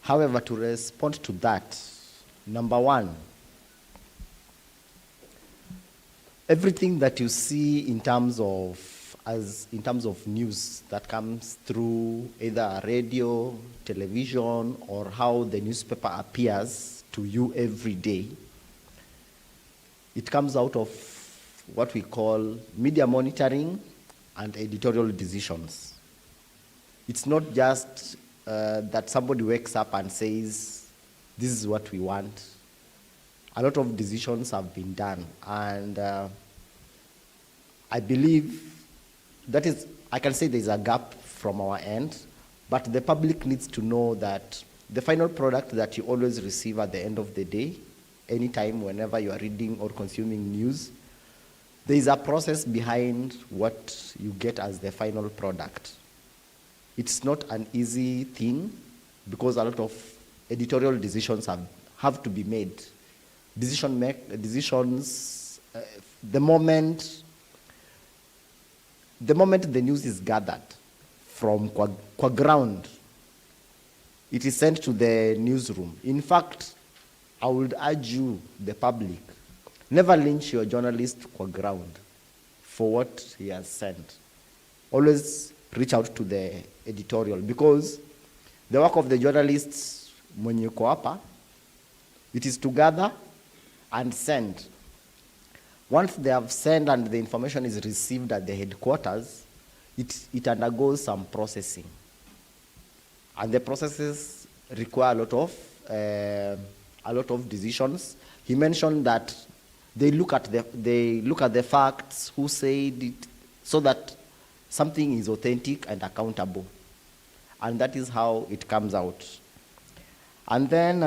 However, to respond to that, number one, everything that you see in terms of news that comes through either radio, television, or how the newspaper appears to you every day, it comes out of what we call media monitoring and editorial decisions. It's not just that somebody wakes up and says, this is what we want. A lot of decisions have been done, and I believe that is, I can say there's a gap from our end, but the public needs to know that the final product that you always receive at the end of the day, anytime, whenever you are reading or consuming news, there is a process behind what you get as the final product. It's not an easy thing because a lot of editorial decisions have to be made. Decisions, the moment the news is gathered from kwa ground, it is sent to the newsroom. In fact, I would urge you, the public, never lynch your journalist kwa ground for what he has sent. Always reach out to the editorial, because the work of the journalists, mwenye yuko hapa, it is to gather and send. Once they have sent and the information is received at the headquarters, it undergoes some processing. And the processes require a lot of decisions. He mentioned that they look at the facts, who said it, so that something is authentic and accountable. And that is how it comes out. And then,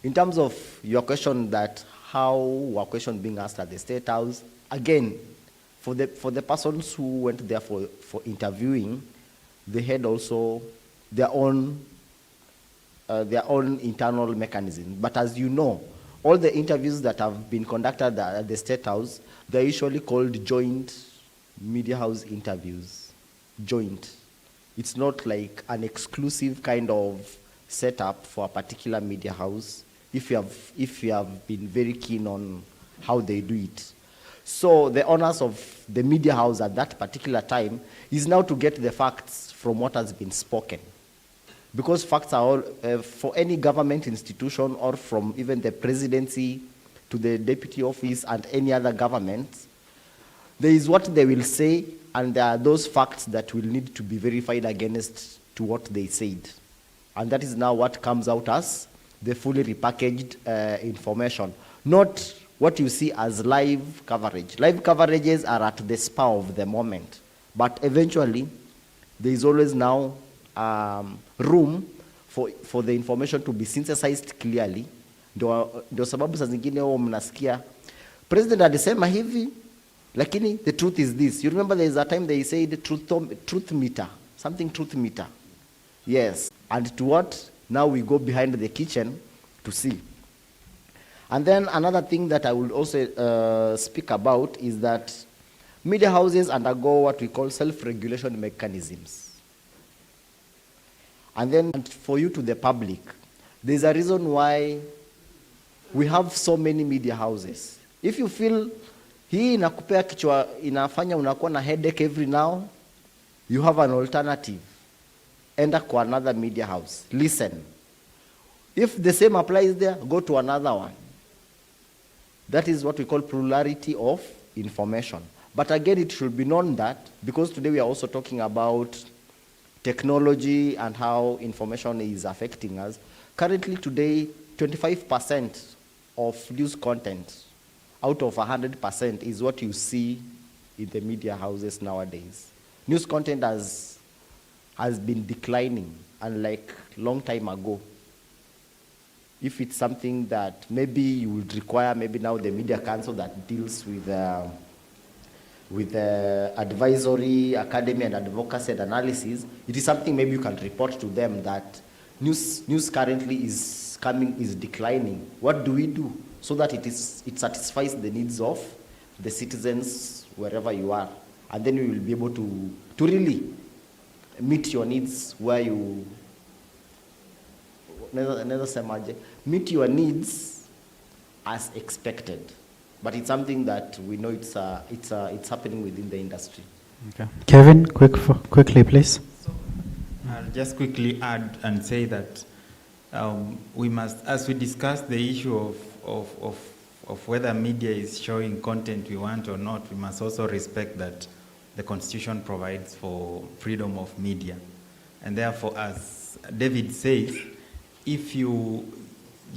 in terms of your question, that how were questions being asked at the State House, again, for the persons who went there for interviewing, they had also their own internal mechanism. But as you know, all the interviews that have been conducted at the State House, they're usually called joint media house interviews. Joint. It's not like an exclusive kind of setup for a particular media house, if you have been very keen on how they do it. So the honors of the media house at that particular time is now to get the facts from what has been spoken. Because facts are all, for any government institution, or from even the presidency to the deputy office and any other government, there is what they will say, and there are those facts that will need to be verified against to what they said. And that is now what comes out as the fully repackaged information. Not what you see as live coverage. Live coverages are at the spur of the moment. But eventually, there is always now room for the information to be synthesized clearly. Ndio sababu saa zingine wao mnasikia President alisema hivi, lakini the truth is this. You remember there is a time they said truth meter, something truth meter. Yes. And to what? Now we go behind the kitchen to see. And then another thing that I will also speak about is that media houses undergo what we call self-regulation mechanisms. And then for you to the public, there's a reason why we have so many media houses. If you feel hii inakupea kichwa, inafanya unakuwa na headache every now, you have an alternative. Enter kwa another media house. Listen. If the same applies there, go to another one. That is what we call plurality of information. But again, it should be known that, because today we are also talking about technology and how information is affecting us. Currently today, 25% of news content out of 100% is what you see in the media houses nowadays. News content has been declining, unlike long time ago. If it's something that maybe you would require, maybe now the media council that deals with the advisory, academy, and advocacy and analysis, it is something maybe you can report to them that news currently is declining. What do we do so that it satisfies the needs of the citizens wherever you are? And then we will be able to really meet your needs where you naweza semaje, meet your needs as expected, but it's something that we know it's happening within the industry. Okay. Kevin, quickly, please. I'll just quickly add and say that we must, as we discuss the issue of whether media is showing content we want or not, we must also respect that the Constitution provides for freedom of media. And therefore, as David says, if you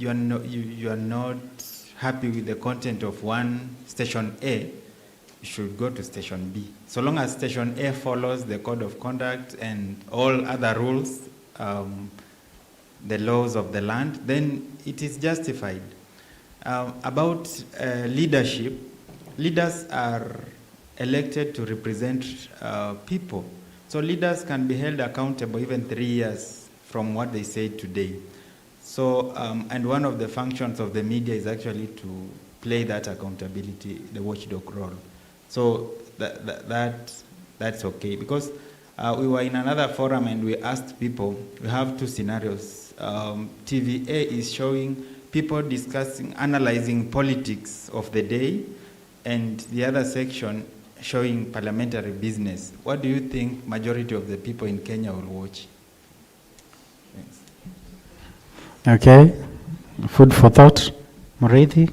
are not happy with the content of one station A, you should go to station B. So long as station A follows the code of conduct and all other rules, the laws of the land, then it is justified. About leadership, leaders are elected to represent people. So leaders can be held accountable even 3 years from what they say today. So, and one of the functions of the media is actually to play that accountability, the watchdog role. So that's okay. Because we were in another forum and we asked people, we have two scenarios. TVA is showing people discussing, analyzing politics of the day, and the other section showing parliamentary business. What do you think majority of the people in Kenya will watch? Thanks. Okay. Food for thought. Muriithi,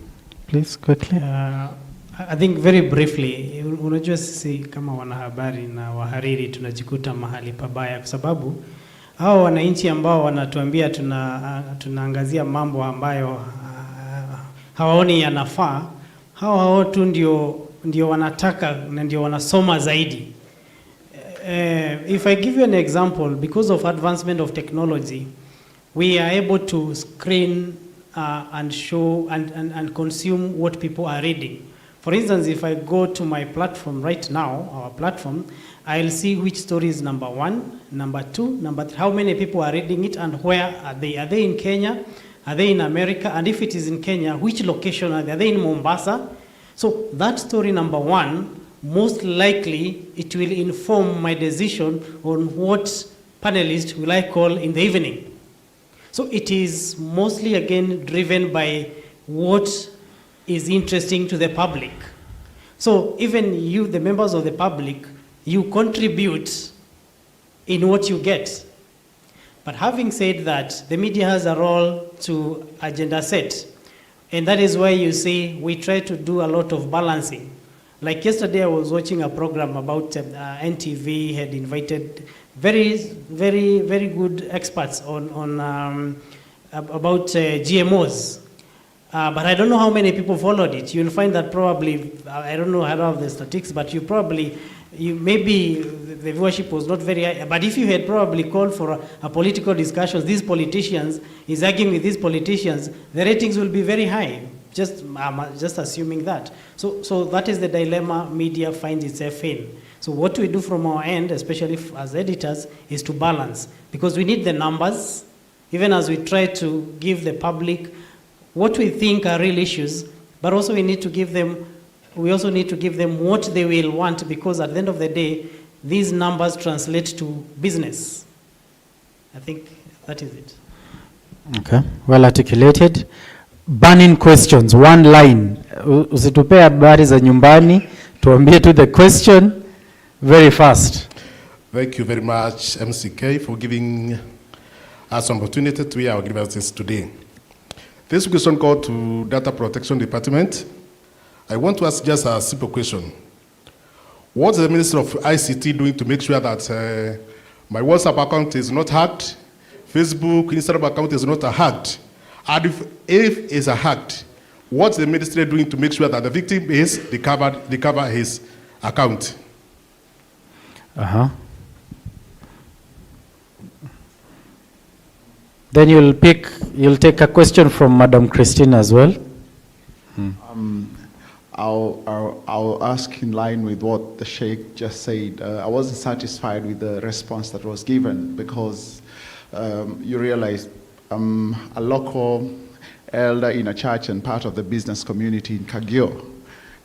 please, quickly. I think very briefly, unajua sisi kama wanahabari na wahariri tunajikuta mahali pabaya kwa sababu hao wananchi ambao wanatuambia tunaangazia mambo ambayo hawaoni yanafaa, hao tu ndio wanataka na ndio wanasoma zaidi. If I give you an example, because of advancement of technology, we are able to screen and show and consume what people are reading. For instance, if I go to my platform right now, our platform, I'll see which story is number 1, number 2, number 3, how many people are reading it and where are they? Are they in Kenya? Are they in America? And if it is in Kenya, which location are they? Are they in Mombasa? So that story number 1, most likely it will inform my decision on what panelist will I call in the evening. So it is mostly again driven by what is interesting to the public. So even you, the members of the public, you contribute in what you get. But having said that, the media has a role to agenda set. And that is why you see we try to do a lot of balancing. Like yesterday I was watching a program about NTV had invited very good experts about GMOs. But I don't know how many people followed it. You'll find that probably, I don't know how to have the statistics, but maybe the viewership was not very high. But if you had probably called for a political discussion, these politicians is arguing with these politicians, the ratings will be very high. I'm just assuming that. So that is the dilemma media finds itself in. So what we do from our end, especially as editors, is to balance. Because we need the numbers, even as we try to give the public what we think are real issues, but also we also need to give them what they will want, because at the end of the day, these numbers translate to business. I think that is it. Okay, well articulated. Burning questions, one line. Usitupe habari za nyumbani, tuambie to the question very fast. Thank you very much, MCK, for giving us an opportunity to hear our grievances today. This question called to Data Protection Department. I want to ask just a simple question. What is the Minister of ICT doing to make sure that my WhatsApp account is not hacked, Facebook, Instagram account is not hacked? And if it's hacked, what's the ministry doing to make sure that the victim is recover his account? Then you'll take a question from Madam Christine as well. I'll ask in line with what the Sheikh just said. I wasn't satisfied with the response that was given, because you realize a local elder in a church and part of the business community in Kagio.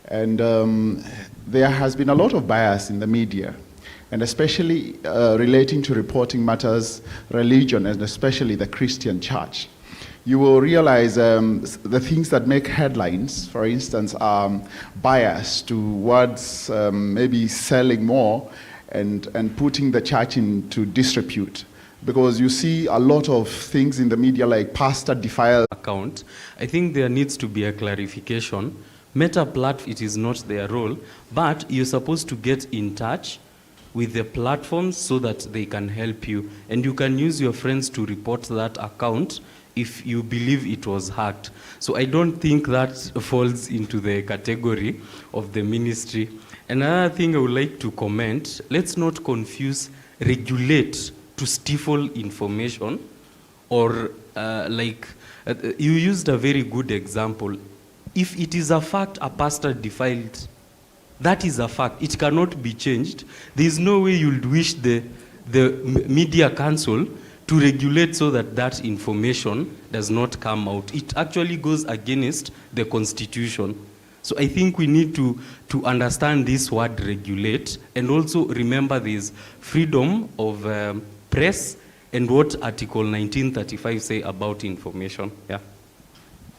And there has been a lot of bias in the media. and especially relating to reporting matters, religion, and especially the Christian church. You will realize the things that make headlines, for instance, are biased towards maybe selling more and putting the church into disrepute. Because you see a lot of things in the media like pastor defiled account. I think there needs to be a clarification. Meta platform, it is not their role, but you're supposed to get in touch with the platforms so that they can help you. And you can use your friends to report that account if you believe it was hacked. So I don't think that falls into the category of the ministry. Another thing I would like to comment, let's not confuse regulate to stifle information, or you used a very good example. If it is a fact a pastor defiled, that is a fact. It cannot be changed. There is no way you'll wish the media council to regulate so that that information does not come out. It actually goes against the constitution. So I think we need to understand this word regulate, and also remember this freedom of press and what Article 1935 say about information. Yeah.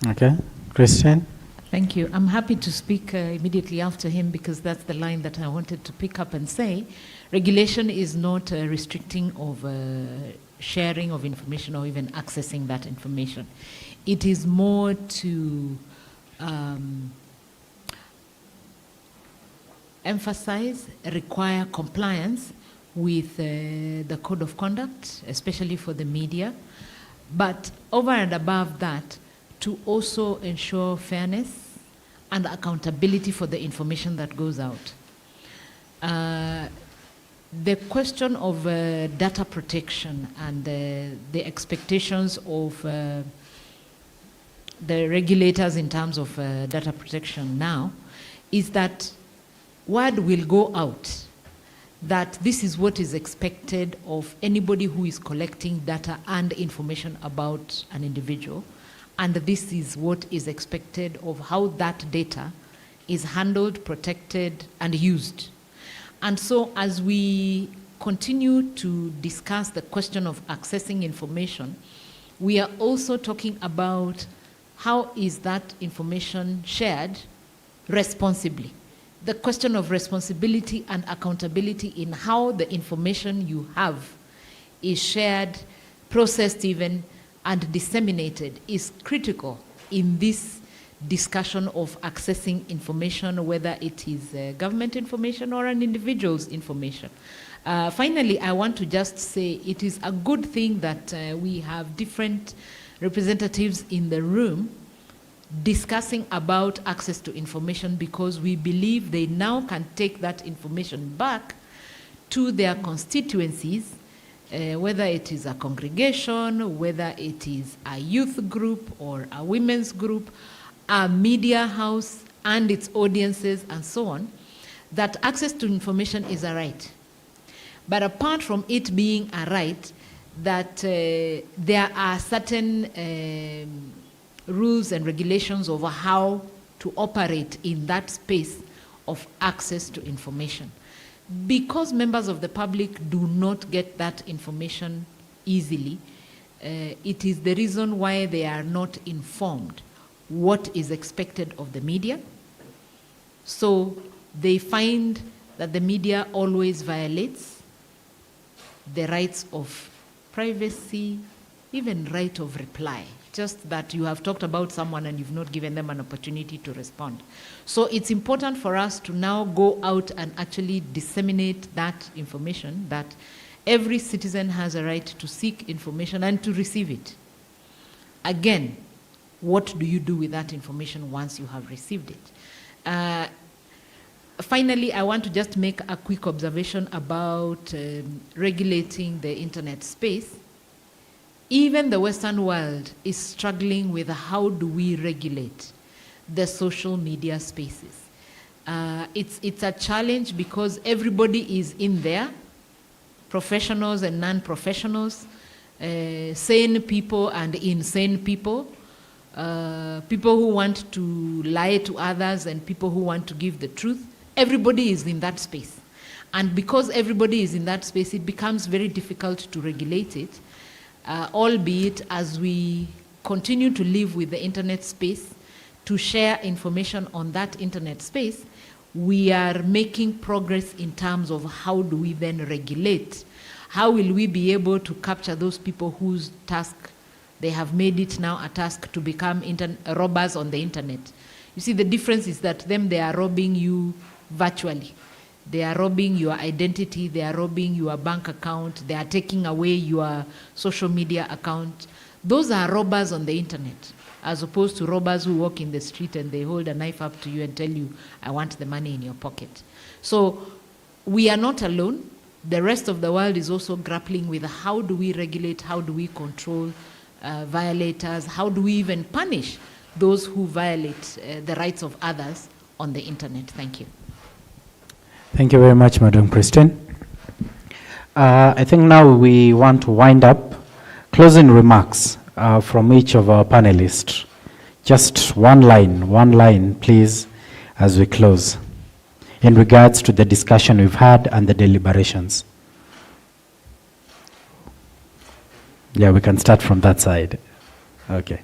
Okay, Christian. Thank you. I'm happy to speak immediately after him, because that's the line that I wanted to pick up and say. Regulation is not restricting of sharing of information or even accessing that information. It is more to emphasize, require compliance with the code of conduct, especially for the media, but over and above that, to also ensure fairness and accountability for the information that goes out. The question of data protection and the expectations of the regulators in terms of data protection now is that word will go out that this is what is expected of anybody who is collecting data and information about an individual, and this is what is expected of how that data is handled, protected, and used. And so as we continue to discuss the question of accessing information, we are also talking about how is that information shared responsibly. The question of responsibility and accountability in how the information you have is shared, processed even, and disseminated is critical in this discussion of accessing information, whether it is government information or an individual's information. Finally, I want to just say it is a good thing that we have different representatives in the room discussing about access to information, because we believe they now can take that information back to their constituencies, whether it is a congregation, whether it is a youth group or a women's group, a media house and its audiences and so on, that access to information is a right. But apart from it being a right, that there are certain rules and regulations over how to operate in that space of access to information. Because members of the public do not get that information easily, it is the reason why they are not informed what is expected of the media. So they find that the media always violates the rights of privacy, even right of reply. Just that you have talked about someone and you've not given them an opportunity to respond. So it's important for us to now go out and actually disseminate that information, that every citizen has a right to seek information and to receive it. Again, what do you do with that information once you have received it? Finally, I want to just make a quick observation about regulating the internet space. Even the Western world is struggling with how do we regulate the social media spaces. It's a challenge because everybody is in there, professionals and non-professionals, sane people and insane people, people who want to lie to others and people who want to give the truth. Everybody is in that space. And because everybody is in that space, it becomes very difficult to regulate it, albeit as we continue to live with the internet space, to share information on that internet space, we are making progress in terms of how do we then regulate. How will we be able to capture those people whose task, they have made it now a task to become robbers on the internet? You see, the difference is that they are robbing you virtually. They are robbing your identity, they are robbing your bank account, they are taking away your social media account. Those are robbers on the internet, as opposed to robbers who walk in the street and they hold a knife up to you and tell you, I want the money in your pocket. So we are not alone. The rest of the world is also grappling with how do we regulate, how do we control violators, how do we even punish those who violate the rights of others on the internet. Thank you. Thank you very much, Madam Christine. I think now we want to wind up. Closing remarks from each of our panelists. Just one line, please, as we close, in regards to the discussion we've had and the deliberations. Yeah, we can start from that side. Okay.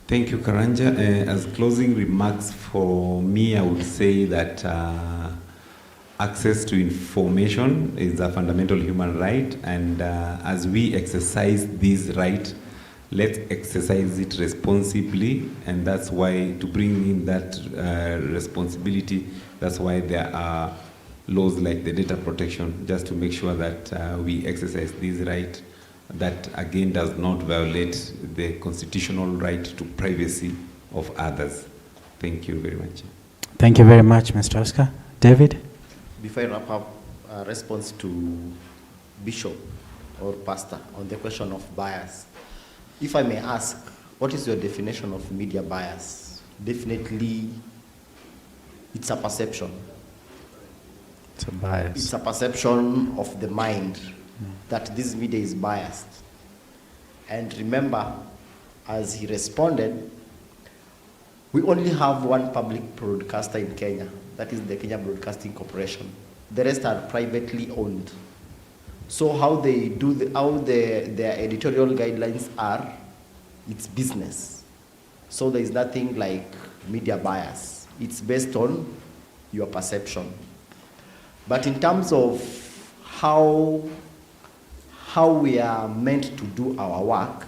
Thank you, Karanja. As closing remarks for me, I would say that access to information is a fundamental human right, and as we exercise this right, let's exercise it responsibly, and that's why, to bring in that responsibility, that's why there are laws like the data protection, just to make sure that we exercise this right that again does not violate the constitutional right to privacy of others. Thank you very much. Thank you very much, Mr. Oscar. David? Before I wrap up, a response to Bishop or Pastor on the question of bias. If I may ask, what is your definition of media bias? Definitely, it's a perception. It's a bias. It's a perception of the mind that this media is biased. And remember, as he responded, we only have one public broadcaster in Kenya, that is the Kenya Broadcasting Corporation. The rest are privately owned. So how they do, their editorial guidelines are, it's business. So there is nothing like media bias. It's based on your perception. But in terms of how we are meant to do our work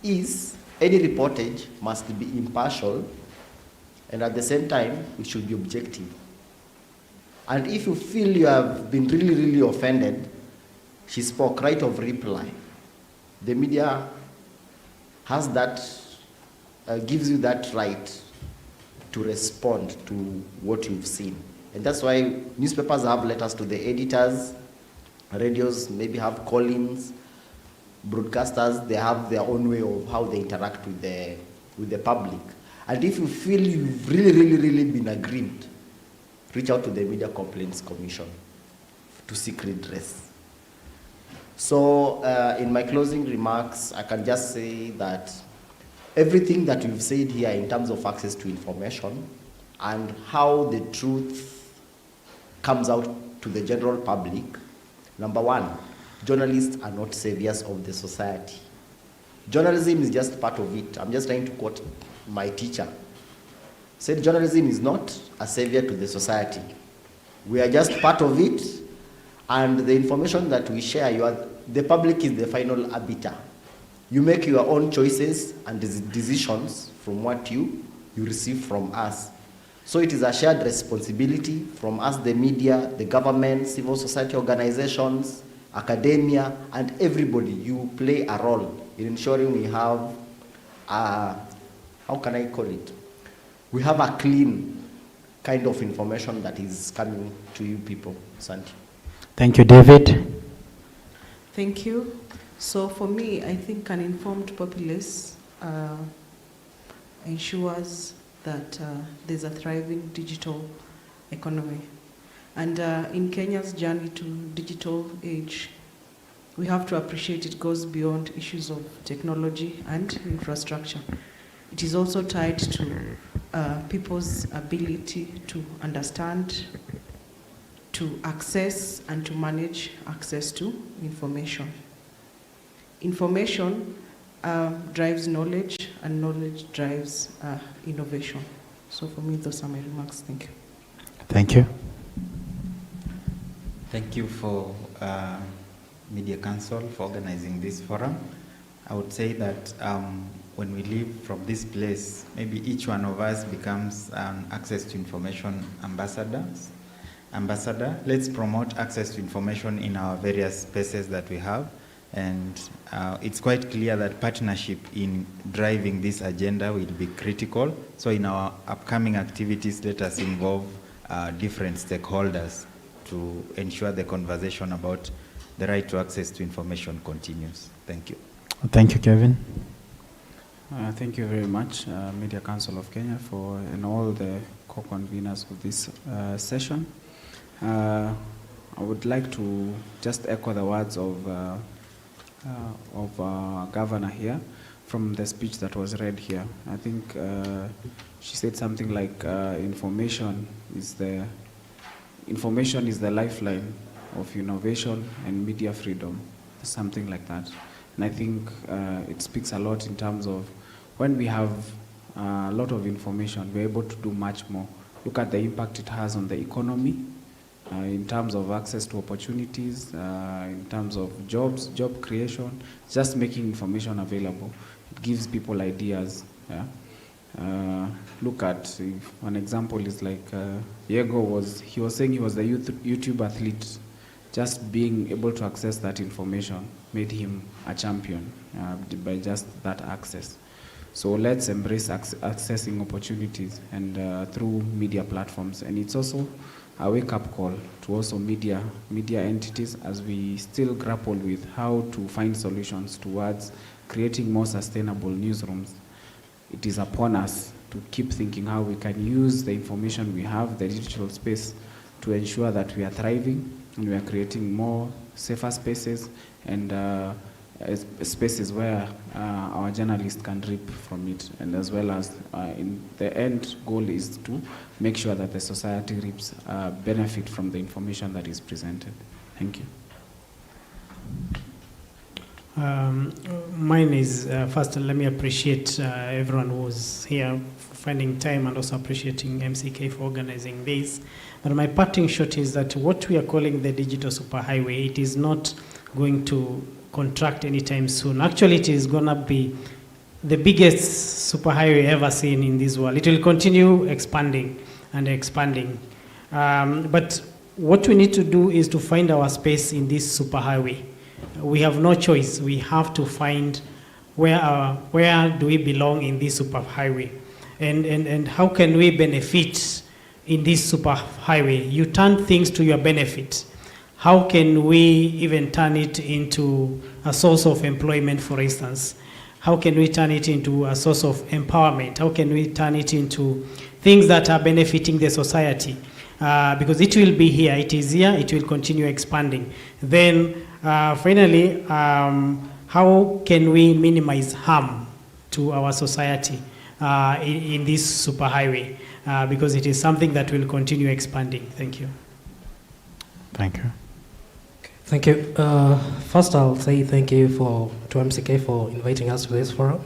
is any reportage must be impartial, and at the same time, it should be objective. And if you feel you have been really, really offended, she spoke, right of reply. The media has that, gives you that right to respond to what you've seen. And that's why newspapers have letters to the editors, radios maybe have call-ins, broadcasters, they have their own way of how they interact with the public. And if you feel you've really, really, really been aggrieved, reach out to the Media Complaints Commission to seek redress. So in my closing remarks, I can just say that everything that we've said here in terms of access to information and how the truth comes out to the general public, number one, journalists are not saviors of the society. Journalism is just part of it. I'm just trying to quote my teacher. Said journalism is not a savior to the society. We are just part of it, and the information that we share, the public is the final arbiter. You make your own choices and decisions from what you receive from us. So it is a shared responsibility from us, the media, the government, civil society organizations, academia, and everybody. You play a role in ensuring we have how can I call it? We have a clean kind of information that is coming to you people. Santi. Thank you, David. Thank you. So for me, I think an informed populace ensures that there's a thriving digital economy. And in Kenya's journey to digital age, we have to appreciate it goes beyond issues of technology and infrastructure. It is also tied to people's ability to understand, to access, and to manage access to information. Information drives knowledge, and knowledge drives innovation. So for me, those are my remarks. Thank you. Thank you. Thank you for Media Council for organizing this forum. I would say that when we leave from this place, maybe each one of us becomes an access to information ambassador. Let's promote access to information in our various spaces that we have. And it's quite clear that partnership in driving this agenda will be critical. So in our upcoming activities, let us involve different stakeholders to ensure the conversation about the right to access to information continues. Thank you. Thank you, Kevin. Thank you very much, Media Council of Kenya, and all the co-conveners of this session. I would like to just echo the words of Governor here from the speech that was read here. I think she said something like information is the lifeline of innovation and media freedom, something like that. And I think it speaks a lot in terms of when we have a lot of information, we're able to do much more. Look at the impact it has on the economy, in terms of access to opportunities, in terms of jobs, job creation, just making information available. It gives people ideas. Yeah? Look at, one example is like Diego was saying he was the YouTube athlete. Just being able to access that information made him a champion by just that access. So let's embrace accessing opportunities and through media platforms. And it's also a wake-up call to also media entities as we still grapple with how to find solutions towards creating more sustainable newsrooms. It is upon us to keep thinking how we can use the information we have, the digital space, to ensure that we are thriving and we are creating more safer spaces and spaces where our journalists can reap from it, and as well as in the end goal is to make sure that the society reaps benefit from the information that is presented. Thank you. Mine is, first let me appreciate everyone who was here for finding time, and also appreciating MCK for organizing this. But my parting shot is that what we are calling the digital superhighway, it is not going to contract anytime soon. Actually, it is going to be the biggest superhighway ever seen in this world. It will continue expanding and expanding. But what we need to do is to find our space in this superhighway. We have no choice. We have to find where do we belong in this superhighway, and how can we benefit in this superhighway. You turn things to your benefit. How can we even turn it into a source of employment, for instance? How can we turn it into a source of empowerment? How can we turn it into things that are benefiting the society? Because it will be here, it is here, it will continue expanding. Then finally, how can we minimize harm to our society in this superhighway? Because it is something that will continue expanding. Thank you. Thank you. Thank you. First, I'll say thank you to MCK for inviting us to this forum.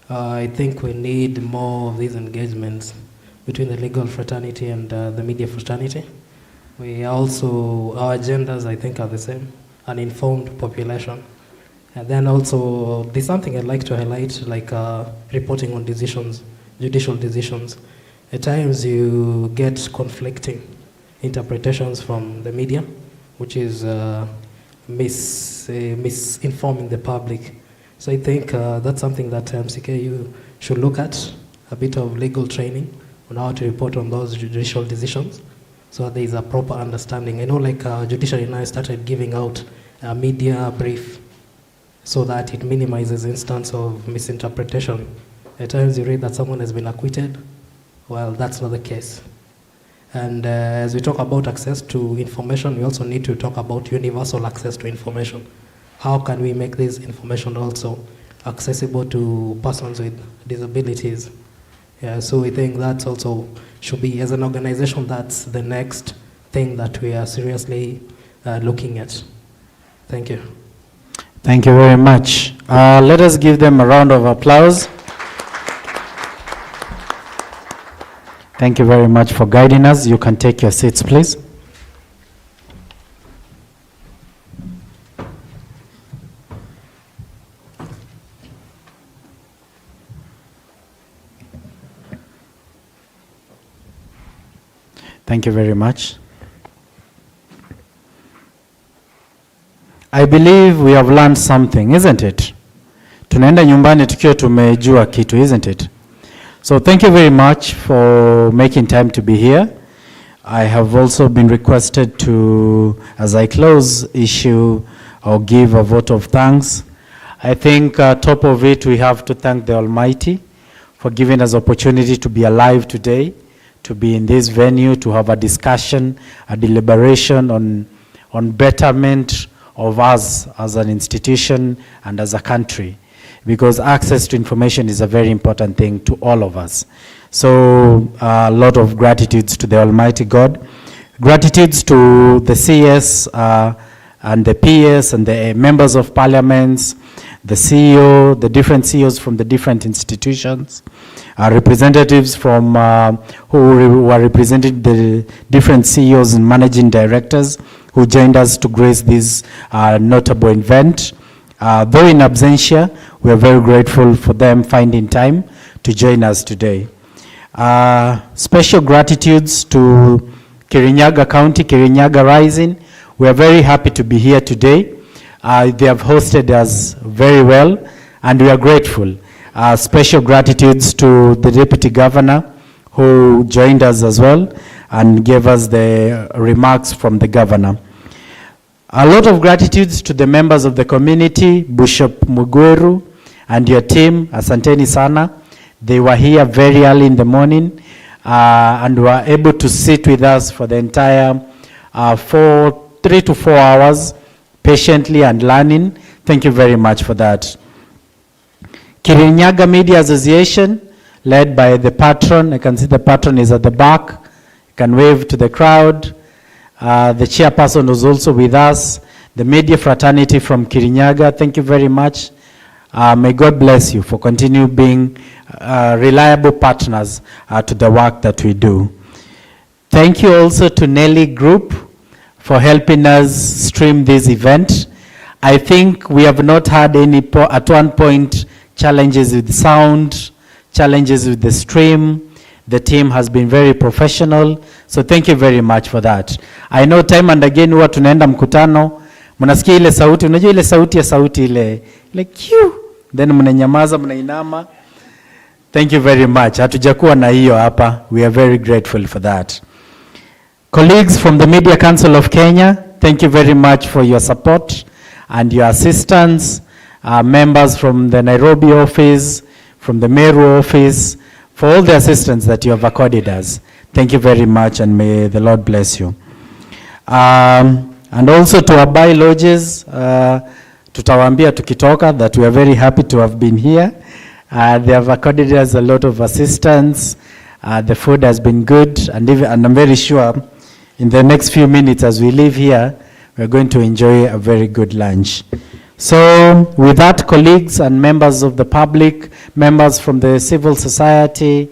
I think we need more of these engagements between the legal fraternity and the media fraternity. We also, our agendas, I think, are the same, an informed population. And then also, there's something I'd like to highlight, like reporting on decisions, judicial decisions. At times, you get conflicting interpretations from the media, which is misinforming the public. So I think that's something that MCKU should look at, a bit of legal training on how to report on those judicial decisions, so there is a proper understanding. I know like Judiciary now started giving out a media brief so that it minimizes instance of misinterpretation. At times you read that someone has been acquitted. Well, that's not the case. And as we talk about access to information, we also need to talk about universal access to information. How can we make this information also accessible to persons with disabilities? Yeah, so we think that also should be, as an organization, that's the next thing that we are seriously looking at. Thank you. Thank you very much. Let us give them a round of applause. Thank you very much for guiding us. You can take your seats, please. Thank you very much. I believe we have learned something, isn't it? Tunaenda nyumbani tukiwa tumejua kitu, isn't it? So thank you very much for making time to be here. I have also been requested to, as I close, issue or give a vote of thanks. I think top of it, we have to thank the Almighty for giving us opportunity to be alive today, to be in this venue, to have a discussion, a deliberation on betterment of us as an institution and as a country, because access to information is a very important thing to all of us. So a lot of gratitudes to the Almighty God, gratitudes to the CS and the PS and the members of parliaments, the CEO, the different CEOs from the different institutions, representatives from who are representing the different CEOs and managing directors who joined us to grace this notable event. Though in absentia, we are very grateful for them finding time to join us today. Special gratitudes to Kirinyaga County, Kirinyaga Rising. We are very happy to be here today. They have hosted us very well, and we are grateful. Special gratitudes to the Deputy Governor who joined us as well and gave us the remarks from the Governor. A lot of gratitudes to the members of the community, Bishop Mugweru and your team, asanteni sana. They were here very early in the morning and were able to sit with us for the entire 3 to 4 hours, patiently and learning. Thank you very much for that. Kirinyaga Media Association, led by the patron. I can see the patron is at the back. You can wave to the crowd. The chairperson was also with us. The media fraternity from Kirinyaga, thank you very much. May God bless you for continue being reliable partners to the work that we do. Thank you also to Nelly Group for helping us stream this event. I think we have not had any, at one point, challenges with sound, challenges with the stream. The team has been very professional, so thank you very much for that. I know time and again huwa tunaenda mkutano, mnasikia ile sauti, unajua ile sauti ile Q, then mnanyamaza, mnainama. Thank you very much. Hatujakuwa na hiyo hapa. We are very grateful for that. Colleagues from the Media Council of Kenya, thank you very much for your support and your assistance. Members from the Nairobi office, from the Meru office, for all the assistance that you have accorded us. Thank you very much, and may the Lord bless you. And also to our by lodges, tutawaambia tukitoka that we are very happy to have been here. They have accorded us a lot of assistance. The food has been good, and I'm very sure in the next few minutes as we leave here, we're going to enjoy a very good lunch. So with that, colleagues and members of the public, members from the civil society,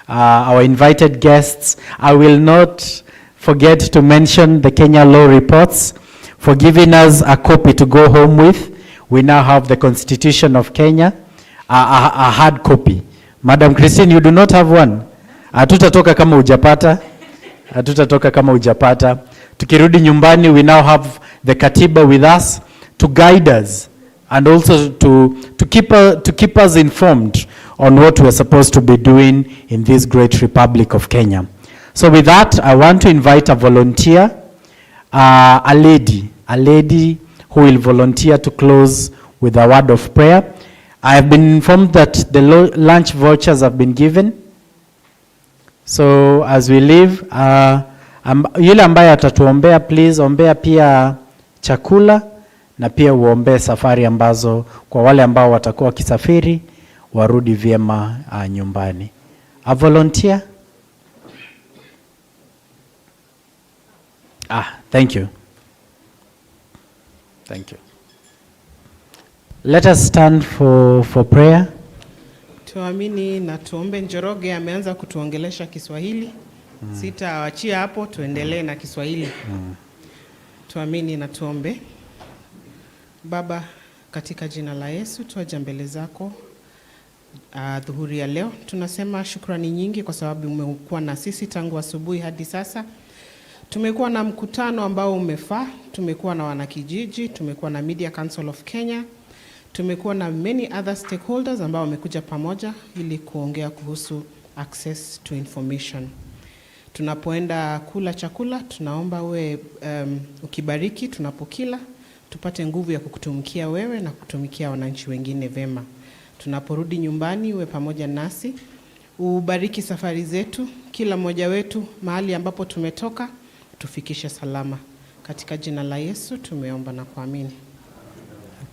our invited guests, I will not forget to mention the Kenya Law Reports for giving us a copy to go home with. We now have the Constitution of Kenya, a hard copy. Madam Christine, you do not have one? Hatutatoka kama hujapata. Hatutatoka kama hujapata. Tukirudi nyumbani, we now have the Katiba with us to guide us and also to keep us informed on what we're supposed to be doing in this great Republic of Kenya. So with that, I want to invite a volunteer, a lady who will volunteer to close with a word of prayer. I have been informed that the lunch vouchers have been given. So as we leave, yule ambaye atatuombea, please ombea pia chakula na pia uombee safari ambazo kwa wale ambao watakuwa kisafiri warudi vyema nyumbani. A volunteer? Thank you. Thank you. Let us stand for prayer. Tuamini na tuombe. Njoroge ameanza kutuongelesha Kiswahili. Sitaachia hapo, tuendelee na Kiswahili. Tuamini na tuombe. Baba, katika jina la Yesu tuaja mbele zako dhuhuri ya leo. Tunasema shukrani nyingi kwa sababu umekuwa na sisi tangu asubuhi hadi sasa. Tumekuwa na mkutano ambao umefaa, tumekuwa na wanakijiji, tumekuwa na Media Council of Kenya, tumekuwa na many other stakeholders ambao wamekuja pamoja ili kuongea kuhusu access to information. Tunapoenda kula chakula, tunaomba uwe ukibariki tunapokila, tupate nguvu ya kukutumikia wewe na kutumikia wananchi wengine vema. Tunaporudi nyumbani uwe pamoja nasi, ubariki safari zetu, kila mmoja wetu mahali ambapo tumetoka, tufikishe salama. Katika jina la Yesu tumeomba na kuamini.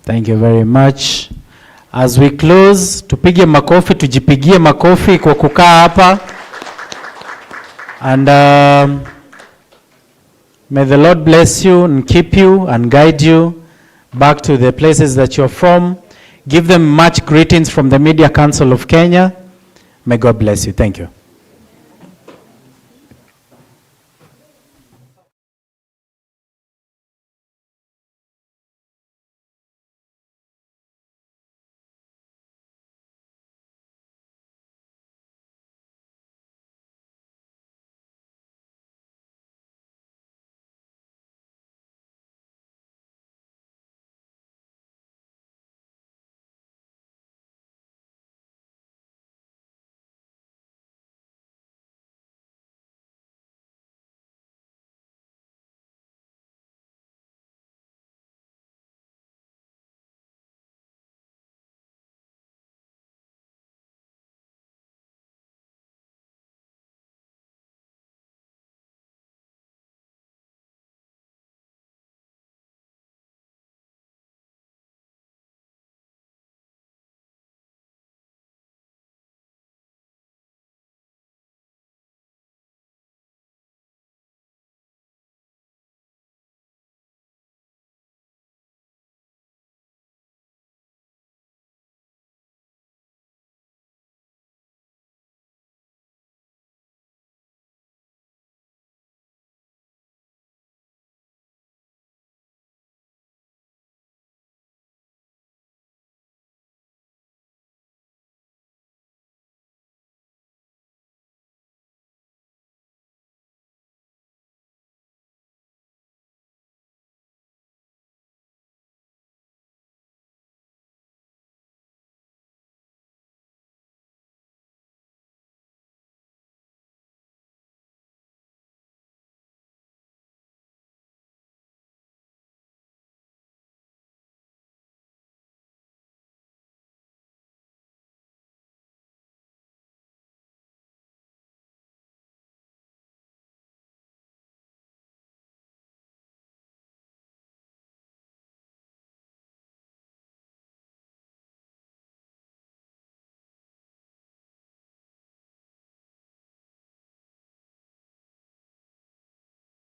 Thank you very much. As we close, tupige makofi, tujipigie makofi kwa kukaa hapa. And may the Lord bless you and keep you and guide you back to the places that you're from. Give them much greetings from the Media Council of Kenya. May God bless you. Thank you.